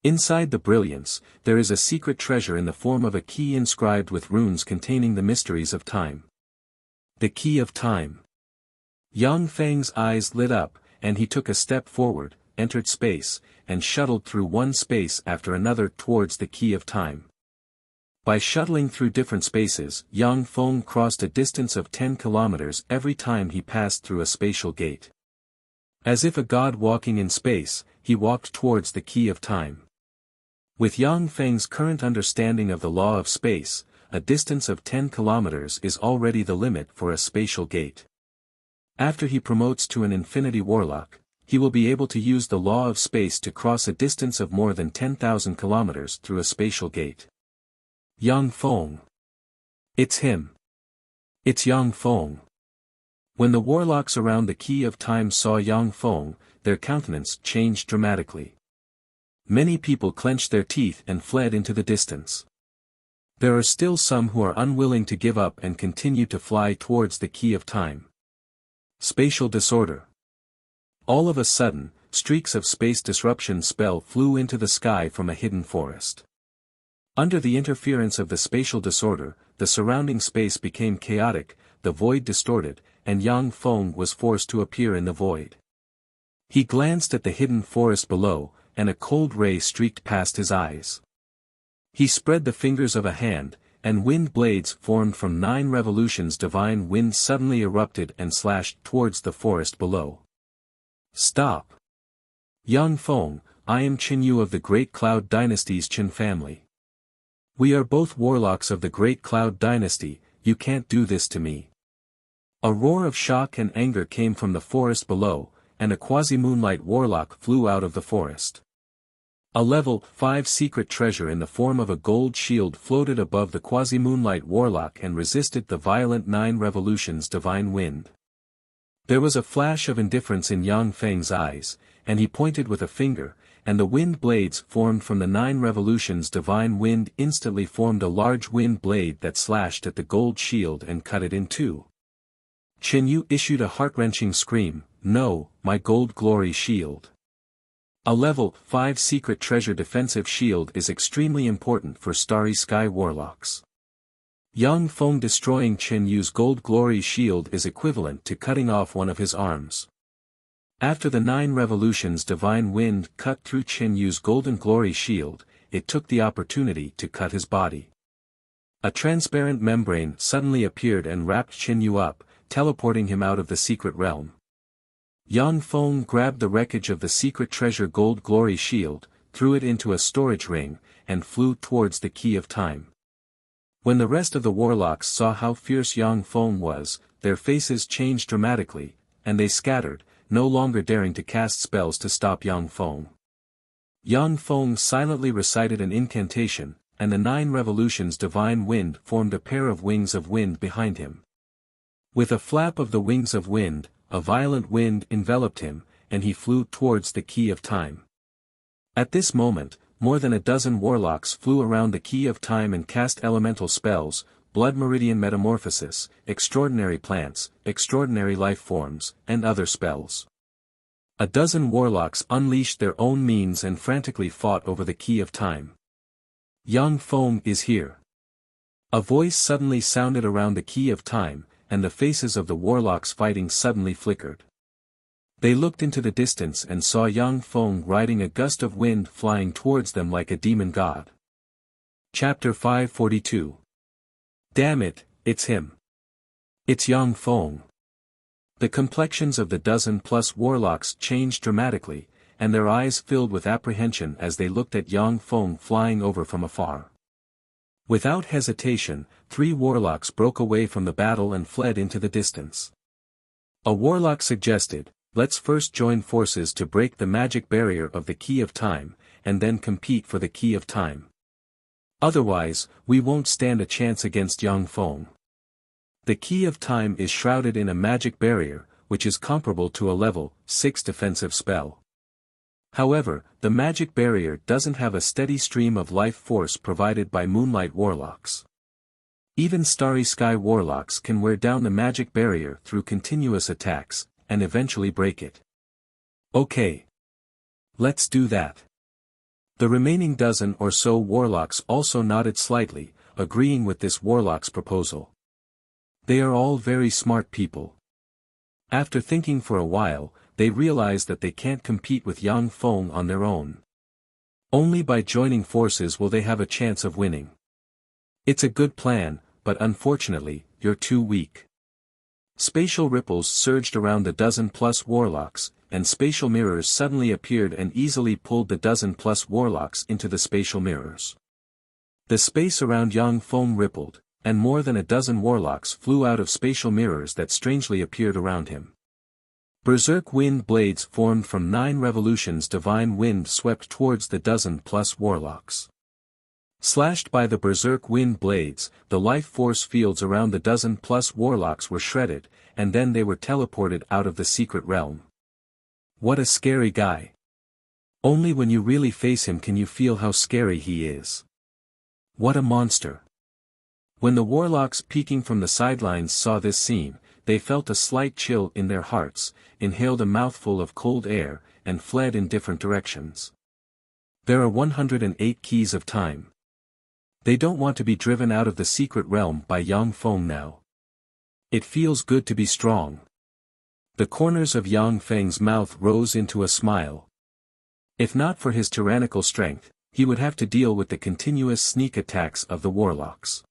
Inside the brilliance, there is a secret treasure in the form of a key inscribed with runes containing the mysteries of time. The key of time. Yang Feng's eyes lit up, and he took a step forward, entered space, and shuttled through one space after another towards the key of time. By shuttling through different spaces, Yang Feng crossed a distance of 10 kilometers every time he passed through a spatial gate. As if a god walking in space, he walked towards the key of time. With Yang Feng's current understanding of the law of space, a distance of 10 kilometers is already the limit for a spatial gate. After he promotes to an infinity warlock, he will be able to use the law of space to cross a distance of more than 10,000 kilometers through a spatial gate. Yang Feng. It's him. It's Yang Feng. When the warlocks around the Key of Time saw Yang Feng, their countenance changed dramatically. Many people clenched their teeth and fled into the distance. There are still some who are unwilling to give up and continue to fly towards the Key of Time. Spatial disorder. All of a sudden, streaks of space disruption spell flew into the sky from a hidden forest. Under the interference of the spatial disorder, the surrounding space became chaotic, the void distorted, and Yang Feng was forced to appear in the void. He glanced at the hidden forest below, and a cold ray streaked past his eyes. He spread the fingers of a hand, and wind blades formed from 9 revolutions. Divine wind suddenly erupted and slashed towards the forest below. Stop! Yang Feng, I am Qin Yu of the Great Cloud Dynasty's Qin family. We are both warlocks of the Great Cloud Dynasty, you can't do this to me. A roar of shock and anger came from the forest below, and a quasi-moonlight warlock flew out of the forest. A level 5 secret treasure in the form of a gold shield floated above the quasi-moonlight warlock and resisted the violent 9 revolutions divine wind. There was a flash of indifference in Yang Feng's eyes, and he pointed with a finger, and the wind blades formed from the 9 revolutions divine wind instantly formed a large wind blade that slashed at the gold shield and cut it in two. Qin Yu issued a heart-wrenching scream, "No, my gold glory shield." A level 5 secret treasure defensive shield is extremely important for Starry Sky warlocks. Yang Feng destroying Qin Yu's gold glory shield is equivalent to cutting off one of his arms. After the 9 revolutions divine wind cut through Qin Yu's golden glory shield, it took the opportunity to cut his body. A transparent membrane suddenly appeared and wrapped Qin Yu up, teleporting him out of the secret realm. Yang Feng grabbed the wreckage of the secret treasure gold glory shield, threw it into a storage ring, and flew towards the Key of Time. When the rest of the warlocks saw how fierce Yang Feng was, their faces changed dramatically, and they scattered, no longer daring to cast spells to stop Yang Feng. Yang Feng silently recited an incantation, and the 9 revolutions divine wind formed a pair of wings of wind behind him. With a flap of the wings of wind, a violent wind enveloped him, and he flew towards the Key of Time. At this moment, more than a dozen warlocks flew around the Key of Time and cast elemental spells, blood meridian metamorphosis, extraordinary plants, extraordinary life forms, and other spells. A dozen warlocks unleashed their own means and frantically fought over the Key of Time. Yang Feng is here. A voice suddenly sounded around the Key of Time, and the faces of the warlocks fighting suddenly flickered. They looked into the distance and saw Yang Feng riding a gust of wind flying towards them like a demon god. Chapter 542. Damn it, it's him. It's Yang Feng. The complexions of the dozen-plus warlocks changed dramatically, and their eyes filled with apprehension as they looked at Yang Feng flying over from afar. Without hesitation, 3 warlocks broke away from the battle and fled into the distance. A warlock suggested, "Let's first join forces to break the magic barrier of the Key of Time, and then compete for the Key of Time. Otherwise, we won't stand a chance against Yang Feng." The Key of Time is shrouded in a magic barrier, which is comparable to a level 6 defensive spell. However, the magic barrier doesn't have a steady stream of life force provided by Moonlight warlocks. Even Starry Sky warlocks can wear down the magic barrier through continuous attacks, and eventually break it. Okay. Let's do that. The remaining dozen or so warlocks also nodded slightly, agreeing with this warlock's proposal. They are all very smart people. After thinking for a while, they realize that they can't compete with Yang Feng on their own. Only by joining forces will they have a chance of winning. It's a good plan, but unfortunately, you're too weak. Spatial ripples surged around the dozen-plus warlocks, and spatial mirrors suddenly appeared and easily pulled the dozen-plus warlocks into the spatial mirrors. The space around Yang Feng rippled, and more than a dozen warlocks flew out of spatial mirrors that strangely appeared around him. Berserk wind blades formed from 9 revolutions. Divine wind swept towards the dozen-plus warlocks. Slashed by the berserk wind blades, the life force fields around the dozen-plus warlocks were shredded, and then they were teleported out of the secret realm. What a scary guy. Only when you really face him can you feel how scary he is. What a monster. When the warlocks peeking from the sidelines saw this scene, they felt a slight chill in their hearts, inhaled a mouthful of cold air, and fled in different directions. There are 108 keys of time. They don't want to be driven out of the secret realm by Yang Feng now. It feels good to be strong. The corners of Yang Feng's mouth rose into a smile. If not for his tyrannical strength, he would have to deal with the continuous sneak attacks of the warlocks.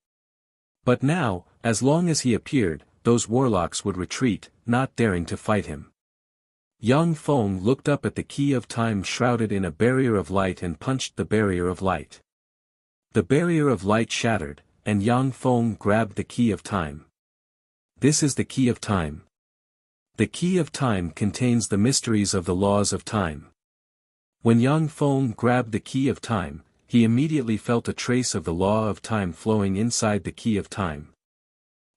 But now, as long as he appeared, those warlocks would retreat, not daring to fight him. Yang Feng looked up at the key of time shrouded in a barrier of light and punched the barrier of light. The barrier of light shattered, and Yang Feng grabbed the key of time. This is the key of time. The key of time contains the mysteries of the laws of time. When Yang Feng grabbed the key of time, he immediately felt a trace of the law of time flowing inside the key of time.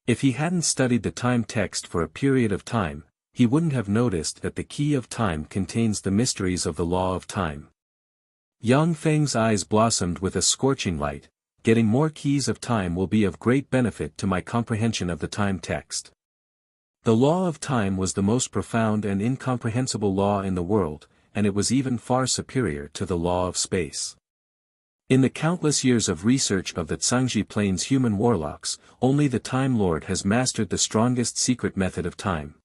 If he hadn't studied the time text for a period of time, he wouldn't have noticed that the key of time contains the mysteries of the law of time. Yang Feng's eyes blossomed with a scorching light. Getting more keys of time will be of great benefit to my comprehension of the time text. The law of time was the most profound and incomprehensible law in the world, and it was even far superior to the law of space. In the countless years of research of the Zhangji Plains human warlocks, only the Time Lord has mastered the strongest secret method of time.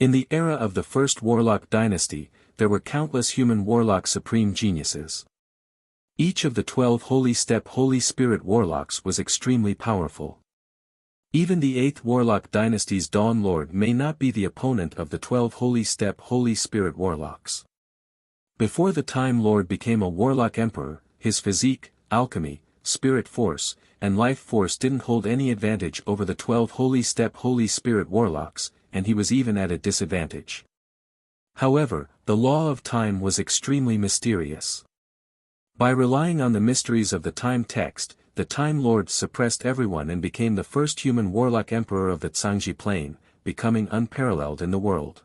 In the era of the first warlock dynasty, there were countless human warlock supreme geniuses. Each of the 12 Holy Step Holy Spirit warlocks was extremely powerful. Even the 8th warlock dynasty's Dawn Lord may not be the opponent of the 12 Holy Step Holy Spirit warlocks. Before the Time Lord became a warlock emperor, his physique, alchemy, spirit force, and life force didn't hold any advantage over the 12 Holy Step Holy Spirit warlocks, and he was even at a disadvantage. However, the law of time was extremely mysterious. By relying on the mysteries of the time text, the Time Lord suppressed everyone and became the first human warlock emperor of the Zhangji Plain, becoming unparalleled in the world.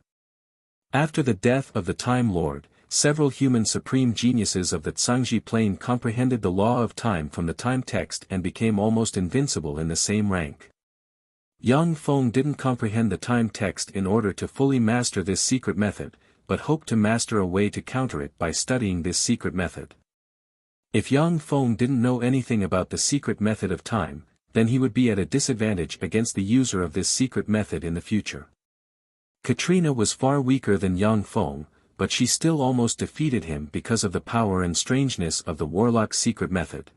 After the death of the Time Lord, several human supreme geniuses of the Zhangji Plain comprehended the law of time from the time text and became almost invincible in the same rank. Yang Feng didn't comprehend the time text in order to fully master this secret method, but hoped to master a way to counter it by studying this secret method. If Yang Feng didn't know anything about the secret method of time, then he would be at a disadvantage against the user of this secret method in the future. Katrina was far weaker than Yang Feng, but she still almost defeated him because of the power and strangeness of the warlock's secret method.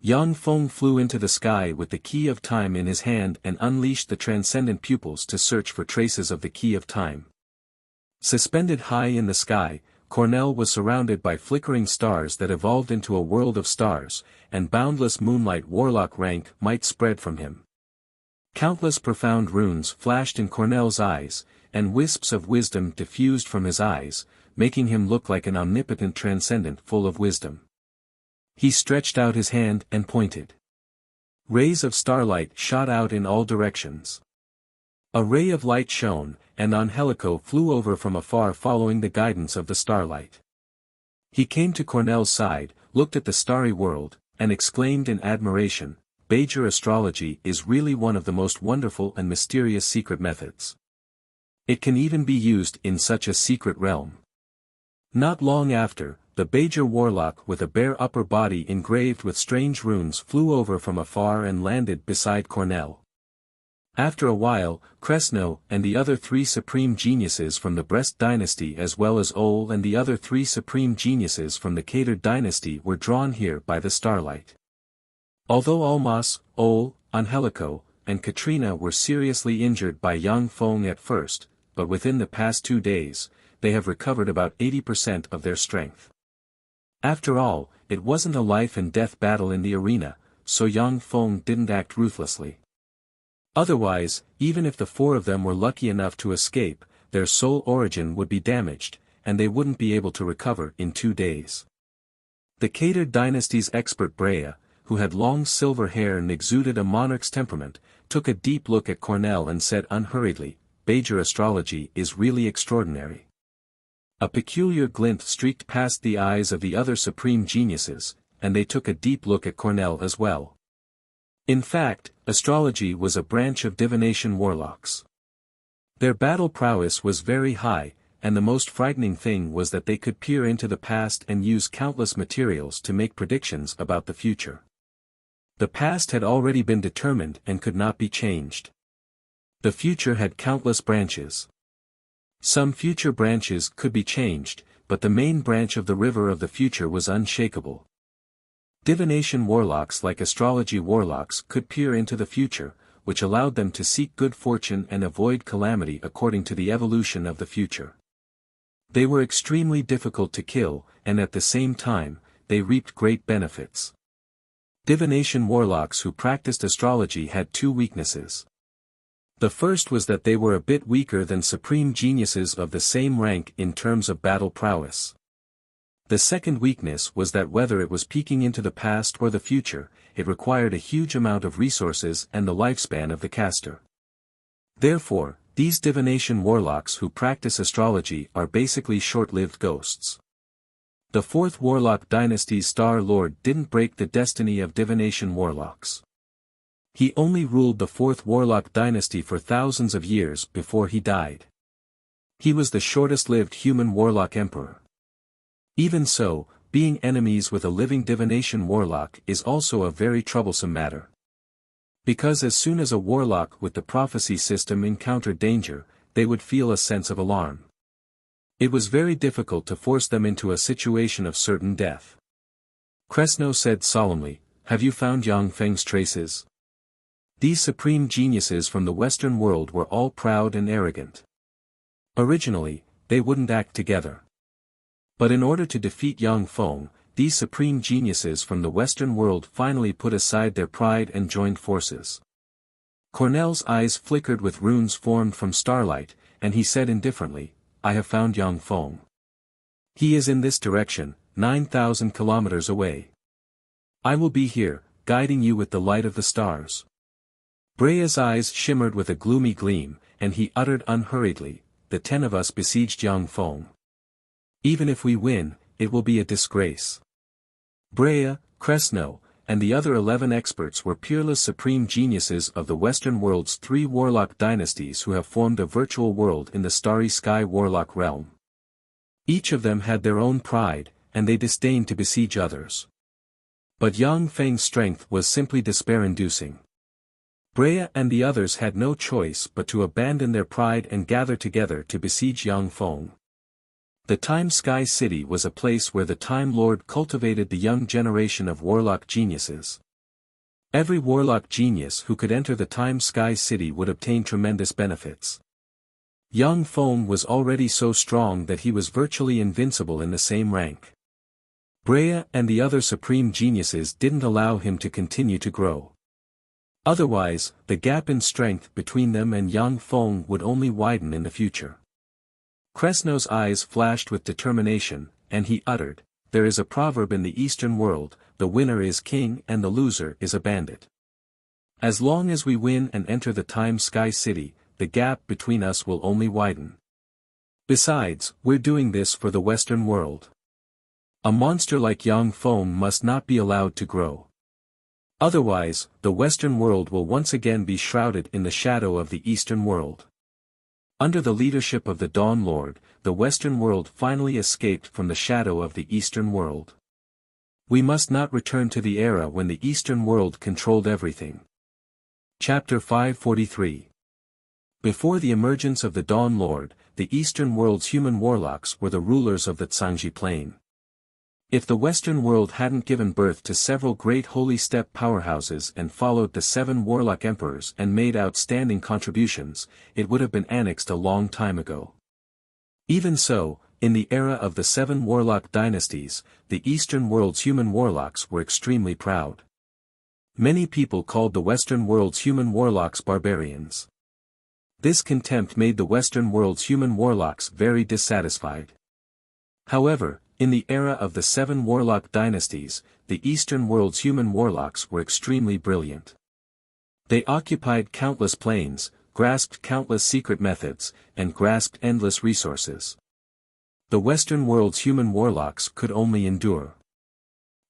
Yang Feng flew into the sky with the key of time in his hand and unleashed the transcendent pupils to search for traces of the key of time. Suspended high in the sky, Cornell was surrounded by flickering stars that evolved into a world of stars, and boundless moonlight warlock rank might spread from him. Countless profound runes flashed in Cornell's eyes, and wisps of wisdom diffused from his eyes, making him look like an omnipotent transcendent full of wisdom. He stretched out his hand and pointed. Rays of starlight shot out in all directions. A ray of light shone, and Angelico flew over from afar following the guidance of the starlight. He came to Cornell's side, looked at the starry world, and exclaimed in admiration, "Bajor astrology is really one of the most wonderful and mysterious secret methods. It can even be used in such a secret realm." Not long after, the Bajor warlock with a bare upper body engraved with strange runes flew over from afar and landed beside Cornell. After a while, Cresno and the other 3 supreme geniuses from the Brest dynasty as well as Ol and the other 3 supreme geniuses from the Kader dynasty were drawn here by the starlight. Although Almas, Ol, Angelico, and Katrina were seriously injured by Yang Feng at first, but within the past 2 days, they have recovered about 80% of their strength. After all, it wasn't a life and death battle in the arena, so Yang Feng didn't act ruthlessly. Otherwise, even if the 4 of them were lucky enough to escape, their soul origin would be damaged, and they wouldn't be able to recover in 2 days. The Catered dynasty's expert Brea, who had long silver hair and exuded a monarch's temperament, took a deep look at Cornell and said unhurriedly, "Bajor astrology is really extraordinary." A peculiar glint streaked past the eyes of the other supreme geniuses, and they took a deep look at Cornell as well. In fact, astrology was a branch of divination warlocks. Their battle prowess was very high, and the most frightening thing was that they could peer into the past and use countless materials to make predictions about the future. The past had already been determined and could not be changed. The future had countless branches. Some future branches could be changed, but the main branch of the river of the future was unshakable. Divination warlocks like astrology warlocks could peer into the future, which allowed them to seek good fortune and avoid calamity according to the evolution of the future. They were extremely difficult to kill, and at the same time, they reaped great benefits. Divination warlocks who practiced astrology had 2 weaknesses. The first was that they were a bit weaker than supreme geniuses of the same rank in terms of battle prowess. The second weakness was that whether it was peeking into the past or the future, it required a huge amount of resources and the lifespan of the caster. Therefore, these divination warlocks who practice astrology are basically short-lived ghosts. The 4th Warlock dynasty's Star Lord didn't break the destiny of divination warlocks. He only ruled the 4th Warlock dynasty for thousands of years before he died. He was the shortest-lived human warlock emperor. Even so, being enemies with a living divination warlock is also a very troublesome matter. Because as soon as a warlock with the prophecy system encountered danger, they would feel a sense of alarm. It was very difficult to force them into a situation of certain death. Kresno said solemnly, "Have you found Yang Feng's traces?" These supreme geniuses from the Western world were all proud and arrogant. Originally, they wouldn't act together. But in order to defeat Yang Feng, these supreme geniuses from the Western world finally put aside their pride and joined forces. Cornell's eyes flickered with runes formed from starlight, and he said indifferently, "I have found Yang Feng. He is in this direction, 9,000 kilometers away. I will be here, guiding you with the light of the stars." Brea's eyes shimmered with a gloomy gleam, and he uttered unhurriedly, "The 10 of us besieged Yang Feng. Even if we win, it will be a disgrace." Brea, Kresno, and the other 11 experts were peerless supreme geniuses of the Western world's 3 warlock dynasties who have formed a virtual world in the Starry Sky warlock realm. Each of them had their own pride, and they disdained to besiege others. But Yang Feng's strength was simply despair-inducing. Brea and the others had no choice but to abandon their pride and gather together to besiege Yang Feng. The Time Sky City was a place where the Time Lord cultivated the young generation of warlock geniuses. Every warlock genius who could enter the Time Sky City would obtain tremendous benefits. Yang Feng was already so strong that he was virtually invincible in the same rank. Brea and the other supreme geniuses didn't allow him to continue to grow. Otherwise, the gap in strength between them and Yang Feng would only widen in the future. Kresno's eyes flashed with determination, and he uttered, "There is a proverb in the Eastern world, the winner is king and the loser is a bandit. As long as we win and enter the Time Sky City, the gap between us will only widen. Besides, we're doing this for the Western world. A monster like Yang Feng must not be allowed to grow. Otherwise, the Western world will once again be shrouded in the shadow of the Eastern world." Under the leadership of the Dawn Lord, the Western world finally escaped from the shadow of the Eastern world. We must not return to the era when the Eastern world controlled everything. Chapter 543. Before the emergence of the Dawn Lord, the Eastern world's human warlocks were the rulers of the Tsangji Plain. If the Western world hadn't given birth to several great holy steppe powerhouses and followed the 7 warlock emperors and made outstanding contributions, it would have been annexed a long time ago. Even so, in the era of the 7 warlock dynasties, the Eastern world's human warlocks were extremely proud. Many people called the Western world's human warlocks barbarians. This contempt made the Western world's human warlocks very dissatisfied. However, in the era of the 7 warlock dynasties, the Eastern world's human warlocks were extremely brilliant. They occupied countless planes, grasped countless secret methods, and grasped endless resources. The Western world's human warlocks could only endure.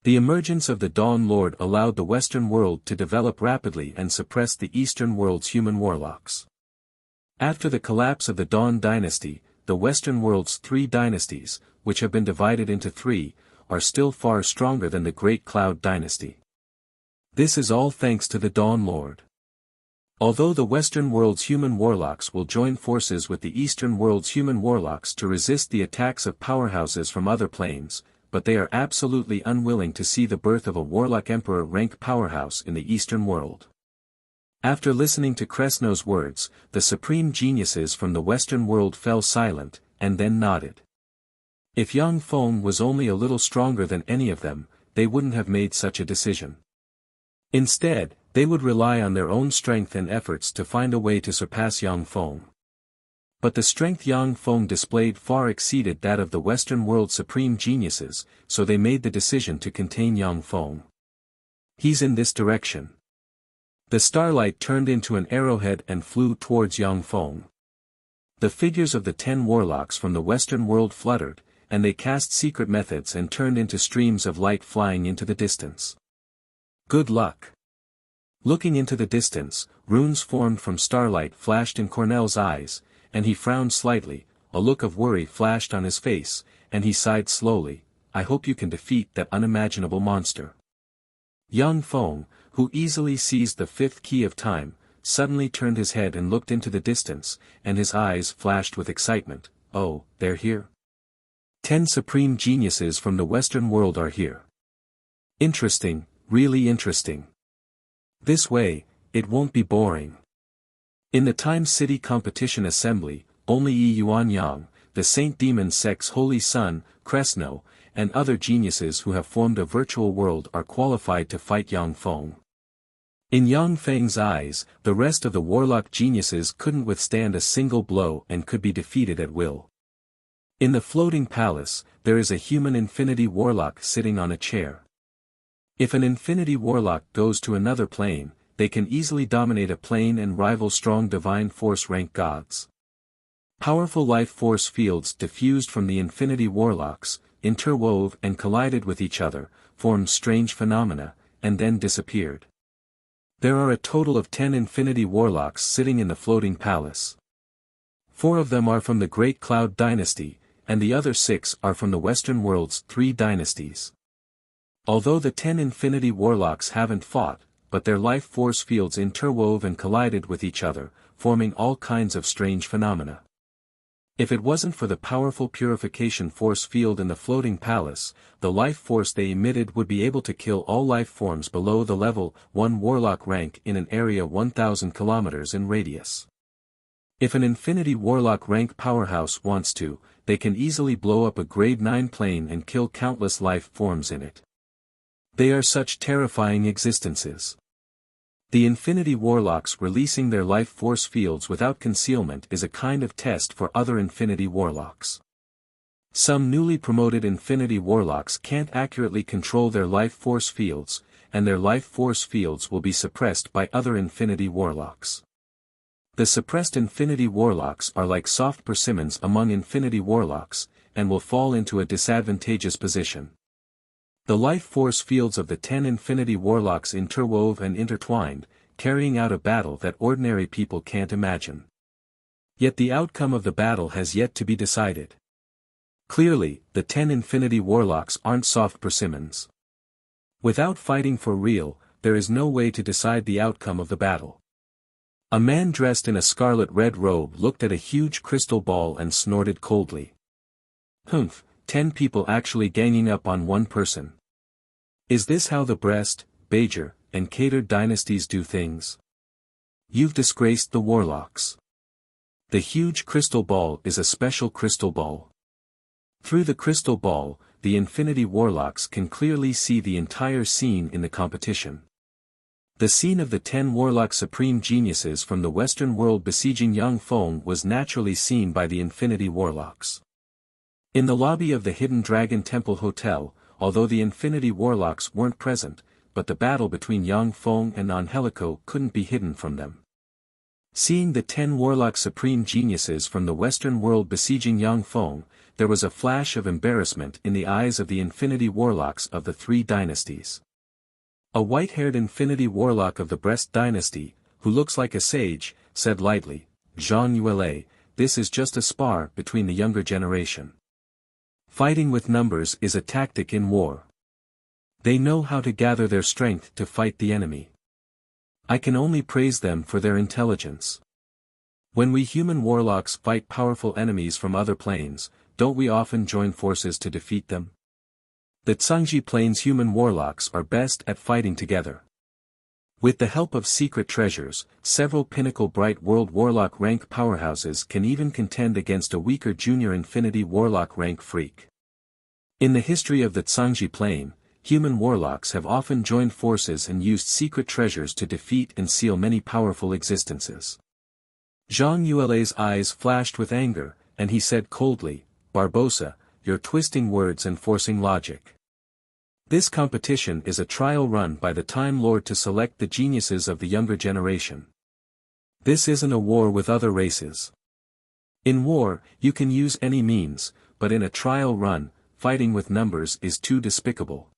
The emergence of the Dawn Lord allowed the Western world to develop rapidly and suppress the Eastern world's human warlocks. After the collapse of the Dawn dynasty, the Western world's 3 dynasties, which have been divided into 3, are still far stronger than the Great Cloud dynasty. This is all thanks to the Dawn Lord. Although the Western world's human warlocks will join forces with the Eastern world's human warlocks to resist the attacks of powerhouses from other planes, but they are absolutely unwilling to see the birth of a warlock emperor rank powerhouse in the Eastern world. After listening to Kresno's words, the supreme geniuses from the Western world fell silent, and then nodded. If Yang Feng was only a little stronger than any of them, they wouldn't have made such a decision. Instead, they would rely on their own strength and efforts to find a way to surpass Yang Feng. But the strength Yang Feng displayed far exceeded that of the Western world's supreme geniuses, so they made the decision to contain Yang Feng. He's in this direction. The starlight turned into an arrowhead and flew towards Yang Feng. The figures of the 10 warlocks from the Western world fluttered, and they cast secret methods and turned into streams of light flying into the distance. Good luck. Looking into the distance, runes formed from starlight flashed in Cornell's eyes, and he frowned slightly, a look of worry flashed on his face, and he sighed slowly, I hope you can defeat that unimaginable monster. Yang Feng, who easily seized the 5th key of time, suddenly turned his head and looked into the distance, and his eyes flashed with excitement. Oh, they're here. 10 supreme geniuses from the Western world are here. Interesting, really interesting. This way, it won't be boring. In the Time City Competition Assembly, only Yi Yuan Yang, the Saint Demon Sect's holy son, Kresno, and other geniuses who have formed a virtual world are qualified to fight Yang Feng. In Yang Feng's eyes, the rest of the warlock geniuses couldn't withstand a single blow and could be defeated at will. In the floating palace, there is a human infinity warlock sitting on a chair. If an infinity warlock goes to another plane, they can easily dominate a plane and rival strong divine force rank gods. Powerful life force fields diffused from the infinity warlocks, interwove and collided with each other, formed strange phenomena, and then disappeared. There are a total of 10 infinity warlocks sitting in the floating palace. 4 of them are from the Great Cloud dynasty, and the other 6 are from the Western world's 3 dynasties. Although the 10 infinity warlocks haven't fought, but their life force fields interwove and collided with each other, forming all kinds of strange phenomena. If it wasn't for the powerful purification force field in the floating palace, the life force they emitted would be able to kill all life forms below the level 1 warlock rank in an area 1,000 kilometers in radius. If an infinity warlock rank powerhouse wants to, they can easily blow up a grade 9 plane and kill countless life forms in it. They are such terrifying existences. The infinity warlocks releasing their life force fields without concealment is a kind of test for other infinity warlocks. Some newly promoted infinity warlocks can't accurately control their life force fields, and their life force fields will be suppressed by other infinity warlocks. The suppressed infinity warlocks are like soft persimmons among infinity warlocks, and will fall into a disadvantageous position. The life force fields of the 10 infinity warlocks interwove and intertwined, carrying out a battle that ordinary people can't imagine. Yet the outcome of the battle has yet to be decided. Clearly, the 10 infinity warlocks aren't soft persimmons. Without fighting for real, there is no way to decide the outcome of the battle. A man dressed in a scarlet red robe looked at a huge crystal ball and snorted coldly. Humph, 10 people actually ganging up on one person. Is this how the Brest, Bajor, and Kader dynasties do things? You've disgraced the warlocks. The huge crystal ball is a special crystal ball. Through the crystal ball, the Infinity Warlocks can clearly see the entire scene in the competition. The scene of the 10 Warlock Supreme Geniuses from the Western world besieging Yang Feng was naturally seen by the Infinity Warlocks. In the lobby of the Hidden Dragon Temple Hotel, although the Infinity Warlocks weren't present, but the battle between Yang Feng and Angelico couldn't be hidden from them. Seeing the 10 Warlock Supreme Geniuses from the Western world besieging Yang Feng, there was a flash of embarrassment in the eyes of the Infinity Warlocks of the 3 dynasties. A white-haired Infinity Warlock of the Brest dynasty, who looks like a sage, said lightly, "Jean Yuele, this is just a spar between the younger generation. Fighting with numbers is a tactic in war. They know how to gather their strength to fight the enemy. I can only praise them for their intelligence. When we human warlocks fight powerful enemies from other planes, don't we often join forces to defeat them? The Tsangji Plains human warlocks are best at fighting together. With the help of secret treasures, several pinnacle Bright World Warlock rank powerhouses can even contend against a weaker junior Infinity Warlock rank freak. In the history of the Tsangji Plain, human warlocks have often joined forces and used secret treasures to defeat and seal many powerful existences." Zhang Yuele's eyes flashed with anger, and he said coldly, "Barbosa, you're twisting words and forcing logic. This competition is a trial run by the Time Lord to select the geniuses of the younger generation. This isn't a war with other races. In war, you can use any means, but in a trial run, fighting with numbers is too despicable."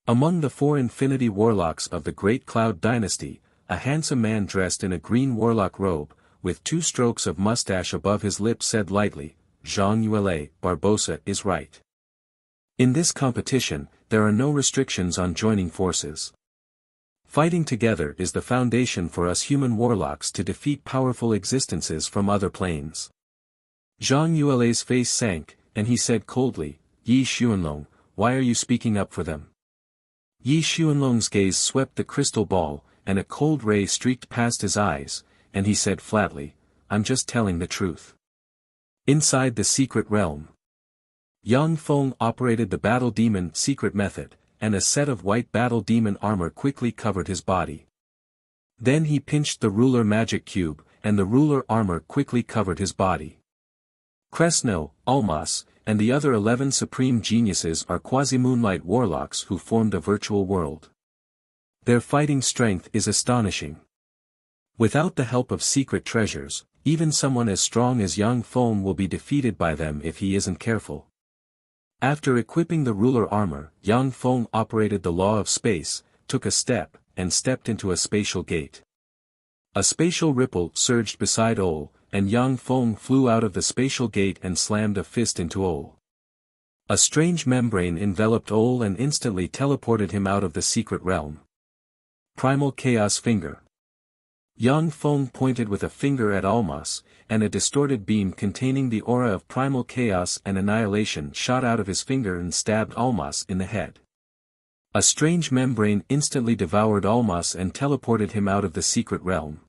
Among the 4 Infinity Warlocks of the Great Cloud Dynasty, a handsome man dressed in a green warlock robe, with 2 strokes of mustache above his lips said lightly, "Zhang Yuele, Barbosa is right. In this competition, there are no restrictions on joining forces. Fighting together is the foundation for us human warlocks to defeat powerful existences from other planes." Zhang Yuele's face sank, and he said coldly, "Yi Xuanlong, why are you speaking up for them?" Yi Xuanlong's gaze swept the crystal ball, and a cold ray streaked past his eyes, and he said flatly, "I'm just telling the truth." Inside the secret realm, Yang Feng operated the Battle Demon secret method, and a set of white Battle Demon armor quickly covered his body. Then he pinched the ruler magic cube, and the ruler armor quickly covered his body. Kresno, Almas, and the other 11 supreme geniuses are quasi-moonlight warlocks who formed a virtual world. Their fighting strength is astonishing. Without the help of secret treasures, even someone as strong as Yang Feng will be defeated by them if he isn't careful. After equipping the ruler armor, Yang Feng operated the law of space, took a step, and stepped into a spatial gate. A spatial ripple surged beside Ol, and Yang Feng flew out of the spatial gate and slammed a fist into Ol. A strange membrane enveloped Ol and instantly teleported him out of the secret realm. Primal Chaos Finger. Yang Feng pointed with a finger at Almas, and a distorted beam containing the aura of primal chaos and annihilation shot out of his finger and stabbed Almas in the head. A strange membrane instantly devoured Almas and teleported him out of the secret realm.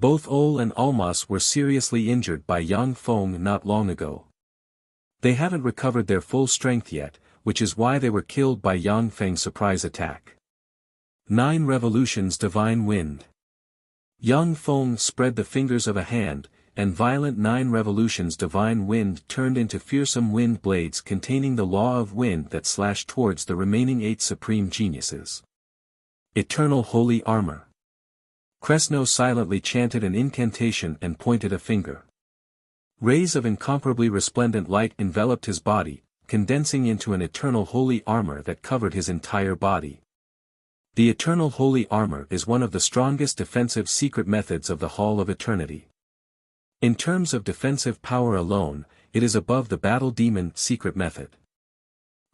Both Ol and Almas were seriously injured by Yang Feng not long ago. They haven't recovered their full strength yet, which is why they were killed by Yang Feng's surprise attack. 9 Revolutions Divine Wind. Yang Feng spread the fingers of a hand, and violent 9 revolutions divine wind turned into fearsome wind blades containing the law of wind that slashed towards the remaining 8 supreme geniuses. Eternal Holy Armor. Kresno silently chanted an incantation and pointed a finger. Rays of incomparably resplendent light enveloped his body, condensing into an eternal holy armor that covered his entire body. The Eternal Holy Armor is one of the strongest defensive secret methods of the Hall of Eternity. In terms of defensive power alone, it is above the Battle Demon secret method.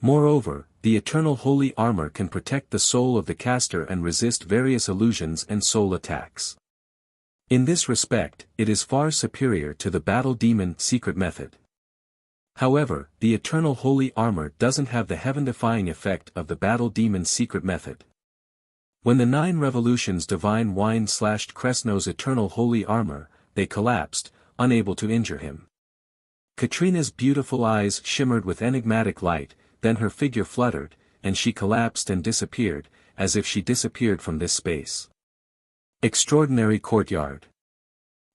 Moreover, the Eternal Holy Armor can protect the soul of the caster and resist various illusions and soul attacks. In this respect, it is far superior to the Battle Demon secret method. However, the eternal holy armor doesn't have the heaven-defying effect of the battle demon's secret method. When the 9 revolutions divine wind slashed Kresno's eternal holy armor, they collapsed, unable to injure him. Katrina's beautiful eyes shimmered with enigmatic light, then her figure fluttered, and she collapsed and disappeared, as if she disappeared from this space. Extraordinary courtyard.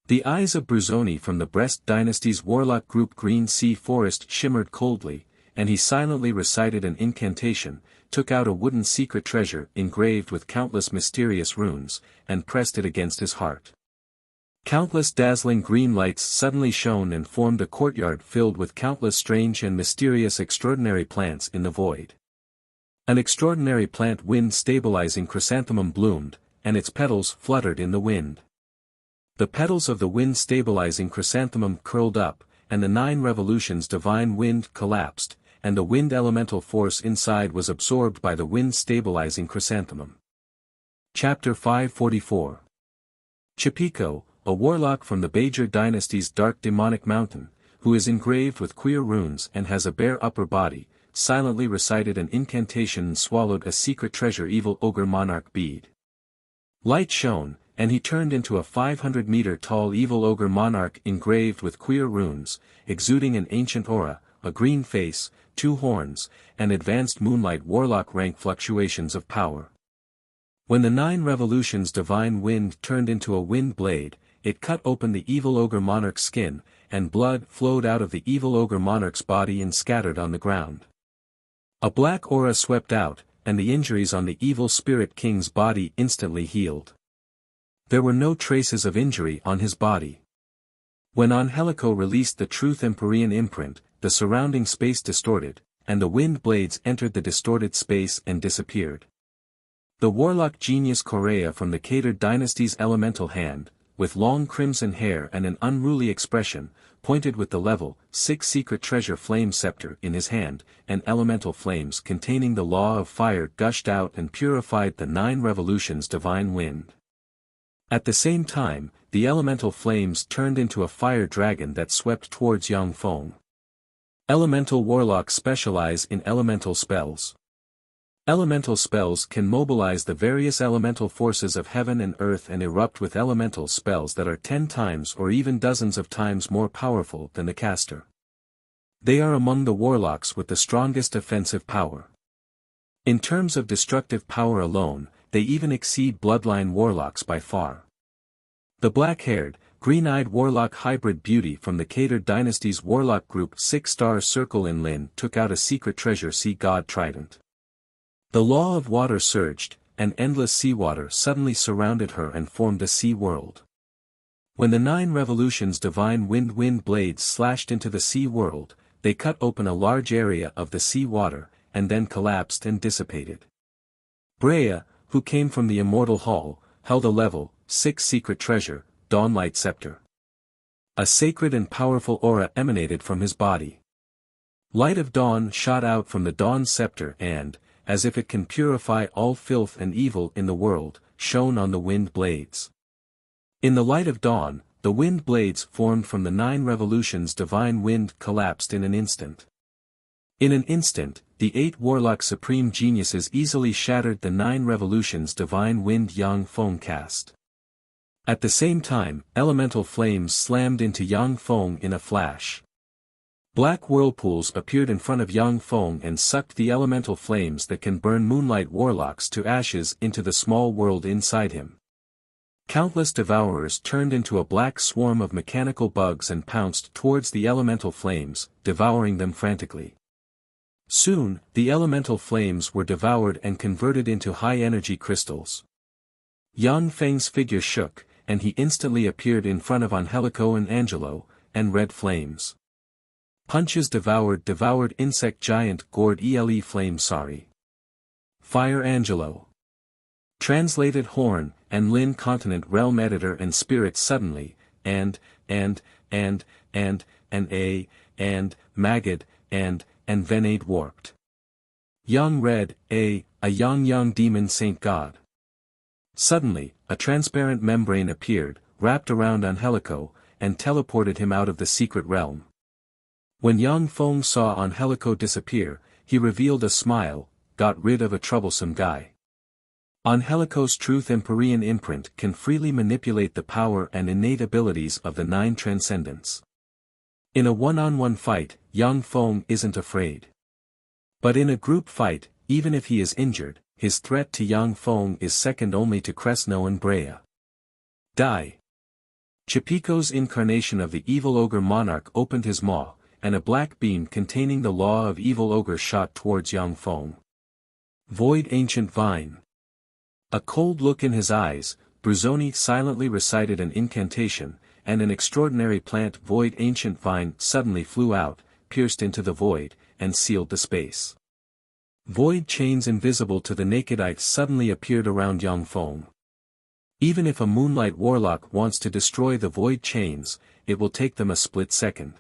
The eyes of Bruzoni from the Brest dynasty's warlock group Green Sea Forest shimmered coldly, and he silently recited an incantation, took out a wooden secret treasure engraved with countless mysterious runes, and pressed it against his heart. Countless dazzling green lights suddenly shone and formed a courtyard filled with countless strange and mysterious extraordinary plants in the void. An extraordinary plant wind-stabilizing chrysanthemum bloomed, and its petals fluttered in the wind. The petals of the wind-stabilizing chrysanthemum curled up, and the 9 revolutions divine wind collapsed, and the wind elemental force inside was absorbed by the wind-stabilizing chrysanthemum. Chapter 544. Chipiko, a warlock from the Bajor dynasty's dark demonic mountain, who is engraved with queer runes and has a bare upper body, silently recited an incantation and swallowed a secret treasure evil ogre monarch bead. Light shone, and he turned into a 500-meter-tall evil ogre monarch engraved with queer runes, exuding an ancient aura, a green face, 2 horns, and advanced moonlight warlock rank fluctuations of power. When the 9 revolutions divine wind turned into a wind blade, it cut open the evil ogre monarch's skin, and blood flowed out of the evil ogre monarch's body and scattered on the ground. A black aura swept out, and the injuries on the evil spirit king's body instantly healed. There were no traces of injury on his body. When Angelico released the Truth Empyrean imprint, the surrounding space distorted, and the wind blades entered the distorted space and disappeared. The warlock genius Correa from the Cater dynasty's elemental hand, with long crimson hair and an unruly expression, pointed with the level 6 secret treasure flame scepter in his hand, and elemental flames containing the law of fire gushed out and purified the 9 revolutions divine wind. At the same time, the elemental flames turned into a fire dragon that swept towards Yang Feng. Elemental warlocks specialize in elemental spells. Elemental spells can mobilize the various elemental forces of heaven and earth and erupt with elemental spells that are 10 times or even dozens of times more powerful than the caster. They are among the warlocks with the strongest offensive power. In terms of destructive power alone, they even exceed bloodline warlocks by far. The black-haired, green-eyed warlock hybrid beauty from the Cater dynasty's warlock group 6-star circle in Lin took out a secret treasure sea god trident. The law of water surged, and endless seawater suddenly surrounded her and formed a sea world. When the 9 revolutions divine wind blades slashed into the sea world, they cut open a large area of the sea water, and then collapsed and dissipated. Brea, who came from the immortal hall, held a level 6 secret treasure, Dawnlight Scepter. A sacred and powerful aura emanated from his body. Light of dawn shot out from the dawn scepter and, as if it can purify all filth and evil in the world, shone on the wind blades. In the light of dawn, the wind blades formed from the 9 revolutions divine wind collapsed in an instant. In an instant, the 8 warlock supreme geniuses easily shattered the 9 revolutions divine wind Yang Feng cast. At the same time, elemental flames slammed into Yang Feng in a flash. Black whirlpools appeared in front of Yang Feng and sucked the elemental flames that can burn moonlight warlocks to ashes into the small world inside him. Countless devourers turned into a black swarm of mechanical bugs and pounced towards the elemental flames, devouring them frantically. Soon, the elemental flames were devoured and converted into high-energy crystals. Yang Feng's figure shook, and he instantly appeared in front of Angelico and Angelo, and red flames. Punches devoured insect giant gored ele flame sorry. Fire Angelo. Translated Horn, and Lin Continent Realm Editor and Spirit suddenly, and Magid, and Venade warped. Young Red, a young demon saint god. Suddenly, a transparent membrane appeared, wrapped around Angelico, and teleported him out of the secret realm. When Yang Feng saw Angelico disappear, he revealed a smile, got rid of a troublesome guy. Angelico's truth Empyrean imprint can freely manipulate the power and innate abilities of the 9 transcendents. In a one-on-one fight, Yang Feng isn't afraid. But in a group fight, even if he is injured, his threat to Yang Feng is second only to Cresno and Brea. Die! Chipico's incarnation of the evil ogre monarch opened his maw, and a black beam containing the law of evil ogre shot towards Yang Feng. Void ancient vine. A cold look in his eyes, Bruzzoni silently recited an incantation, and an extraordinary plant void ancient vine suddenly flew out, pierced into the void, and sealed the space. Void chains invisible to the naked eye suddenly appeared around Yang Feng. Even if a moonlight warlock wants to destroy the void chains, it will take them a split second.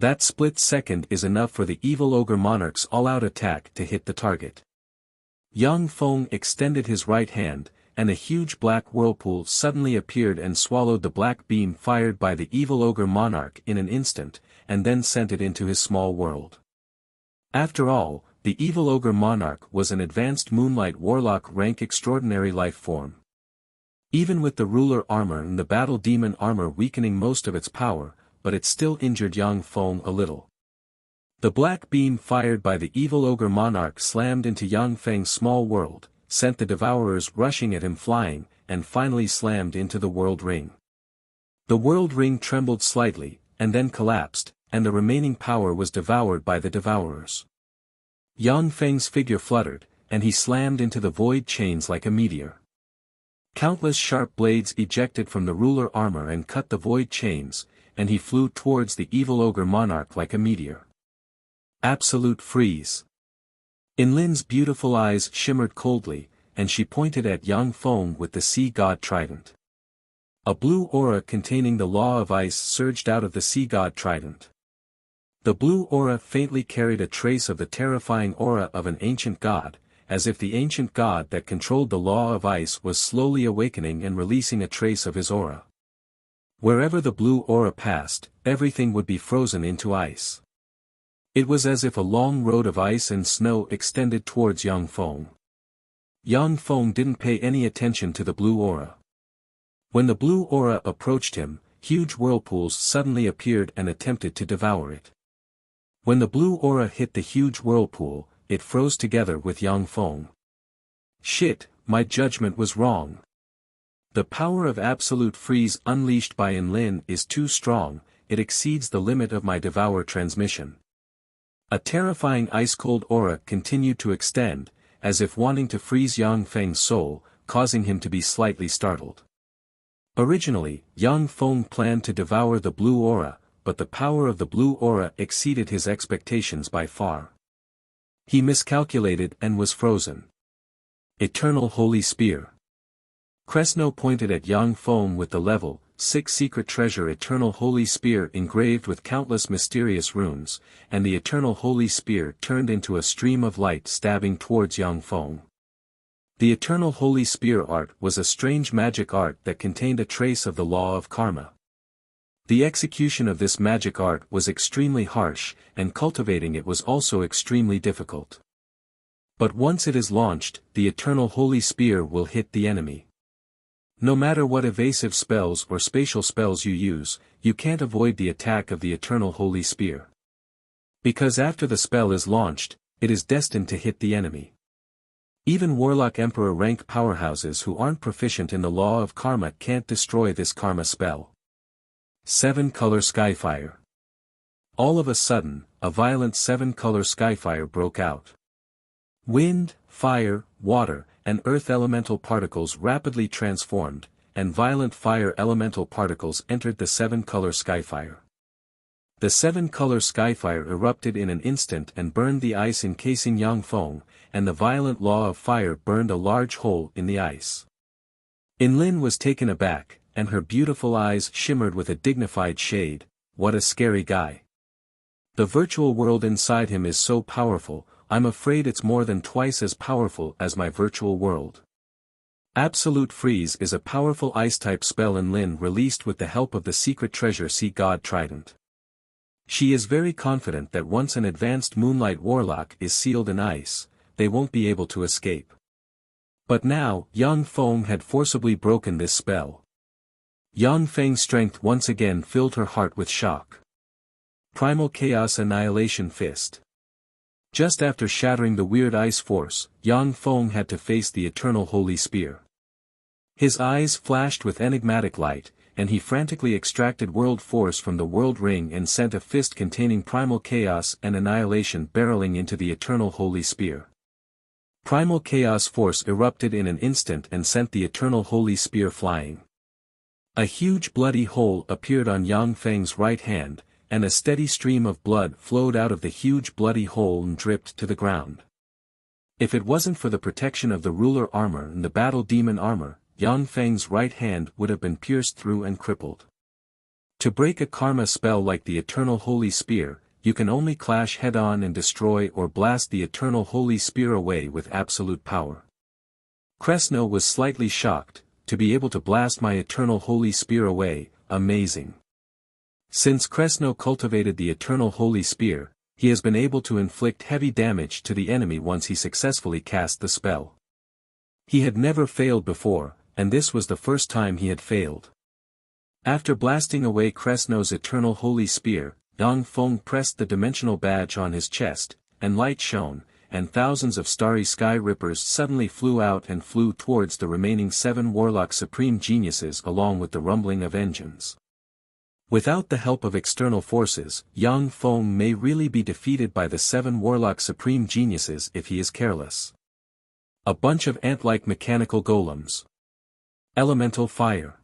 That split second is enough for the evil ogre monarch's all-out attack to hit the target. Yang Feng extended his right hand, and a huge black whirlpool suddenly appeared and swallowed the black beam fired by the evil ogre monarch in an instant, and then sent it into his small world. After all, the evil ogre monarch was an advanced moonlight warlock rank extraordinary life form. Even with the ruler armor and the battle demon armor weakening most of its power, but it still injured Yang Feng a little. The black beam fired by the evil ogre monarch slammed into Yang Feng's small world, sent the devourers rushing at him flying, and finally slammed into the world ring. The world ring trembled slightly, and then collapsed, and the remaining power was devoured by the devourers. Yang Feng's figure fluttered, and he slammed into the void chains like a meteor. Countless sharp blades ejected from the ruler armor and cut the void chains, and he flew towards the evil ogre monarch like a meteor. Absolute freeze. Lin's beautiful eyes shimmered coldly, and she pointed at Yang Feng with the sea god trident. A blue aura containing the law of ice surged out of the sea god trident. The blue aura faintly carried a trace of the terrifying aura of an ancient god, as if the ancient god that controlled the law of ice was slowly awakening and releasing a trace of his aura. Wherever the blue aura passed, everything would be frozen into ice. It was as if a long road of ice and snow extended towards Yang Feng. Yang Feng didn't pay any attention to the blue aura. When the blue aura approached him, huge whirlpools suddenly appeared and attempted to devour it. When the blue aura hit the huge whirlpool, it froze together with Yang Feng. Shit, my judgment was wrong. The power of absolute freeze unleashed by Lin is too strong, it exceeds the limit of my devour transmission. A terrifying ice-cold aura continued to extend, as if wanting to freeze Yang Feng's soul, causing him to be slightly startled. Originally, Yang Feng planned to devour the blue aura, but the power of the blue aura exceeded his expectations by far. He miscalculated and was frozen. Eternal Holy Spear. Cresno pointed at Yang Feng with the level 6 secret treasure Eternal Holy Spear engraved with countless mysterious runes, and the Eternal Holy Spear turned into a stream of light stabbing towards Yang Feng. The Eternal Holy Spear art was a strange magic art that contained a trace of the law of karma. The execution of this magic art was extremely harsh, and cultivating it was also extremely difficult. But once it is launched, the Eternal Holy Spear will hit the enemy. No matter what evasive spells or spatial spells you use, you can't avoid the attack of the Eternal Holy Spear. Because after the spell is launched, it is destined to hit the enemy. Even Warlock Emperor rank powerhouses who aren't proficient in the law of karma can't destroy this karma spell. 7-color Skyfire. All of a sudden, a violent 7-color Skyfire broke out. Wind, fire, water, and earth elemental particles rapidly transformed, and violent fire elemental particles entered the 7-color Skyfire. The 7-color Skyfire erupted in an instant and burned the ice encasing Yang Feng, and the violent law of fire burned a large hole in the ice. Lin was taken aback, and her beautiful eyes shimmered with a dignified shade. What a scary guy. The virtual world inside him is so powerful, I'm afraid it's more than twice as powerful as my virtual world. Absolute Freeze is a powerful ice-type spell Lin released with the help of the secret treasure Sea God Trident. She is very confident that once an advanced Moonlight Warlock is sealed in ice, they won't be able to escape. But now, Yang Feng had forcibly broken this spell. Yang Feng's strength once again filled her heart with shock. Primal Chaos Annihilation Fist. Just after shattering the weird ice force, Yang Feng had to face the Eternal Holy Spear. His eyes flashed with enigmatic light, and he frantically extracted World Force from the World Ring and sent a fist containing Primal Chaos and Annihilation barreling into the Eternal Holy Spear. Primal Chaos Force erupted in an instant and sent the Eternal Holy Spear flying. A huge bloody hole appeared on Yang Feng's right hand, and a steady stream of blood flowed out of the huge bloody hole and dripped to the ground. If it wasn't for the protection of the ruler armor and the battle demon armor, Yang Feng's right hand would have been pierced through and crippled. To break a karma spell like the Eternal Holy Spear, you can only clash head-on and destroy or blast the Eternal Holy Spear away with absolute power. Kresno was slightly shocked, to be able to blast my Eternal Holy Spear away, amazing. Since Kresno cultivated the Eternal Holy Spear, he has been able to inflict heavy damage to the enemy once he successfully cast the spell. He had never failed before, and this was the first time he had failed. After blasting away Kresno's Eternal Holy Spear, Yang Feng pressed the dimensional badge on his chest, and light shone, and thousands of starry sky rippers suddenly flew out and flew towards the remaining 7 Warlock Supreme Geniuses along with the rumbling of engines. Without the help of external forces, Yang Feng may really be defeated by the 7 Warlock Supreme Geniuses if he is careless. A bunch of ant-like mechanical golems. Elemental Fire.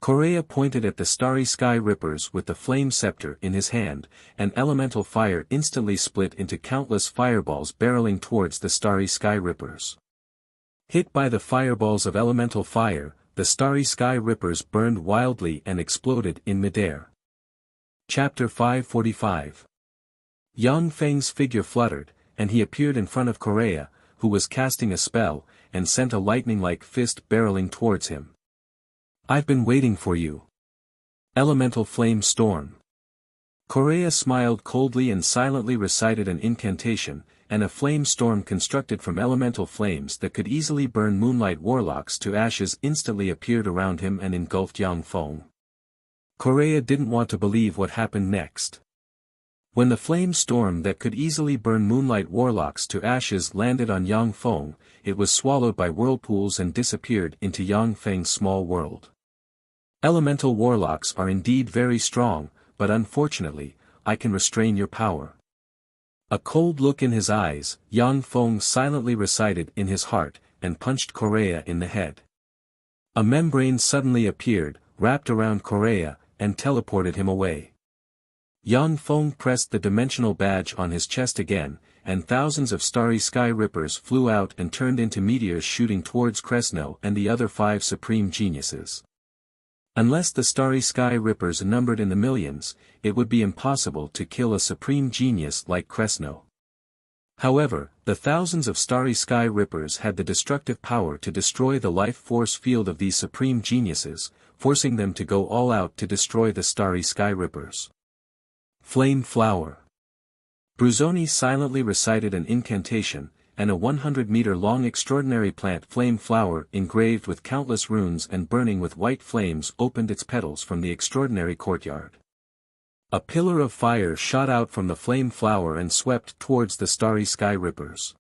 Correa pointed at the starry sky rippers with the flame scepter in his hand, and elemental fire instantly split into countless fireballs barreling towards the starry sky rippers. Hit by the fireballs of elemental fire, the starry sky rippers burned wildly and exploded in midair. Chapter 545. Yang Feng's figure fluttered, and he appeared in front of Correa, who was casting a spell, and sent a lightning-like fist barreling towards him. I've been waiting for you. Elemental Flame Storm. Correa smiled coldly and silently recited an incantation, and a flame storm constructed from elemental flames that could easily burn Moonlight Warlocks to ashes instantly appeared around him and engulfed Yang Feng. Correa didn't want to believe what happened next. When the flame storm that could easily burn Moonlight Warlocks to ashes landed on Yang Feng, it was swallowed by whirlpools and disappeared into Yang Feng's small world. Elemental Warlocks are indeed very strong, but unfortunately, I can restrain your power. A cold look in his eyes, Yang Feng silently recited in his heart, and punched Correa in the head. A membrane suddenly appeared, wrapped around Correa, and teleported him away. Yang Feng pressed the dimensional badge on his chest again, and thousands of starry sky rippers flew out and turned into meteors shooting towards Kresno and the other 5 supreme geniuses. Unless the starry sky rippers numbered in the millions, it would be impossible to kill a supreme genius like Kresno. However, the thousands of starry sky rippers had the destructive power to destroy the life force field of these supreme geniuses, forcing them to go all out to destroy the starry sky rippers. Flame Flower. Bruzoni silently recited an incantation, and a 100-meter-long extraordinary plant flame flower engraved with countless runes and burning with white flames opened its petals from the extraordinary courtyard. A pillar of fire shot out from the flame flower and swept towards the starry sky rippers.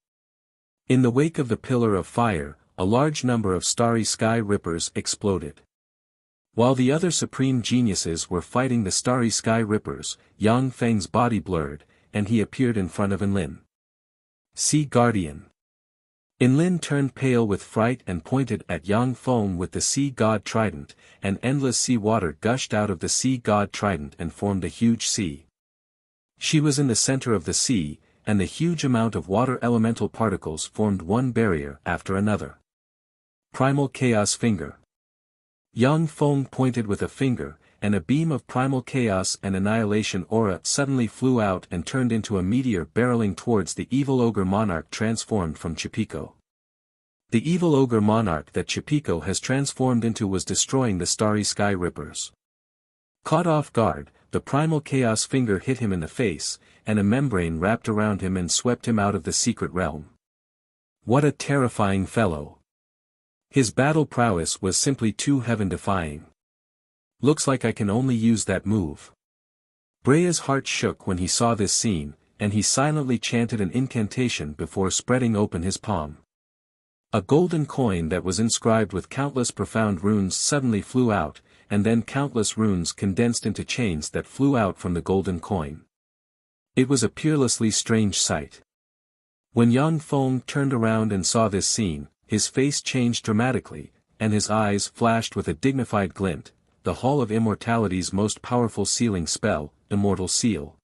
In the wake of the pillar of fire, a large number of starry sky rippers exploded. While the other supreme geniuses were fighting the starry sky rippers, Yang Feng's body blurred, and he appeared in front of Enlin. Sea Guardian. Enlin turned pale with fright and pointed at Yang Feng with the sea god trident, and endless sea water gushed out of the sea god trident and formed a huge sea. She was in the center of the sea, and the huge amount of water elemental particles formed one barrier after another. Primal Chaos Finger. Yang Feng pointed with a finger, and a beam of primal chaos and annihilation aura suddenly flew out and turned into a meteor barreling towards the evil ogre monarch transformed from Chipiko. The evil ogre monarch that Chipiko has transformed into was destroying the starry sky rippers. Caught off guard, the primal chaos finger hit him in the face, and a membrane wrapped around him and swept him out of the secret realm. What a terrifying fellow! His battle prowess was simply too heaven-defying. Looks like I can only use that move. Brea's heart shook when he saw this scene, and he silently chanted an incantation before spreading open his palm. A golden coin that was inscribed with countless profound runes suddenly flew out, and then countless runes condensed into chains that flew out from the golden coin. It was a peerlessly strange sight. When Yang Feng turned around and saw this scene, his face changed dramatically, and his eyes flashed with a dignified glint. The Hall of Immortality's most powerful sealing spell, Immortal Seal.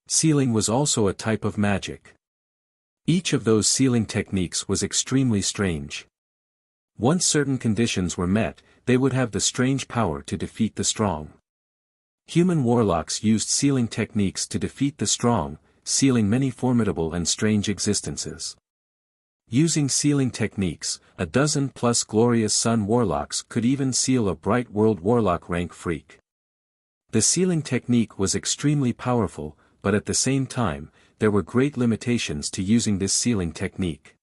Sealing was also a type of magic. Each of those sealing techniques was extremely strange. Once certain conditions were met, they would have the strange power to defeat the strong. Human warlocks used sealing techniques to defeat the strong, sealing many formidable and strange existences. Using sealing techniques, a dozen-plus glorious sun warlocks could even seal a bright world warlock rank freak. The sealing technique was extremely powerful, but at the same time, there were great limitations to using this sealing technique.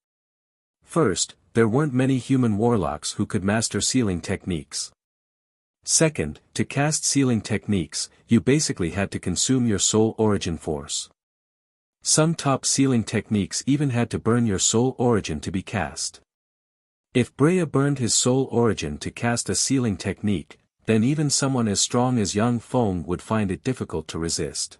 First, there weren't many human warlocks who could master sealing techniques. Second, to cast sealing techniques, you basically had to consume your soul origin force. Some top sealing techniques even had to burn your soul origin to be cast. If Brea burned his soul origin to cast a sealing technique, then even someone as strong as Yang Feng would find it difficult to resist.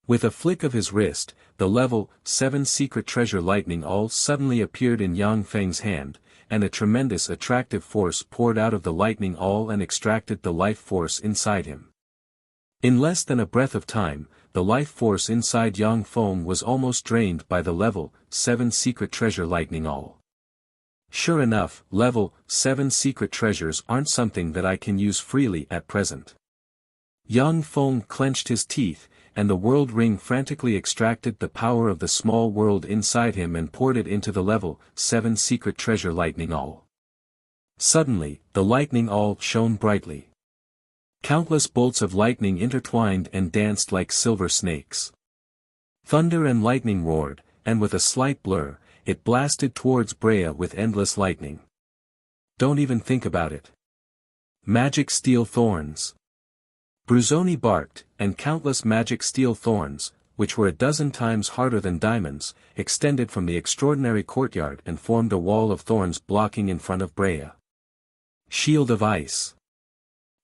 With a flick of his wrist, the level 7 secret treasure lightning all suddenly appeared in Yang Feng's hand, and a tremendous attractive force poured out of the lightning all and extracted the life force inside him. In less than a breath of time, the life force inside Yang Feng was almost drained by the level 7 secret treasure lightning all. Sure enough, level 7 secret treasures aren't something that I can use freely at present. Yang Feng clenched his teeth, and the world ring frantically extracted the power of the small world inside him and poured it into the level 7 secret treasure lightning all. Suddenly, the lightning all shone brightly. Countless bolts of lightning intertwined and danced like silver snakes. Thunder and lightning roared, and with a slight blur, it blasted towards Brea with endless lightning. Don't even think about it. Magic steel thorns. Bruzoni barked, and countless magic steel thorns, which were a dozen times harder than diamonds, extended from the extraordinary courtyard and formed a wall of thorns blocking in front of Brea. Shield of ice.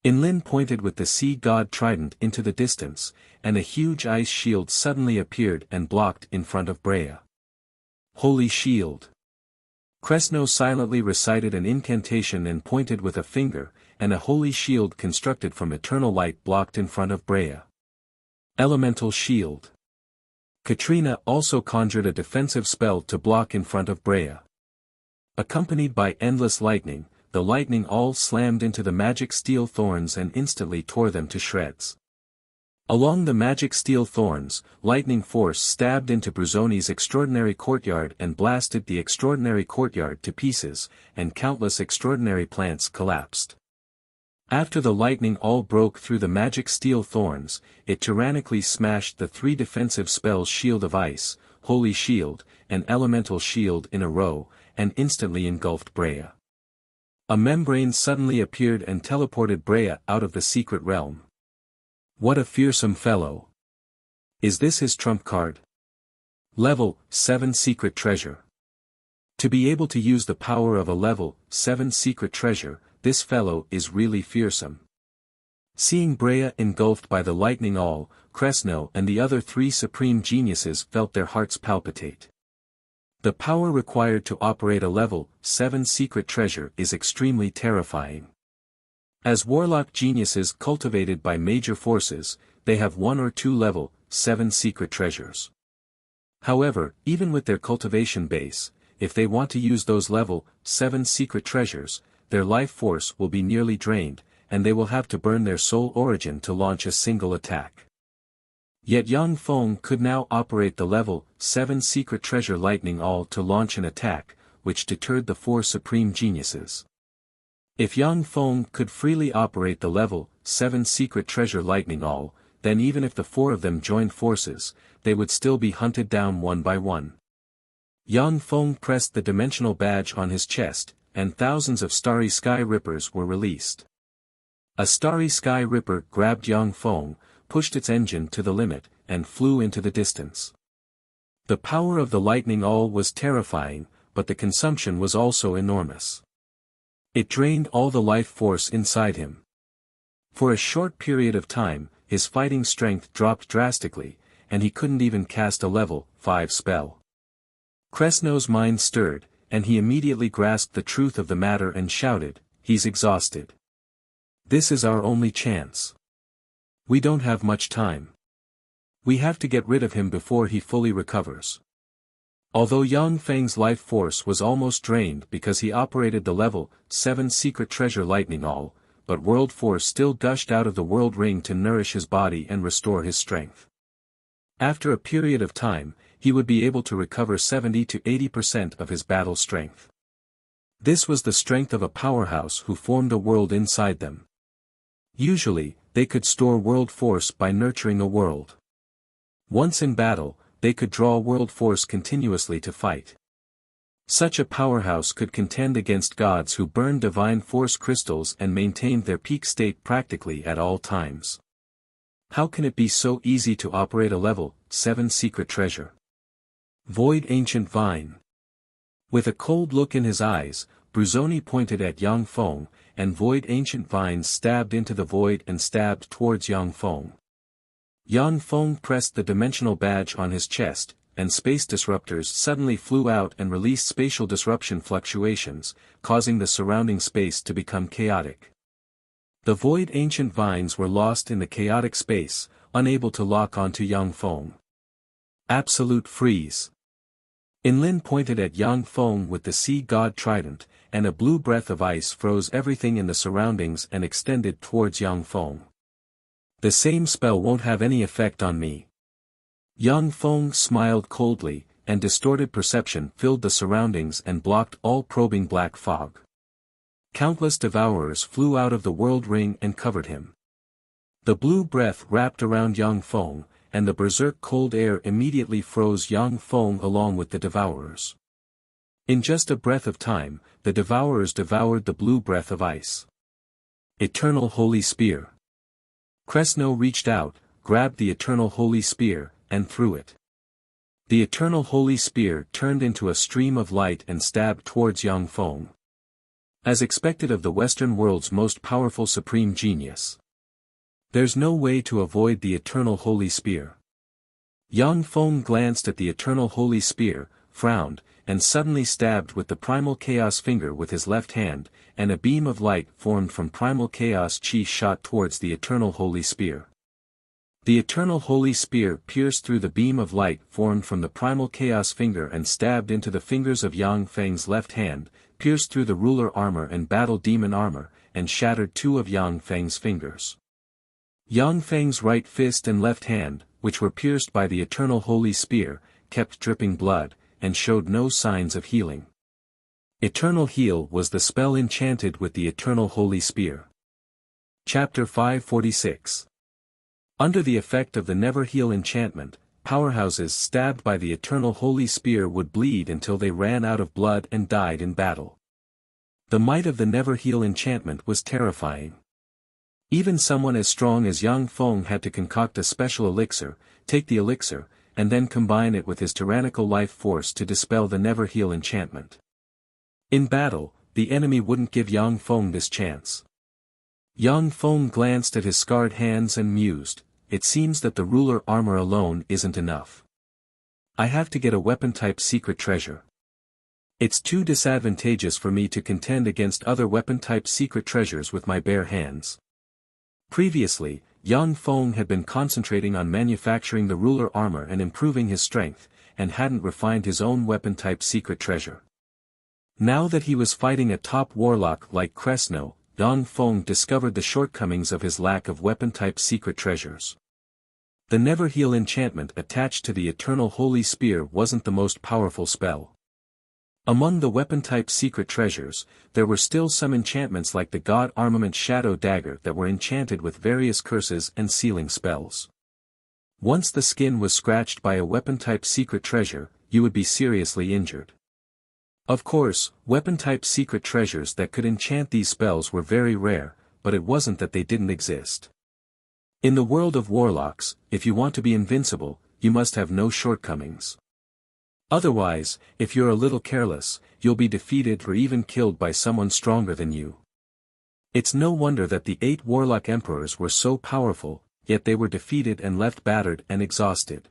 Inlin pointed with the sea god trident into the distance, and a huge ice shield suddenly appeared and blocked in front of Brea. Holy shield. Kresno silently recited an incantation and pointed with a finger, and a holy shield constructed from eternal light blocked in front of Brea. Elemental shield. Katrina also conjured a defensive spell to block in front of Brea. Accompanied by endless lightning, the lightning all slammed into the magic steel thorns and instantly tore them to shreds. Along the magic steel thorns, lightning force stabbed into Bruzoni's extraordinary courtyard and blasted the extraordinary courtyard to pieces, and countless extraordinary plants collapsed. After the lightning all broke through the magic steel thorns, it tyrannically smashed the 3 defensive spells Shield of Ice, Holy Shield, and Elemental Shield in a row, and instantly engulfed Brea. A membrane suddenly appeared and teleported Brea out of the secret realm. What a fearsome fellow. Is this his trump card? Level 7 secret treasure. To be able to use the power of a level 7 secret treasure, this fellow is really fearsome. Seeing Brea engulfed by the lightning all, Kresno and the other 3 supreme geniuses felt their hearts palpitate. The power required to operate a level 7 secret treasure is extremely terrifying. As warlock geniuses cultivated by major forces, they have 1 or 2 level 7 secret treasures. However, even with their cultivation base, if they want to use those level 7 secret treasures, their life force will be nearly drained, and they will have to burn their soul origin to launch a single attack. Yet Yang Feng could now operate the level 7 secret treasure lightning all to launch an attack, which deterred the 4 supreme geniuses. If Yang Feng could freely operate the level 7 secret treasure lightning all, then even if the 4 of them joined forces, they would still be hunted down one by one. Yang Feng pressed the dimensional badge on his chest, and thousands of starry sky rippers were released. A starry sky ripper grabbed Yang Feng, pushed its engine to the limit, and flew into the distance. The power of the lightning all was terrifying, but the consumption was also enormous. It drained all the life force inside him. For a short period of time, his fighting strength dropped drastically, and he couldn't even cast a level 5 spell. Kresno's mind stirred, and he immediately grasped the truth of the matter and shouted, "He's exhausted. This is our only chance. We don't have much time. We have to get rid of him before he fully recovers." Although Yang Feng's life force was almost drained because he operated the level 7 secret treasure lightning all, but world force still gushed out of the world ring to nourish his body and restore his strength. After a period of time, he would be able to recover 70 to 80% of his battle strength. This was the strength of a powerhouse who formed a world inside them. Usually, they could store world force by nurturing a world. Once in battle, they could draw world force continuously to fight. Such a powerhouse could contend against gods who burned divine force crystals and maintained their peak state practically at all times. How can it be so easy to operate a level 7 secret treasure? Void Ancient Vine. With a cold look in his eyes, Bruzoni pointed at Yang Feng, and Void Ancient Vines stabbed into the void and stabbed towards Yang Feng. Yang Feng pressed the dimensional badge on his chest, and space disruptors suddenly flew out and released spatial disruption fluctuations, causing the surrounding space to become chaotic. The Void Ancient Vines were lost in the chaotic space, unable to lock onto Yang Feng. Absolute freeze. Enlin pointed at Yang Feng with the Sea God Trident, and a blue breath of ice froze everything in the surroundings and extended towards Yang Feng. The same spell won't have any effect on me. Yang Feng smiled coldly, and distorted perception filled the surroundings and blocked all probing black fog. Countless devourers flew out of the world ring and covered him. The blue breath wrapped around Yang Feng, and the berserk cold air immediately froze Yang Feng along with the devourers. In just a breath of time, the devourers devoured the blue breath of ice. Eternal Holy Spear. Kresno reached out, grabbed the Eternal Holy Spear, and threw it. The Eternal Holy Spear turned into a stream of light and stabbed towards Yang Feng. As expected of the Western world's most powerful supreme genius. There's no way to avoid the Eternal Holy Spear. Yang Feng glanced at the Eternal Holy Spear, frowned, and suddenly stabbed with the Primal Chaos finger with his left hand, and a beam of light formed from Primal Chaos Chi shot towards the Eternal Holy Spear. The Eternal Holy Spear pierced through the beam of light formed from the Primal Chaos finger and stabbed into the fingers of Yang Feng's left hand, pierced through the Ruler Armor and Battle Demon Armor, and shattered 2 of Yang Feng's fingers. Yang Feng's right fist and left hand, which were pierced by the Eternal Holy Spear, kept dripping blood, and showed no signs of healing. Eternal Heal was the spell enchanted with the Eternal Holy Spear. Chapter 546. Under the effect of the Never Heal enchantment, powerhouses stabbed by the Eternal Holy Spear would bleed until they ran out of blood and died in battle. The might of the Never Heal enchantment was terrifying. Even someone as strong as Yang Feng had to concoct a special elixir, take the elixir, and then combine it with his tyrannical life force to dispel the Never Heal enchantment. In battle, the enemy wouldn't give Yang Feng this chance. Yang Feng glanced at his scarred hands and mused, it seems that the ruler armor alone isn't enough. I have to get a weapon-type secret treasure. It's too disadvantageous for me to contend against other weapon-type secret treasures with my bare hands. Previously, Yang Feng had been concentrating on manufacturing the ruler armor and improving his strength, and hadn't refined his own weapon-type secret treasure. Now that he was fighting a top warlock like Kresno, Yang Feng discovered the shortcomings of his lack of weapon-type secret treasures. The Never Heal enchantment attached to the Eternal Holy Spear wasn't the most powerful spell. Among the weapon-type secret treasures, there were still some enchantments like the god armament Shadow Dagger that were enchanted with various curses and sealing spells. Once the skin was scratched by a weapon-type secret treasure, you would be seriously injured. Of course, weapon-type secret treasures that could enchant these spells were very rare, but it wasn't that they didn't exist. In the world of warlocks, if you want to be invincible, you must have no shortcomings. Otherwise, if you're a little careless, you'll be defeated or even killed by someone stronger than you. It's no wonder that the 8 warlock emperors were so powerful, yet they were defeated and left battered and exhausted.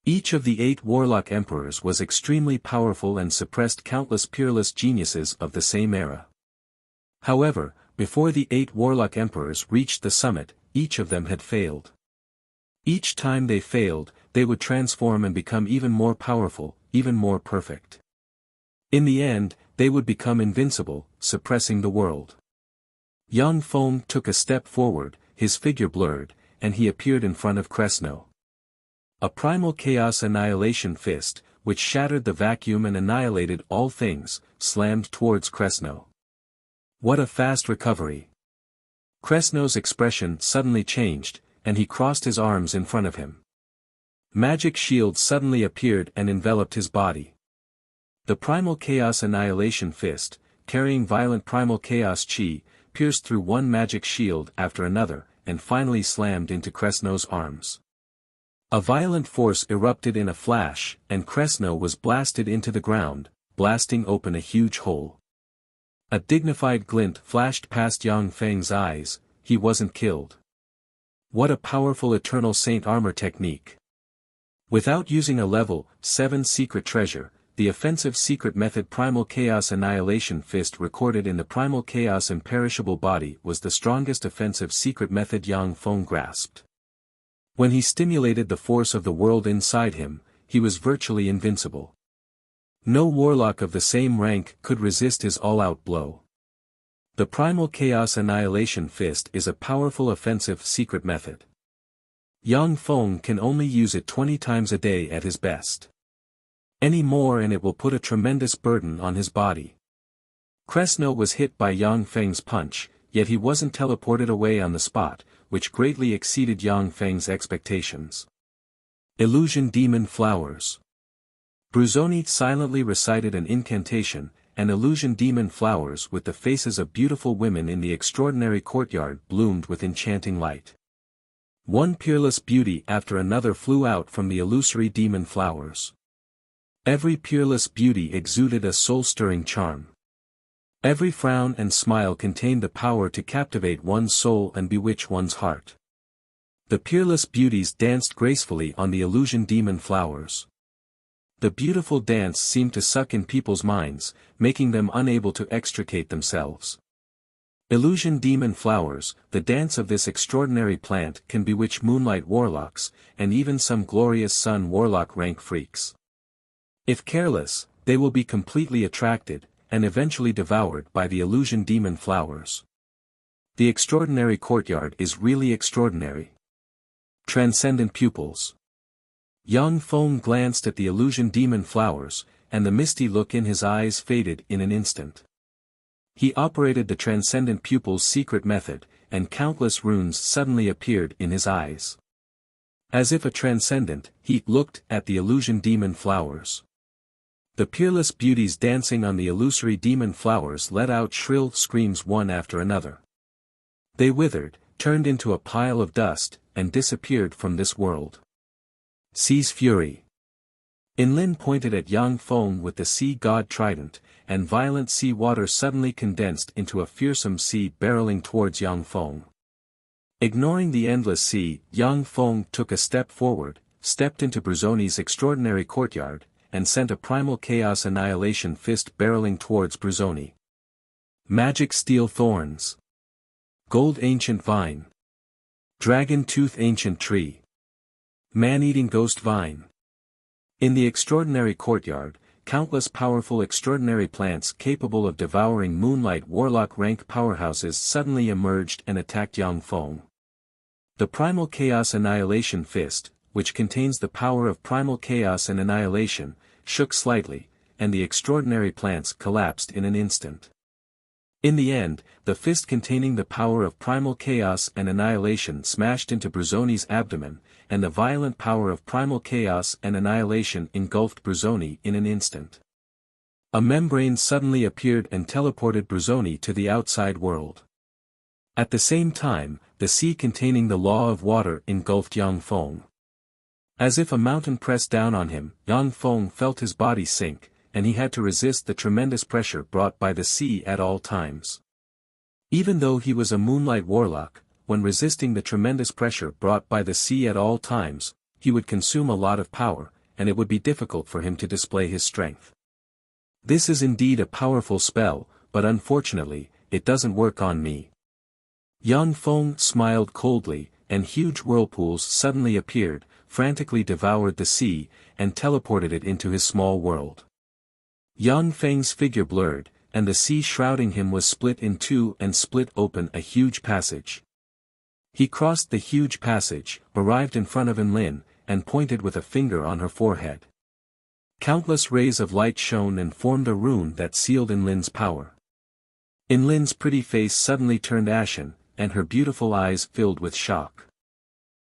Each of the 8 warlock emperors was extremely powerful and suppressed countless peerless geniuses of the same era. However, before the 8 warlock emperors reached the summit, each of them had failed. Each time they failed, they would transform and become even more powerful, even more perfect. In the end, they would become invincible, suppressing the world. Yang Feng took a step forward, his figure blurred, and he appeared in front of Kresno. A primal chaos annihilation fist, which shattered the vacuum and annihilated all things, slammed towards Kresno. What a fast recovery! Kresno's expression suddenly changed, and he crossed his arms in front of him. Magic shields suddenly appeared and enveloped his body. The primal chaos annihilation fist, carrying violent primal chaos chi, pierced through one magic shield after another, and finally slammed into Kresno's arms. A violent force erupted in a flash, and Kresno was blasted into the ground, blasting open a huge hole. A dignified glint flashed past Yang Feng's eyes. He wasn't killed. What a powerful Eternal Saint armor technique. Without using a level 7 secret treasure, the offensive secret method Primal Chaos Annihilation Fist recorded in the Primal Chaos Imperishable Body was the strongest offensive secret method Yang Feng grasped. When he stimulated the force of the world inside him, he was virtually invincible. No warlock of the same rank could resist his all-out blow. The Primal Chaos Annihilation Fist is a powerful offensive secret method. Yang Feng can only use it 20 times a day at his best. Any more and it will put a tremendous burden on his body. Kresno was hit by Yang Feng's punch, yet he wasn't teleported away on the spot, which greatly exceeded Yang Feng's expectations. Illusion Demon Flowers. Bruzoni silently recited an incantation, and illusion demon flowers with the faces of beautiful women in the extraordinary courtyard bloomed with enchanting light. One peerless beauty after another flew out from the illusory demon flowers. Every peerless beauty exuded a soul-stirring charm. Every frown and smile contained the power to captivate one's soul and bewitch one's heart. The peerless beauties danced gracefully on the illusion demon flowers. The beautiful dance seemed to suck in people's minds, making them unable to extricate themselves. Illusion demon flowers, the dance of this extraordinary plant can bewitch moonlight warlocks, and even some glorious sun warlock rank freaks. If careless, they will be completely attracted, and eventually devoured by the illusion demon flowers. The extraordinary courtyard is really extraordinary. Transcendent pupils. Yang Feng glanced at the illusion demon flowers, and the misty look in his eyes faded in an instant. He operated the transcendent pupil's secret method, and countless runes suddenly appeared in his eyes. As if a transcendent, he looked at the illusion demon flowers. The peerless beauties dancing on the illusory demon flowers let out shrill screams one after another. They withered, turned into a pile of dust, and disappeared from this world. Sea's fury. Enlin pointed at Yang Feng with the sea god trident, and violent sea water suddenly condensed into a fearsome sea barreling towards Yang Feng. Ignoring the endless sea, Yang Feng took a step forward, stepped into Bruzoni's extraordinary courtyard, and sent a primal chaos annihilation fist barreling towards Bruzoni. Magic steel thorns. Gold ancient vine. Dragon tooth ancient tree. Man-eating ghost vine. In the extraordinary courtyard, countless powerful extraordinary plants capable of devouring moonlight warlock rank powerhouses suddenly emerged and attacked Yang Feng. The primal chaos annihilation fist, which contains the power of primal chaos and annihilation, shook slightly, and the extraordinary plants collapsed in an instant. In the end, the fist containing the power of primal chaos and annihilation smashed into Bruzzoni's abdomen, and the violent power of primal chaos and annihilation engulfed Bruzzoni in an instant. A membrane suddenly appeared and teleported Bruzzoni to the outside world. At the same time, the sea containing the law of water engulfed Yang Feng. As if a mountain pressed down on him, Yang Feng felt his body sink, and he had to resist the tremendous pressure brought by the sea at all times. Even though he was a moonlight warlock, when resisting the tremendous pressure brought by the sea at all times, he would consume a lot of power, and it would be difficult for him to display his strength. This is indeed a powerful spell, but unfortunately, it doesn't work on me. Yang Feng smiled coldly, and huge whirlpools suddenly appeared, frantically devoured the sea, and teleported it into his small world. Yang Feng's figure blurred, and the sea shrouding him was split in two and split open a huge passage. He crossed the huge passage, arrived in front of Enlin, and pointed with a finger on her forehead. Countless rays of light shone and formed a rune that sealed Enlin's power. Enlin's pretty face suddenly turned ashen, and her beautiful eyes filled with shock.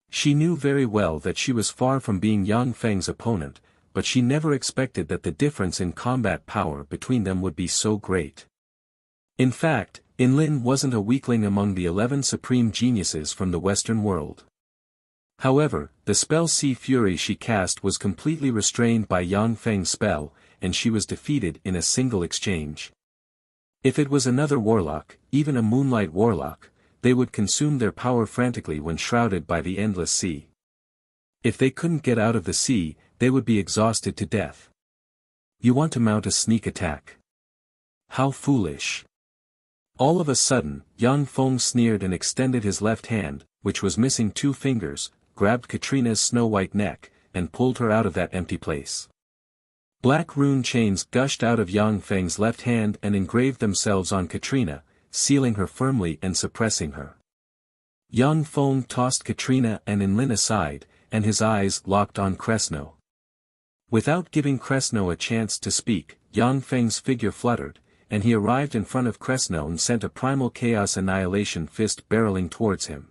She knew very well that she was far from being Yang Feng's opponent, but she never expected that the difference in combat power between them would be so great. In fact, Enlin wasn't a weakling among the 11 supreme geniuses from the Western world. However, the spell Sea Fury she cast was completely restrained by Yang Feng's spell, and she was defeated in a single exchange. If it was another warlock, even a moonlight warlock, they would consume their power frantically when shrouded by the endless sea. If they couldn't get out of the sea, they would be exhausted to death. You want to mount a sneak attack? How foolish. All of a sudden, Yang Feng sneered and extended his left hand, which was missing 2 fingers, grabbed Katrina's snow-white neck, and pulled her out of that empty place. Black rune chains gushed out of Yang Feng's left hand and engraved themselves on Katrina, sealing her firmly and suppressing her. Yang Feng tossed Katrina and Enlin aside, and his eyes locked on Kresno. Without giving Kresno a chance to speak, Yang Feng's figure fluttered, and he arrived in front of Kresno and sent a primal chaos annihilation fist barreling towards him.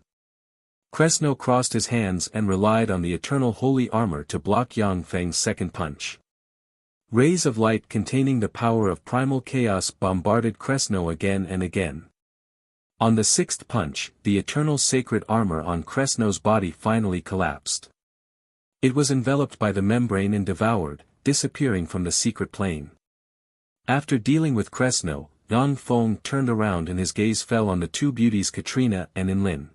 Kresno crossed his hands and relied on the eternal holy armor to block Yang Feng's second punch. Rays of light containing the power of primal chaos bombarded Kresno again and again. On the 6th punch, the eternal sacred armor on Kresno's body finally collapsed. It was enveloped by the membrane and devoured, disappearing from the secret plane. After dealing with Kresno, Yang Feng turned around and his gaze fell on the 2 beauties Katrina and Enlin.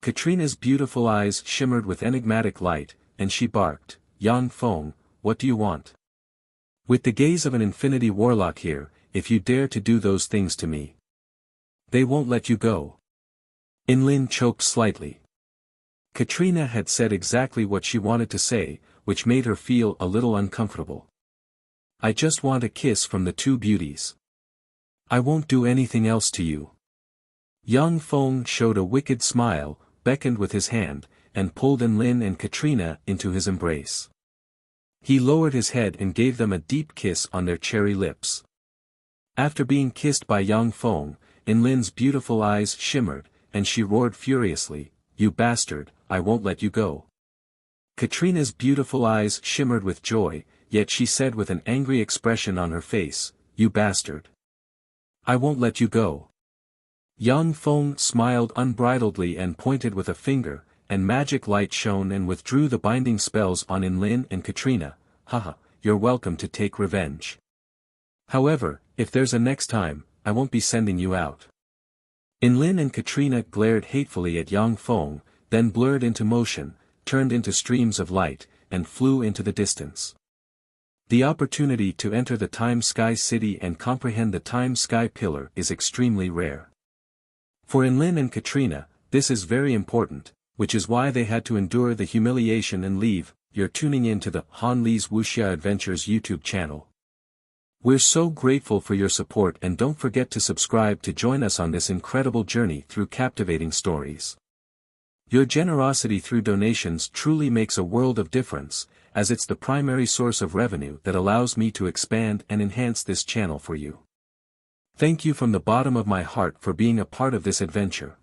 Katrina's beautiful eyes shimmered with enigmatic light, and she barked, "Yang Feng, what do you want? With the gaze of an infinity warlock here, if you dare to do those things to me, they won't let you go." Enlin choked slightly. Katrina had said exactly what she wanted to say, which made her feel a little uncomfortable. "I just want a kiss from the 2 beauties. I won't do anything else to you." Yang Feng showed a wicked smile, beckoned with his hand, and pulled Enlin and Katrina into his embrace. He lowered his head and gave them a deep kiss on their cherry lips. After being kissed by Yang Feng, Enlin's beautiful eyes shimmered, and she roared furiously, "You bastard, I won't let you go." Katrina's beautiful eyes shimmered with joy, yet she said with an angry expression on her face, "You bastard. I won't let you go." Yang Feng smiled unbridledly and pointed with a finger, and magic light shone and withdrew the binding spells on Enlin and Katrina. "Haha, you're welcome to take revenge. However, if there's a next time, I won't be sending you out." Enlin and Katrina glared hatefully at Yang Feng, then blurred into motion, turned into streams of light, and flew into the distance. The opportunity to enter the Time-Sky City and comprehend the Time-Sky Pillar is extremely rare. For Enlin and Katrina, this is very important, which is why they had to endure the humiliation and leave. You're tuning in to the Han Li's Wuxia Adventures YouTube channel. We're so grateful for your support, and don't forget to subscribe to join us on this incredible journey through captivating stories. Your generosity through donations truly makes a world of difference, as it's the primary source of revenue that allows me to expand and enhance this channel for you. Thank you from the bottom of my heart for being a part of this adventure.